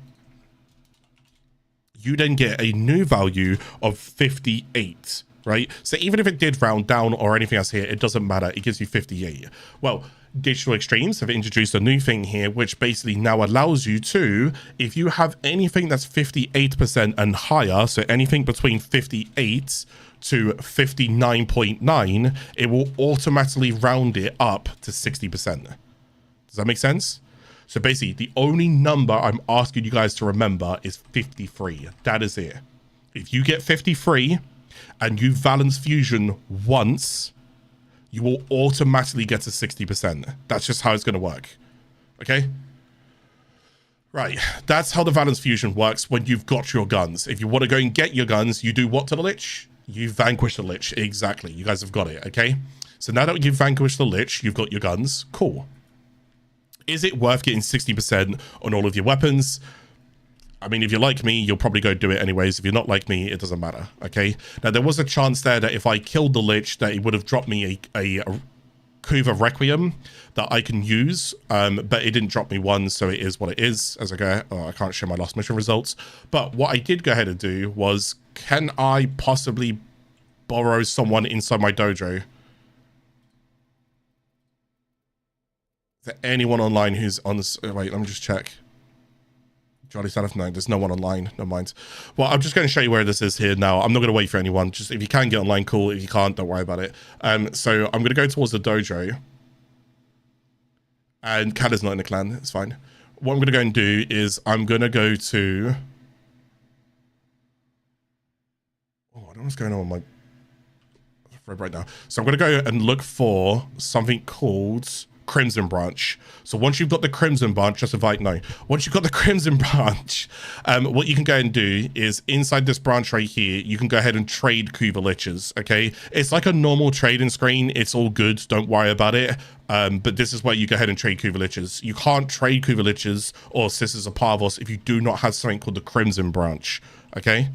you then get a new value of 58, right? So even if it did round down or anything else here, it doesn't matter. It gives you 58. Well, Digital Extremes have introduced a new thing here, which basically now allows you to, if you have anything that's 58% and higher, so anything between 58 to 59.9, it will automatically round it up to 60%. Does that make sense? So basically, the only number I'm asking you guys to remember is 53. That is it. If you get 53 and you Phalanx Fusion once, you will automatically get to 60%. That's just how it's going to work. Okay? Right. That's how the Phalanx Fusion works when you've got your guns. If you want to go and get your guns, you do what to the Lich? You vanquish the Lich. Exactly. You guys have got it. Okay? So now that you've vanquished the Lich, you've got your guns. Cool. Is it worth getting 60% on all of your weapons? I mean, if you're like me, you'll probably go do it anyways. If you're not like me, it doesn't matter, okay? Now, there was a chance there that if I killed the Lich, that it would have dropped me a Kuva Requiem that I can use, but it didn't drop me one, so it is what it is. As I go, I can't show my last mission results. But what I did go ahead and do was, can I possibly borrow someone inside my dojo? Is there anyone online who's on this? Wait, let me just check. Jolly Son of No, there's no one online. No mind. Well, I'm just going to show you where this is here now. I'm not going to wait for anyone. Just if you can get online, cool. If you can't, don't worry about it. So I'm going to go towards the dojo. And Kala's not in the clan. It's fine. What I'm going to go and do is I'm going to go to... Oh, I don't know what's going on with my... right now. So I'm going to go and look for something called Crimson Branch. So once you've got the Crimson Branch, just invite no. Once you've got the Crimson Branch, what you can go and do is inside this branch right here, you can go ahead and trade Kuva Liches. Okay, it's like a normal trading screen. It's all good. Don't worry about it. But this is where you go ahead and trade Kuva Liches. You can't trade Kuva Liches or Sisters of Parvos if you do not have something called the Crimson Branch. Okay,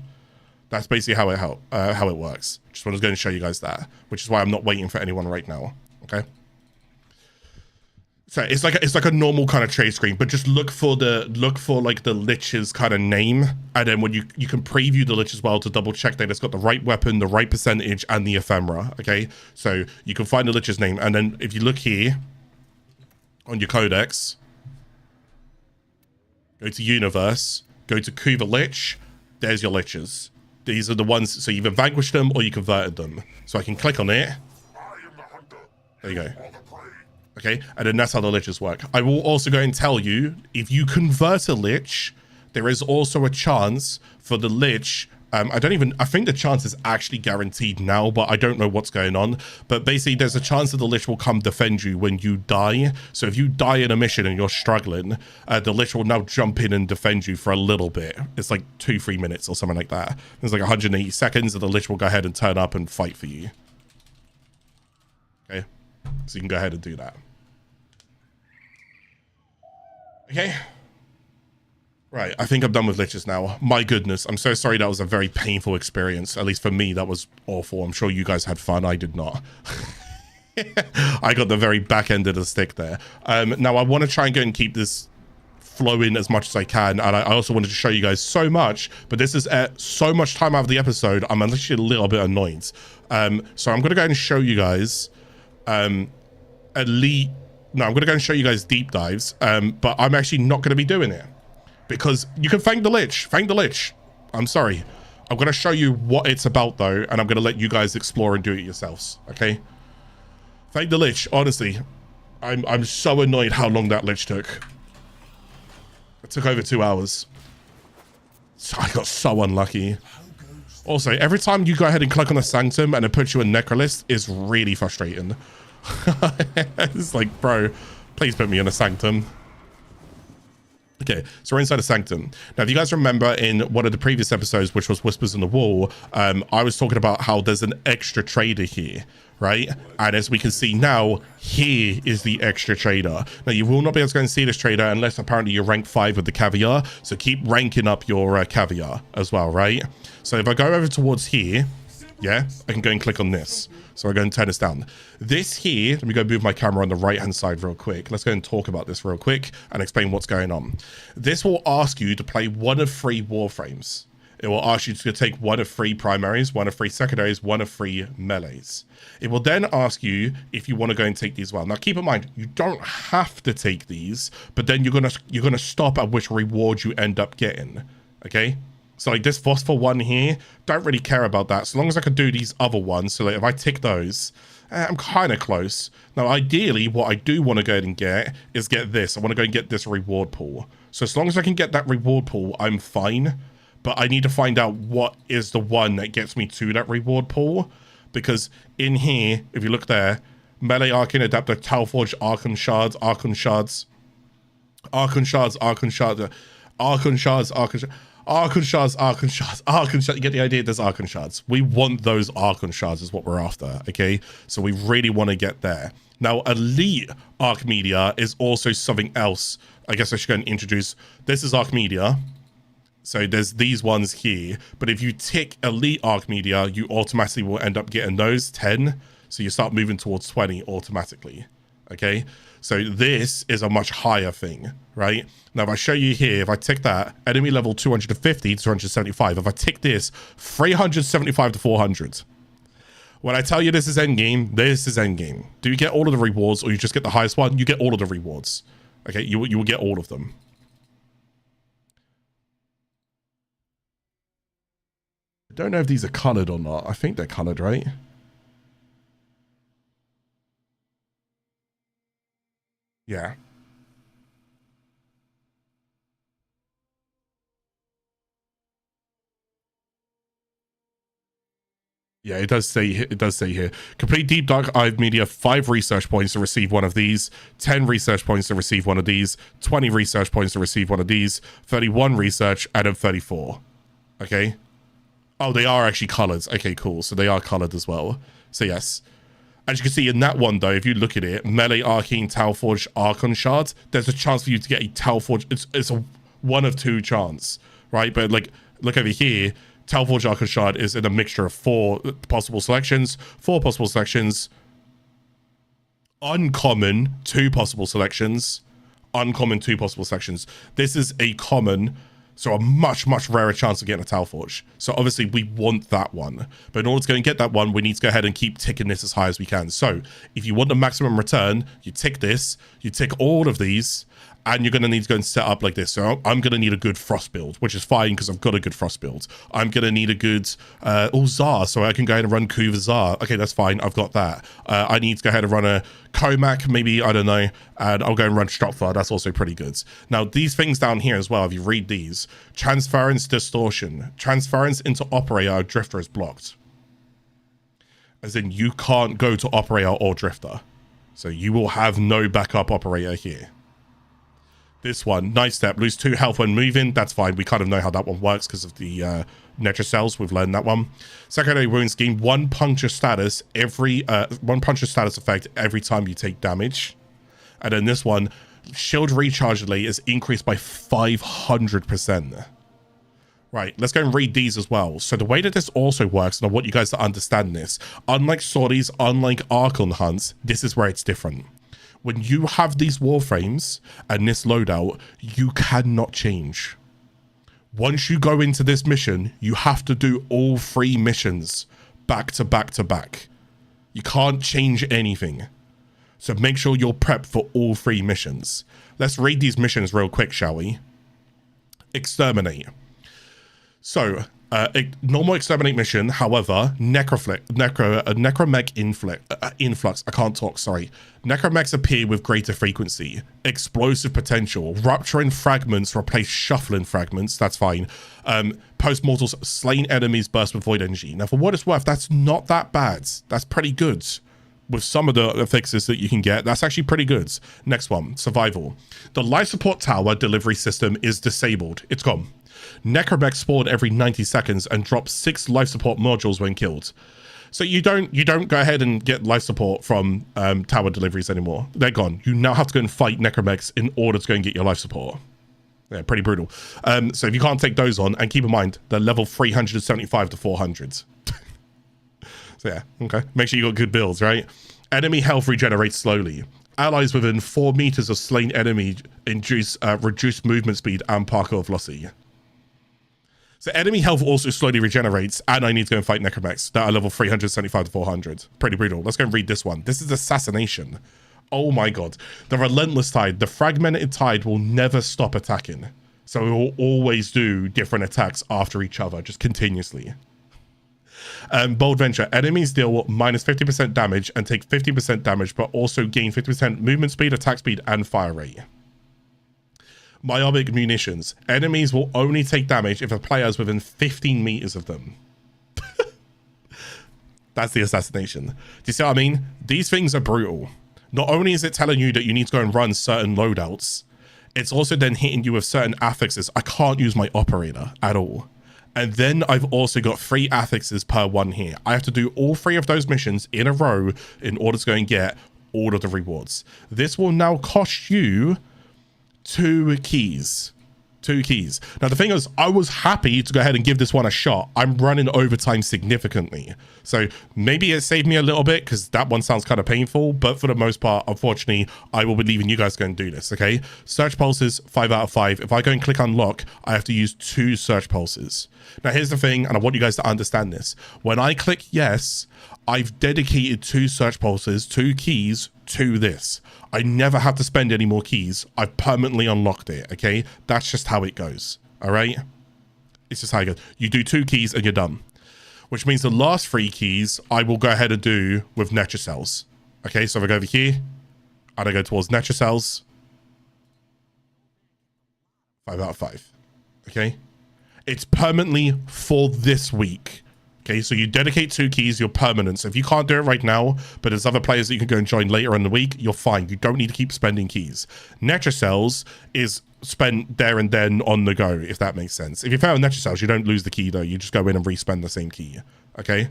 that's basically how it works. Just want to go and show you guys that, which is why I'm not waiting for anyone right now. Okay. So it's like a normal kind of trade screen, but just look for like the Lich's kind of name, and then when you can preview the Lich as well to double check that it's got the right weapon, the right percentage, and the ephemera. Okay, so you can find the Lich's name, and then if you look here on your codex, go to universe, go to Kuva Lich. There's your Liches. These are the ones. So you either vanquished them or you converted them. So I can click on it. There you go. Okay, and then that's how the Liches work. I will also go and tell you, if you convert a Lich, there is also a chance for the Lich. I think the chance is actually guaranteed now, but I don't know what's going on. But basically, there's a chance that the Lich will come defend you when you die. So if you die in a mission and you're struggling, the Lich will now jump in and defend you for a little bit. It's like 2-3 minutes or something like that. There's like 180 seconds, and the Lich will go ahead and turn up and fight for you. Okay, so you can go ahead and do that. Okay. Right, I think I'm done with Liches now. My goodness, I'm so sorry that was a very painful experience. At least for me, that was awful. I'm sure you guys had fun. I did not. I got the very back end of the stick there. Now, I want to try and go and keep this flowing as much as I can. And I also wanted to show you guys so much, but this is so much time out of the episode. I'm actually a little bit annoyed. So I'm going to go and show you guys elite. No, I'm going to go and show you guys deep dives, but I'm actually not going to be doing it. Because you can thank the Lich. Thank the Lich. I'm sorry. I'm going to show you what it's about, though, and I'm going to let you guys explore and do it yourselves, okay? Thank the Lich. Honestly, I'm so annoyed how long that Lich took. It took over 2 hours. So I got so unlucky. Also, every time you go ahead and click on the Sanctum and it puts you in Necrolist, is really frustrating. It's like, bro, please put me in a Sanctum. Okay, so we're inside a Sanctum. Now, if you guys remember in one of the previous episodes, which was Whispers in the Wall, I was talking about how there's an extra trader here, right? And as we can see now, here is the extra trader. Now, you will not be able to go and see this trader unless apparently you're rank 5 with the caviar. So keep ranking up your caviar as well, right? So if I go over towards here, yeah, I can go and click on this. So I'm going to turn this down. This here, let me go move my camera on the right-hand side real quick. Let's go and talk about this real quick and explain what's going on. This will ask you to play one of 3 Warframes. It will ask you to take one of 3 primaries, one of 3 secondaries, one of 3 melees. It will then ask you if you want to go and take these well. Now, keep in mind, you don't have to take these, but then you're gonna stop at which reward you end up getting, okay? So like this phosphor one here, don't really care about that. So long as I can do these other ones. So like if I tick those, I'm kind of close. Now, ideally, what I do want to go ahead and get is get this. I want to go and get this reward pool. So as long as I can get that reward pool, I'm fine. But I need to find out what is the one that gets me to that reward pool. Because in here, if you look there, melee arcane adapter, Talforge, Archon shards, Archon shards, Archon shards, Archon shards, Archon shards, Archon shards. Archon shards, Archon shards, Archon shards. You get the idea? There's Archon shards. We want those Archon shards is what we're after, okay? So we really want to get there. Now, Elite Archmedia is also something else. I guess I should go and introduce. This is Archmedia. So there's these ones here. But if you tick Elite Archmedia, you automatically will end up getting those 10. So you start moving towards 20 automatically, okay? So this is a much higher thing, right? Now, if I show you here, if I tick that, enemy level 250 to 275. If I tick this, 375 to 400. When I tell you this is endgame, this is endgame. Do you get all of the rewards or you just get the highest one? You get all of the rewards. Okay, you will get all of them. I don't know if these are colored or not. I think they're colored, right? Yeah. Yeah, it does say here. Complete Deep Dark Eye Media 5 research points to receive one of these, 10 research points to receive one of these, 20 research points to receive one of these, 31 research, and then 34. Okay. Oh, they are actually colored. Okay, cool. So they are colored as well. So yes. As you can see in that one, though, if you look at it, melee, arcane, Talforge, Archon shards, there's a chance for you to get a Talforge. It's a 1 of 2 chance, right? But like, look over here, Talforge Archon shard is in a mixture of 4 possible selections, 4 possible selections, Uncommon, 2 possible selections. Uncommon, 2 possible selections. This is a common, so a much, much rarer chance of getting a Talforge. So obviously we want that one. But in order to go and get that one, we need to go ahead and keep ticking this as high as we can. So if you want the maximum return, you tick this, you tick all of these, and you're going to need to go and set up like this. So I'm going to need a good Frost build, which is fine because I've got a good Frost build. I'm going to need a good Zar, so I can go ahead and run Kuva Zar. Okay, that's fine. I've got that. I need to go ahead and run a Comac, maybe, I don't know, and I'll go and run Stropfar. That's also pretty good. Now, these things down here as well, if you read these, Transference Distortion, Transference into Operator or Drifter is blocked. As in, you can't go to Operator or Drifter. So you will have no backup Operator here. This one, Night Step, lose 2 health when moving. That's fine. We kind of know how that one works because of the Netra cells. We've learned that one. Secondary wound scheme, 1 puncture status effect every time you take damage. And then this one, shield recharge delay is increased by 500%. Right, let's go and read these as well. So the way that this also works, and I want you guys to understand this, unlike sorties, unlike Archon hunts, this is where it's different. When you have these Warframes and this loadout, you cannot change. Once you go into this mission, you have to do all 3 missions back to back to back. You can't change anything. So make sure you're prepped for all 3 missions. Let's read these missions real quick, shall we? Exterminate. So, normal exterminate mission, however, necromech influx. I can't talk, sorry. Necromechs appear with greater frequency. Explosive potential. Rupturing fragments replace shuffling fragments. That's fine. Post-mortals, slain enemies burst with void energy. Now, for what it's worth, that's not that bad. That's pretty good. With some of the fixes that you can get, that's actually pretty good. Next one, survival. The life support tower delivery system is disabled. It's gone. Necromech spawn every 90 seconds and drop 6 life support modules when killed. So you don't go ahead and get life support from tower deliveries anymore. They're gone. You now have to go and fight Necromechs in order to go and get your life support. Yeah, pretty brutal. So if you can't take those on, and keep in mind, they're level 375 to 400. So yeah, okay. Make sure you got good builds, right? Enemy health regenerates slowly. Allies within 4 meters of slain enemy induce reduced movement speed and parkour velocity. So enemy health also slowly regenerates, and I need to go and fight Necromechs that are level 375 to 400. Pretty brutal. Let's go and read this one. This is Assassination. Oh my god. The Relentless Tide. The Fragmented Tide will never stop attacking. So it will always do different attacks after each other, just continuously. Bold Venture. Enemies deal minus 50% damage and take 50% damage, but also gain 50% movement speed, attack speed, and fire rate. Myopic Munitions. Enemies will only take damage if a player is within 15 meters of them. That's the Assassination. Do you see what I mean? These things are brutal. Not only is it telling you that you need to go and run certain loadouts, it's also then hitting you with certain affixes. I can't use my Operator at all. And then I've also got 3 affixes per one here. I have to do all 3 of those missions in a row in order to go and get all of the rewards. This will now cost you 2 keys. 2 keys. Now the thing is, I was happy to go ahead and give this one a shot. I'm running overtime significantly, so maybe it saved me a little bit because that one sounds kind of painful, but for the most part, unfortunately, I will be leaving you guys go and do this. Okay, search pulses 5 out of 5. If I go and click unlock, I have to use 2 search pulses. Now here's the thing, and I want you guys to understand this. When I click yes, I've dedicated 2 search pulses, 2 keys to this. I never have to spend any more keys. I've permanently unlocked it, okay? That's just how it goes, all right? It's just how it goes. You do 2 keys and you're done. Which means the last 3 keys I will go ahead and do with Netra cells. Okay, so if I go over here, and I go towards Netra cells, 5 out of 5, okay? It's permanently for this week. Okay, so you dedicate 2 keys, you're permanent. So if you can't do it right now, but there's other players that you can go and join later in the week, you're fine. You don't need to keep spending keys. Netra cells is spent there and then on the go, if that makes sense. If you fail Netra cells, you don't lose the key though. You just go in and respend the same key. Okay?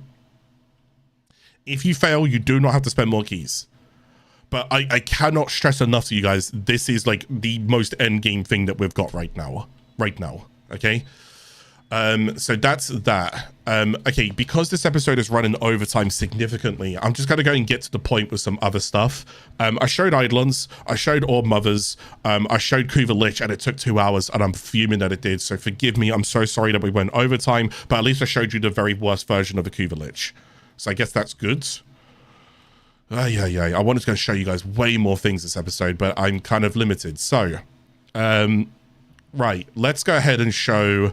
If you fail, you do not have to spend more keys. But I cannot stress enough to you guys, this is like the most end game thing that we've got right now. Okay? So that's that. Okay, because this episode is running overtime significantly, I'm just gonna go and get to the point with some other stuff. I showed Eidolons, I showed Orb Mothers, I showed Kuva Lich, and it took 2 hours, and I'm fuming that it did, so forgive me. I'm so sorry that we went overtime, but at least I showed you the very worst version of the Kuva Lich. So I guess that's good. I wanted to go show you guys way more things this episode, but I'm kind of limited. So, right, let's go ahead and show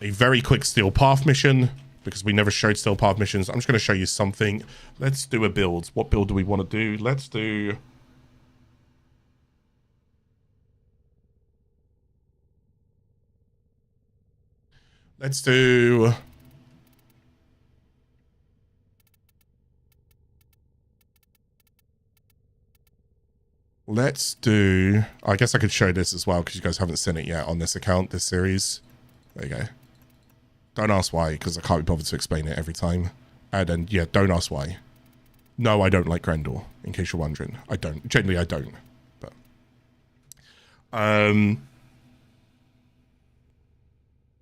a very quick Steel Path mission, because we never showed Steel Path missions. I'm just going to show you something. Let's do a build. What build do we want to do? Let's do... Let's do... I guess I could show this as well, because you guys haven't seen it yet on this account, this series. There you go. Don't ask why, because I can't be bothered to explain it every time. And then, yeah, don't ask why. No, I don't like Grendel, in case you're wondering. I don't. Generally, I don't. But,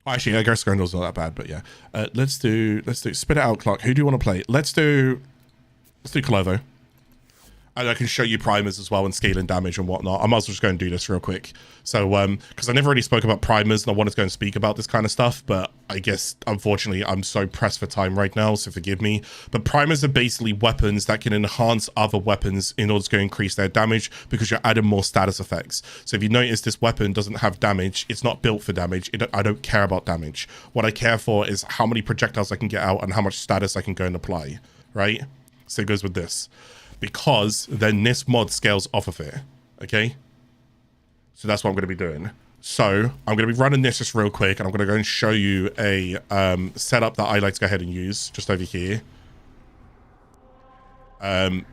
actually, I guess Grendel's not that bad, but yeah. Let's do, spit it out, Clarke. Who do you want to play? Let's do Clovo. And I can show you primers as well and scaling damage and whatnot. I might as well just go and do this real quick. So, because I never really spoke about primers and I wanted to go and speak about this kind of stuff, but I guess, unfortunately, I'm so pressed for time right now, so forgive me. But primers are basically weapons that can enhance other weapons in order to increase their damage, because you're adding more status effects. So if you notice this weapon doesn't have damage, it's not built for damage. I don't care about damage. What I care for is how many projectiles I can get out and how much status I can go and apply, right? So it goes with this. Because then this mod scales off of it, okay? So that's what I'm going to be doing. So I'm going to be running this just real quick, and I'm going to go and show you a setup that I like to go ahead and use just over here.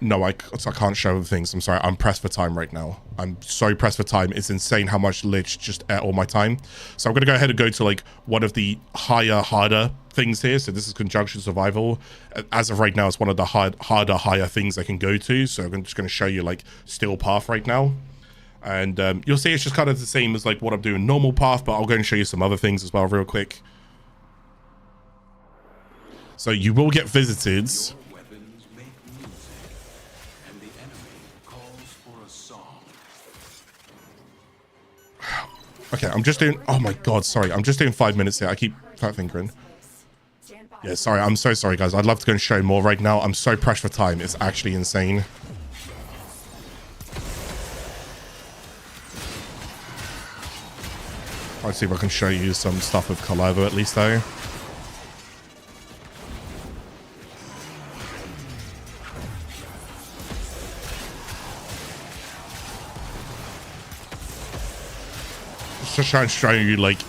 No, I can't show other things. I'm sorry. I'm pressed for time right now. I'm so pressed for time. It's insane how much Lich just ate all my time. So I'm going to go ahead and go to like one of the harder things here. So this is Conjunction Survival. As of right now, it's one of the higher things I can go to. So I'm just going to show you like Steel Path right now. And you'll see it's just kind of the same as like what I'm doing normal path, but I'll go and show you some other things as well real quick. So you will get visited. Okay, I'm just doing... Oh my god, sorry. I'm just doing 5 minutes here. I keep fat fingering. Yeah, sorry. I'm so sorry, guys. I'd love to go and show more right now. I'm so pressed for time. It's actually insane. I'll see if I can show you some stuff with Clovo at least, though. Just trying to show you like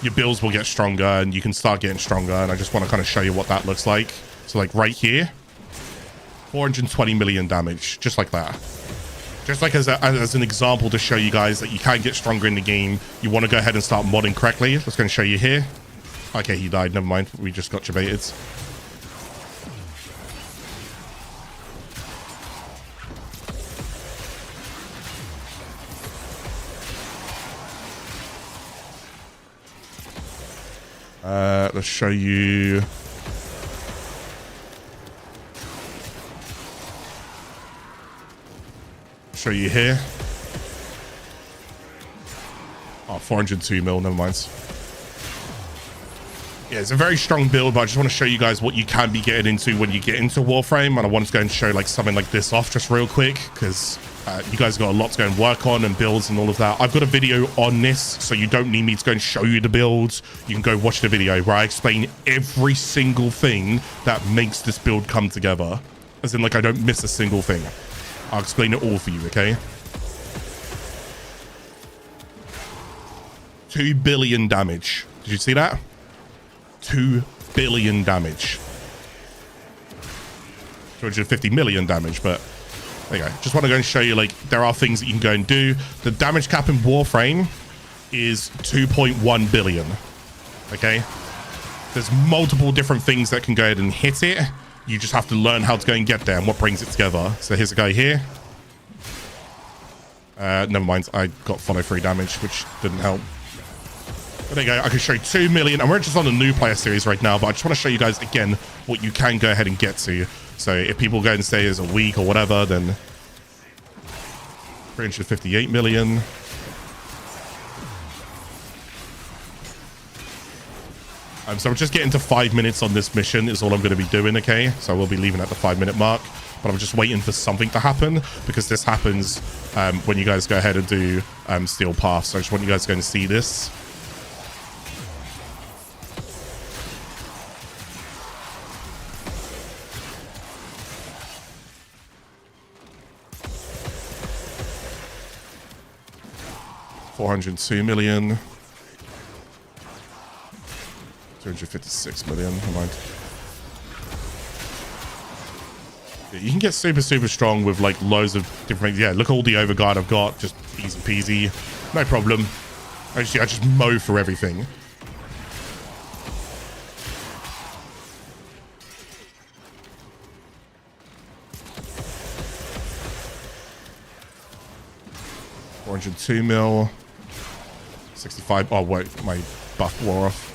your builds will get stronger and you can start getting stronger, and I just want to kind of show you what that looks like. So like right here, 420 million damage, just like that. Just like as an example to show you guys that you can get stronger in the game. You want to go ahead and start modding correctly. Let's go and show you here. Okay, he died. Never mind. We just got debated. Let's show you. Show you here. Oh, 402 mil, never mind. Yeah, it's a very strong build, but I just want to show you guys what you can be getting into when you get into Warframe, and I wanted to go and show like something like this off just real quick, because you guys got a lot to go and work on and builds and all of that. I've got a video on this, so you don't need me to go and show you the builds. You can go watch the video where I explain every single thing that makes this build come together. As in, like, I don't miss a single thing. I'll explain it all for you, okay? 2 billion damage. Did you see that? 2 billion damage. 250 million damage, but there you go. Just want to go and show you, like, there are things that you can go and do. The damage cap in Warframe is 2.1 billion. Okay? There's multiple different things that can go ahead and hit it. You just have to learn how to go and get there and what brings it together. So here's a guy here. Never mind. I got follow free damage, which didn't help. There you go. I can show you 2 million, and we're just on the new player series right now, but I just want to show you guys again what you can go ahead and get to. So if people go and say it's a week or whatever, then 358 million. So we're just getting to 5 minutes on this mission is all I'm going to be doing, okay? So we'll be leaving at the 5-minute mark, but I'm just waiting for something to happen because this happens when you guys go ahead and do Steel Path. So I just want you guys to go and see this. $402 million. 256 million. Never mind. Yeah, you can get super strong with like loads of different things. Yeah, look at all the overguard I've got. Just easy peasy. No problem. I just mow for everything. $402 mil. 65. Oh wait, my buff wore off.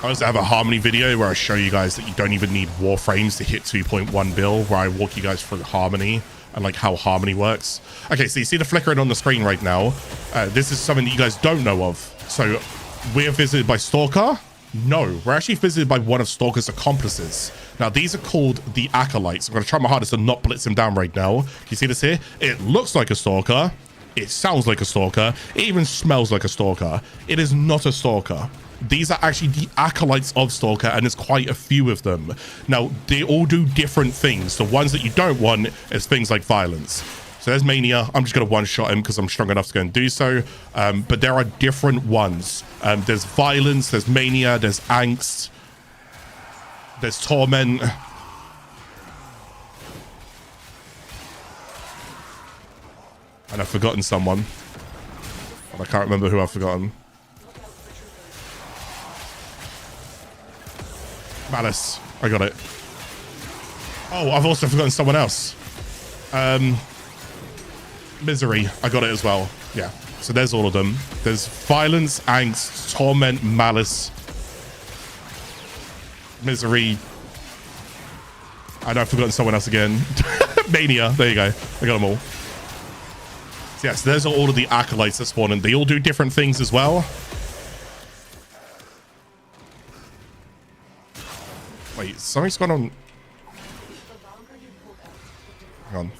I also have a Harmony video where I show you guys that you don't even need Warframes to hit 2.1 bill, where I walk you guys through Harmony and like how Harmony works. Okay, so you see the flickering on the screen right now. This is something that you guys don't know of. So we're visited by Stalker? No, we're actually visited by one of Stalker's accomplices. Now, these are called the Acolytes. I'm going to try my hardest to not blitz him down right now. Can you see this here? It looks like a Stalker. It sounds like a Stalker. It even smells like a Stalker. It is not a Stalker. These are actually the Acolytes of Stalker, and there's quite a few of them. Now, they all do different things. The ones that you don't want is things like violence. So there's Mania. I'm just going to one-shot him because I'm strong enough to go and do so. But there are different ones. There's violence, there's Mania, there's Angst, there's Torment. And I've forgotten someone. And I can't remember who I've forgotten. Malice. I got it. Oh, I've also forgotten someone else. Misery. I got it as well. Yeah. So there's all of them. There's Violence, Angst, Torment, Malice, Misery. I know I've forgotten someone else again. Mania. There you go. I got them all. So yes, there's all of the Acolytes that spawn, and they all do different things as well. Wait, something's gone on. Hang on.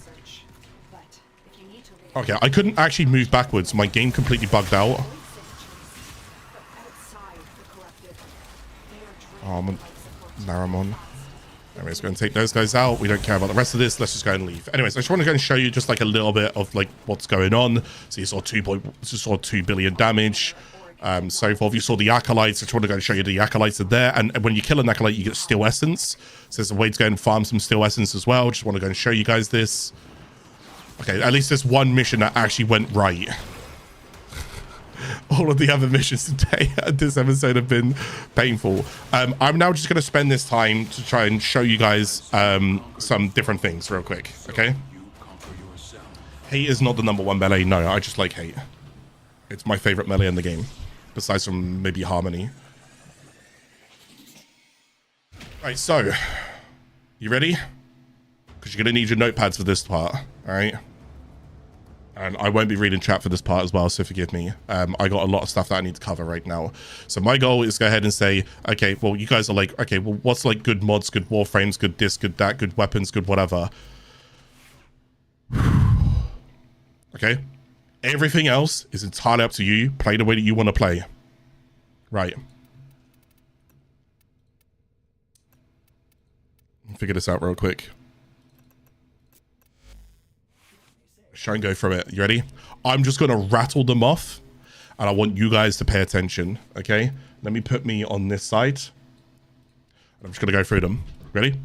Okay, I couldn't actually move backwards. My game completely bugged out. Oh, I'm on Naramon. Anyways, going to take those guys out. We don't care about the rest of this. Let's just go and leave. Anyways, I just want to go and show you just like a little bit of like what's going on. So you saw 2 billion damage. So forth. You saw the Acolytes. I just want to go and show you the Acolytes are there. And when you kill an Acolyte, you get Steel Essence. So there's a way to go and farm some Steel Essence as well. Just want to go and show you guys this. Okay, at least there's one mission that actually went right. All of the other missions today, this episode, have been painful. I'm now just going to spend this time to try and show you guys some different things real quick, okay? Hate is not the #1 melee. No, I just like Hate. It's my favorite melee in the game, besides from maybe Harmony. Right, so, you ready? Because you're going to need your notepads for this part, all right? And I won't be reading chat for this part as well, so forgive me. I got a lot of stuff that I need to cover right now. So my goal is to go ahead and say, okay, well, you guys are like, okay, well, what's like good mods, good warframes, good this, good that, good weapons, good whatever. Okay? Everything else is entirely up to you. Play the way that you want to play. Right. Figure this out real quick. Try and go through it. You ready? I'm just going to rattle them off, and I want you guys to pay attention, okay? Let me put me on this side. I'm just going to go through them. Ready?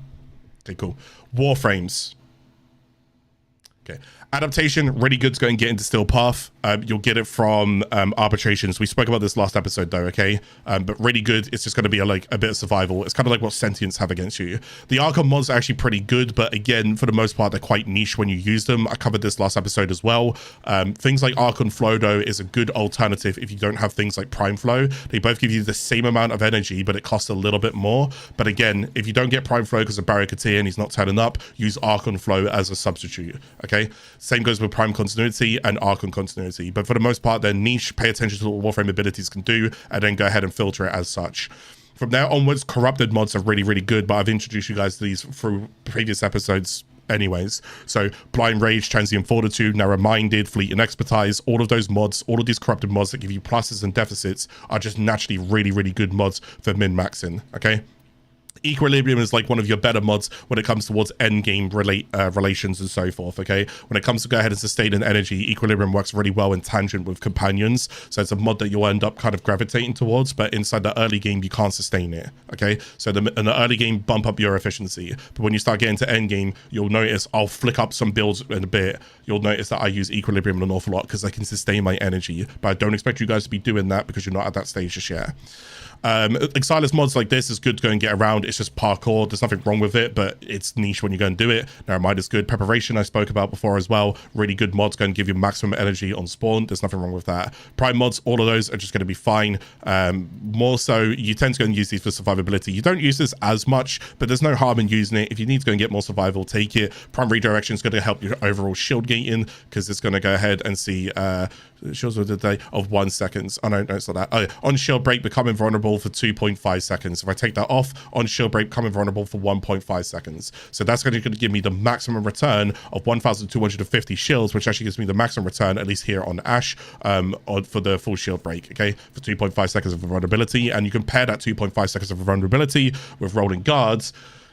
Okay, cool. Warframes. Okay, adaptation, really good to go and get into Steel Path. You'll get it from arbitrations. We spoke about this last episode though, okay? But really good. It's just going to be a bit of survival. It's kind of like what Sentients have against you. The Archon mods are actually pretty good, but again, for the most part, they're quite niche when you use them. I covered this last episode as well. Things like Archon Flow though is a good alternative if you don't have things like Prime Flow. They both give you the same amount of energy, but it costs a little bit more. But again, if you don't get Prime Flow because of Barrier Katir and he's not turning up, use Archon Flow as a substitute, okay? Same goes with Prime Continuity and Archon Continuity, but for the most part, they're niche. Pay attention to what Warframe abilities can do, and then go ahead and filter it as such. From there onwards, corrupted mods are really, really good, but I've introduced you guys to these through previous episodes anyways. So Blind Rage, Transient Fortitude, Narrow-Minded, Fleet and Expertise, all of those mods, all of these corrupted mods that give you pluses and deficits are just naturally really, really good mods for min-maxing, okay? Equilibrium is like one of your better mods when it comes towards end game relations and so forth, okay? When it comes to go ahead and sustain an energy, Equilibrium works really well in tangent with companions, so it's a mod that you'll end up kind of gravitating towards, but inside the early game you can't sustain it, okay? So in the early game, bump up your efficiency, but when you start getting to end game, you'll notice I'll flick up some builds in a bit. You'll notice that I use Equilibrium an awful lot because I can sustain my energy, but I don't expect you guys to be doing that because you're not at that stage just yet. Exilus mods like this is good to go and get around. It's just parkour. There's nothing wrong with it, but it's niche when you go and do it. Narrow-Minded is good. Preparation I spoke about before as well. Really good mods, going to give you maximum energy on spawn. There's nothing wrong with that. Prime mods, all of those are just going to be fine. More so, you tend to go and use these for survivability. You don't use this as much, but there's no harm in using it. If you need to go and get more survival, take it. Prime redirection is going to help your overall shield gating because it's going to go ahead and see shields of the day of 1 second. Oh no, it's not that. Oh, on shield break, becoming vulnerable for 2.5 seconds. If I take that off, on shield break, becoming vulnerable for 1.5 seconds. So that's going to give me the maximum return of 1,250 shields, which actually gives me the maximum return, at least here on Ash, for the full shield break, okay? For 2.5 seconds of vulnerability. And you compare that 2.5 seconds of vulnerability with rolling guards.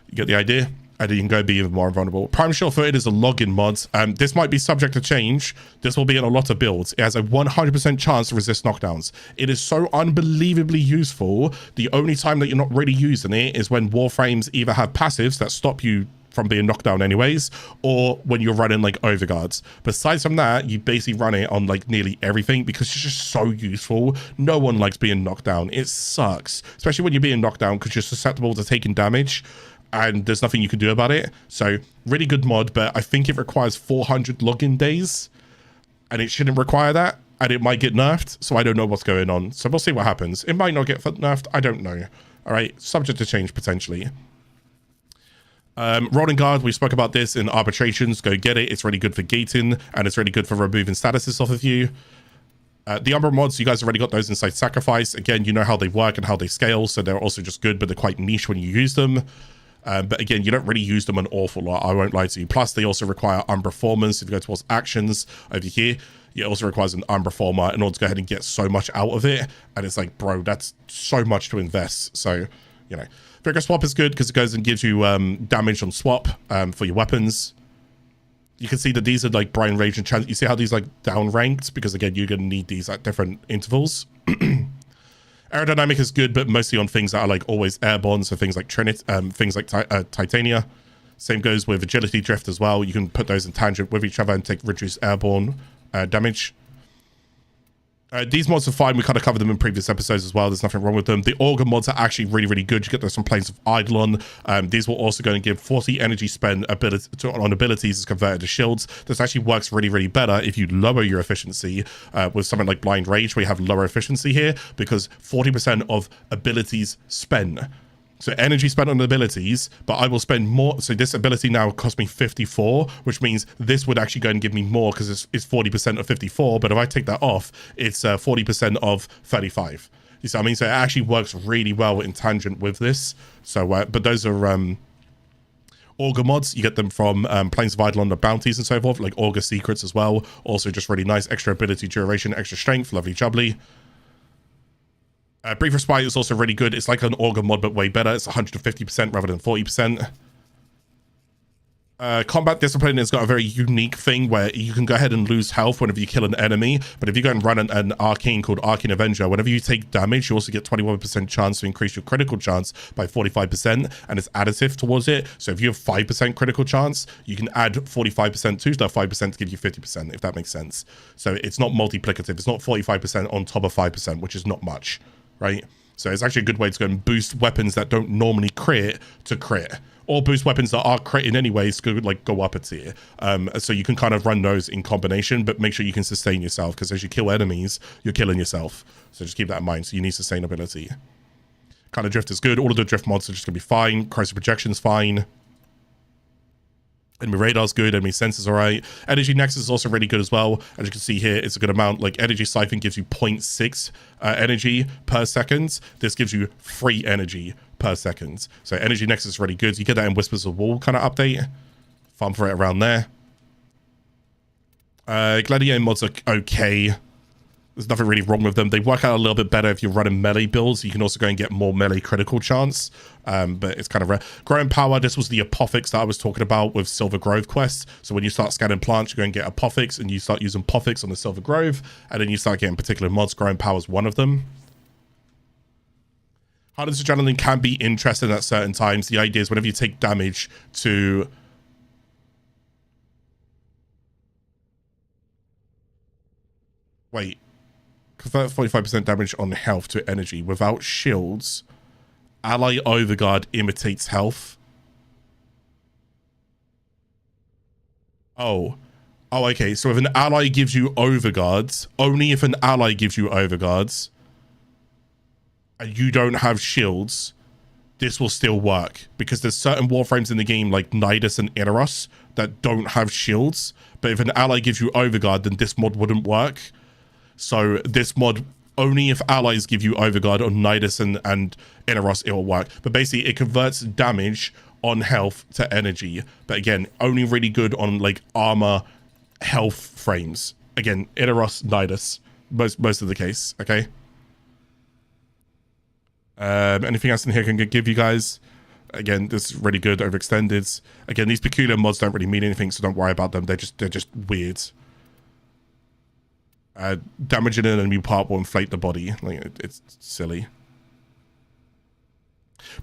You get the idea? And you can go be even more vulnerable. Prime Sure-Footed is a login mod. This might be subject to change. This will be in a lot of builds. It has a 100% chance to resist knockdowns. It is so unbelievably useful. The only time that you're not really using it is when Warframes either have passives that stop you from being knocked down anyways, or when you're running like overguards. Besides from that, you basically run it on like nearly everything because it's just so useful. No one likes being knocked down. It sucks, especially when you're being knocked down because you're susceptible to taking damage and there's nothing you can do about it. So really good mod, but I think it requires 400 login days and it shouldn't require that, and it might get nerfed, so I don't know what's going on. So we'll see what happens. It might not get nerfed, I don't know. All right, subject to change potentially. Rolling guard, we spoke about this in arbitrations. Go get it. It's really good for gating, and it's really good for removing statuses off of you. The Umbra mods, you guys already got those inside Sacrifice. Again, you know how they work and how they scale, so they're also just good, but they're quite niche when you use them. But again, you don't really use them an awful lot, I won't lie to you. Plus, they also require Umbra Formers. If you go towards actions over here, it also requires an Umbra Former in order to go ahead and get so much out of it. And it's like, bro, that's so much to invest. So, you know, Vigor Swap is good because it goes and gives you damage on swap for your weapons. You can see that these are like Blind Rage and Chance. You see how these like down ranked? Because again, you're going to need these at different intervals. Aerodynamic is good, but mostly on things that are like always airborne, so things like things like Titania. Same goes with Agility Drift as well. You can put those in tangent with each other and take reduced airborne damage. These mods are fine. We kind of covered them in previous episodes as well. There's nothing wrong with them. The Augur mods are actually really, really good. You get those from Planes of Eidolon. These will also go and give 40 energy spend on abilities as converted to shields. This actually works really, really better if you lower your efficiency with something like Blind Rage, where you have lower efficiency here, because 40% of abilities spend. So energy spent on abilities, but I will spend more. So this ability now cost me 54, which means this would actually go and give me more because it's 40% of 54. But if I take that off, it's 40% of 35. You see what I mean? So it actually works really well in tangent with this. So, but those are Augur mods. You get them from Planes of Eidolon, the bounties and so forth, like Augur Secrets as well. Also just really nice extra ability duration, extra strength, lovely jubbly. Brief Respite is also really good. It's like an Augur mod, but way better. It's 150% rather than 40%. Combat Discipline has got a very unique thing where you can go ahead and lose health whenever you kill an enemy, but if you go and run an arcane called Arcane Avenger, whenever you take damage, you also get 21% chance to increase your critical chance by 45%, and it's additive towards it. So if you have 5% critical chance, you can add 45% to that 5% to give you 50%, if that makes sense. So it's not multiplicative. It's not 45% on top of 5%, which is not much, right? So it's actually a good way to go and boost weapons that don't normally crit to crit, or boost weapons that are critting anyways, go up a tier. So you can kind of run those in combination, but make sure you can sustain yourself, because as you kill enemies, you're killing yourself. So just keep that in mind. So you need sustainability. Kind of drift is good. All of the drift mods are just gonna be fine. Corrosive projection's fine. Enemy radar's good, enemy sensor's all right. Energy nexus is also really good as well. As you can see here, it's a good amount. Like energy siphon gives you 0.6 energy per second. This gives you 3 energy per second. So energy nexus is really good. You get that in Whispers of Wall kind of update. Farm for it around there. Gladiator mods are okay. There's nothing really wrong with them. They work out a little bit better if you're running melee builds. You can also go and get more melee critical chance, but it's kind of rare. Growing power, this was the apothix that I was talking about with Silver Grove quests. So when you start scanning plants, you go and get apothix, and you start using apothix on the Silver Grove, and then you start getting particular mods. Growing power is one of them. Hydralyst Adrenaline can be interesting at certain times. The idea is whenever you take damage to... Wait. Convert 45% damage on health to energy. Without shields, ally overguard imitates health. Oh, okay. So if an ally gives you overguards, only if an ally gives you overguards, and you don't have shields, this will still work, because there's certain warframes in the game like Nidus and Eidolons that don't have shields. But if an ally gives you overguard, then this mod wouldn't work. So this mod, only if allies give you overguard on Nidus and Eidolons, it will work. But basically, it converts damage on health to energy. But again, only really good on like armor health frames. Again, Eidolons, Nidus, most of the case. Okay. Anything else in here can give you guys? Again, this is really good. Overextended. Again, these peculiar mods don't really mean anything, so don't worry about them. They're just weird. Damaging an enemy part will inflate the body. Like, it's silly.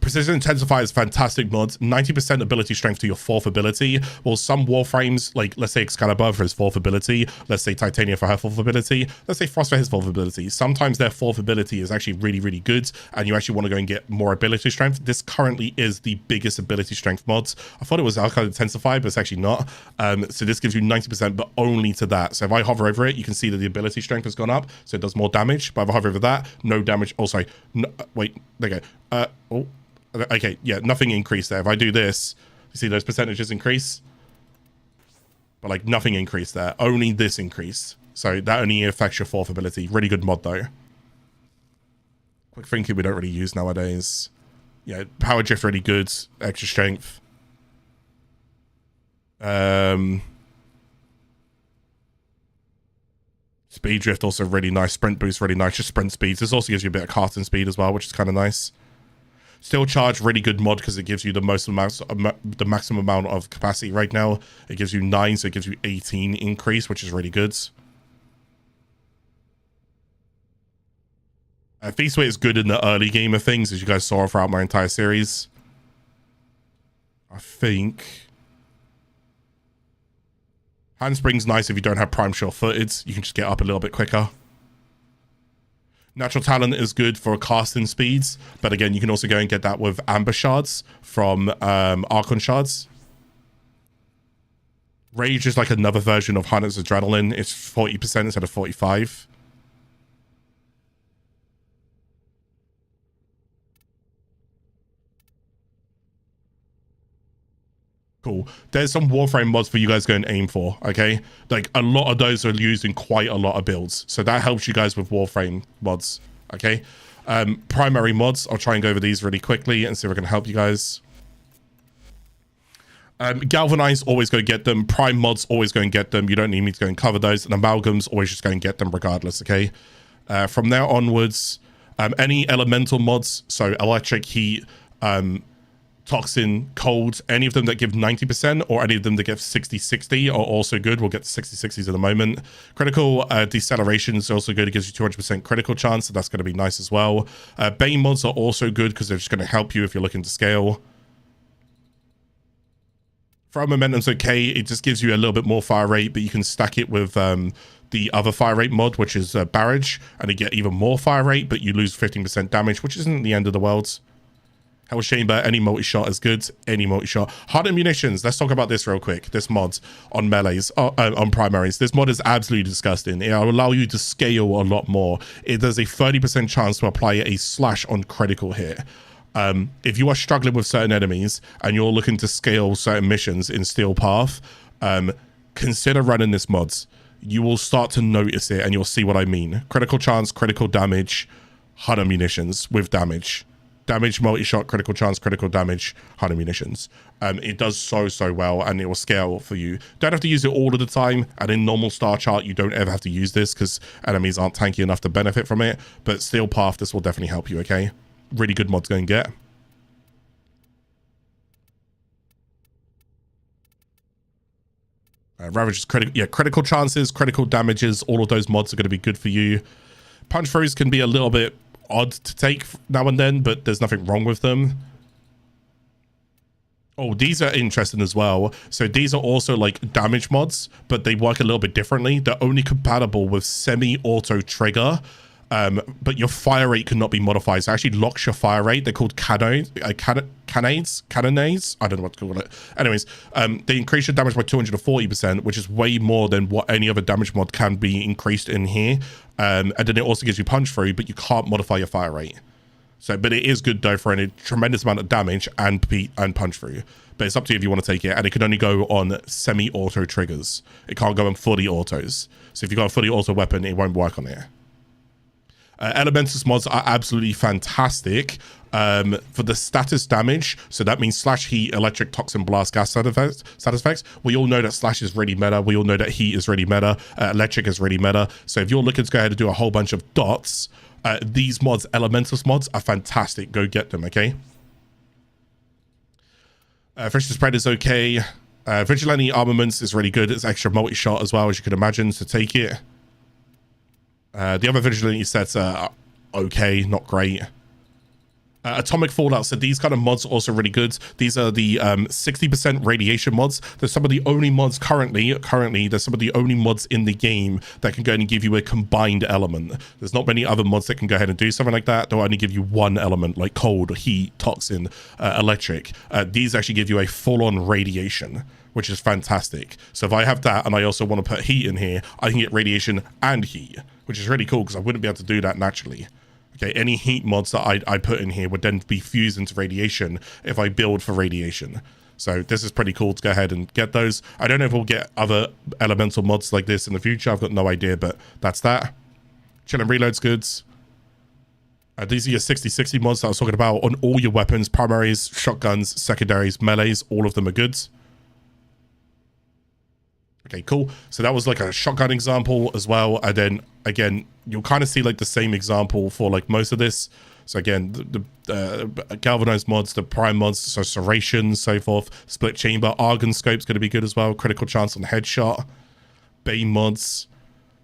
Precision Intensify is fantastic mods. 90% ability strength to your 4th ability. Well, some warframes, like let's say Excalibur for his 4th ability, let's say Titania for her 4th ability, let's say Frost for his 4th ability. Sometimes their 4th ability is actually really, really good, and you actually want to go and get more ability strength. This currently is the biggest ability strength mods. I thought it was Alkaline Intensify, but it's actually not. So this gives you 90%, but only to that. So if I hover over it, you can see that the ability strength has gone up, so it does more damage. But if I hover over that, no damage. Oh, sorry. No, wait, there you go. Oh. Okay, yeah, nothing increased there. If I do this, you see those percentages increase? But like nothing increased there. Only this increased. So that only affects your 4th ability. Really good mod though. Quick thinking we don't really use nowadays. Yeah, power drift really good. Extra strength. Speed drift also really nice. Sprint boost really nice. Just sprint speeds. This also gives you a bit of casting speed as well, which is kind of nice. Still charge, really good mod because it gives you the maximum amount of capacity right now. It gives you 9, so it gives you 18 increase, which is really good. Feast Weight is good in the early game of things, as you guys saw throughout my entire series. I think. Handspring's nice if you don't have prime sure-footed. You can just get up a little bit quicker. Natural Talent is good for casting speeds, but again, you can also go and get that with Amber Shards from Archon Shards. Rage is like another version of Hydralyst Adrenaline. It's 40% instead of 45%. Cool. There's some Warframe mods for you guys go and aim for, okay? Like, a lot of those are used in quite a lot of builds. So that helps you guys with Warframe mods, okay? Primary mods, I'll try and go over these really quickly and see if I can help you guys. Galvanize, always go get them. Prime mods, always go and get them. You don't need me to go and cover those. And Amalgams, always just go and get them regardless, okay? From there onwards, any elemental mods, so electric, heat, Toxin, Cold, any of them that give 90% or any of them that give 60-60 are also good. We'll get to 60-60s in a moment. Critical Deceleration is also good. It gives you 200% critical chance, so that's going to be nice as well. Bane mods are also good because they're just going to help you if you're looking to scale. Fire Momentum's okay. It just gives you a little bit more fire rate, but you can stack it with the other fire rate mod, which is Barrage, and you get even more fire rate, but you lose 15% damage, which isn't the end of the world. Hell's Chamber, any multi-shot is good. Any multi-shot. Hardened Munitions. Let's talk about this real quick. This mod on melees, on primaries. This mod is absolutely disgusting. It'll allow you to scale a lot more. It does a 30% chance to apply a slash on critical hit. If you are struggling with certain enemies and you're looking to scale certain missions in Steel Path, consider running this mod. You will start to notice it and you'll see what I mean. Critical chance, critical damage, hardened munitions with damage. Damage, multi-shot, critical chance, critical damage, hardened munitions. It does so well, and it will scale for you. Don't have to use it all of the time, and in normal star chart, you don't ever have to use this because enemies aren't tanky enough to benefit from it. But Steel Path, this will definitely help you, okay? Really good mod to go and get. Ravage's critical chances, critical damages, all of those mods are going to be good for you. Punch throws can be a little bit odd to take now and then, but there's nothing wrong with them. Oh, these are interesting as well. So these are also like damage mods, but they work a little bit differently. They're only compatible with semi-auto trigger, but your fire rate cannot be modified. So it actually locks your fire rate. They're called cannons. I don't know what to call it. Anyways, they increase your damage by 240%, which is way more than what any other damage mod can be increased in here. And then it also gives you punch through, but you can't modify your fire rate. So, but it is good though for a tremendous amount of damage and punch through. But it's up to you if you want to take it, and it can only go on semi-auto triggers. It can't go on fully autos. So if you've got a fully auto weapon, it won't work on it. Elementus mods are absolutely fantastic for the status damage. So that means slash, heat, electric, toxin, blast, gas status effects. We all know that slash is really meta. We all know that heat is really meta. Electric is really meta. So if you're looking to go ahead and do a whole bunch of dots, these mods, Elementus mods, are fantastic. Go get them, okay? Fish to Spread is okay. Vigilante Armaments is really good. It's extra multi-shot as well, as you can imagine, to take it. The other Vigilante sets are okay, not great. Atomic Fallout, so these kind of mods are also really good. These are the 60% radiation mods. They're some of the only mods currently, they're some of the only mods in the game that can go ahead and give you a combined element. There's not many other mods that can go ahead and do something like that. They'll only give you one element, like cold, heat, toxin, electric. These actually give you a full-on radiation, which is fantastic. So if I have that and I also want to put heat in here, I can get radiation and heat, which is really cool because I wouldn't be able to do that naturally. Okay, any heat mods that I put in here would then be fused into radiation if I build for radiation. So this is pretty cool to go ahead and get those. I don't know if we'll get other elemental mods like this in the future. I've got no idea, but that's that. Chill and Reload's good. These are your 60-60 mods that I was talking about on all your weapons, primaries, shotguns, secondaries, melees. All of them are good. Okay, cool. So that was like a shotgun example as well. And then again, you'll kind of see like the same example for like most of this. So again, the galvanized mods, the prime mods, so serration, so forth. Split chamber, argon scope's going to be good as well. Critical chance on headshot. Bane mods.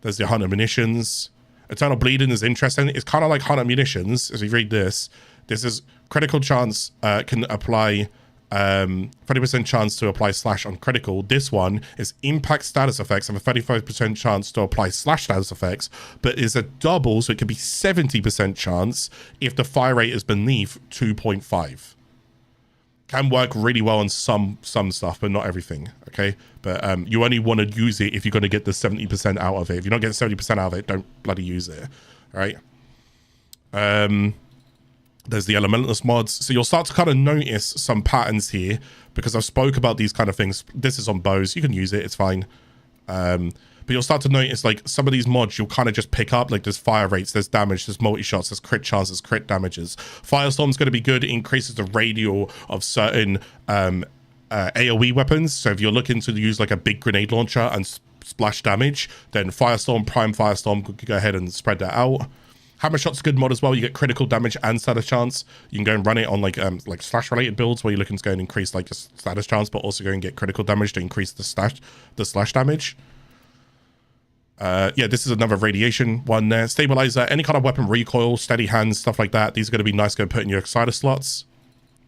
There's the hunter munitions. Eternal bleeding is interesting. It's kind of like hunter munitions. As you read this, this is critical chance can apply 30% chance to apply slash on critical. This one is impact status effects have a 35% chance to apply slash status effects, but is a double, so it could be 70% chance if the fire rate is beneath 2.5. Can work really well on some stuff, but not everything. Okay, but you only want to use it if you're going to get the 70% out of it. If you're not getting 70% out of it, don't bloody use it. All right. There's the Elementalist mods. So you'll start to kind of notice some patterns here because I've spoke about these kind of things. This is on bows. You can use it. It's fine. But you'll start to notice like some of these mods you'll kind of just pick up. Like there's fire rates, there's damage, there's multi-shots, there's crit chances, crit damages. Firestorm's going to be good. It increases the radial of certain AoE weapons. So if you're looking to use like a big grenade launcher and splash damage, then Firestorm, Prime Firestorm could go ahead and spread that out. Hammer Shot's a good mod as well. You get critical damage and status chance. You can go and run it on like slash related builds where you're looking to go and increase like your status chance, but also go and get critical damage to increase the slash damage. Yeah, this is another radiation one there. Stabilizer, any kind of weapon recoil, steady hands, stuff like that. These are going to be nice to go put in your Exciter slots.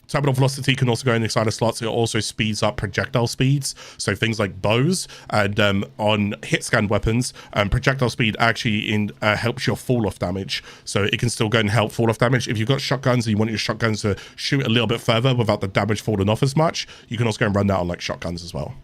Terminal velocity can also go in the Exciter slots. It also speeds up projectile speeds. So things like bows and on hit scan weapons, projectile speed actually helps your fall off damage. So it can still go and help fall off damage. If you've got shotguns and you want your shotguns to shoot a little bit further without the damage falling off as much, you can also go and run that on like shotguns as well.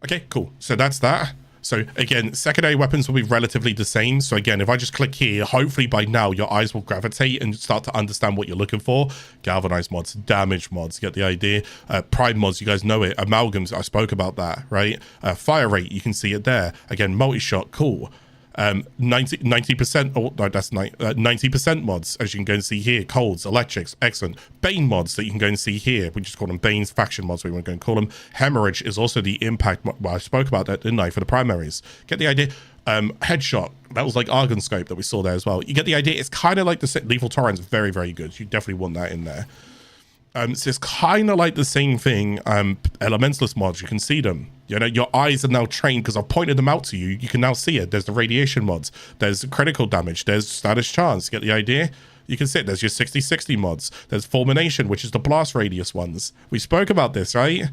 Okay, cool. So that's that. So again, secondary weapons will be relatively the same. So again, if I just click here, hopefully by now your eyes will gravitate and start to understand what you're looking for. Galvanized mods, damage mods, you get the idea. Prime mods, you guys know it. Amalgams, I spoke about that, right? Fire rate, you can see it there. Again, multi-shot, cool. 90%, oh no, that's 90% mods, as you can go and see here. Colds, electrics, excellent. Bane mods that you can go and see here. We just call them Bane's faction mods, we want to go and call them. Hemorrhage is also the impact mod. Well, I spoke about that, didn't I, for the primaries. Get the idea. Headshot, that was like Argon Scope that we saw there as well. You get the idea. It's kind of like the Lethal Torrent's very, very good. You definitely want that in there. So it's kind of like the same thing. Elementalist mods, you can see them. You know, your eyes are now trained because I've pointed them out to you. You can now see it. There's the radiation mods. There's critical damage. There's status chance. Get the idea? You can see it. There's your 60-60 mods. There's Fulmination, which is the blast radius ones. We spoke about this, right?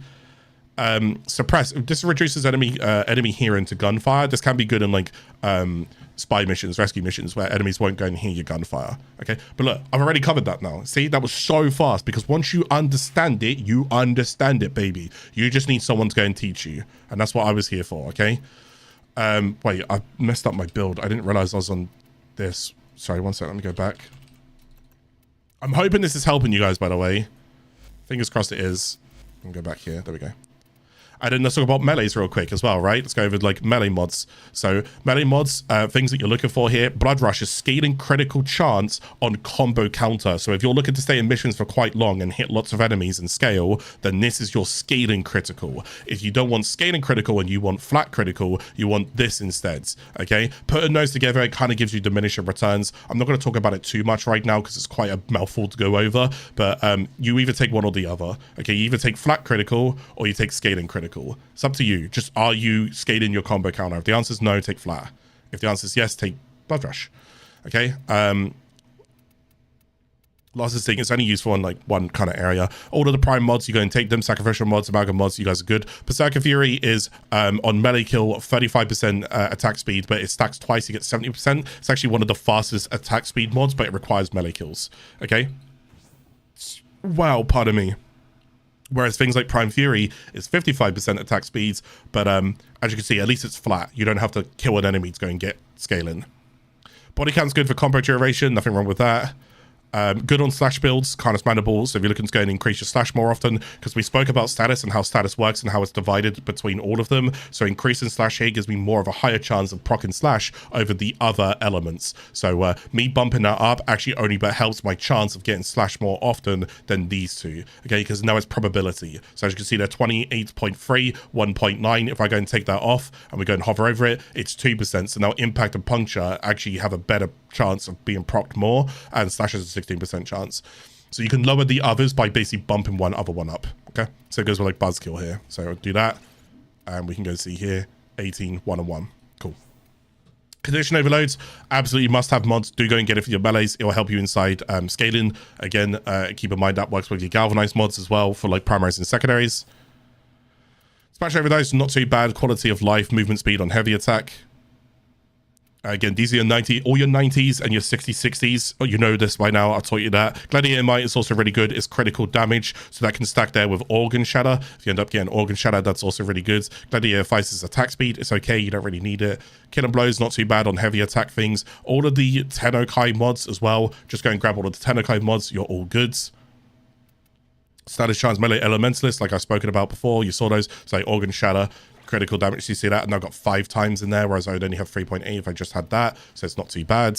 Suppress. This reduces enemy hearing to gunfire. This can be good in like spy missions, rescue missions, where enemies won't go and hear your gunfire. Okay, but look, I've already covered that now. See, that was so fast because once you understand it, baby. You just need someone to go and teach you, and that's what I was here for. Okay. Wait, I messed up my build. I didn't realize I was on this. Sorry, one second. Let me go back. I'm hoping this is helping you guys, by the way. Fingers crossed it is. I'll go back here. There we go. And then let's talk about melees real quick as well, right? Let's go over like melee mods. So melee mods, things that you're looking for here. Blood Rush is scaling critical chance on combo counter. So if you're looking to stay in missions for quite long and hit lots of enemies and scale, then this is your scaling critical. If you don't want scaling critical and you want flat critical, you want this instead, okay? Putting those together, it kind of gives you diminishing returns. I'm not going to talk about it too much right now because it's quite a mouthful to go over, but you either take one or the other, okay? You either take flat critical or you take scaling critical. It's up to you. Just, are you scaling your combo counter? If the answer is no, take flat. If the answer is yes, take Blood Rush. Okay. Last thing, it's only useful in like one kind of area. All of the prime mods, you go and take them. Sacrificial mods, amalgam mods, you guys are good. Berserker Fury is on melee kill 35% attack speed, but it stacks twice, you get 70%. It's actually one of the fastest attack speed mods, but it requires melee kills. Okay. Wow, pardon me. Whereas things like Prime Fury is 55% attack speeds, but as you can see, at least it's flat. You don't have to kill an enemy to go and get scaling. Body count's good for combo duration, nothing wrong with that. Good on slash builds, kind of spannable. So if you're looking to go and increase your slash more often, because we spoke about status and how status works and how it's divided between all of them. So increasing slash here gives me more of a higher chance of proccing slash over the other elements. So me bumping that up actually only but helps my chance of getting slash more often than these two. Okay, because now it's probability. So as you can see, they're 28.3, 1.9. If I go and take that off and we go and hover over it, it's 2%. So now impact and puncture actually have a better chance of being procced more, and slash has a 16% chance. So you can lower the others by basically bumping one other one up. Okay, so it goes with like buzzkill here. So I'll do that, and we can go see here 18, 1 and 1. Cool. Condition overloads, absolutely must have mods. Do go and get it for your melees. It will help you inside scaling. Again, keep in mind that works with your galvanized mods as well for like primaries and secondaries. Smash overdose, not too bad. Quality of life, movement speed on heavy attack. Again, these are your 90, all your 90s and your 60-60s. Oh, you know this by now. I'll taught you that. Gladiator Might is also really good. It's critical damage, so that can stack there with Organ Shatter. If you end up getting Organ Shatter, that's also really good. Gladiator Fights is attack speed. It's okay. You don't really need it. Kill and Blows, not too bad on heavy attack things. All of the Tenokai mods as well. Just go and grab all of the Tenokai mods. You're all goods. Status Chance Melee Elementalist, like I've spoken about before. You saw those. So like Organ Shatter. Critical damage, you see that, and I've got 5 times in there, whereas I would only have 3.8 if I just had that, so it's not too bad.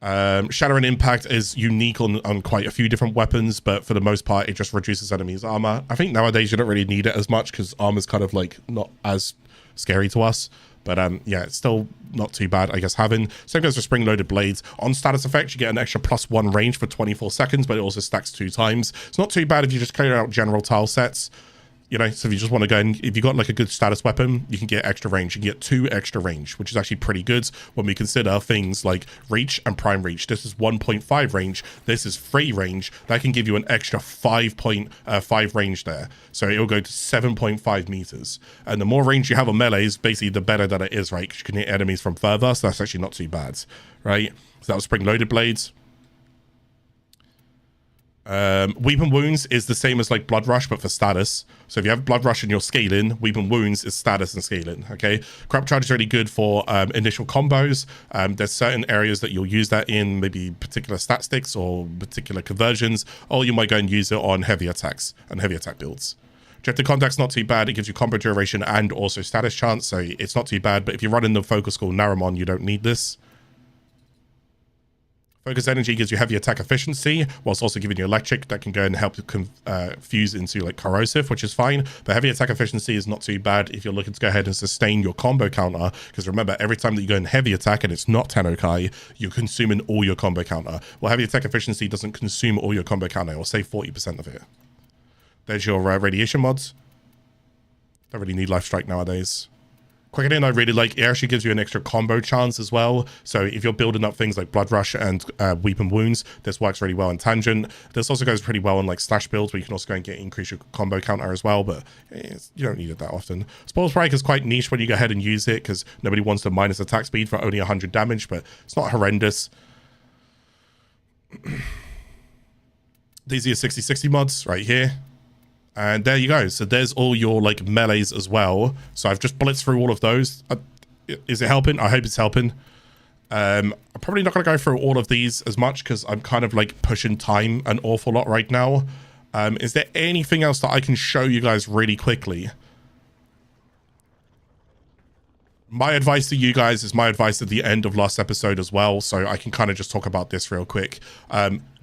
Shatter and Impact is unique on quite a few different weapons, but for the most part, it just reduces enemies' armor. I think nowadays you don't really need it as much because armor's kind of like not as scary to us, But yeah, it's still not too bad, I guess, having. Same goes for spring-loaded blades. On status effects, you get an extra +1 range for 24 seconds, but it also stacks 2 times. It's not too bad if you just clear out general tile sets. You know, so if you just want to go and if you got like a good status weapon, you can get extra range. You can get 2 extra range, which is actually pretty good when we consider things like reach and prime reach. This is 1.5 range. This is 3 range. That can give you an extra 5.5 range there. So it'll go to 7.5 meters. And the more range you have on melees, basically the better that it is, right? Because you can hit enemies from further. So that's actually not too bad, right? So that was spring loaded blades. Weeping Wounds is the same as like Blood Rush, but for status. So if you have Blood Rush and you're scaling, Weeping Wounds is status and scaling, okay? Crap Charge is really good for initial combos. There's certain areas that you'll use that in, maybe particular stat sticks or particular conversions, or you might go and use it on heavy attacks and heavy attack builds. Objective Contact's not too bad. It gives you combo duration and also status chance, so it's not too bad. But if you're running the Focus School Naramon, you don't need this. Focus Energy gives you heavy attack efficiency, whilst also giving you electric that can go and help fuse into like corrosive, which is fine. But heavy attack efficiency is not too bad if you're looking to go ahead and sustain your combo counter, because remember, every time that you go in heavy attack and it's not Tennokai, you're consuming all your combo counter. Well, heavy attack efficiency doesn't consume all your combo counter, it will save 40% of it. There's your radiation mods. Don't really need Life Strike nowadays. Quickening I really like. It actually gives you an extra combo chance as well. So if you're building up things like Blood Rush and Weeping Wounds, this works really well in Tangent. This also goes pretty well in like Slash builds, where you can also go and increase your combo counter as well, but you don't need it that often. Spoil Strike is quite niche when you go ahead and use it, because nobody wants to minus attack speed for only 100 damage, but it's not horrendous. These are your 60/60 mods right here. And there you go. So there's all your like melees as well. So I've just blitzed through all of those. Is it helping? I hope it's helping. I'm probably not going to go through all of these as much, because I'm kind of like pushing time an awful lot right now. Is there anything else that I can show you guys really quickly? My advice to you guys is my advice at the end of last episode as well. So I can kind of just talk about this real quick.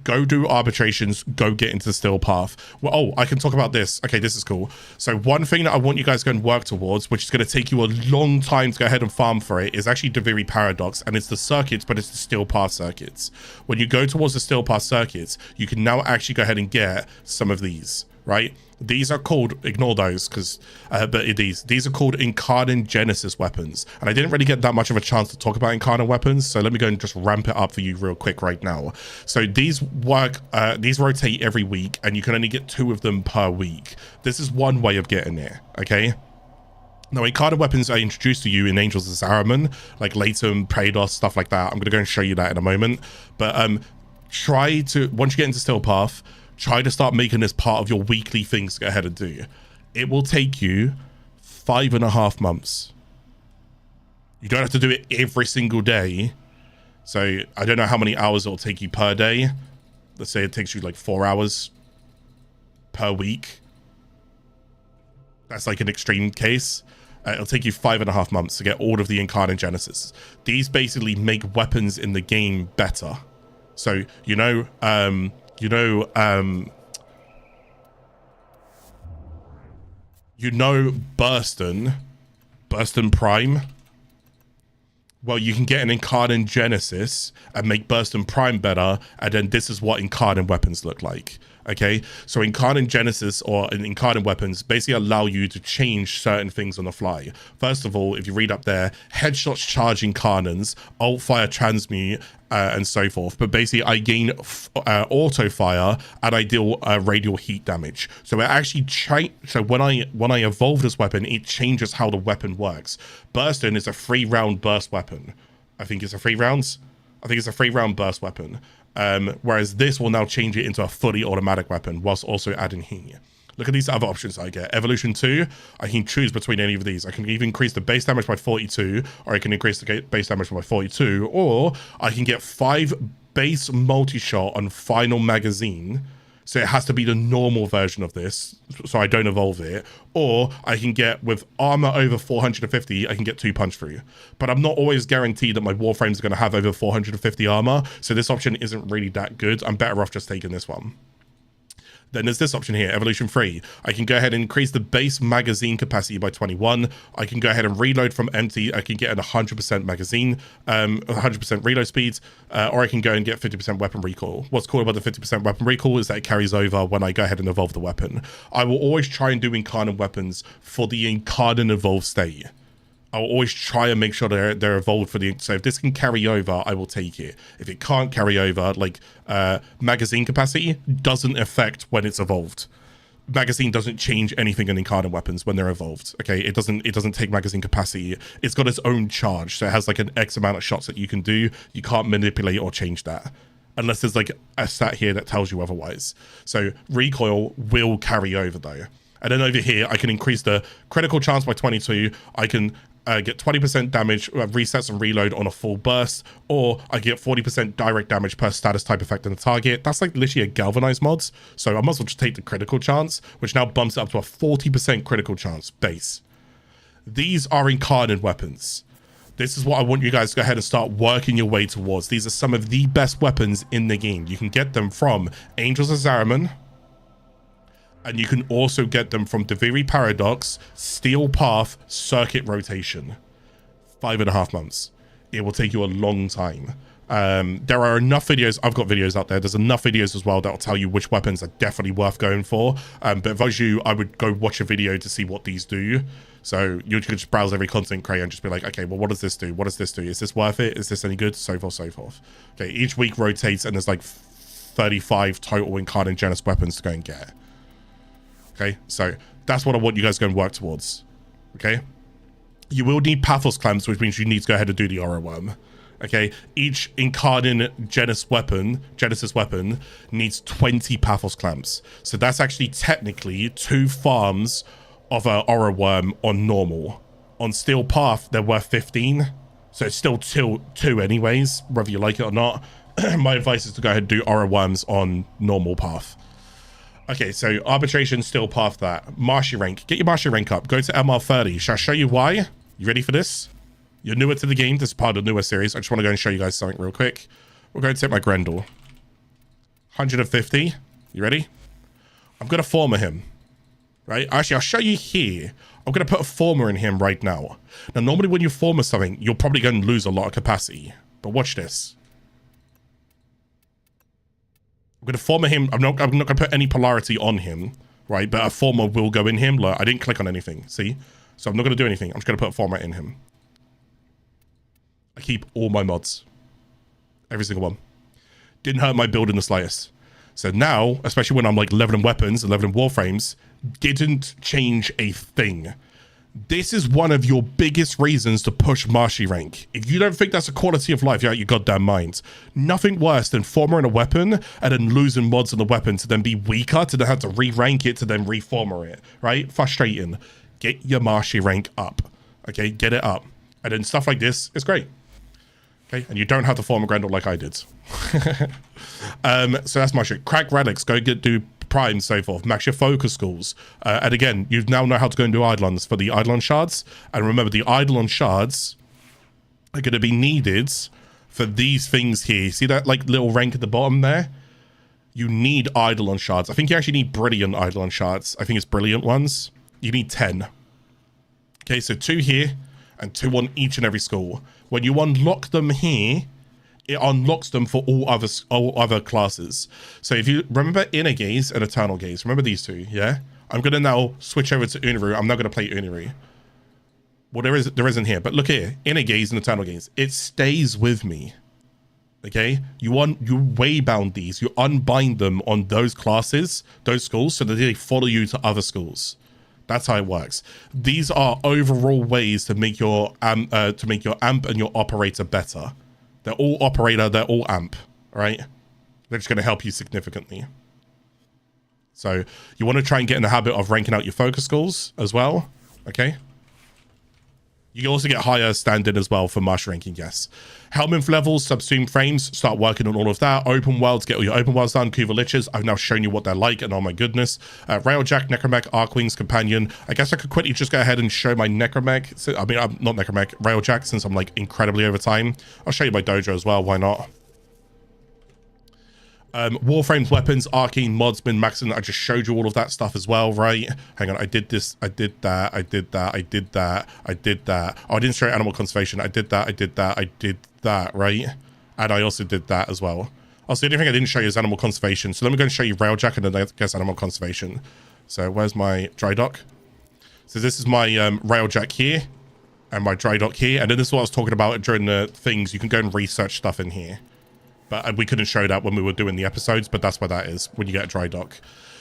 Go do arbitrations, go get into the Still Path. Well, oh, I can talk about this. Okay, this is cool. So one thing that I want you guys to go and work towards, which is going to take you a long time to go ahead and farm for it, is actually Deviri Paradox. And it's the circuits, but it's the Still Path circuits. When you go towards the Still Path circuits, you can now actually go ahead and get some of these, right? These are called, ignore those, because but these are called Incarnate Genesis weapons, and I didn't really get that much of a chance to talk about Incarnate weapons, so let me go and just ramp it up for you real quick right now. So these work, these rotate every week, and you can only get 2 of them per week. This is one way of getting there, okay? Now, Incarnate weapons I introduced to you in Angels of Saruman, like Latum, Praedos, stuff like that. I'm going to go and show you that in a moment, but try to, once you get into Still Path, try to start making this part of your weekly things to go ahead and do. It will take you 5.5 months. You don't have to do it every single day. So I don't know how many hours it'll take you per day. Let's say it takes you like 4 hours per week. That's like an extreme case. It'll take you 5.5 months to get all of the Incarnate Genesis. These basically make weapons in the game better. So, you know Burston Prime. Well, you can get an Incarnate Genesis and make Burston Prime better, and then this is what Incarnate weapons look like. Okay, so Incarnate Genesis or Incarnate weapons basically allow you to change certain things on the fly. First of all, if you read up there, headshots charge Incarnates, alt fire transmute, and so forth. But basically, I gain auto fire and I deal radial heat damage. So it actually so when I evolve this weapon, it changes how the weapon works. Burston is a 3-round burst weapon. I think it's a 3 rounds. I think it's a 3-round burst weapon. Whereas this will now change it into a fully automatic weapon whilst also adding heat. Look at these other options I get. Evolution 2, I can choose between any of these. I can either increase the base damage by 42, or I can increase the base damage by 42, or I can get 5 base multi-shot on final magazine. So it has to be the normal version of this, so I don't evolve it. Or I can get, with armor over 450, I can get 2 punch through. But I'm not always guaranteed that my Warframes are going to have over 450 armor, so this option isn't really that good. I'm better off just taking this one. Then there's this option here, Evolution 3. I can go ahead and increase the base magazine capacity by 21. I can go ahead and reload from empty. I can get an 100% magazine, 100% reload speeds, or I can go and get 50% weapon recoil. What's cool about the 50% weapon recoil is that it carries over when I go ahead and evolve the weapon. I will always try and do Incarnate weapons for the Incarnate evolved state. I'll always try and make sure they're evolved for the, so if this can carry over, I will take it. If it can't carry over, like magazine capacity doesn't affect when it's evolved. Magazine doesn't change anything in Incarnate weapons when they're evolved. Okay, it doesn't take magazine capacity. It's got its own charge, so it has like an X amount of shots that you can do. You can't manipulate or change that unless there's like a stat here that tells you otherwise. So recoil will carry over though. And then over here, I can increase the critical chance by 22. I can get 20% damage, resets and reload on a full burst, or I get 40% direct damage per status type effect on the target. That's like literally a galvanized mods. So I might as well just take the critical chance, which now bumps it up to a 40% critical chance base. These are Incarnate weapons. This is what I want you guys to go ahead and start working your way towards. These are some of the best weapons in the game. You can get them from Angels of Zariman, and you can also get them from Deviri Paradox, Steel Path, Circuit Rotation. 5.5 months. It will take you a long time. There are enough videos. I've got videos out there. There's enough videos as well that will tell you which weapons are definitely worth going for. But if I was you, I would go watch a video to see what these do. So you could just browse every content creator and just be like, okay, well, what does this do? What does this do? Is this worth it? Is this any good? So forth, so forth. Okay, each week rotates and there's like 35 total Incarnate Genis weapons to go and get. Okay, so that's what I want you guys to go and work towards. Okay, you will need Pathos clamps, which means you need to go ahead and do the Aura Worm. Okay, each Incarnate Genesis weapon needs 20 Pathos clamps. So that's actually technically 2 farms of an Aura Worm on normal. On Steel Path, they're worth 15. So it's still 2 anyways, whether you like it or not. My advice is to go ahead and do Aura Worms on normal path. Okay, so Arbitration, Steel Path that. Marshy rank. Get your Marshy rank up. Go to MR 30. Shall I show you why? You ready for this? You're newer to the game. This is part of the newer series. I just want to go and show you guys something real quick. We're going to take my Grendel. 150. You ready? I'm going to Forma him. Right? Actually, I'll show you here. I'm going to put a Forma in him right now. Now, normally when you Forma something, you're probably going to lose a lot of capacity. But watch this. I'm going to Forma him. I'm not going to put any polarity on him, right? But a Forma will go in him. Look, I didn't click on anything, see? So I'm not going to do anything. I'm just going to put a Forma in him. I keep all my mods. Every single one. Didn't hurt my build in the slightest. So now, especially when I'm like leveling weapons and leveling Warframes, didn't change a thing. This is one of your biggest reasons to push Marshy rank. If you don't think that's a quality of life, you're out your goddamn mind. Nothing worse than Forma a weapon and then losing mods on the weapon to then be weaker, to then have to re-rank it, to then reformer it, right? Frustrating. Get your Marshy rank up, okay? Get it up. And then stuff like this is great. Okay, and you don't have to form a Grendel like I did. So that's my shit. Crack Relics, go do Prime, so forth. Max your focus schools. And again, you now know how to go and do Eidolons for the Eidolon shards. And remember, the Eidolon shards are going to be needed for these things here. See that like little rank at the bottom there? You need Eidolon shards. I think you actually need brilliant Eidolon shards. I think it's brilliant ones. You need 10. Okay, so 2 here and 2 on each and every school. When you unlock them here, it unlocks them for all other classes. So if you remember Inner Gaze and Eternal Gaze, remember these 2, yeah? I'm going to now switch over to Uniru. I'm not going to play Uniru. Well, there isn't here, but look here. Inner Gaze and Eternal Gaze. It stays with me. Okay? You waybound these. You unbind them on those classes, those schools, so that they follow you to other schools. That's how it works. These are overall ways to make your amp and your operator better. They're all operator, they're all amp, right? They're just going to help you significantly. So you want to try and get in the habit of ranking out your focus schools as well, okay? You can also get higher standard as well for Marsh ranking, yes. Helminth levels, subsume frames, start working on all of that. Open worlds, get all your open worlds done. Kuva Liches, I've now shown you what they're like, and oh my goodness. Railjack, Necromech, Archwings, Companion. I guess I could quickly just go ahead and show my Necromech. So, I mean, I'm not Necromech, Railjack, since I'm like incredibly over time. I'll show you my dojo as well, why not? Warframe's weapons, arcane mods, been maxing. I just showed you all of that stuff as well, right? Hang on, I did this, I did that, I did that, I did that, I did that. Oh, I didn't show animal conservation. I did that, I did that, I did that, right? And I also did that as well. Also, the only thing I didn't show you is animal conservation. So let me go and show you Railjack and then I guess animal conservation. So where's my dry dock? So this is my Railjack here and my dry dock here. And then this is what I was talking about during the things. You can go and research stuff in here. But we couldn't show that when we were doing the episodes, but that's what that is when you get a dry dock.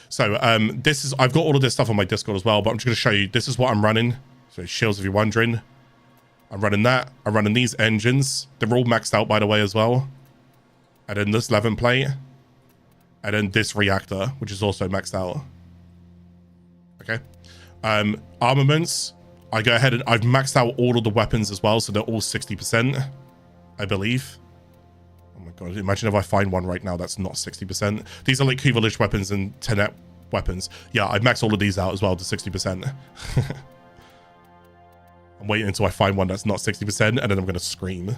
So this is, I've got all of this stuff on my Discord as well, but I'm just going to show you, this is what I'm running. So shields, if you're wondering. I'm running that. I'm running these engines. They're all maxed out, by the way, as well. And then this 11 plate. And then this reactor, which is also maxed out. Okay. Armaments. I go ahead and I've maxed out all of the weapons as well, so they're all 60%, I believe. Oh my god, imagine if I find one right now that's not 60%. These are like Kuva Lich weapons and 10 weapons. Yeah, I maxed all of these out as well to 60%. I'm waiting until I find one that's not 60%, and then I'm going to scream.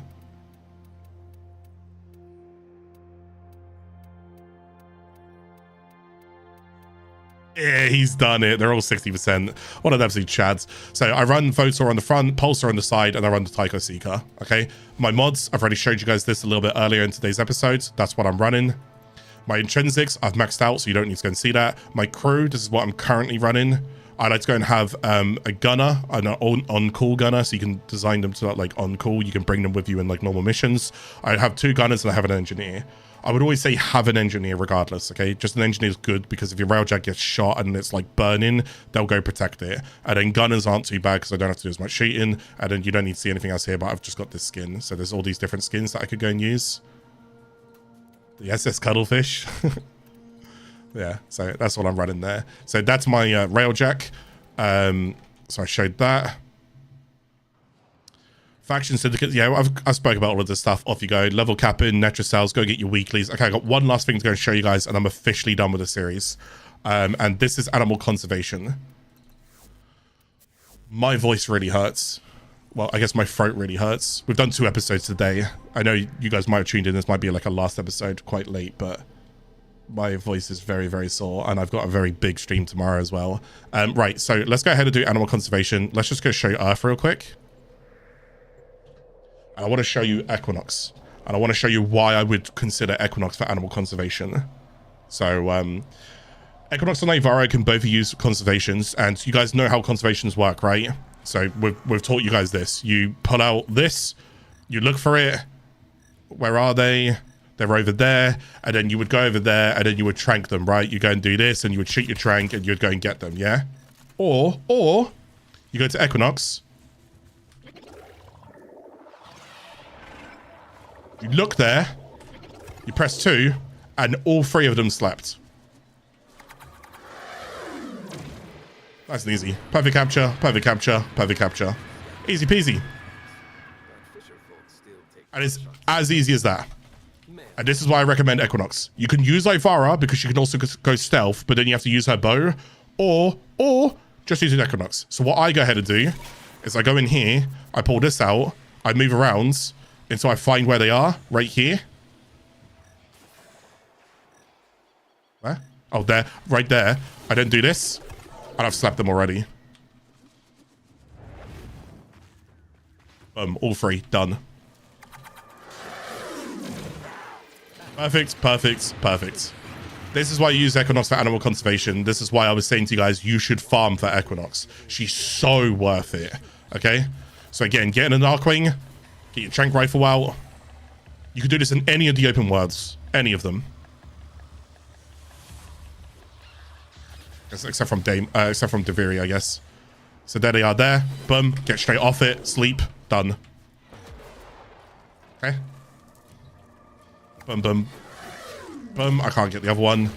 Yeah, he's done it. They're all 60%. What an absolute chads. So I run Votor on the front, Pulsar on the side, and I run the Tycho Seeker. Okay. My mods, I've already showed you guys this a little bit earlier in today's episode. That's what I'm running. My intrinsics, I've maxed out, so you don't need to go and see that. My crew, this is what I'm currently running. I like to go and have a gunner, an on-call gunner, so you can design them to like on-call. You can bring them with you in like normal missions. I have 2 gunners and I have an engineer. I would always say have an engineer regardless, okay? Just an engineer is good because if your Railjack gets shot and it's like burning, they'll go protect it. And then gunners aren't too bad because I don't have to do as much shooting. And then you don't need to see anything else here, but I've just got this skin. So there's all these different skins that I could go and use. The SS Cuttlefish. Yeah, so that's what I'm running there. So that's my Railjack. So I showed that. Faction Syndicate, yeah, I spoke about all of this stuff. Off you go. Level capping, Netra cells, go get your weeklies. Okay, I got one last thing to go and show you guys, and I'm officially done with the series. And this is animal conservation. My voice really hurts. Well, I guess my throat really hurts. We've done 2 episodes today. I know you guys might have tuned in. This might be like a last episode quite late, but my voice is very, very sore, and I've got a very big stream tomorrow as well. Right, so let's go ahead and do animal conservation. Let's just go show you Earth real quick. And I want to show you Equinox. And I want to show you why I would consider Equinox for animal conservation. So, Equinox and Ivara can both use conservations, and you guys know how conservations work, right? So we've taught you guys this. You pull out this, you look for it. Where are they? They're over there. And then you would go over there, and then you would trank them, right? You go and do this, and you would shoot your trank, and you'd go and get them, yeah? Or you go to Equinox. You look there, you press 2, and all 3 of them slept. Nice and easy. Perfect capture, perfect capture, perfect capture. Easy peasy. And it's as easy as that. And this is why I recommend Equinox. You can use Ivara because you can also go stealth, but then you have to use her bow, or just use an Equinox. So what I go ahead and do is I go in here, I pull this out, I move around until I find where they are, right here. Where? Oh, there, right there. I then do this, and I've slapped them already. All 3, done. Perfect, perfect, perfect. This is why you use Equinox for animal conservation. This is why I was saying to you guys, you should farm for Equinox. She's so worth it, okay? So again, get in an Archwing, get your Trank Rifle out. You can do this in any of the open worlds, any of them. Except from Deviri, I guess. So there they are there. Boom, get straight off it, sleep, done. Okay. Boom, boom. Boom, I can't get the other one.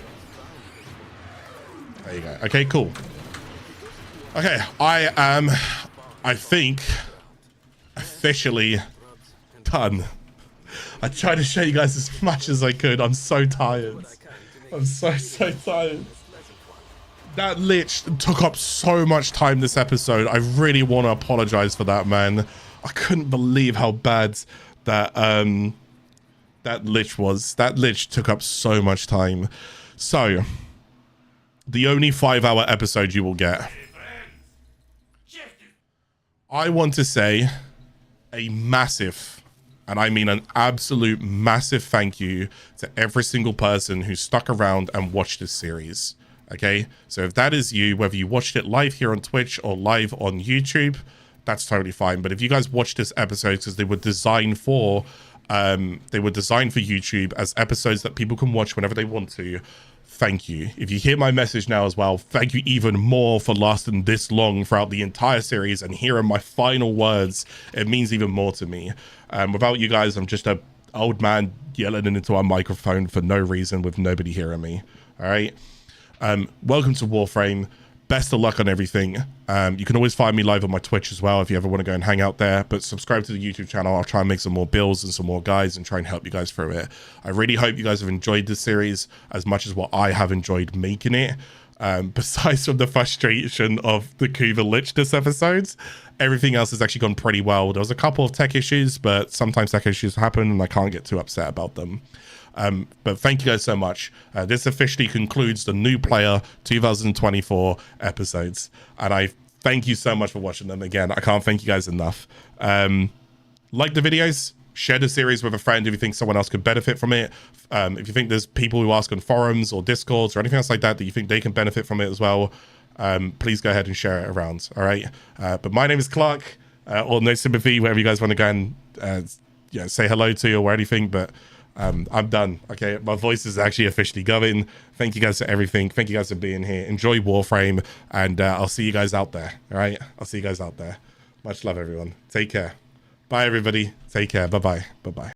There you go. Okay, cool. Okay, I am, I think, officially done. I tried to show you guys as much as I could. I'm so tired. I'm so tired. That Lich took up so much time this episode. I really want to apologize for that, man. I couldn't believe how bad that that Lich took up so much time. So the only 5-hour episode you will get, I want to say a massive, and I mean an absolute massive thank you to every single person who stuck around and watched this series. Okay, so if that is you, whether you watched it live here on Twitch or live on YouTube, that's totally fine. But if you guys watched this episode because they were designed for YouTube as episodes that people can watch whenever they want to, thank you. If you hear my message now as well, thank you even more for lasting this long throughout the entire series and hearing my final words. It means even more to me. Without you guys, I'm just a old man yelling into a microphone for no reason with nobody hearing me. All right. Welcome to Warframe. Best of luck on everything. You can always find me live on my Twitch as well if you ever want to go and hang out there, but subscribe to the YouTube channel. I'll try and make some more builds and some more guides and try and help you guys through it. I really hope you guys have enjoyed this series as much as what I have enjoyed making it. Besides from the frustration of the Kuva Lich this episode, everything else has actually gone pretty well. There was a couple of tech issues, but sometimes tech issues happen and I can't get too upset about them. But thank you guys so much. This officially concludes the New Player 2024 episodes. And I thank you so much for watching them. Again, I can't thank you guys enough. Like the videos, share the series with a friend if you think someone else could benefit from it. If you think there's people who ask on forums or discords or anything else like that you think they can benefit from it as well, please go ahead and share it around. All right. But my name is Clarke, or No Sympathy, wherever you guys want to go and say hello to or anything. But I'm done. Okay, my voice is actually officially going. Thank you guys for everything. Thank you guys for being here. Enjoy Warframe, and I'll see you guys out there. All right, I'll see you guys out there. Much love, everyone. Take care. Bye, everybody. Take care. Bye-bye. Bye-bye.